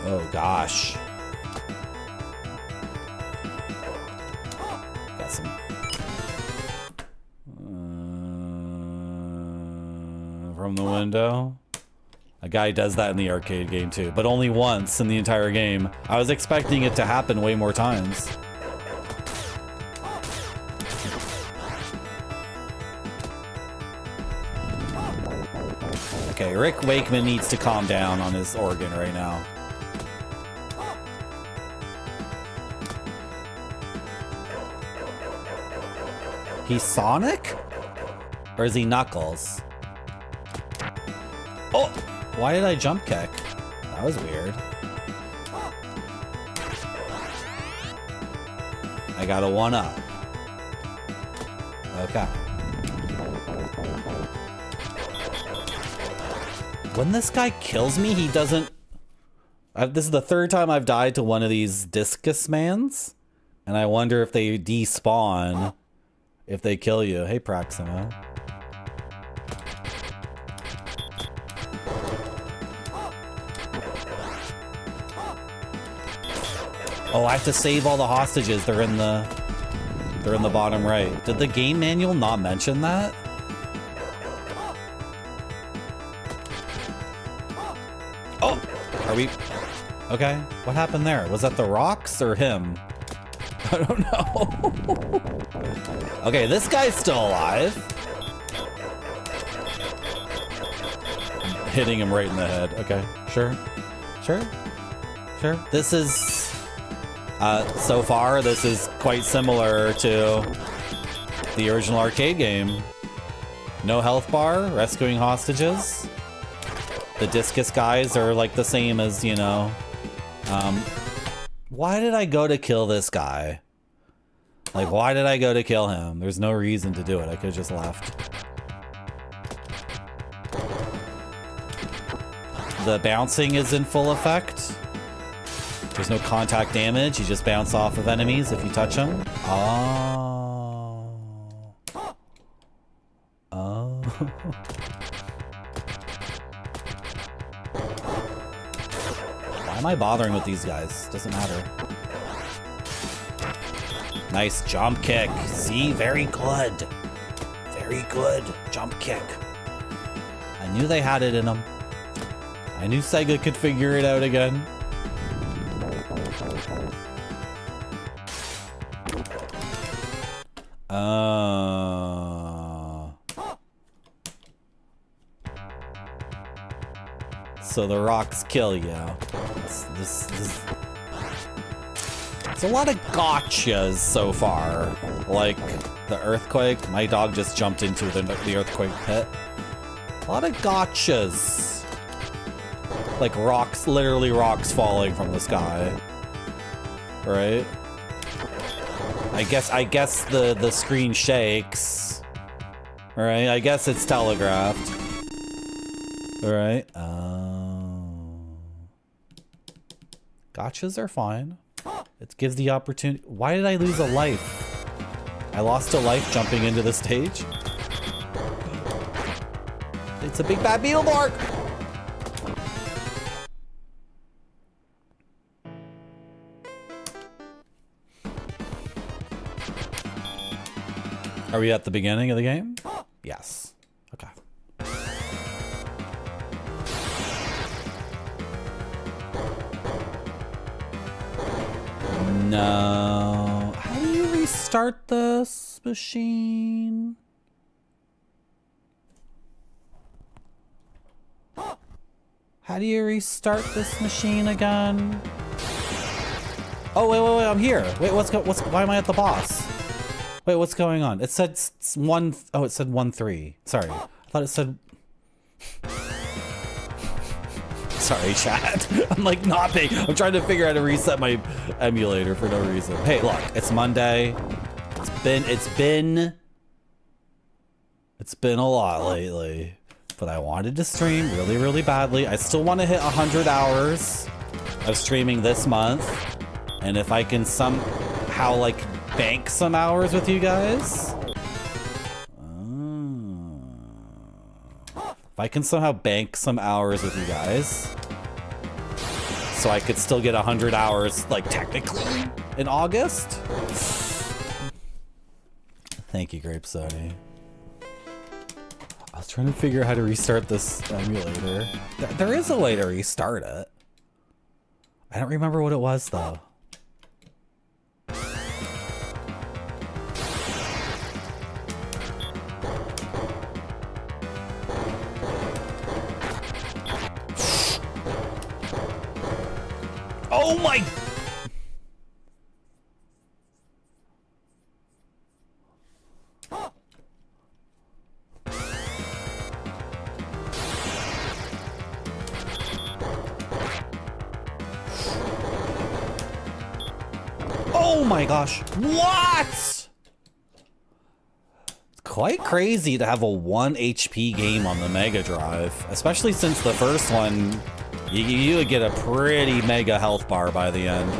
Oh, gosh. Got some... from the window. A guy does that in the arcade game too, but only once in the entire game. I was expecting it to happen way more times. Okay, Rick Wakeman needs to calm down on his organ right now. He's Sonic? Or is he Knuckles? Oh! Why did I jump kick? That was weird. I got a 1-up. Okay. When this guy kills me, he doesn't... this is the third time I've died to one of these discus mans. And I wonder if they despawn if they kill you. Hey, Proxima. Oh, I have to save all the hostages. They're in the bottom right. Did the game manual not mention that? Oh, are we? Okay, what happened there? Was that the rocks or him? I don't know. Okay, this guy's still alive. I'm hitting him right in the head. Okay, sure. This is... so far, this is quite similar to the original arcade game. No health bar, rescuing hostages. The discus guys are like the same as, you know... why did I go to kill this guy? Like, why did I go to kill him? There's no reason to do it. I could have just left. The bouncing is in full effect. There's no contact damage. You just bounce off of enemies if you touch them. Oh. Why am I bothering with these guys? Doesn't matter. Nice jump kick. See, very good. Very good jump kick. I knew they had it in them. I knew Sega could figure it out again. So the rocks kill you. This It's a lot of gotchas so far. Like the earthquake. My dog just jumped into the earthquake pit. A lot of gotchas. Like rocks, literally rocks falling from the sky. Right? I guess the screen shakes. Right? I guess it's telegraphed. Alright. Gotchas are fine. It gives the opportunity. Why did I lose a life? I lost a life jumping into the stage. It's a big bad Beetleborg! Are we at the beginning of the game? Yes. Okay. No. How do you restart this machine? How do you restart this machine again? Oh, wait, I'm here. Wait, why am I at the boss? Wait, what's going on? It said it said 1-3. Sorry. I thought it said... Sorry, chat. I'm like not paying. I'm trying to figure out how to reset my emulator for no reason. Hey, look, it's Monday. It's been a lot lately. But I wanted to stream really, really badly. I still want to hit 100 hours of streaming this month. And if I can somehow like bank some hours with you guys. If I can somehow bank some hours with you guys. So I could still get 100 hours, like technically, in August. Thank you, Grape Sody. I was trying to figure out how to restart this emulator. There is a way to restart it. I don't remember what it was though. Oh my... Oh my gosh. What? It's quite crazy to have a 1 HP game on the Mega Drive, especially since the first one, you would get a pretty mega health bar by the end.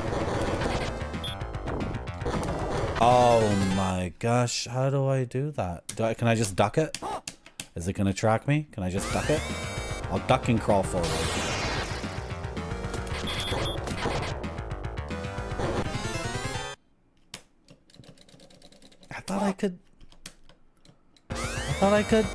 Oh my gosh, how do I do that? Can I just duck it? Is it gonna track me? Can I just duck it? I'll duck and crawl forward. I thought I could.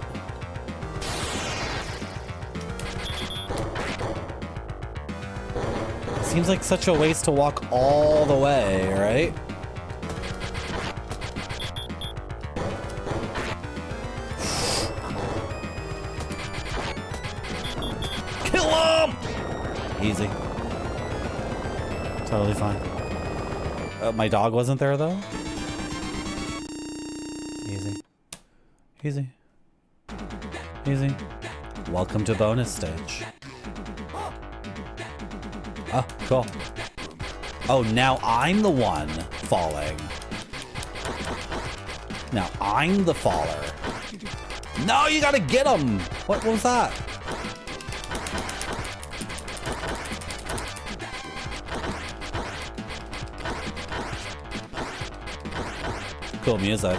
Seems like such a waste to walk all the way, right? Kill him! Easy. Totally fine. My dog wasn't there though? Easy. Easy. Easy. Welcome to bonus stage. Oh, cool. Oh, now I'm the one falling. Now I'm the faller. No, you gotta get him! What was that? Cool music.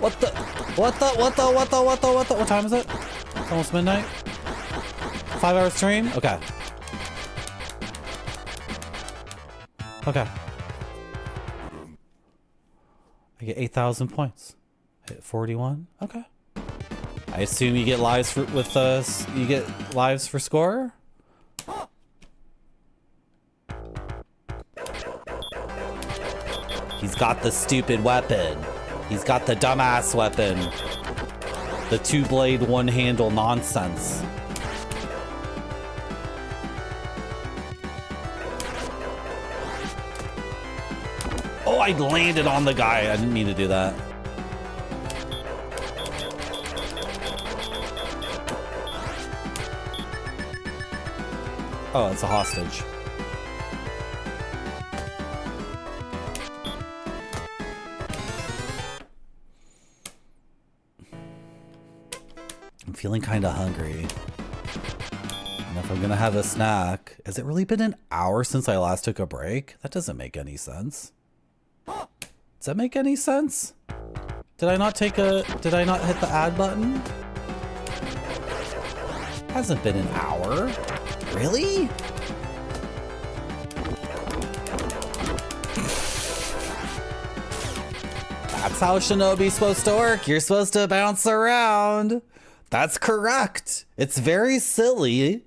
What time is it? It's almost midnight. 5-hour stream? Okay. Okay. I get 8,000 points. Hit 41. Okay. I assume you get lives for you get lives for score? He's got the stupid weapon. He's got the dumbass weapon. The 2-blade, 1-handle nonsense. Oh, I landed on the guy. I didn't mean to do that. Oh, it's a hostage. I'm feeling kind of hungry. And if I'm gonna have a snack, has it really been an hour since I last took a break? That doesn't make any sense. Does that make any sense? Did I not hit the add button? Hasn't been an hour. Really? That's how Shinobi's supposed to work. You're supposed to bounce around. That's correct. It's very silly.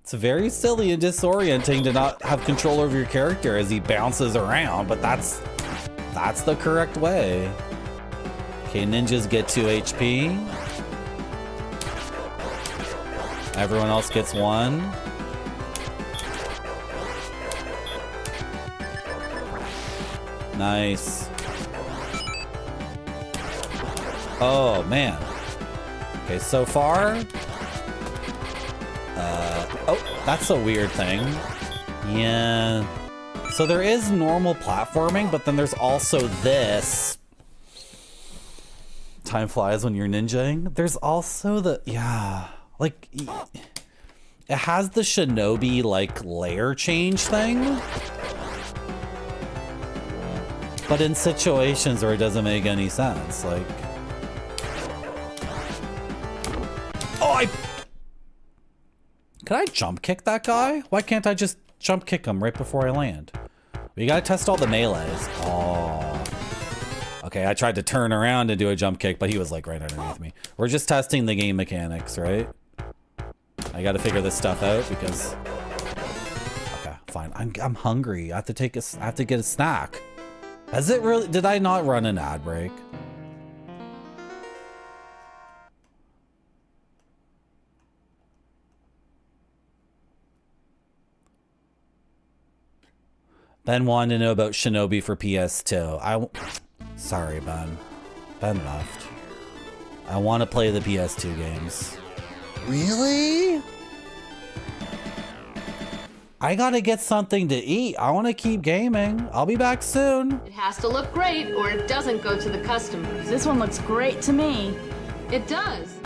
It's very silly and disorienting to not have control over your character as he bounces around, but that's the correct way. Okay, ninjas get 2 HP. Everyone else gets 1. Nice. Oh, man. Okay, so far... oh, that's a weird thing. Yeah. So there is normal platforming, but then there's also this. Time flies when you're ninjaing. There's also the... Yeah. Like... It has the Shinobi, like, layer change thing. But in situations where it doesn't make any sense. Like... Oh, Can I jump kick that guy? Why can't I just jump kick him right before I land? We gotta test all the melees. Oh. Okay, I tried to turn around and do a jump kick, but he was like right underneath me. We're just testing the game mechanics, right? I gotta figure this stuff out because... Okay, fine. I'm hungry. I have to get a snack. Has it really... Did I not run an ad break? Ben wanted to know about Shinobi for PS2. Sorry, Ben. Ben left. I want to play the PS2 games. Really? I gotta get something to eat. I want to keep gaming. I'll be back soon. It has to look great or it doesn't go to the customers. This one looks great to me. It does.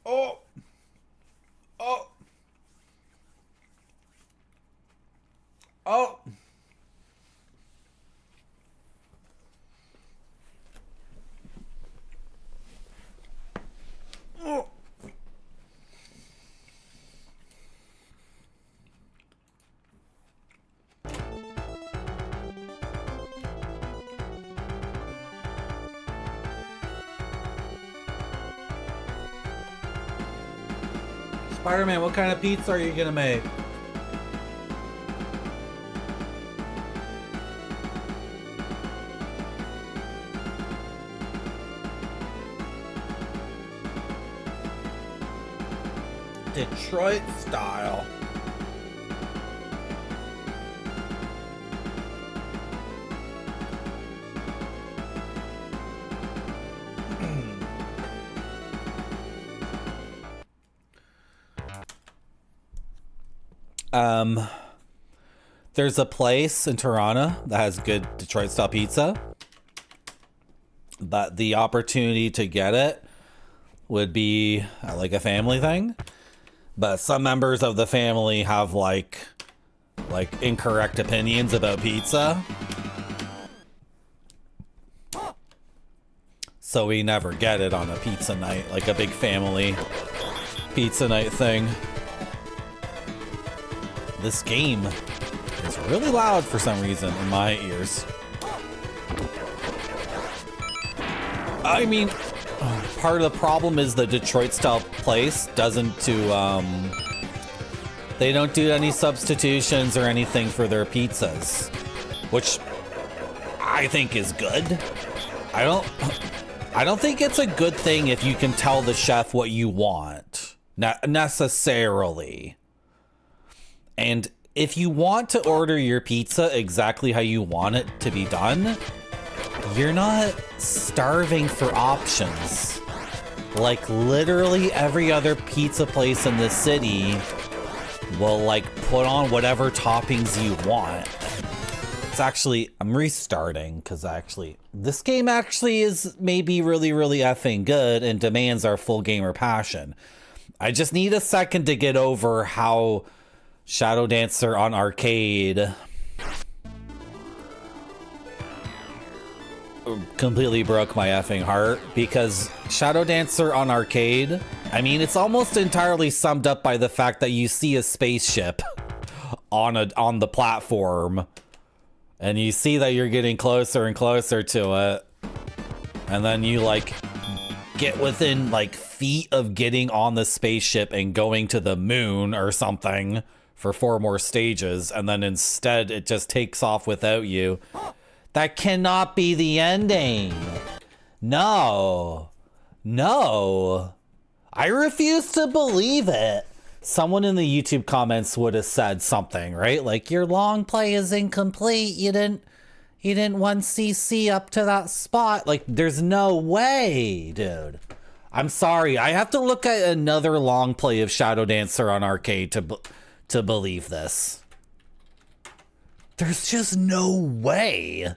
Oh! Oh! Oh! Oh! Spider-Man, what kind of pizza are you gonna make? Detroit style. There's a place in Toronto that has good Detroit style pizza, but the opportunity to get it would be like a family thing. But some members of the family have like incorrect opinions about pizza, so we never get it on a pizza night, like a big family pizza night thing. This game is really loud for some reason in my ears. I mean, part of the problem is the Detroit style place doesn't they don't do any substitutions or anything for their pizzas, which I think is good. I don't think it's a good thing if you can tell the chef what you want, not necessarily. And if you want to order your pizza exactly how you want it to be done, you're not starving for options. Like literally every other pizza place in the city will like put on whatever toppings you want. It's actually, I'm restarting because actually this game actually is maybe really, really effing good and demands our full gamer passion. I just need a second to get over how Shadow Dancer on arcade completely broke my effing heart, because Shadow Dancer on arcade, I mean, it's almost entirely summed up by the fact that you see a spaceship on the platform and you see that you're getting closer and closer to it, and then you like get within like feet of getting on the spaceship and going to the moon or something for 4 more stages, and then instead it just takes off without you. That cannot be the ending. No. No. I refuse to believe it. Someone in the YouTube comments would have said something, right? Like, your long play is incomplete. You didn't 1cc up to that spot. Like, there's no way, dude. I'm sorry. I have to look at another long play of Shadow Dancer on arcade to believe this. There's just no way.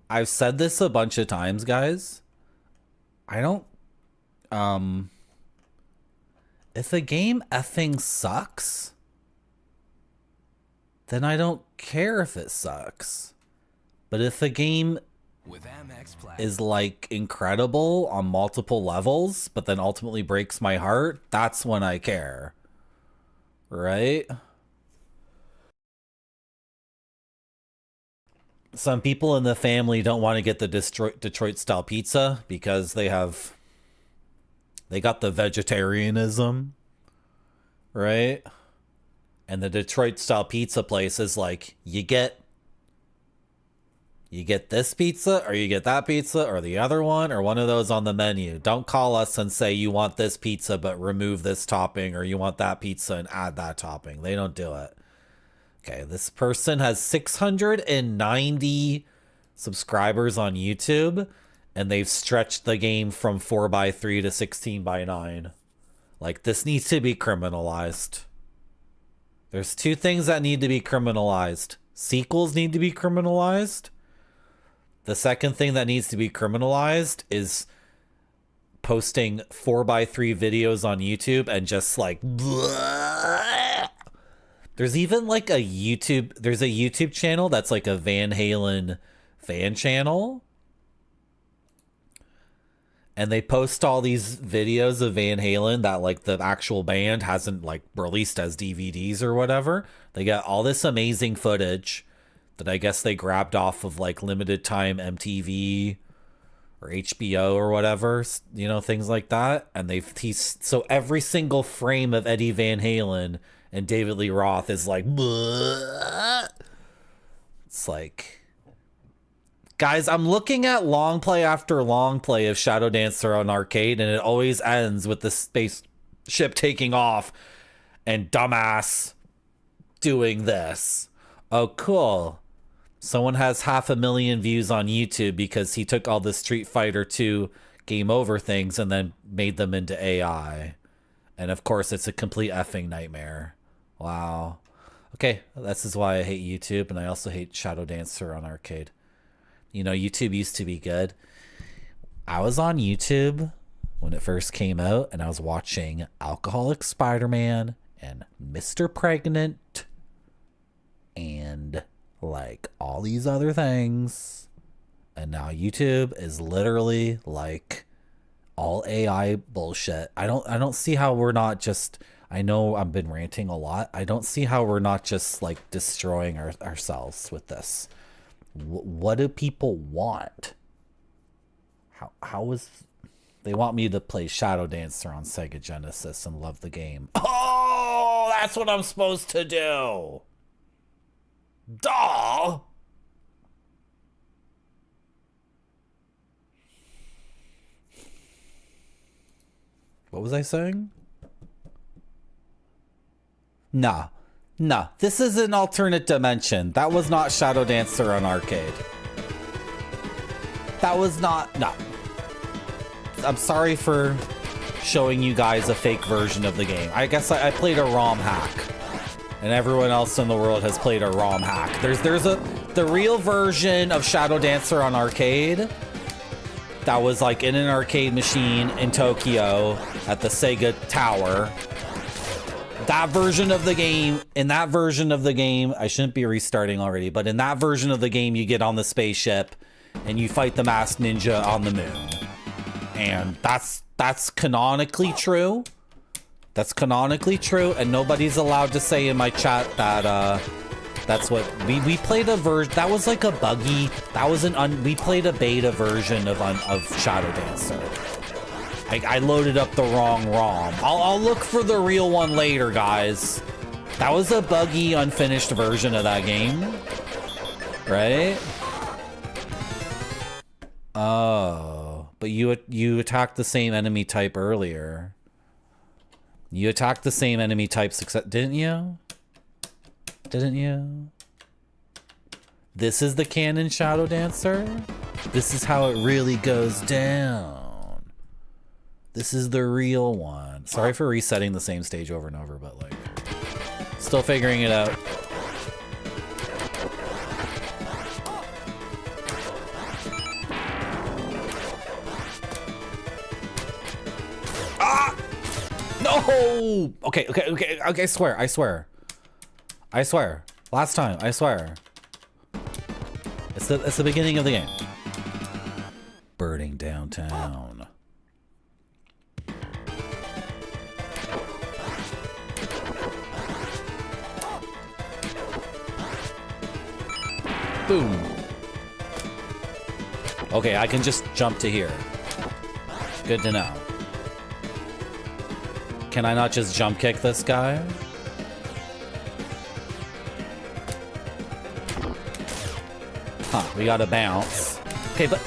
I've said this a bunch of times, guys. I don't... If a game effing sucks, then I don't care if it sucks. But if a game is like incredible on multiple levels, but then ultimately breaks my heart, that's when I care. Right? Some people in the family don't want to get the Detroit style pizza because they got the vegetarianism, right? And the Detroit style pizza place is like, you get this pizza, or you get that pizza, or the other one, or one of those on the menu. Don't call us and say you want this pizza but remove this topping, or you want that pizza and add that topping. They don't do it. Okay, this person has 690 subscribers on YouTube, and they've stretched the game from 4x3 to 16x9. Like, this needs to be criminalized. There's 2 things that need to be criminalized. Sequels need to be criminalized. The second thing that needs to be criminalized is posting 4x3 videos on YouTube and just like... Bleh. There's even like there's a YouTube channel that's like a Van Halen fan channel. And they post all these videos of Van Halen that like the actual band hasn't like released as DVDs or whatever. They got all this amazing footage that I guess they grabbed off of like limited time MTV or HBO or whatever, you know, things like that. And so every single frame of Eddie Van Halen and David Lee Roth is like, bleh. It's like, guys, I'm looking at long play after long play of Shadow Dancer on arcade, and it always ends with the spaceship taking off and dumbass doing this. Oh, cool. Someone has 500,000 views on YouTube because he took all the Street Fighter 2 game over things and then made them into AI. And of course, it's a complete effing nightmare. Wow. Okay, this is why I hate YouTube, and I also hate Shadow Dancer on arcade. You know, YouTube used to be good. I was on YouTube when it first came out, and I was watching Alcoholic Spider-Man and Mr. Pregnant and like all these other things. And now YouTube is literally like all AI bullshit. I don't see how we're not just... I know I've been ranting a lot. I don't see how we're not just like destroying ourselves with this. What do people want? How is... They want me to play Shadow Dancer on Sega Genesis and love the game. Oh, that's what I'm supposed to do. Duh. What was I saying? Nah. Nah, this is an alternate dimension. That was not Shadow Dancer on arcade. That was not... No. I'm sorry for showing you guys a fake version of the game. I guess I played a ROM hack. And everyone else in the world has played a ROM hack. The real version of Shadow Dancer on arcade that was like in an arcade machine in Tokyo at the Sega Tower. That version of the game, in that version of the game, I shouldn't be restarting already, but in that version of the game, you get on the spaceship and you fight the masked ninja on the moon. And that's canonically true. That's canonically true, and nobody's allowed to say in my chat that that's what we played a version that was like a buggy. That was we played a beta version of Shadow Dancer. I loaded up the wrong ROM. I'll look for the real one later, guys. That was a buggy, unfinished version of that game. Right? Oh. But you attacked the same enemy type earlier. You attacked the same enemy type success, didn't you? Didn't you? This is the canon Shadow Dancer? This is how it really goes down. This is the real one. Sorry for resetting the same stage over and over, but like, still figuring it out. Ah! No! Okay, I swear. Last time, I swear. It's the beginning of the game. Birding downtown. Boom. Okay, I can just jump to here. Good to know. Can I not just jump kick this guy? Huh, we gotta bounce. Okay, but...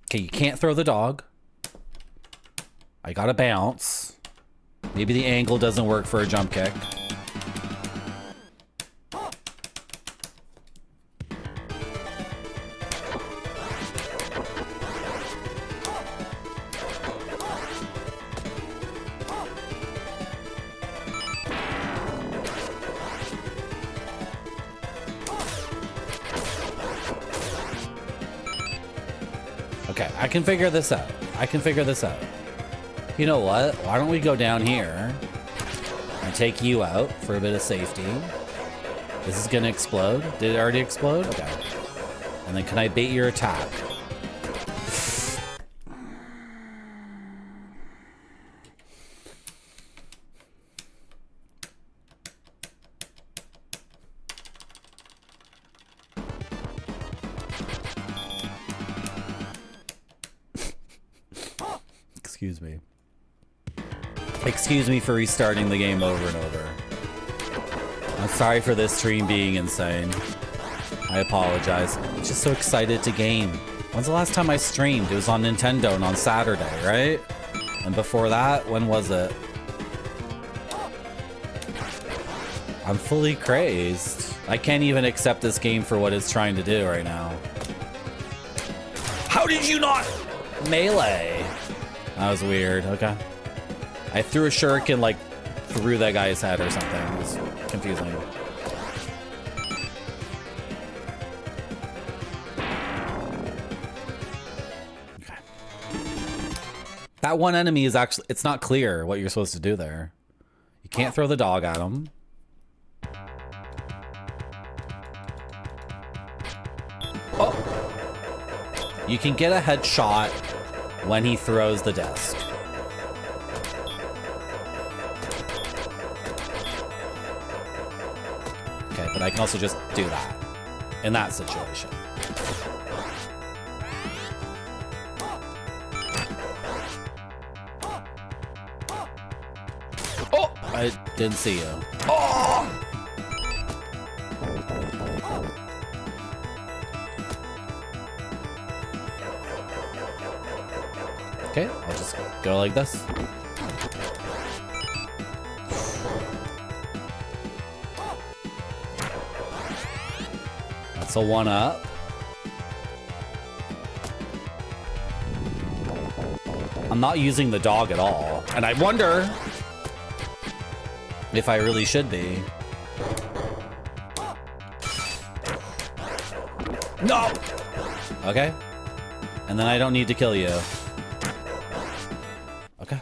Okay, you can't throw the dog. I gotta bounce. Maybe the angle doesn't work for a jump kick. Okay, I can figure this out. You know what? Why don't we go down here and take you out for a bit of safety? This is gonna explode. Did it already explode? Okay. And then can I bait your attack? Excuse me. Excuse me for restarting the game over and over. I'm sorry for this stream being insane. I apologize. I'm just so excited to game. When's the last time I streamed? It was on Nintendo and on Saturday, right? And before that, when was it? I'm fully crazed. I can't even accept this game for what it's trying to do right now. How did you not melee? That was weird. Okay. I threw a shuriken like through that guy's head or something. It was confusing. Okay. That one enemy is actually, it's not clear what you're supposed to do there. You can't throw the dog at him. Oh! You can get a headshot when he throws the disc. Okay, but I can also just do that in that situation. Oh! I didn't see you. Oh! Okay, I'll just go like this. That's a 1-up. I'm not using the dog at all, and I wonder if I really should be. No! Okay. And then I don't need to kill you. Okay.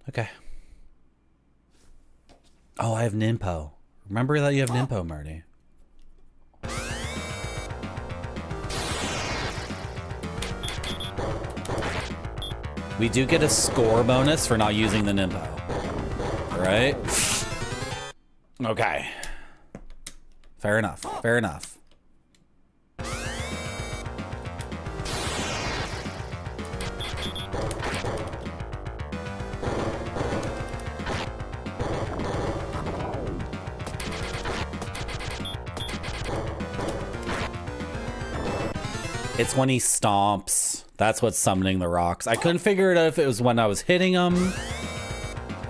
Okay. Oh, I have Ninpo. Remember that you have Ninpo, Marty. We do get a score bonus for not using the Ninpo. Right? Okay. Fair enough. Fair enough. It's when he stomps. That's what's summoning the rocks. I couldn't figure it out if it was when I was hitting him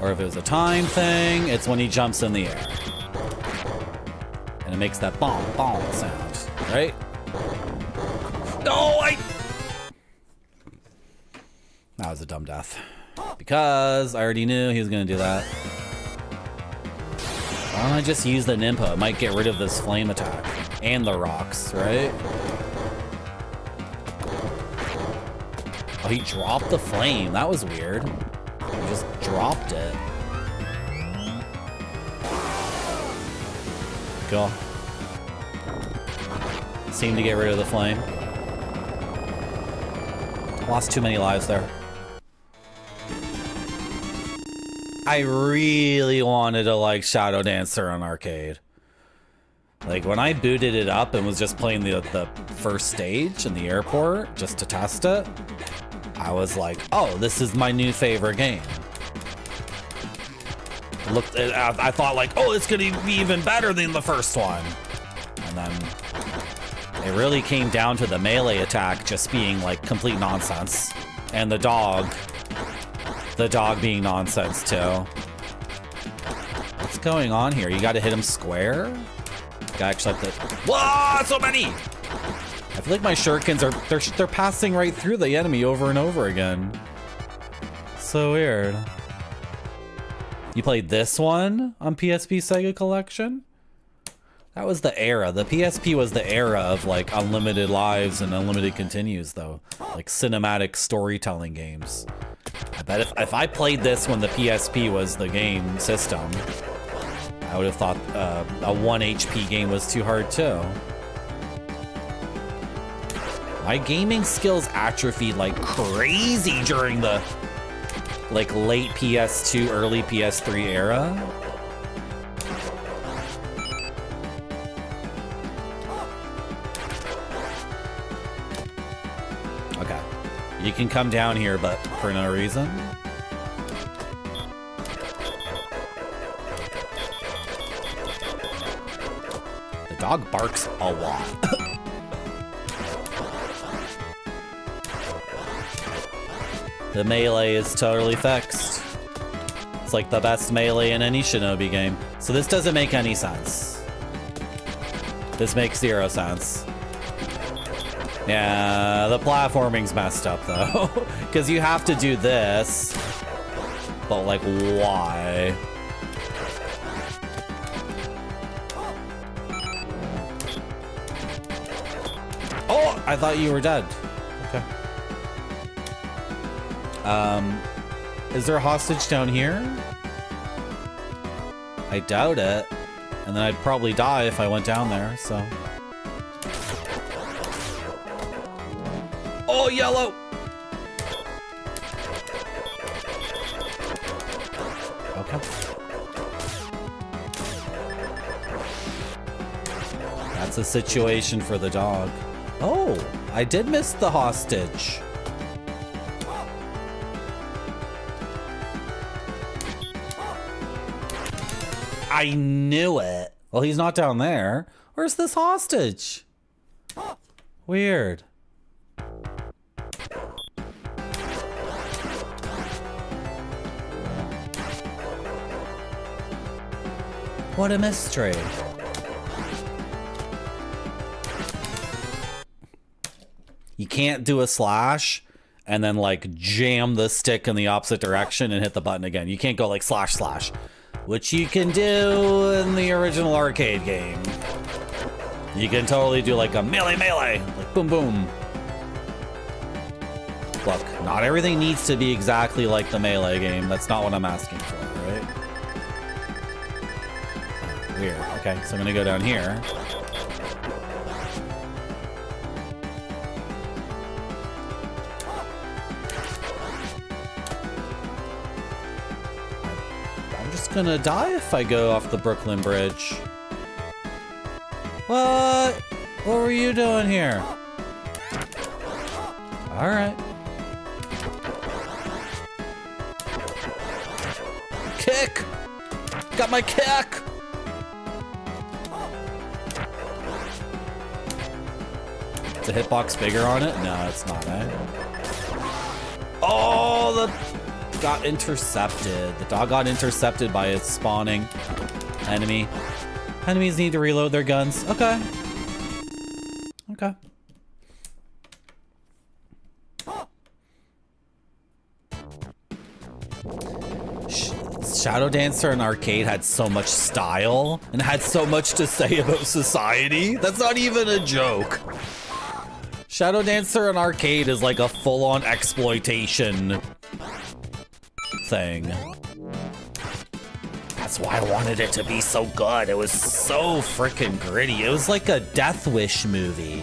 or if it was a time thing. It's when he jumps in the air. And it makes that bong bong sound, right? No, that was a dumb death. Because I already knew he was gonna do that. Why don't I just use the Nimpa? It might get rid of this flame attack. And the rocks, right? Oh, he dropped the flame. That was weird. He just dropped it. Cool. Seemed to get rid of the flame. Lost too many lives there. I really wanted to like Shadow Dancer on arcade. Like when I booted it up and was just playing the first stage in the airport just to test it, I was like, oh, this is my new favorite game. I thought like, oh, it's gonna be even better than the first one. And then it really came down to the melee attack just being like complete nonsense. And the dog being nonsense too. What's going on here? You gotta hit him square? You gotta actually have to... Whoa, so many! I feel like my shurikens they're passing right through the enemy over and over again. So weird. You played this one on PSP Sega Collection? That was the era. The PSP was the era of like unlimited lives and unlimited continues though. Like cinematic storytelling games. I bet if I played this when the PSP was the game system, I would have thought a 1 HP game was too hard too. My gaming skills atrophied like crazy during the like late PS2, early PS3 era. Okay. You can come down here, but for no reason. The dog barks a lot. The melee is totally fixed. It's like the best melee in any Shinobi game. So this doesn't make any sense. This makes 0 sense. Yeah, the platforming's messed up though. Because you have to do this. But like, why? Oh, I thought you were dead. Okay. Is there a hostage down here? I doubt it. And then I'd probably die if I went down there, so. Oh, yellow! Okay. That's a situation for the dog. Oh, I did miss the hostage. I knew it. Well, he's not down there. Where's this hostage? Weird. What a mystery. You can't do a slash and then like jam the stick in the opposite direction and hit the button again. You can't go like slash slash. Which you can do in the original arcade game. You can totally do like a melee melee, like boom boom. Look, not everything needs to be exactly like the melee game. That's not what I'm asking for, right? Weird. Okay, so I'm gonna go down here. Gonna die if I go off the Brooklyn Bridge. What were you doing here? All right. Kick! Got my kick! It's a hitbox figure on it? No, it's not, eh? Oh, the got intercepted. The dog got intercepted by its spawning enemy. Enemies need to reload their guns. Okay. Okay. Shadow Dancer in Arcade had so much style and had so much to say about society. That's not even a joke. Shadow Dancer in Arcade is like a full-on exploitation thing. That's why I wanted it to be so good. It was so freaking gritty. It was like a Death Wish movie.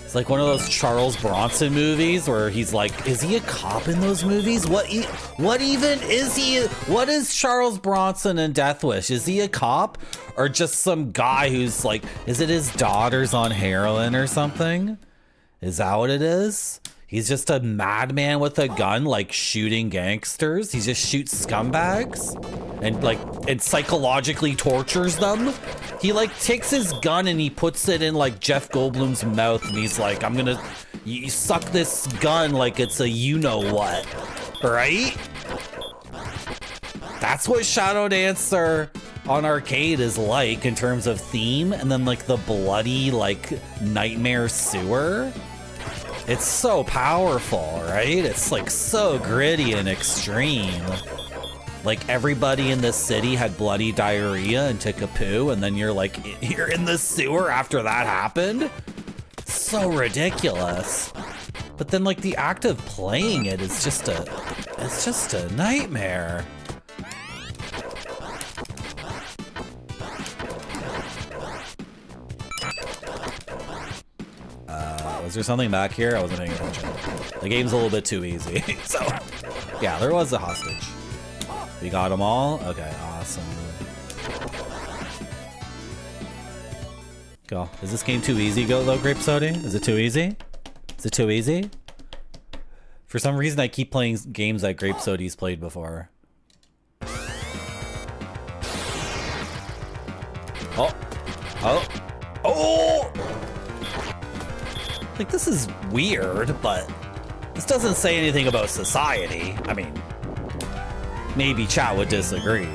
It's like one of those Charles Bronson movies where he's like, is he a cop in those movies? What even is he? What is Charles Bronson in Death Wish? Is he a cop or just some guy who's like, is it his daughter's on heroin or something? Is that what it is? He's just a madman with a gun, like shooting gangsters. He just shoots scumbags and psychologically tortures them. He like takes his gun and he puts it in like Jeff Goldblum's mouth and he's like, you suck this gun like it's a you-know-what, right? That's what Shadow Dancer on Arcade is like in terms of theme, and then like the bloody like nightmare sewer. It's so powerful, right? It's like so gritty and extreme. Like everybody in the city had bloody diarrhea and took a poo, and then you're like, you're in the sewer after that happened? So ridiculous. But then like the act of playing it is just a nightmare. Was there something back here? I wasn't paying attention. The game's a little bit too easy. So, yeah, there was a hostage. We got them all? Okay, awesome. Go. Is this game too easy, though, Grape Soda? Is it too easy? Is it too easy? For some reason, I keep playing games that Grape Soda's played before. Oh! Oh! Oh! Like, this is weird, but this doesn't say anything about society. I mean, maybe chat would disagree.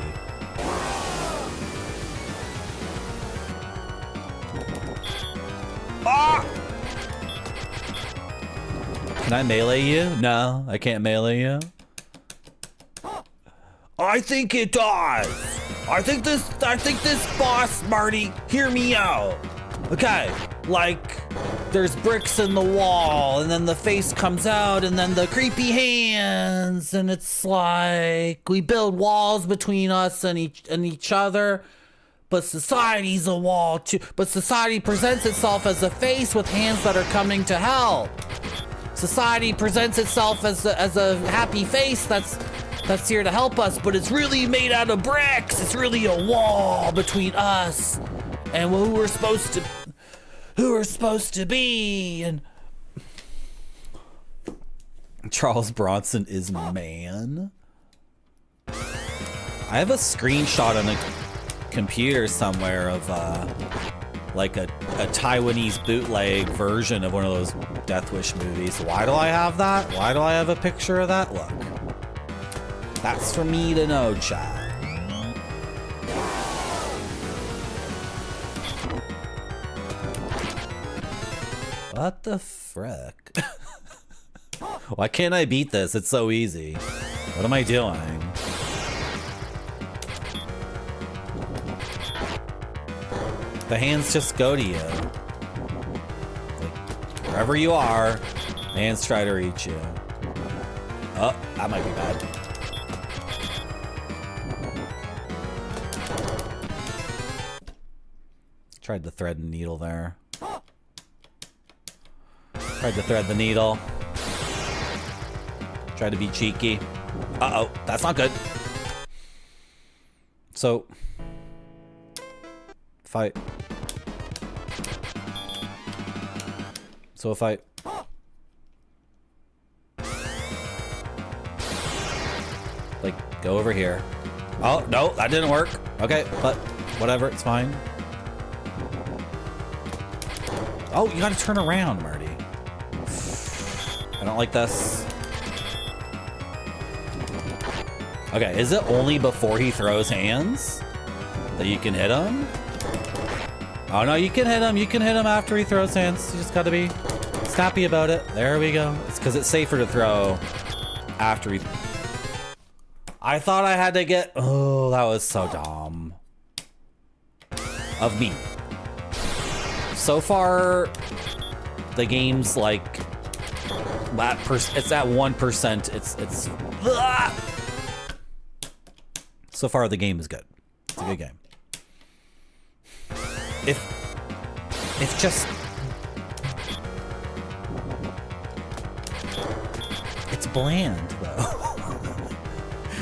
Ah! Can I melee you? No, I can't melee you. I think it does. I think this boss, Marty, hear me out. Okay, like, there's bricks in the wall, and then the face comes out, and then the creepy hands, and it's like, we build walls between us and each other, but society's a wall too. But society presents itself as a face with hands that are coming to help. Society presents itself as a happy face that's here to help us, but it's really made out of bricks. It's really a wall between us and who we're supposed to be. And Charles Bronson is man. I have a screenshot on a computer somewhere of like a Taiwanese bootleg version of one of those Death Wish movies. Why do I have that? Why do I have a picture of that? Look, that's for me to know, chat. What the frick? Why can't I beat this? It's so easy. What am I doing? The hands just go to you. Like, wherever you are, the hands try to reach you. Oh, that might be bad. Tried to thread the needle there. Tried to thread the needle. Tried to be cheeky. Uh-oh, that's not good. So, fight. So if I... like, go over here. Oh, no, that didn't work. Okay, but whatever, it's fine. Oh, you gotta turn around, Marty. I don't like this. Okay, is it only before he throws hands that you can hit him? Oh no, you can hit him. You can hit him after he throws hands. You just gotta be snappy about it. There we go. It's because it's safer to throw after he... I thought I had to get... Oh, that was so dumb. Of me. So far, the game's like... It's at 1%. It's... Ah! So far, the game is good. It's a good game. If just... It's bland, though.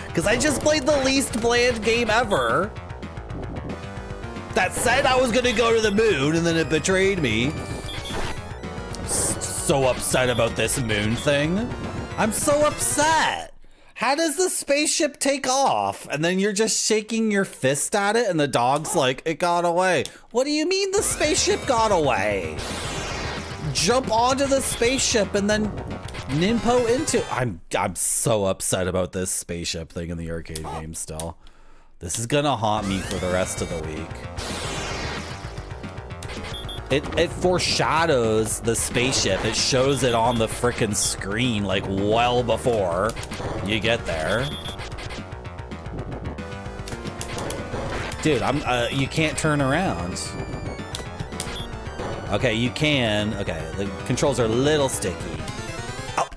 Because I just played the least bland game ever. That said I was going to go to the moon, and then it betrayed me. I'm so upset about this moon thing. I'm so upset. How does the spaceship take off? And then you're just shaking your fist at it, and the dog's like, it got away. What do you mean the spaceship got away? Jump onto the spaceship and then Nimpo into... I'm so upset about this spaceship thing in the arcade game still. This is gonna haunt me for the rest of the week. It foreshadows the spaceship. It shows it on the frickin' screen like well before you get there. Dude, you can't turn around. Okay, you can. Okay, the controls are a little sticky. Oh.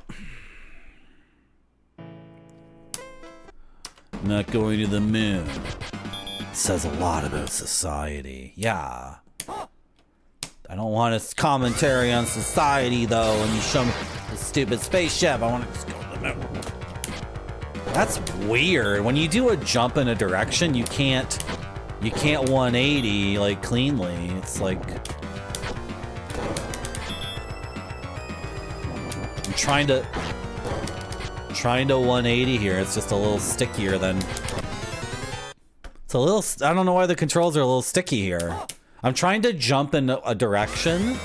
Not going to the moon. Says a lot about society. Yeah. I don't want a commentary on society, though, when you show me the stupid spaceship. I want to just go to the moon. That's weird. When you do a jump in a direction, you can't 180, like, cleanly. It's like... I'm trying to 180 here. It's just a little stickier than... It's a little... I don't know why the controls are a little sticky here. I'm trying to jump in a direction,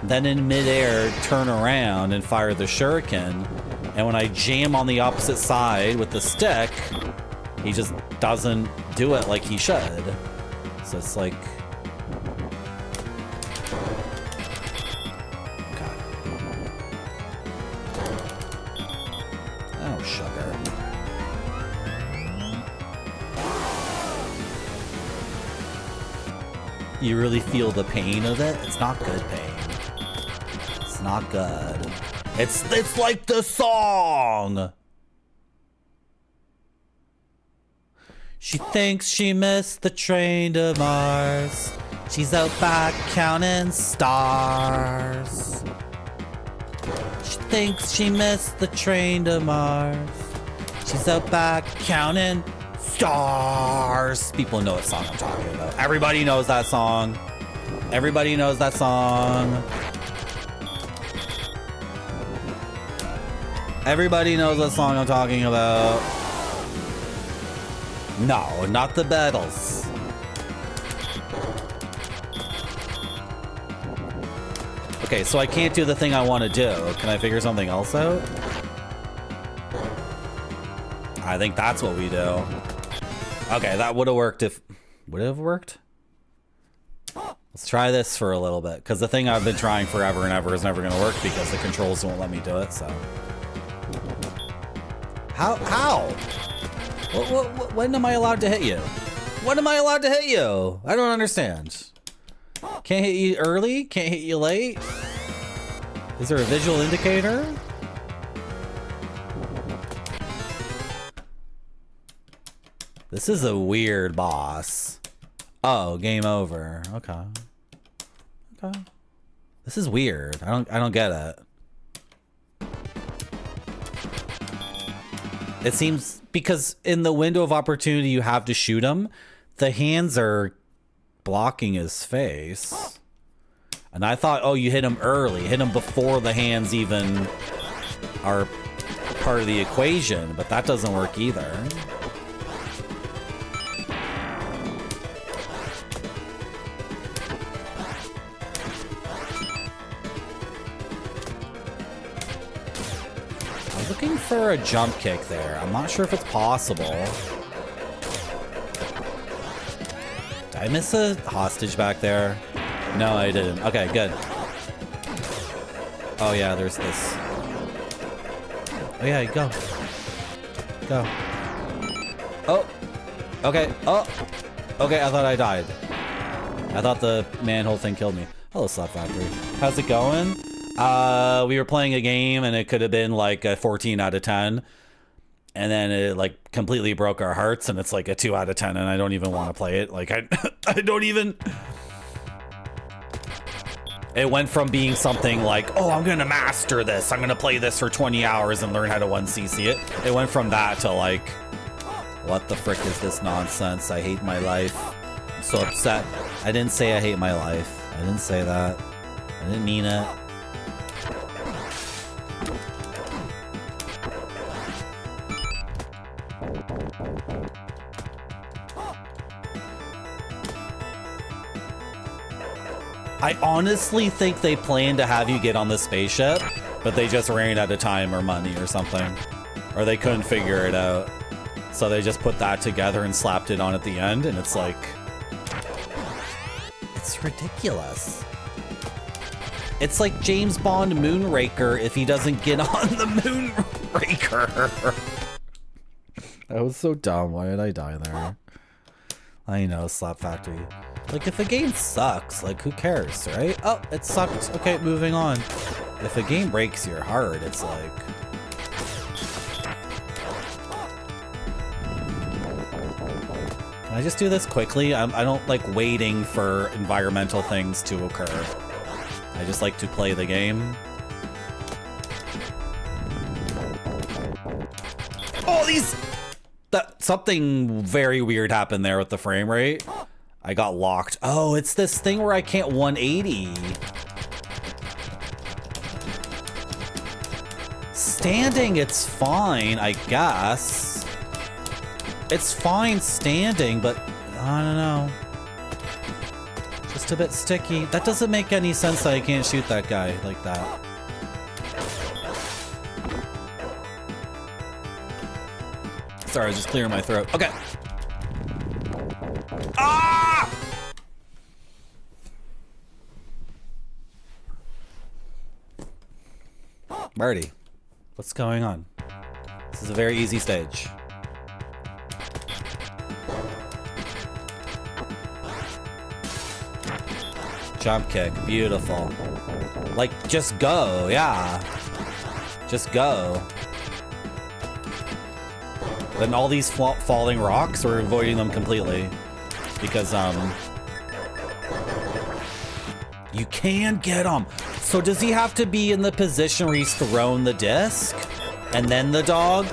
then in midair turn around and fire the shuriken, and when I jam on the opposite side with the stick, he just doesn't do it like he should. So it's like... God. Oh, sugar. You really feel the pain of it? It's not good pain. It's not good. It's like the song! She thinks she missed the train to Mars. She's out back counting stars. She thinks she missed the train to Mars. She's out back counting stars. People know what song I'm talking about. Everybody knows that song. Everybody knows that song. Everybody knows what song I'm talking about. No, not the Beatles. Okay, so I can't do the thing I want to do. Can I figure something else out? I think that's what we do. Okay, that would have worked if... Would it have worked? Let's try this for a little bit, because the thing I've been trying forever and ever is never going to work because the controls won't let me do it, so... How? When am I allowed to hit you? When am I allowed to hit you? I don't understand. Can't hit you early? Can't hit you late? Is there a visual indicator? This is a weird boss. Oh, game over. Okay. Okay. This is weird. I don't get it. It seems because in the window of opportunity you have to shoot him, the hands are blocking his face. And I thought, oh, you hit him early. Hit him before the hands even are part of the equation, but that doesn't work either. for a jump kick there. I'm not sure if it's possible. Did I miss a hostage back there? No, I didn't. Okay, good. Oh yeah, there's this. Oh yeah, go. Go. Oh. Okay. Oh. Okay, I thought I died. I thought the manhole thing killed me. Hello, Slap Factory. How's it going? We were playing a game and it could have been like a 14 out of 10. And then it like completely broke our hearts and it's like a 2 out of 10 and I don't even want to play it. Like I don't even... It went from being something like, oh, I'm going to master this. I'm going to play this for 20 hours and learn how to 1cc it. It went from that to like, what the frick is this nonsense? I hate my life. I'm so upset. I didn't say I hate my life. I didn't say that. I didn't mean it. I honestly think they planned to have you get on the spaceship, but they just ran out of time or money or something. Or they couldn't figure it out. So they just put that together and slapped it on at the end, and it's like... It's ridiculous. It's like James Bond Moonraker if he doesn't get on the Moonraker. That was so dumb. Why did I die there? I know, Slap Factory. Like, if a game sucks, like, who cares, right? Oh, it sucked. Okay, moving on. If a game breaks your heart, it's like... Can I just do this quickly? I don't like waiting for environmental things to occur. I just like to play the game. Oh, these... Something very weird happened there with the frame rate. I got locked. Oh, it's this thing where I can't 180. Standing, it's fine, I guess. It's fine standing, but I don't know. Just a bit sticky. That doesn't make any sense that I can't shoot that guy like that. Sorry, I was just clearing my throat. Okay. Ah! Marty, what's going on? This is a very easy stage. Jump kick, beautiful. Like, just go, yeah. Just go. Then all these falling rocks, we're avoiding them completely. Because, you can get him. So does he have to be in the position where he's thrown the disc? And then the dog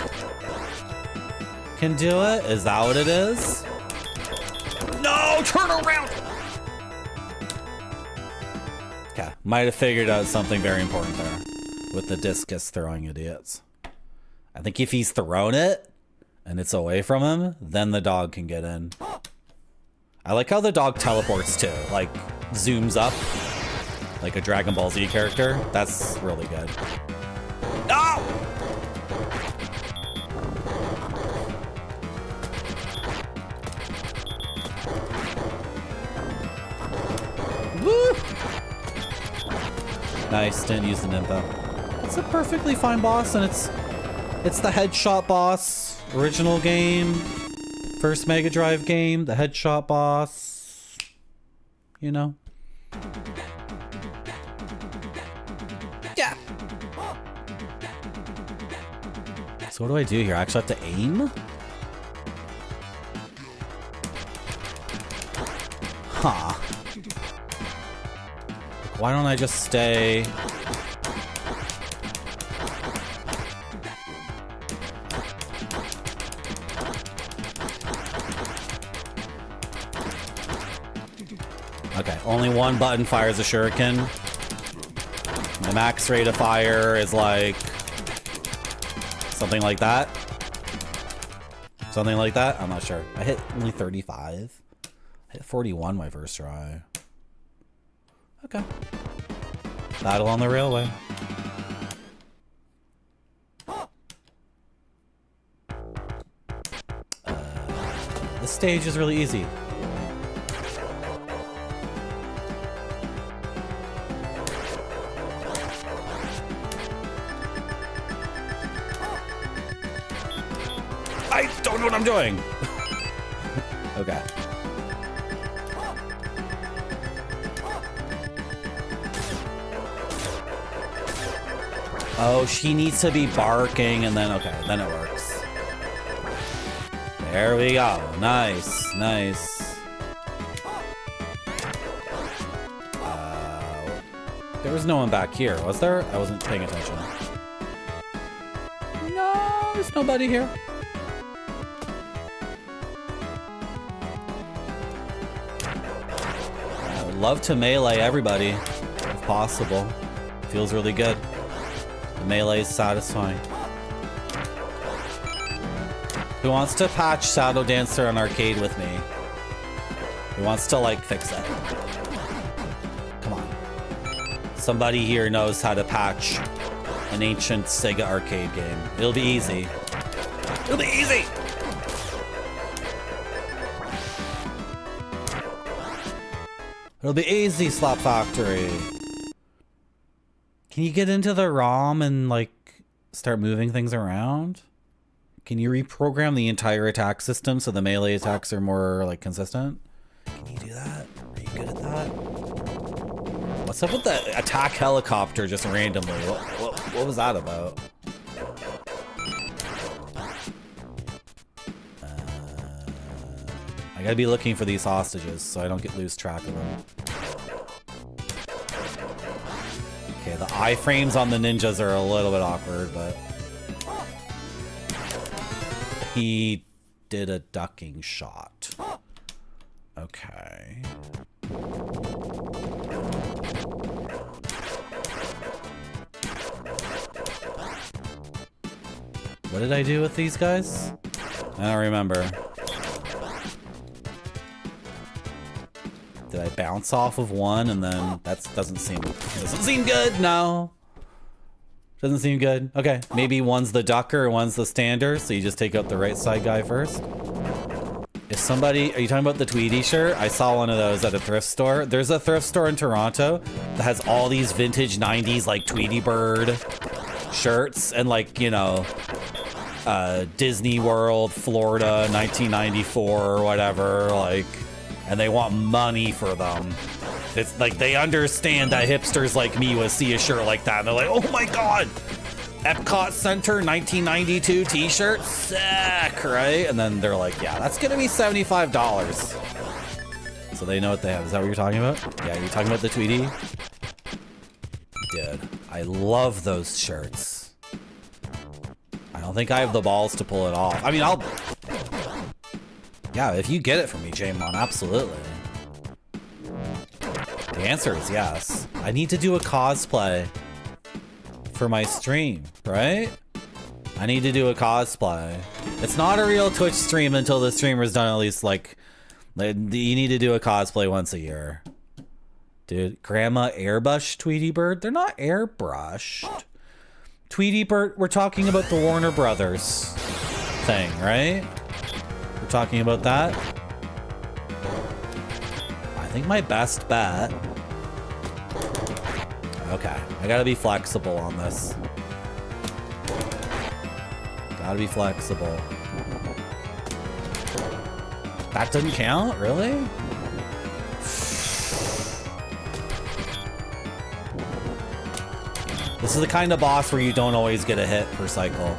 can do it? Is that what it is? No, turn around! Okay, might have figured out something very important there. With the discus throwing idiots. I think if he's thrown it, and it's away from him, then the dog can get in. I like how the dog teleports too, like zooms up like a Dragon Ball Z character. That's really good. No! Woo! Nice, didn't use the Nympho. It's a perfectly fine boss, and it's the headshot boss. Original game, first Mega Drive game, the headshot boss, you know? Yeah. So what do I do here? I actually have to aim? Huh. Why don't I just stay... Okay, only one button fires a shuriken. The max rate of fire is like... something like that. Something like that? I'm not sure. I hit only 35. I hit 41 my first try. Okay. Battle on the railway. This stage is really easy. I don't know what I'm doing. Okay. Oh, she needs to be barking and then, okay, then it works. There we go. Nice, nice. There was no one back here, was there? I wasn't paying attention. No, there's nobody here. I would love to melee everybody, if possible. Feels really good. The melee is satisfying. Who wants to patch Shadow Dancer on arcade with me? Who wants to, like, fix it? Come on. Somebody here knows how to patch an ancient Sega arcade game. It'll be easy. It'll be easy! It'll be easy, Slap Factory. Can you get into the ROM and, like, start moving things around? Can you reprogram the entire attack system so the melee attacks are more, like, consistent? Can you do that? Are you good at that? What's up with the attack helicopter just randomly? What was that about? I gotta be looking for these hostages so I don't lose track of them. Okay, the iframes on the ninjas are a little bit awkward, but... He did a ducking shot. Okay. What did I do with these guys? I don't remember. Did I bounce off of one and then that doesn't seem good? No. Doesn't seem good. Okay, maybe one's the ducker and one's the stander, so you just take out the right side guy first. If somebody, are you talking about the Tweety shirt? I saw one of those at a thrift store. There's a thrift store in Toronto that has all these vintage 90s like Tweety Bird shirts and like, you know, Disney World, Florida, 1994 or whatever, like, and they want money for them. It's like they understand that hipsters like me would see a shirt like that and they're like, oh my god, Epcot Center 1992 t-shirt, sick, right? And then they're like, yeah, that's gonna be $75. So they know what they have. Is that what you're talking about? Yeah, you're talking about the Tweety? Dude, I love those shirts. I don't think I have the balls to pull it off. I mean, yeah, if you get it from me, Jamon, absolutely. The answer is yes. I need to do a cosplay for my stream, right? I need to do a cosplay. It's not a real Twitch stream until the streamer's done at least, like, you need to do a cosplay once a year. Dude, Grandma airbrush Tweety Bird? They're not airbrushed. Tweety Bird, we're talking about the Warner Brothers thing, right? We're talking about that. I think my best bet... Okay, I gotta be flexible on this. Gotta be flexible. That didn't count? Really? This is the kind of boss where you don't always get a hit per cycle.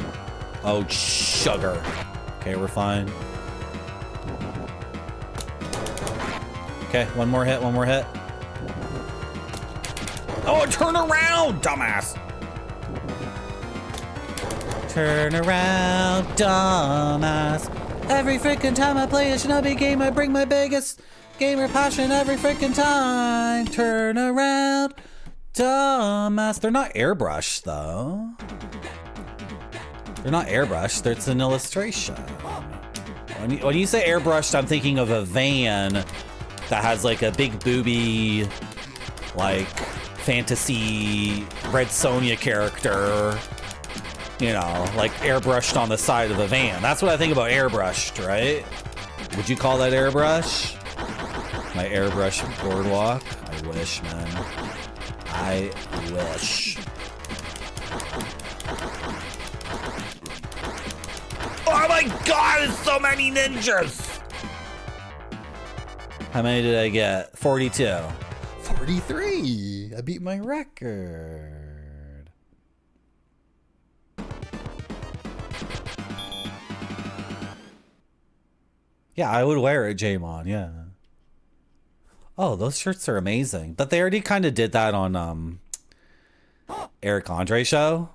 Oh, sugar. Okay, we're fine. Okay, one more hit, one more hit. Oh, turn around, dumbass! Turn around, dumbass. Every freaking time I play a Shinobi game, I bring my biggest gamer passion every freaking time. Turn around, dumbass. They're not airbrushed, though. They're not airbrushed, it's an illustration. When you say airbrushed, I'm thinking of a van that has like a big booby, like, fantasy Red Sonja character, you know, like airbrushed on the side of the van. That's what I think about airbrushed, right? Would you call that airbrush? My airbrush boardwalk? I wish, man. I wish. Oh my god, there's so many ninjas! How many did I get? 42. 43! I beat my record. Yeah, I would wear it, Jamon, yeah. Oh, those shirts are amazing. But they already kind of did that on Eric Andre show.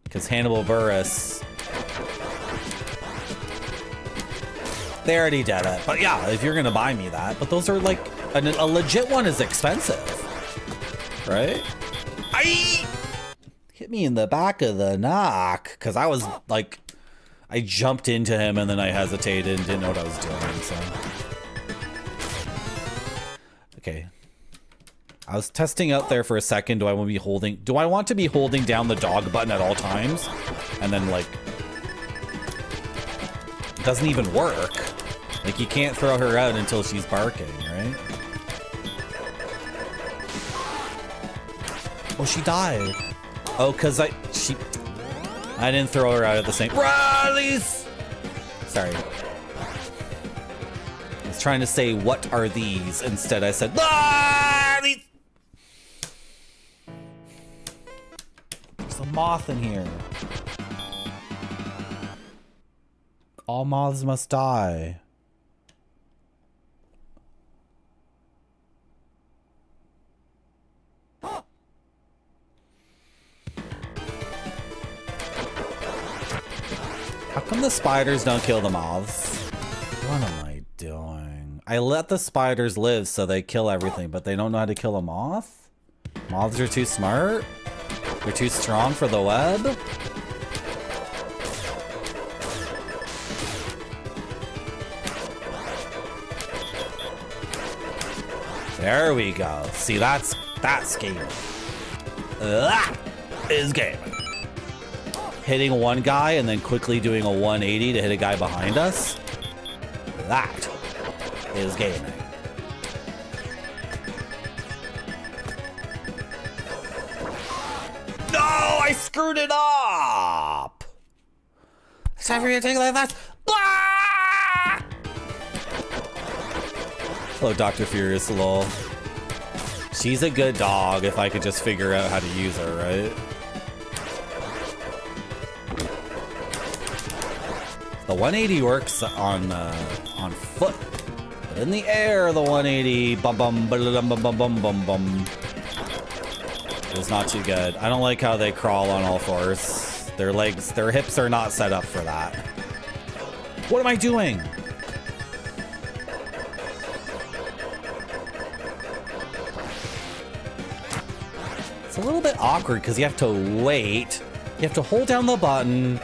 Because Hannibal Buress, they already did it. But yeah, if you're going to buy me that. But those are like, a legit one is expensive. Right? Hit me in the back of the knock. Because I was like, I jumped into him and then I hesitated and didn't know what I was doing. So. Okay. I was testing out there for a second. Do I want to be holding down the dog button at all times? And then like, it doesn't even work. Like you can't throw her out until she's barking, right? Oh, she died. Oh, cause I didn't throw her out at the same. Release! Sorry. I was trying to say, what are these? Instead, I said, these. There's a moth in here. All moths must die. How come the spiders don't kill the moths? What am I doing? I let the spiders live so they kill everything, but they don't know how to kill a moth? Moths are too smart? They're too strong for the web? There we go. See, that's gaming. That is gaming. Hitting one guy and then quickly doing a 180 to hit a guy behind us. That is gaming. No, I screwed it up. It's time for you to take like that. Ah! Hello, Dr. Furious, lol. She's a good dog if I could just figure out how to use her, right? The 180 works on foot, but in the air, the 180 bum bum bum bum bum bum bum bum is not too good. I don't like how they crawl on all fours. Their legs, their hips are not set up for that. What am I doing? It's a little bit awkward because you have to wait. You have to hold down the button.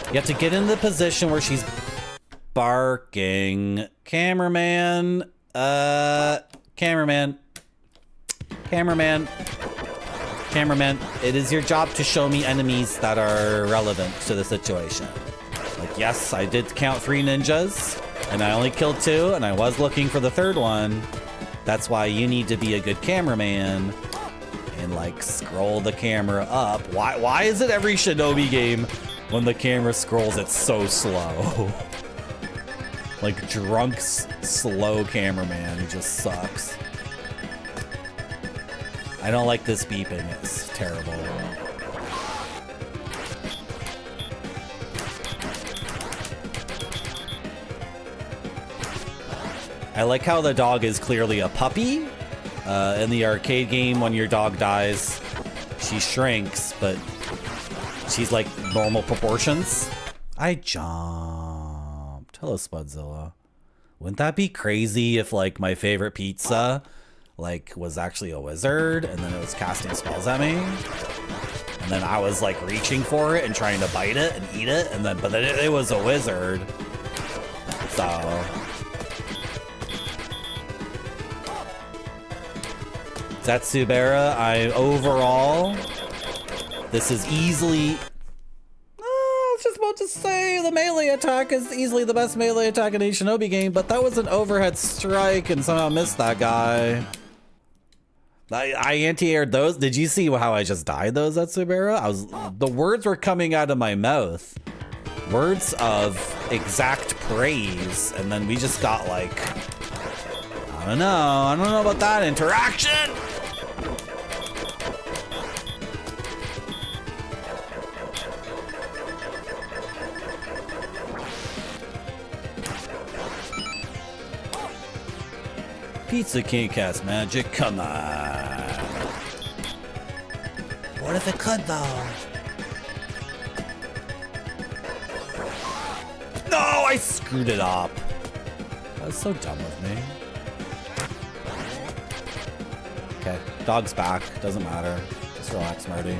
You have to get in the position where she's barking. Cameraman. Cameraman. It is your job to show me enemies that are relevant to the situation. Like, yes, I did count 3 ninjas, and I only killed 2, and I was looking for the 3rd one. That's why you need to be a good cameraman and, like, scroll the camera up. Why is it every Shinobi game, when the camera scrolls, it's so slow? Like, drunk, slow cameraman who just sucks. I don't like this beeping. It's terrible. I like how the dog is clearly a puppy. In the arcade game, when your dog dies, she shrinks, but she's like normal proportions. I jumped. Hello, Spudzilla. Wouldn't that be crazy if like my favorite pizza like was actually a wizard and then it was casting spells at me? And then I was like reaching for it and trying to bite it and eat it, and then but then it was a wizard. So Zatsubera, overall, this is easily... I was just about to say the melee attack is easily the best melee attack in a Shinobi game, but that was an overhead strike and somehow missed that guy. I anti-aired those. Did you see how I just died those at Subaru? The words were coming out of my mouth. Words of exact praise. And then we just got like, I don't know about that interaction. Pizza can't cast magic, come on. What if it could though? No, I screwed it up. That was so dumb of me. Okay, dog's back, doesn't matter. Just relax, Marty.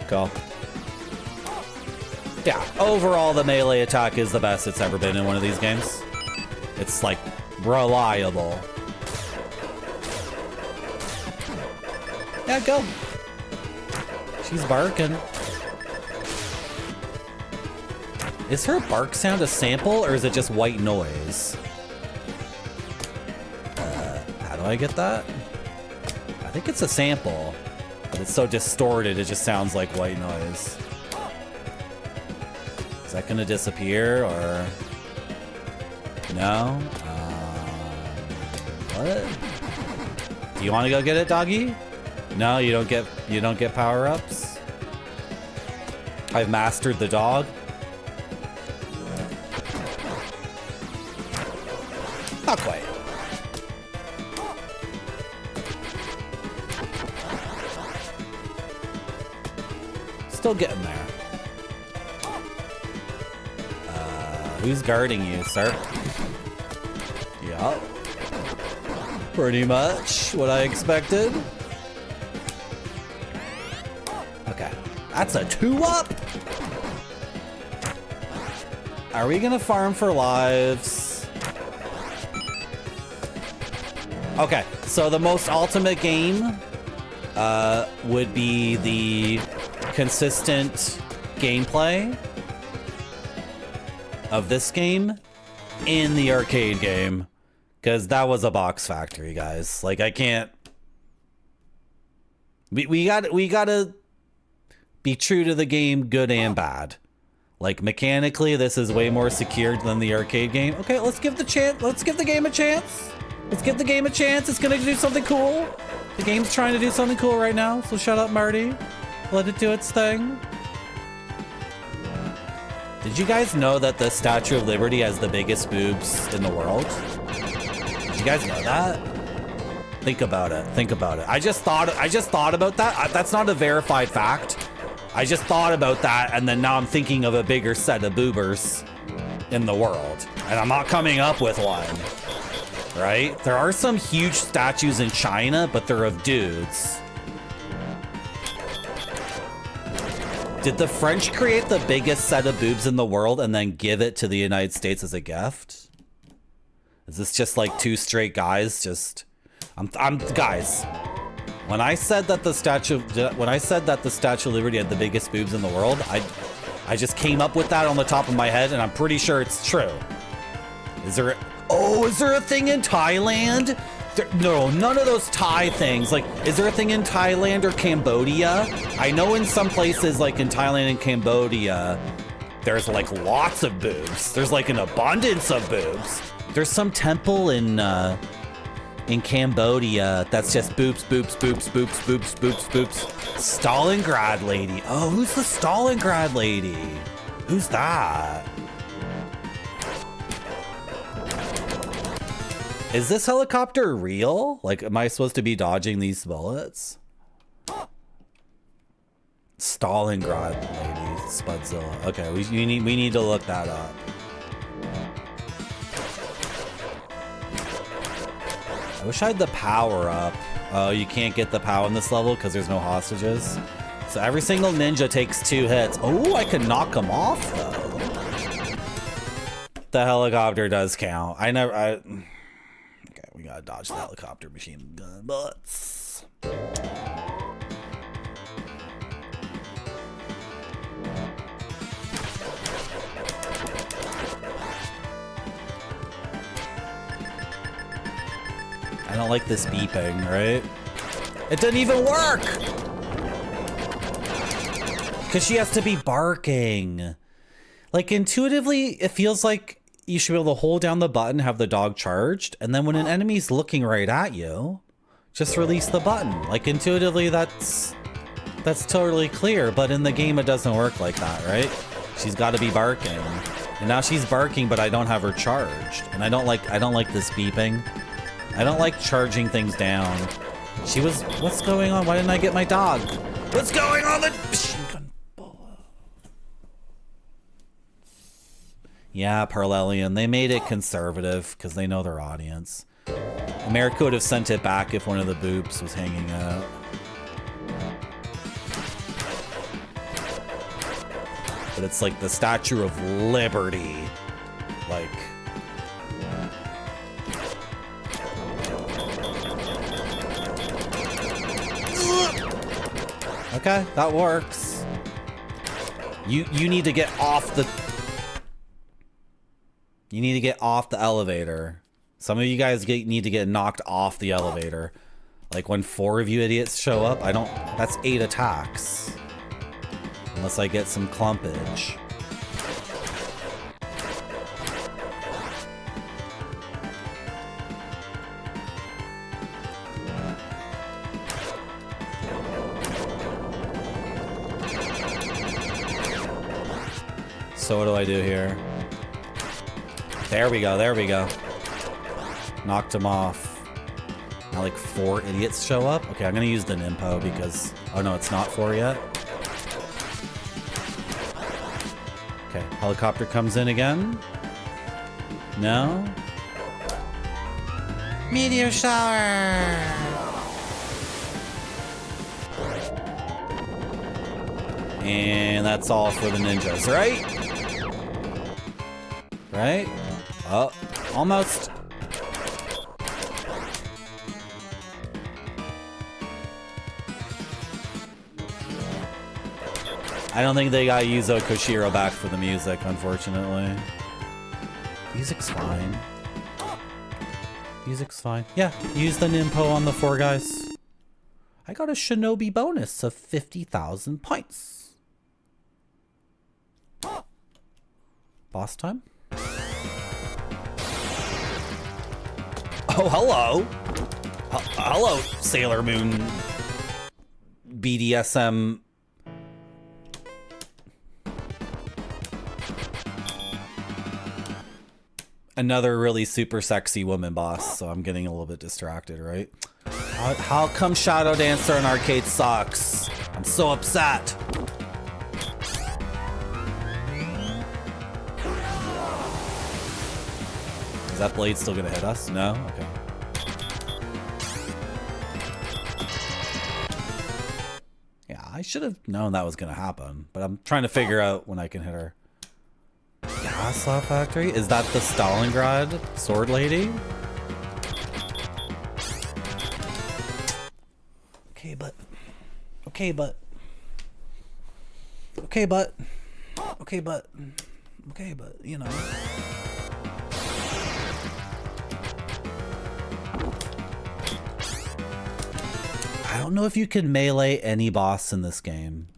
Go. Yeah, overall the melee attack is the best it's ever been in one of these games. It's like reliable. Yeah, go. She's barking. Is her bark sound a sample or is it just white noise? How do I get that? I think it's a sample, but it's so distorted it just sounds like white noise. Is that gonna disappear or no? What? Do you want to go get it, doggy? No, you don't get power-ups. I've mastered the dog. Not quite. Still getting there. Who's guarding you, sir? Yup. Pretty much what I expected. Okay. That's a 2-up? Are we gonna farm for lives? Okay, so the most ultimate game would be the consistent gameplay of this game in the arcade game, because that was a box factory, guys. Like, I can't. We gotta be true to the game, good and bad. Like, mechanically, this is way more secured than the arcade game. Okay, let's give the game a chance. Let's give the game a chance. It's gonna do something cool. The game's trying to do something cool right now, so shut up, Marty. Let it do its thing. Did you guys know that the Statue of Liberty has the biggest boobs in the world? Did you guys know that? Think about it. Think about it. I just thought about that. That's not a verified fact. I just thought about that, and then now I'm thinking of a bigger set of boobers in the world. And I'm not coming up with one. Right? There are some huge statues in China, but they're of dudes. Did the French create the biggest set of boobs in the world and then give it to the United States as a gift? Is this just like two straight guys just... guys, when I said that the Statue of Liberty had the biggest boobs in the world, I just came up with that on the top of my head, and I'm pretty sure it's true. Is there a thing in Thailand? No, none of those Thai things. Like, is there a thing in Thailand or Cambodia? I know in some places, like in Thailand and Cambodia, there's like lots of boobs. There's like an abundance of boobs. There's some temple in Cambodia that's just boobs, boobs, boobs, boobs, boobs, boobs, boobs. Stalingrad lady. Oh, who's the Stalingrad lady? Who's that? Is this helicopter real? Like, am I supposed to be dodging these bullets? Stalingrad lady, Spudzilla. Okay, we need to look that up. I wish I had the power up. Oh, you can't get the power in this level because there's no hostages. So every single ninja takes 2 hits. Oh, I can knock them off though. The helicopter does count. Okay, we gotta dodge the helicopter machine gun bullets. don't like this beeping, right? It didn't even work! Because she has to be barking. Like, intuitively, it feels like you should be able to hold down the button, have the dog charged, and then when an enemy's looking right at you, just release the button. Like, intuitively, that's totally clear, but in the game, it doesn't work like that, right? She's got to be barking. And now she's barking, but I don't have her charged. And I don't like this beeping. I don't like charging things down. What's going on? Why didn't I get my dog? What's going on? The machine gun bullet. Yeah, Parallelian. They made it conservative because they know their audience. America would have sent it back if one of the boobs was hanging out. But it's like the Statue of Liberty. Like... Okay, that works. You need to get off the... You need to get off the elevator. Some of you guys need to get knocked off the elevator. Like when 4 of you idiots show up, that's 8 attacks. Unless I get some clumpage. So what do I do here? There we go, there we go. Knocked him off. Now like 4 idiots show up? Okay, I'm gonna use the Nimpo because... Oh no, it's not 4 yet. Okay, helicopter comes in again. No? Meteor shower! And that's all for the ninjas, right? Right? Oh, almost. I don't think they got Yuzo Koshiro back for the music, unfortunately. Music's fine. Music's fine. Yeah, use the Nimpo on the 4 guys. I got a Shinobi bonus of 50,000 points. Boss time? Oh, hello. Hello, Sailor Moon BDSM. Another really super sexy woman boss, so I'm getting a little bit distracted, right? How come Shadow Dancer in arcade sucks? I'm so upset. Is that blade still gonna hit us? No? Okay. Yeah, I should have known that was gonna happen, but I'm trying to figure out when I can hit her. Gas Lab Factory? Is that the Stalingrad sword lady? Okay, but... Okay, but... Okay, but... Okay, but... Okay, but, you know... I don't know if you can melee any boss in this game.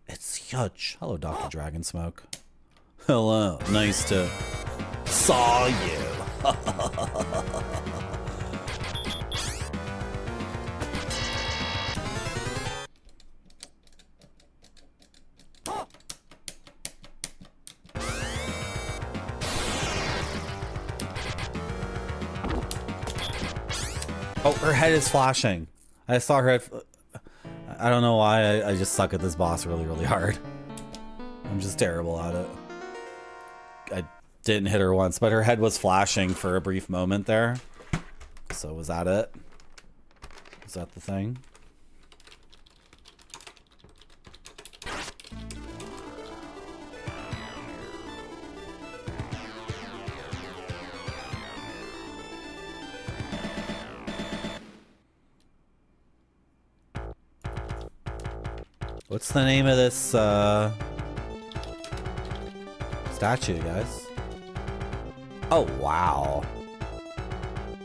It's huge. Hello, Dr. Dragon Smoke. Hello. Nice to saw you. Oh, her head is flashing. I saw her head. I don't know why. I just suck at this boss really, really hard. I'm just terrible at it. I didn't hit her once, but her head was flashing for a brief moment there. So was that it? Was that the thing? What's the name of this statue, guys? Oh, wow.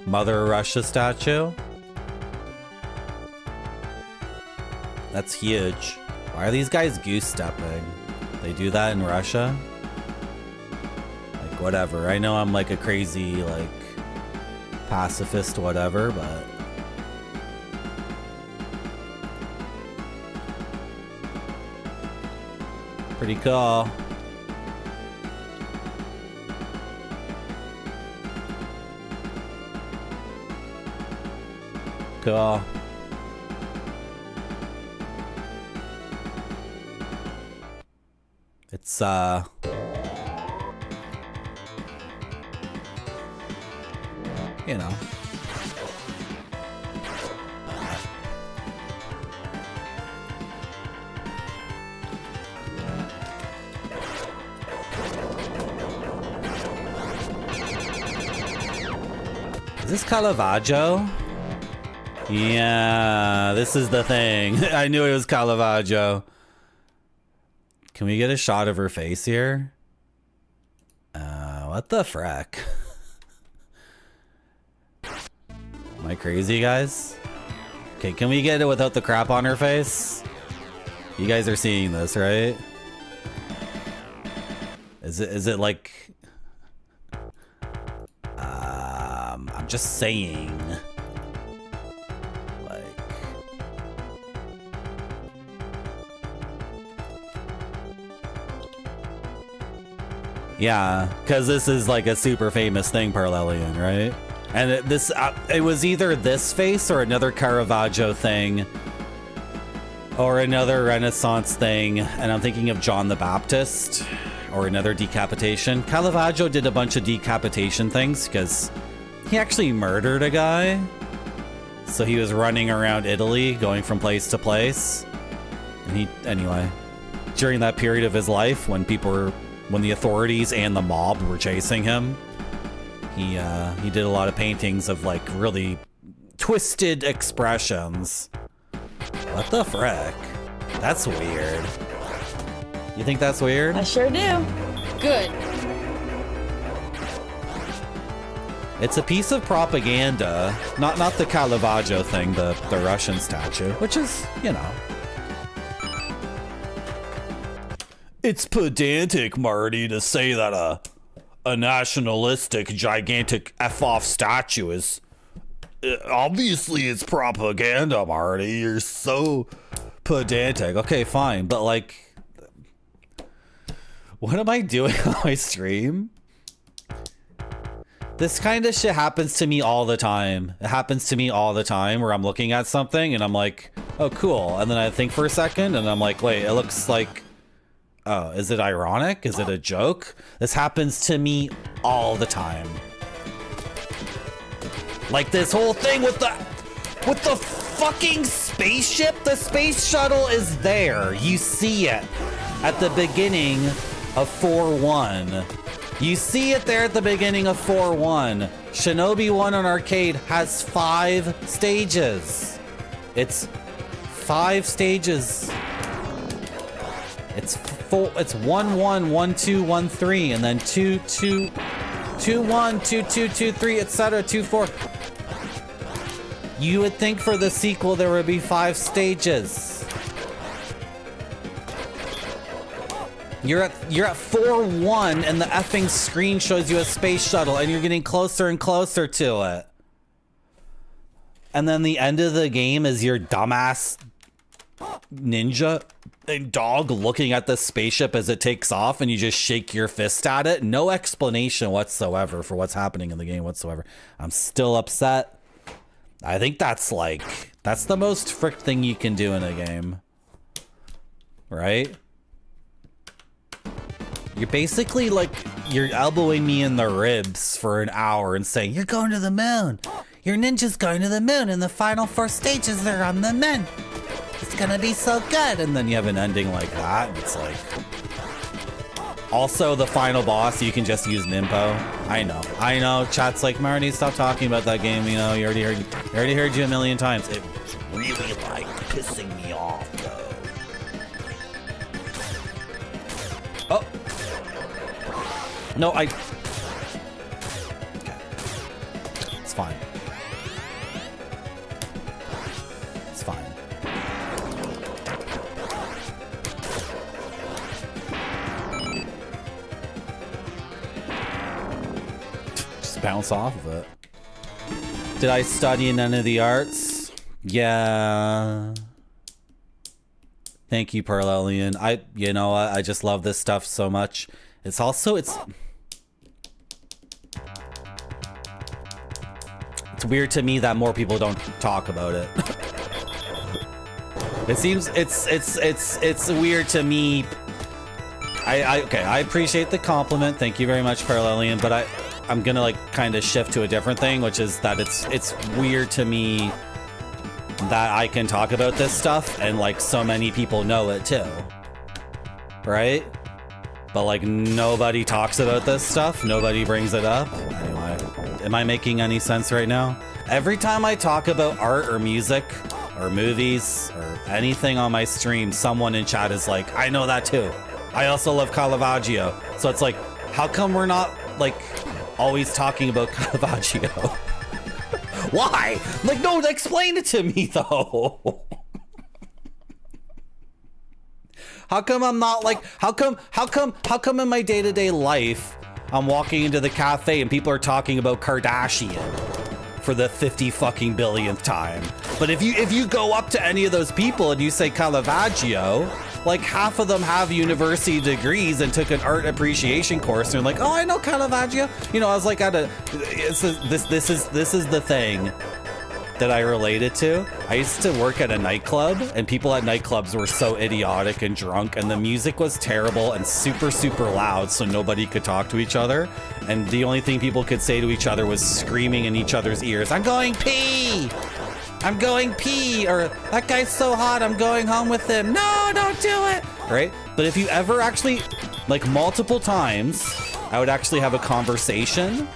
Mother Russia statue. That's huge. Why are these guys goose stepping? They do that in Russia? Like, whatever. I know I'm like a crazy, like, pacifist, whatever, but. Pretty cool. Cool. It's you know. Is this Caravaggio? Yeah, this is the thing. I knew it was Caravaggio. Can we get a shot of her face here? What the frack? Am I crazy, guys? Okay, can we get it without the crap on her face? You guys are seeing this, right? Is it like... I'm just saying. Like... Yeah, because this is like a super famous thing, Parallelian, right? And it was either this face or another Caravaggio thing or another Renaissance thing. And I'm thinking of John the Baptist or another decapitation. Caravaggio did a bunch of decapitation things because he actually murdered a guy. So he was running around Italy, going from place to place. And anyway, during that period of his life when when the authorities and the mob were chasing him, he did a lot of paintings of like really twisted expressions. What the frick? That's weird. You think that's weird? I sure do. Good. It's a piece of propaganda, not the Caravaggio thing, the Russian statue, which is, you know. It's pedantic, Marty, to say that a nationalistic, gigantic F-off statue is... Obviously, it's propaganda, Marty. You're so pedantic. Okay, fine, but like... What am I doing on my stream? This kind of shit happens to me all the time. It happens to me all the time where I'm looking at something and I'm like, oh, cool. And then I think for a second and I'm like, wait, it looks like... Oh, is it ironic? Is it a joke? This happens to me all the time. Like this whole thing with the fucking spaceship. The space shuttle is there. You see it at the beginning of 4-1. You see it there at the beginning of 4-1. Shinobi 1 on arcade has 5 stages. It's 5 stages. It's 1-1, 1-2, 1-3, and then 2-2, 2-1, 2-2, 2-3, etc. 2-4. You would think for the sequel there would be 5 stages. You're at 4-1 and the effing screen shows you a space shuttle and you're getting closer and closer to it. And then the end of the game is your dumbass ninja dog looking at the spaceship as it takes off and you just shake your fist at it. No explanation whatsoever for what's happening in the game whatsoever. I'm still upset. I think that's the most frick thing you can do in a game. Right? You're basically like, you're elbowing me in the ribs for an hour and saying, you're going to the moon. Your ninja's going to the moon and the final 4 stages they're on the moon. It's gonna be so good. And then you have an ending like that. And it's like, also the final boss, you can just use Nimpo. I know. Chat's like, Marty, stop talking about that game. You know, you already heard you a million times. It's really like pissing me off though. Oh. No, okay. It's fine. bounce off of it. Did I study in any of the arts? Yeah. Thank you, Parallelian. I just love this stuff so much. It's weird to me that more people don't talk about it. It seems it's weird to me. I appreciate the compliment. Thank you very much, Parallelian, but I'm gonna like kind of shift to a different thing, which is that it's weird to me that I can talk about this stuff and like so many people know it too, right? But like nobody talks about this stuff, nobody brings it up. Anyway, am I making any sense right now? Every time I talk about art or music or movies or anything on my stream, someone in chat is like, I know that too. I also love Caravaggio. So it's like, how come we're not like always talking about Caravaggio? Why? Like, no, explain it to me though. How come I'm not like, how come in my day-to-day life, I'm walking into the cafe and people are talking about Kardashian for the 50 fucking billionth time. But if you go up to any of those people and you say Caravaggio, like half of them have university degrees and took an art appreciation course and they're like, oh, I know Caravaggio. You know, I was like this is the thing that I related to. I used to work at a nightclub and people at nightclubs were so idiotic and drunk and the music was terrible and super, super loud so nobody could talk to each other. And the only thing people could say to each other was screaming in each other's ears, I'm going pee! I'm going pee! Or that guy's so hot, I'm going home with him. No, don't do it! Right? But if you ever actually, like multiple times, I would actually have a conversation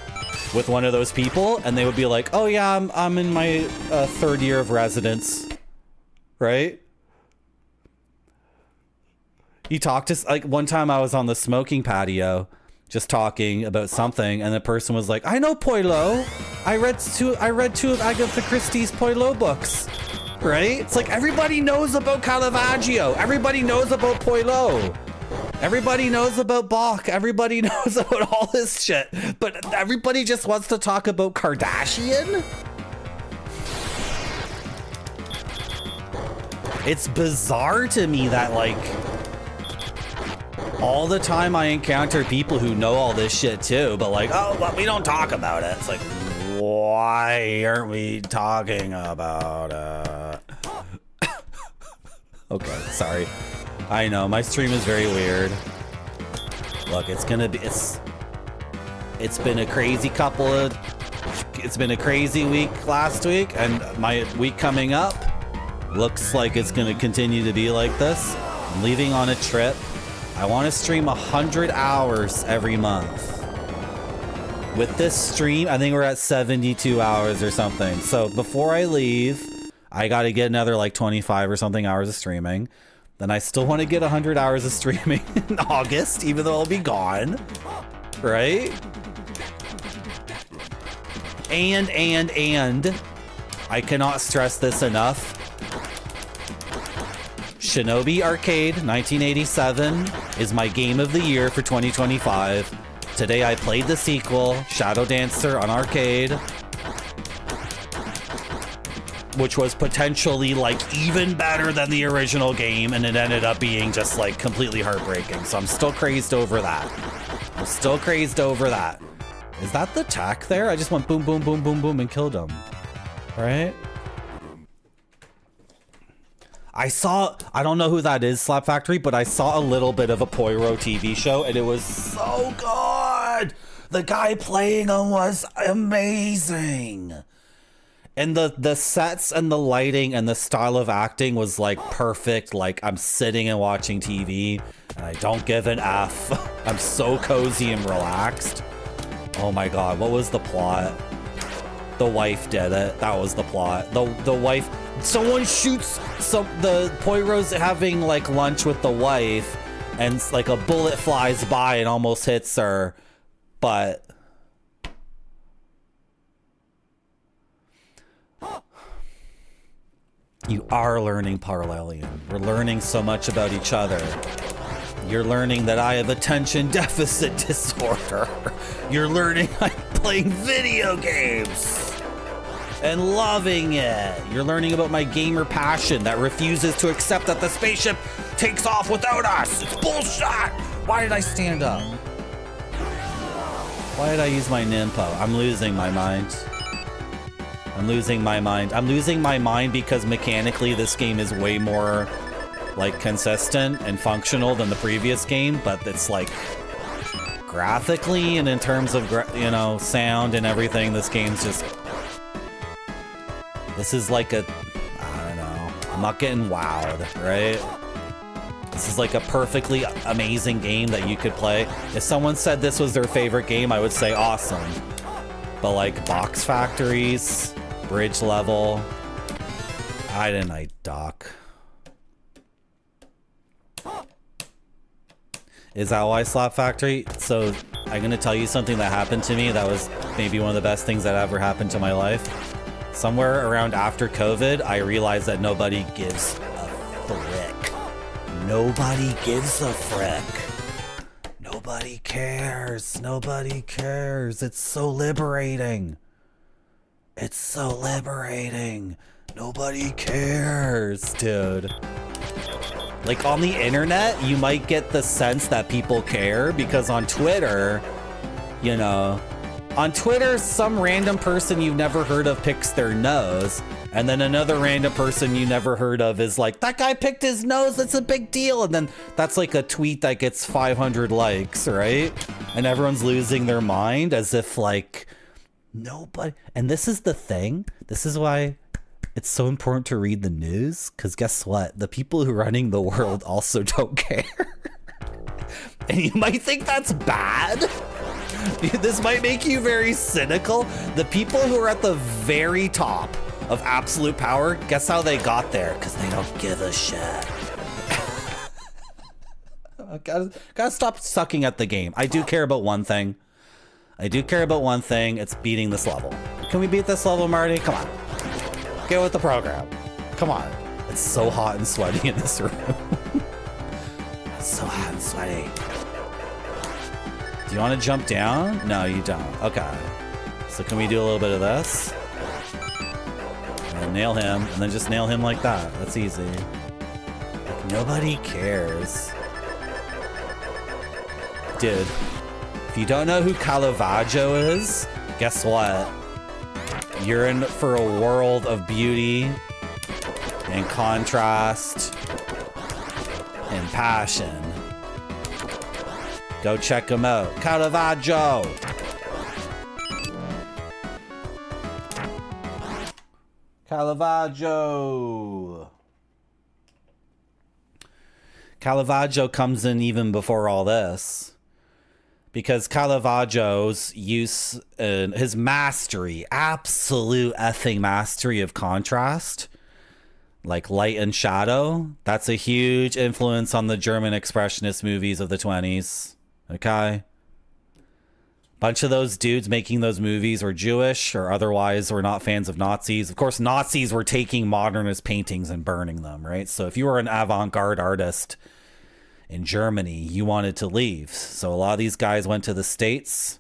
with one of those people and they would be like, oh yeah, I'm in my third year of residence, right? You talk to, like one time I was on the smoking patio just talking about something and the person was like, I know Poirot. I read two of Agatha Christie's Poirot books, right? It's like everybody knows about Caravaggio. Everybody knows about Poirot. Everybody knows about Bach. Everybody knows about all this shit. But everybody just wants to talk about Kardashian? It's bizarre to me that, like, all the time I encounter people who know all this shit too, but like, oh, but we don't talk about it. It's like, why aren't we talking about it? Okay, sorry. I know, my stream is very weird. Look, it's been a crazy it's been a crazy week last week, and my week coming up looks like it's gonna continue to be like this. I'm leaving on a trip. I want to stream 100 hours every month. With this stream, I think we're at 72 hours or something. So before I leave, I gotta get another like 25 or something hours of streaming. Then I still want to get 100 hours of streaming in August, even though I'll be gone, right? And I cannot stress this enough. Shinobi Arcade 1987 is my game of the year for 2025. Today I played the sequel, Shadow Dancer, on arcade, which was potentially like even better than the original game, and it ended up being just like completely heartbreaking. So I'm still crazed over that. Is that the tech there? I just went boom, boom, boom, boom, boom and killed him, right? I don't know who that is, Slap Factory, but I saw a little bit of a Poirot TV show and it was so good. The guy playing him was amazing. And the sets and the lighting and the style of acting was like perfect. Like I'm sitting and watching TV and I don't give an F. I'm so cozy and relaxed. Oh my God, what was the plot? The wife did it. That was the plot. The wife, someone shoots, the Poirot's having like lunch with the wife and like a bullet flies by and almost hits her, but you are learning Parallelian. We're learning so much about each other. You're learning that I have attention deficit disorder. You're learning I playing video games and loving it. You're learning about my gamer passion that refuses to accept that the spaceship takes off without us. It's bullshit. Why did I stand up? Why did I use my Nimpo? I'm losing my mind. I'm losing my mind. I'm losing my mind because mechanically this game is way more like consistent and functional than the previous game, but it's like graphically and in terms of, you know, sound and everything, this game's just, this is like a, I don't know, I'm not getting wowed, right? This is like a perfectly amazing game that you could play. If someone said this was their favorite game, I would say awesome. But like box factories, bridge level, I didn't like Doc. Is that why Slap Factory? So I'm gonna tell you something that happened to me that was maybe one of the best things that ever happened to my life. Somewhere around after COVID, I realized that nobody gives a frick. Nobody gives a frick. Nobody cares. Nobody cares. It's so liberating. It's so liberating. Nobody cares, dude. Like on the internet, you might get the sense that people care because on Twitter, you know, on Twitter, some random person you've never heard of picks their nose. And then another random person you never heard of is like, that guy picked his nose, that's a big deal. And then that's like a tweet that gets 500 likes, right? And everyone's losing their mind as if like nobody. And this is the thing. This is why it's so important to read the news. Because guess what? The people who are running the world also don't care. And you might think that's bad. This might make you very cynical. The people who are at the very top of absolute power, guess how they got there? Because they don't give a shit. Gotta stop sucking at the game. I do care about one thing. I do care about one thing. It's beating this level. Can we beat this level, Marty? Come on. Get with the program. Come on. It's so hot and sweaty in this room. It's so hot and sweaty. Do you want to jump down? No, you don't. Okay. So can we do a little bit of this? And nail him, and then just nail him like that. That's easy. Like, nobody cares. Dude, if you don't know who Caravaggio is, guess what? You're in for a world of beauty and contrast and passion. Go check him out. Caravaggio! Caravaggio! Caravaggio comes in even before all this. Because Caravaggio's use, his mastery, absolute effing mastery of contrast, like light and shadow, that's a huge influence on the German expressionist movies of the 20s. Okay? Bunch of those dudes making those movies were Jewish or otherwise were not fans of Nazis. Of course, Nazis were taking modernist paintings and burning them, right? So if you were an avant-garde artist in Germany, you wanted to leave. So a lot of these guys went to the States,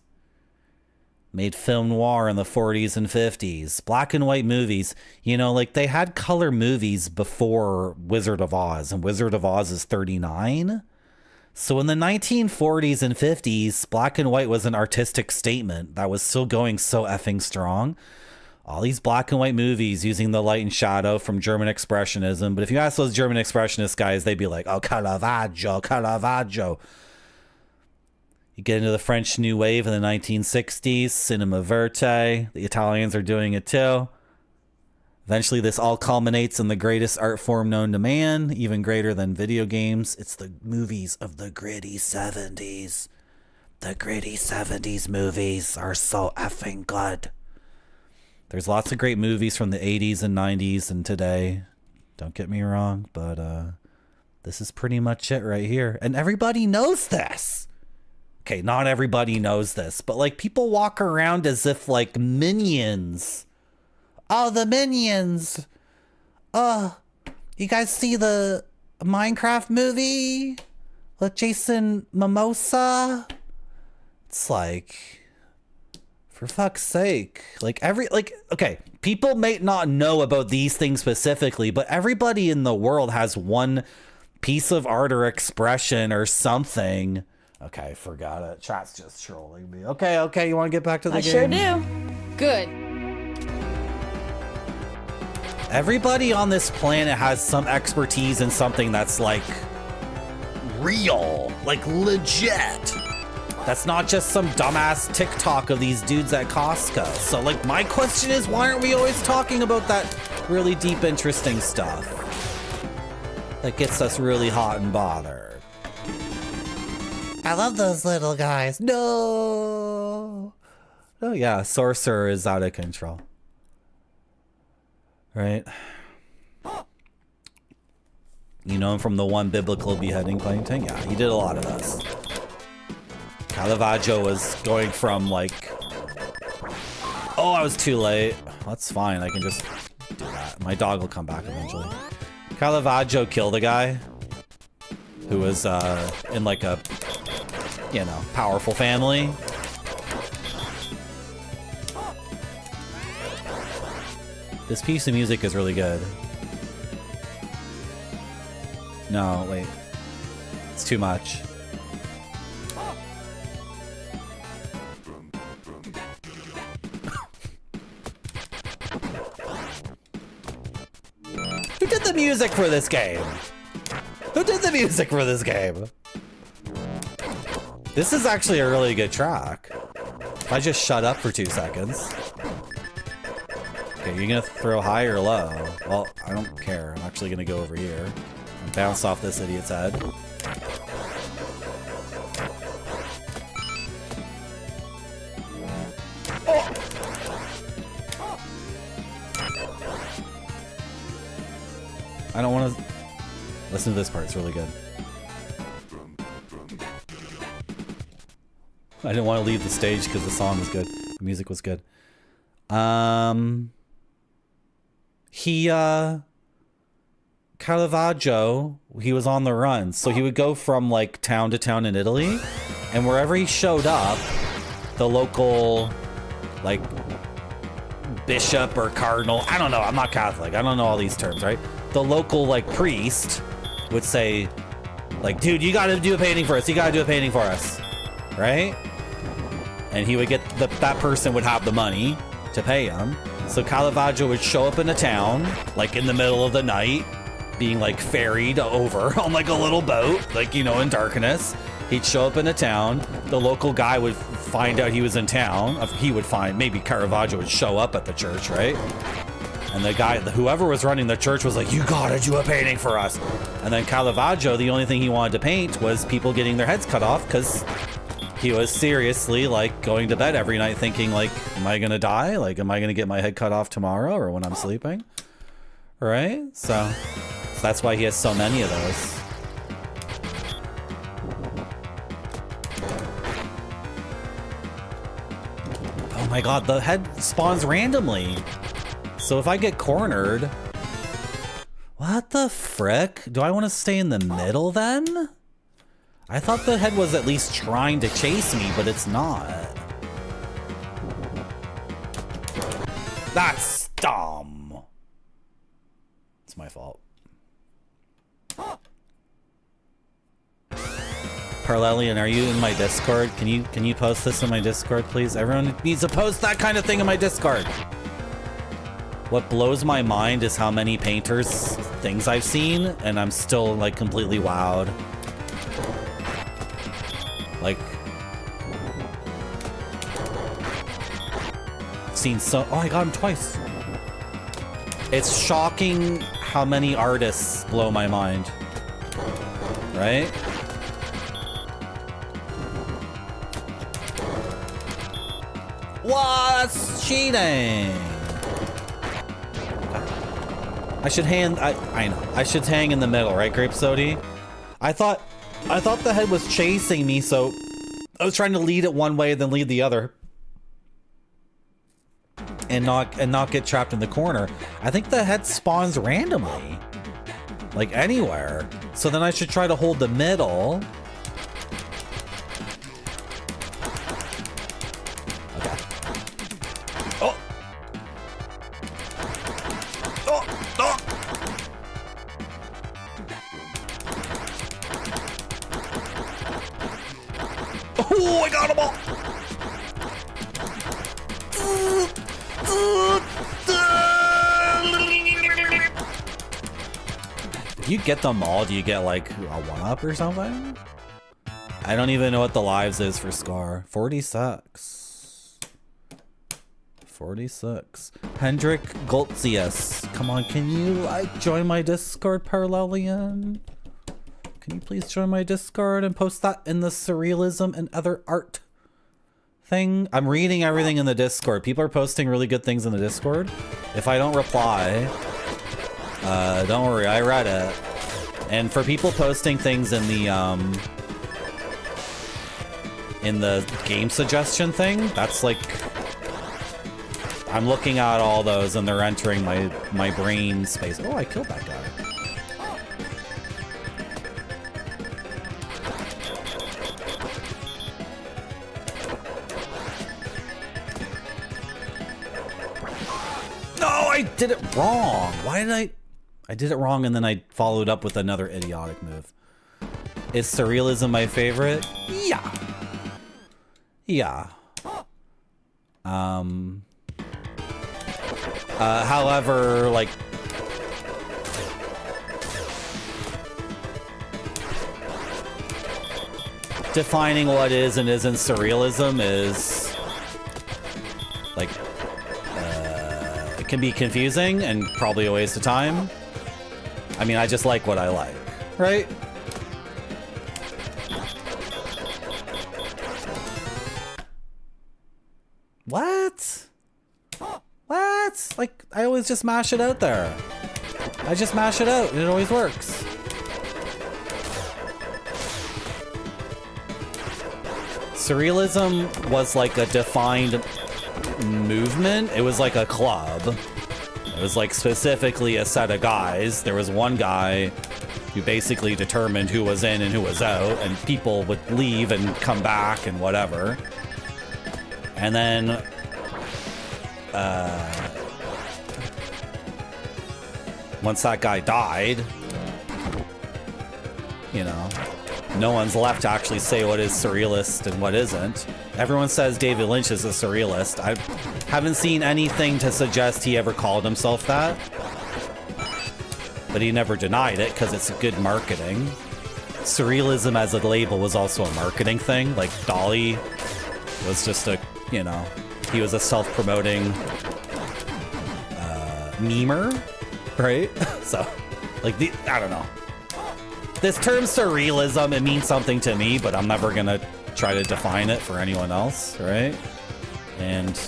made film noir in the 40s and 50s, black and white movies. You know, like they had color movies before Wizard of Oz, and Wizard of Oz is 39. So in the 1940s and 50s, black and white was an artistic statement that was still going so effing strong. All these black and white movies using the light and shadow from German Expressionism. But if you ask those German Expressionist guys, they'd be like, oh, Caravaggio, Caravaggio. You get into the French New Wave in the 1960s, Cinema Verte. The Italians are doing it too. Eventually, this all culminates in the greatest art form known to man, even greater than video games. It's the movies of the gritty 70s. The gritty 70s movies are so effing good. There's lots of great movies from the 80s and 90s and today. Don't get me wrong, but this is pretty much it right here. And everybody knows this. Okay, not everybody knows this, but like people walk around as if like Minions. Oh, the Minions. You guys see the Minecraft movie with Jason Momoa? It's like, For fuck's sake. Like, okay, people may not know about these things specifically, but everybody in the world has one piece of art or expression or something. Okay, forgot it. Chat's just trolling me. Okay, you want to get back to the game? I sure do. Good. Everybody on this planet has some expertise in something that's like real, like legit. That's not just some dumbass TikTok of these dudes at Costco. So like my question is, why aren't we always talking about that really deep, interesting stuff that gets us really hot and bothered? I love those little guys. No. Oh yeah, Sorcerer is out of control. Right? You know him from the one biblical beheading painting? Yeah, he did a lot of this. Caravaggio was going from like, oh, I was too late. That's fine, I can just do that. My dog will come back eventually. Caravaggio killed a guy who was in like a, you know, powerful family. This piece of music is really good. No, wait. It's too much. Who did the music for this game? Who did the music for this game? This is actually a really good track. If I just shut up for 2 seconds. Okay, you're gonna throw high or low? Well, I don't care. I'm actually gonna go over here and bounce off this idiot's head. Oh! I don't want to listen to this part. It's really good. I didn't want to leave the stage because the song was good. The music was good. Caravaggio, he was on the run, so he would go from like town to town in Italy, and wherever he showed up, the local like bishop or cardinal, I don't know, I'm not Catholic, I don't know all these terms, right? The local like priest would say like, dude, you gotta do a painting for us, you gotta do a painting for us, right? And he would get that person would have the money to pay him. So Caravaggio would show up in a town, like in the middle of the night, being like ferried over on like a little boat, like, you know, in darkness. He'd show up in a town. The local guy would find out he was in town. He would find, maybe Caravaggio would show up at the church, right? And the guy, whoever was running the church was like, you gotta do a painting for us. And then Caravaggio, the only thing he wanted to paint was people getting their heads cut off, because he was seriously like going to bed every night thinking like, am I gonna die? Like, am I gonna get my head cut off tomorrow or when I'm sleeping? Right? So that's why he has so many of those. Oh my god, the head spawns randomly. So if I get cornered, what the frick? Do I want to stay in the middle then? I thought the head was at least trying to chase me, but it's not. That's dumb. It's my fault. Parlelian, are you in my Discord? Can you post this in my Discord, please? Everyone needs to post that kind of thing in my Discord. What blows my mind is how many painters things I've seen, and I'm still like completely wowed. Like, seen so, oh, I got him twice. It's shocking how many artists blow my mind, right? What's cheating? I should hang, I know, I should hang in the middle, right, Grape Sody? I thought the head was chasing me, so I was trying to lead it one way, then lead the other. And not get trapped in the corner. I think the head spawns randomly. Like anywhere. So then I should try to hold the middle. Okay. Oh, I got them all. If you get them all, do you get like a 1-up or something? I don't even know what the lives is for Scar. 46. 46. Hendrik Goltzius. Come on, can you like join my Discord, Parallelian? Can you please join my Discord and post that in the surrealism and other art thing? I'm reading everything in the Discord. People are posting really good things in the Discord. If I don't reply, don't worry, I read it. And for people posting things in the game suggestion thing, that's like, I'm looking at all those and they're entering my brain space. Oh, I killed that guy. No, I did it wrong. Why did I did it wrong and then I followed up with another idiotic move. Is surrealism my favorite? Yeah. Yeah. However, like, defining what is and isn't surrealism is like, it can be confusing and probably a waste of time. I mean, I just like what I like, right? What? What? Like, I always just mash it out there. I just mash it out and it always works. Surrealism was like a defined movement. It was like a club. It was like specifically a set of guys. There was one guy who basically determined who was in and who was out, and people would leave and come back and whatever. And then once that guy died, you know, no one's left to actually say what is surrealist and what isn't. Everyone says David Lynch is a surrealist. I haven't seen anything to suggest he ever called himself that. But he never denied it because it's good marketing. Surrealism as a label was also a marketing thing. Like Dolly was just a, you know, he was a self-promoting memer, right? So, like, I don't know. This term surrealism, it means something to me, but I'm never gonna try to define it for anyone else, right? And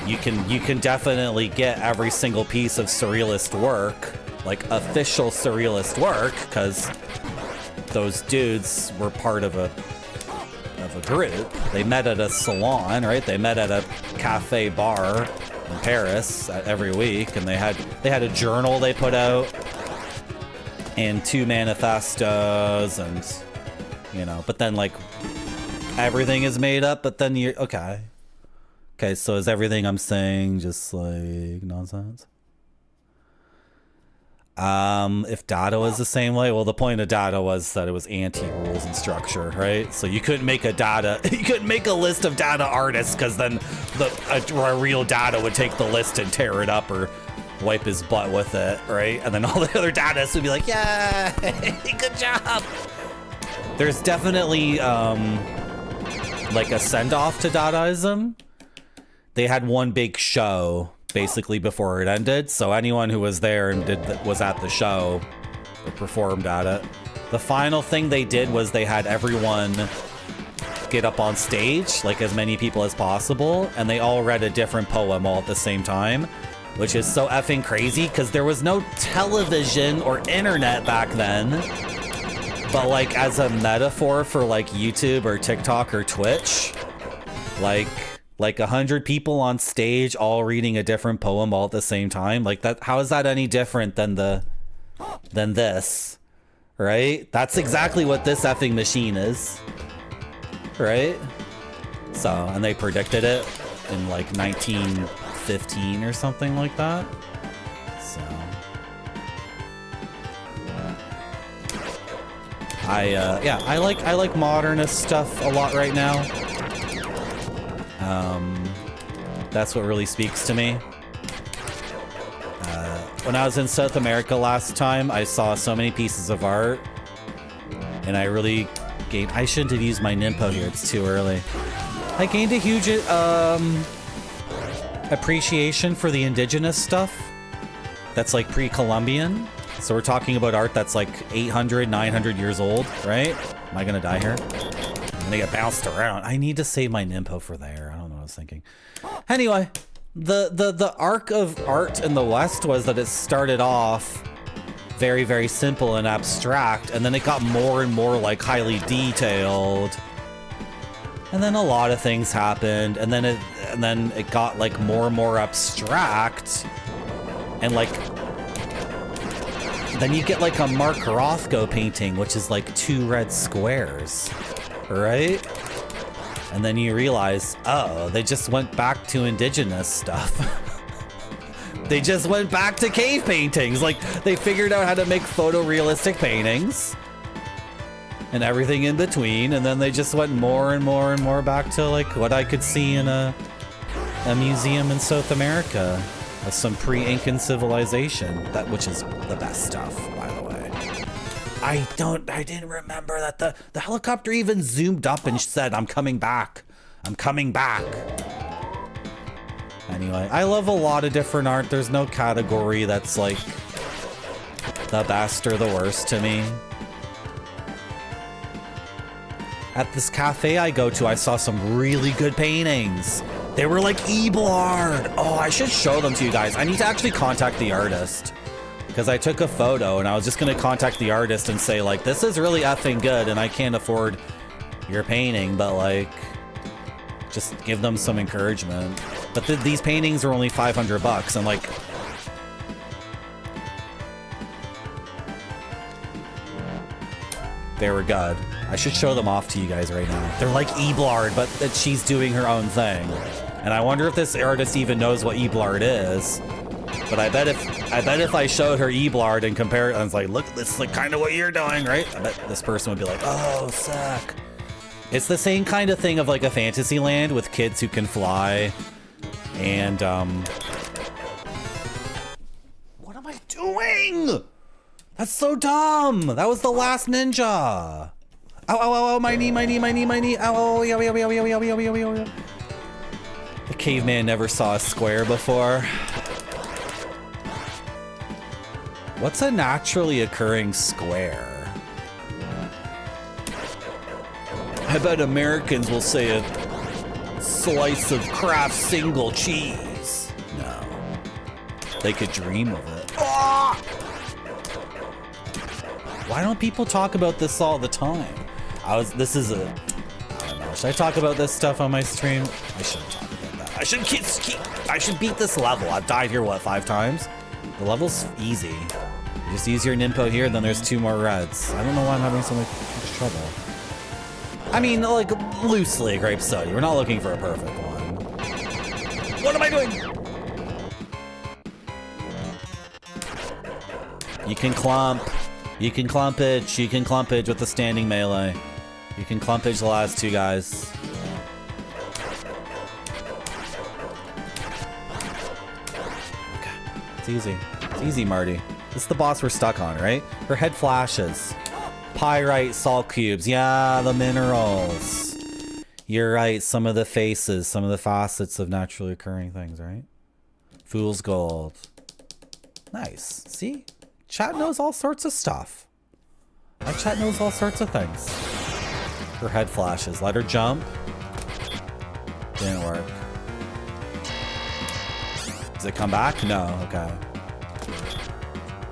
you can definitely get every single piece of surrealist work, like official surrealist work, because those dudes were part of a group. They met at a salon, right? They met at a cafe bar in Paris every week, and they had a journal they put out and 2 manifestos, and you know, but then like everything is made up, but then you're okay, so is everything I'm saying just like nonsense? If data was the same way, well, the point of data was that it was anti-rules and structure, right? So you couldn't make a list of data artists, because then a real data would take the list and tear it up or wipe his butt with it, right? And then all the other datists would be like, yeah, good job. There's definitely like a send-off to Dadaism. They had one big show basically before it ended, so anyone who was there and was at the show or performed at it. The final thing they did was they had everyone get up on stage, like as many people as possible, and they all read a different poem all at the same time, which is so effing crazy because there was no television or internet back then. But like as a metaphor for like YouTube or TikTok or Twitch, like 100 people on stage all reading a different poem all at the same time, like that, how is that any different than this, right? That's exactly what this effing machine is, right? So, and they predicted it in like 1915 or something like that. So I like modernist stuff a lot right now. That's what really speaks to me. When I was in South America last time, I saw so many pieces of art, and I really gained. I shouldn't have used my Nimpo here. It's too early. I gained a huge appreciation for the indigenous stuff that's like pre-Columbian. So we're talking about art that's like 800, 900 years old, right? Am I gonna die here? I'm gonna get bounced around. I need to save my Nimpo for there. I don't know what I was thinking. Anyway, the arc of art in the West was that it started off very, very simple and abstract, and then it got more and more like highly detailed. And then a lot of things happened, and then it got like more and more abstract, and like then you get like a Mark Rothko painting, which is like 2 red squares, right? And then you realize, oh, they just went back to indigenous stuff. They just went back to cave paintings. Like, they figured out how to make photorealistic paintings and everything in between, and then they just went more and more and more back to like what I could see in a museum in South America of some pre-Incan civilization, which is the best stuff, by the way. I didn't remember that the helicopter even zoomed up and said, I'm coming back. I'm coming back. Anyway, I love a lot of different art. There's no category that's like the best or the worst to me. At this cafe I go to, I saw some really good paintings. They were like E-blard. Oh, I should show them to you guys. I need to actually contact the artist, because I took a photo and I was just gonna contact the artist and say like, this is really effing good and I can't afford your painting, but like, just give them some encouragement. But these paintings are only $500 and like, they were good. I should show them off to you guys right now. They're like E-blard, but that she's doing her own thing. And I wonder if this artist even knows what E-blard is. But I bet if I showed her E-blard and compared, I was like, look, this is like kind of what you're doing, right? I bet this person would be like, oh, sick. It's the same kind of thing of like a fantasy land with kids who can fly. And, what am I doing? That's so dumb. That was the last ninja. Ow, ow, ow, ow, my knee, my knee, my knee, my knee. Ow, ow, yow, yow, yow, yow, yow, yow, yow, yow, yow. The caveman never saw a square before. What's a naturally occurring square? I bet Americans will say a slice of Kraft single cheese. No. They could dream of it. Oh! Why don't people talk about this all the time? I don't know. Should I talk about this stuff on my stream? I shouldn't talk about that. I should beat this level. I've died here, what, 5 times? The level's easy. You just use your Nimpo here, then there's 2 more reds. I don't know why I'm having so much trouble. I mean, like, loosely a grape soda. We're not looking for a perfect one. What am I doing? You can clump. You can clumpage. You can clumpage with the standing melee. You can clumpage the last 2 guys. Okay. It's easy. It's easy, Marty. This is the boss we're stuck on, right? Her head flashes. Pyrite salt cubes. Yeah, the minerals. You're right. Some of the faces, some of the facets of naturally occurring things, right? Fool's gold. Nice. See? Chat knows all sorts of stuff. My chat knows all sorts of things. Her head flashes. Let her jump. Didn't work. Does it come back? No. Okay.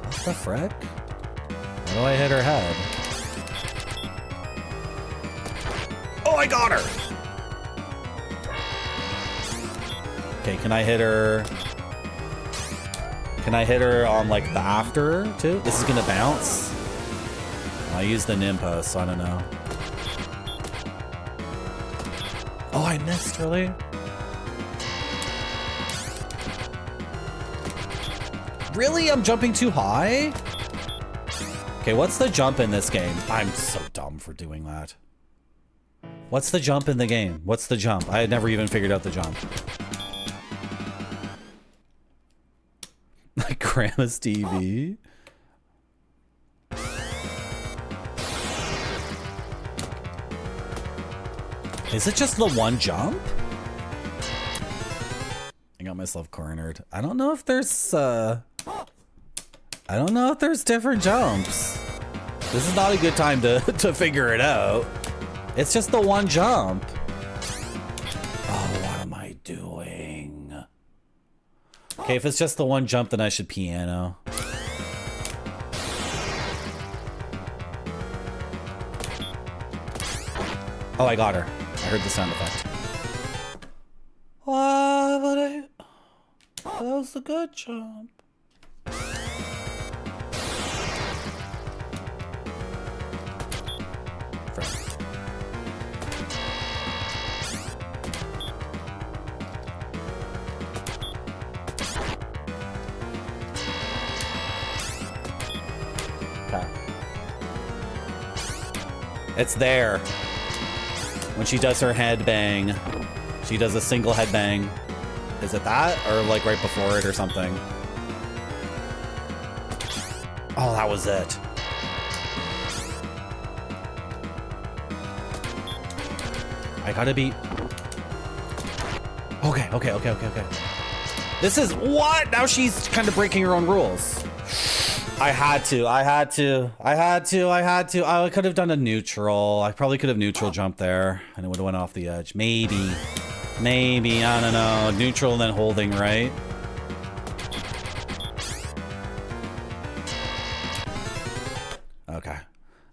What the frick? How do I hit her head? Oh, I got her! Okay, can I hit her? Can I hit her on like the after too? This is gonna bounce. I used the Nimpo, so I don't know. Oh, I missed, really? Really? I'm jumping too high? Okay, what's the jump in this game? I'm so dumb for doing that. What's the jump in the game? What's the jump? I had never even figured out the jump. Like grandma's TV. Is it just the one jump? I got myself cornered. I don't know if there's different jumps. This is not a good time to figure it out. It's just the one jump. Oh, what am I doing? Okay, if it's just the one jump, then I should piano. Oh, I got her. I heard the sound effect. What? That was a good jump. Okay. It's there. When she does her head bang, she does a single head bang. Is it that? Or like right before it or something? Oh, that was it. I gotta be... Okay. This is what? Now she's kind of breaking her own rules. I had to. I could have done a neutral. I probably could have neutral jumped there and it would have went off the edge. Maybe, I don't know. Neutral and then holding, right? Okay.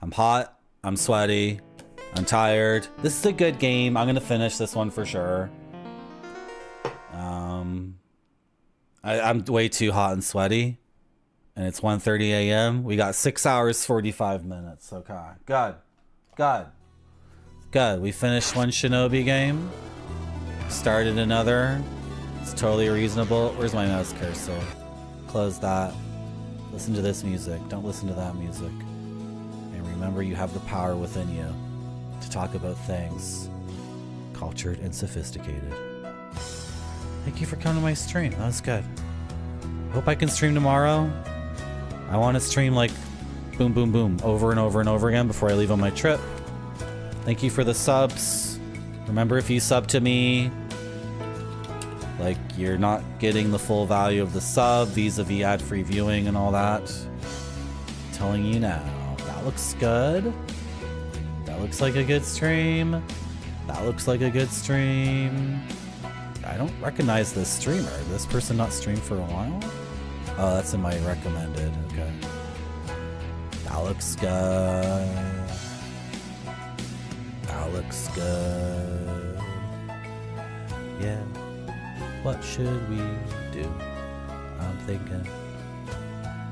I'm hot. I'm sweaty. I'm tired. This is a good game. I'm gonna finish this one for sure. I'm way too hot and sweaty. And it's 1:30 a.m. We got 6 hours, 45 minutes. Okay. Good. We finished one Shinobi game. Started another. It's totally reasonable. Where's my mouse cursor? Close that. Listen to this music. Don't listen to that music. And remember, you have the power within you to talk about things cultured and sophisticated. Thank you for coming to my stream. That was good. Hope I can stream tomorrow. I want to stream like boom, boom, boom over and over and over again before I leave on my trip. Thank you for the subs. Remember, if you sub to me, like, you're not getting the full value of the sub vis-a-vis ad-free viewing and all that. I'm telling you now. That looks good. That looks like a good stream. That looks like a good stream. I don't recognize this streamer. This person not streamed for a while? Oh, that's in my recommended. Okay. That looks good. That looks good. Yeah. What should we do? I'm thinking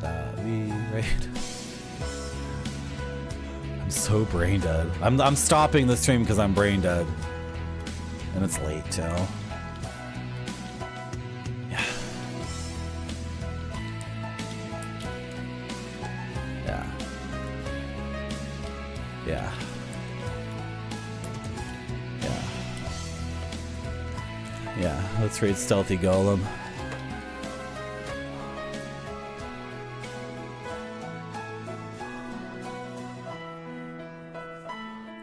that we raid. I'm so brain dead. I'm stopping the stream because I'm brain dead. And it's late too. Yeah, let's raid Stealthy Golem.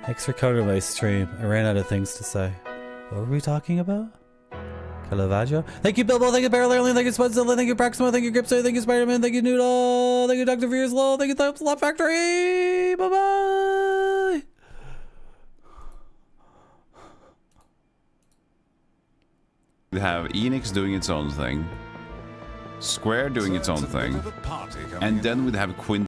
Thanks for coming to my stream. I ran out of things to say. What were we talking about? Caravaggio? Thank you, Bilbo. Thank you, Barrel Airline. Thank you, Spudzilla. Thank you, Praximo. Thank you, Gripso. Thank you, Spider-Man. Thank you, Noodle. Thank you, Dr. Fears Low. Thank you, Thumbs Lot Factory. Bye-bye. We have Enix doing its own thing, Square doing its own thing, and then we'd have Quint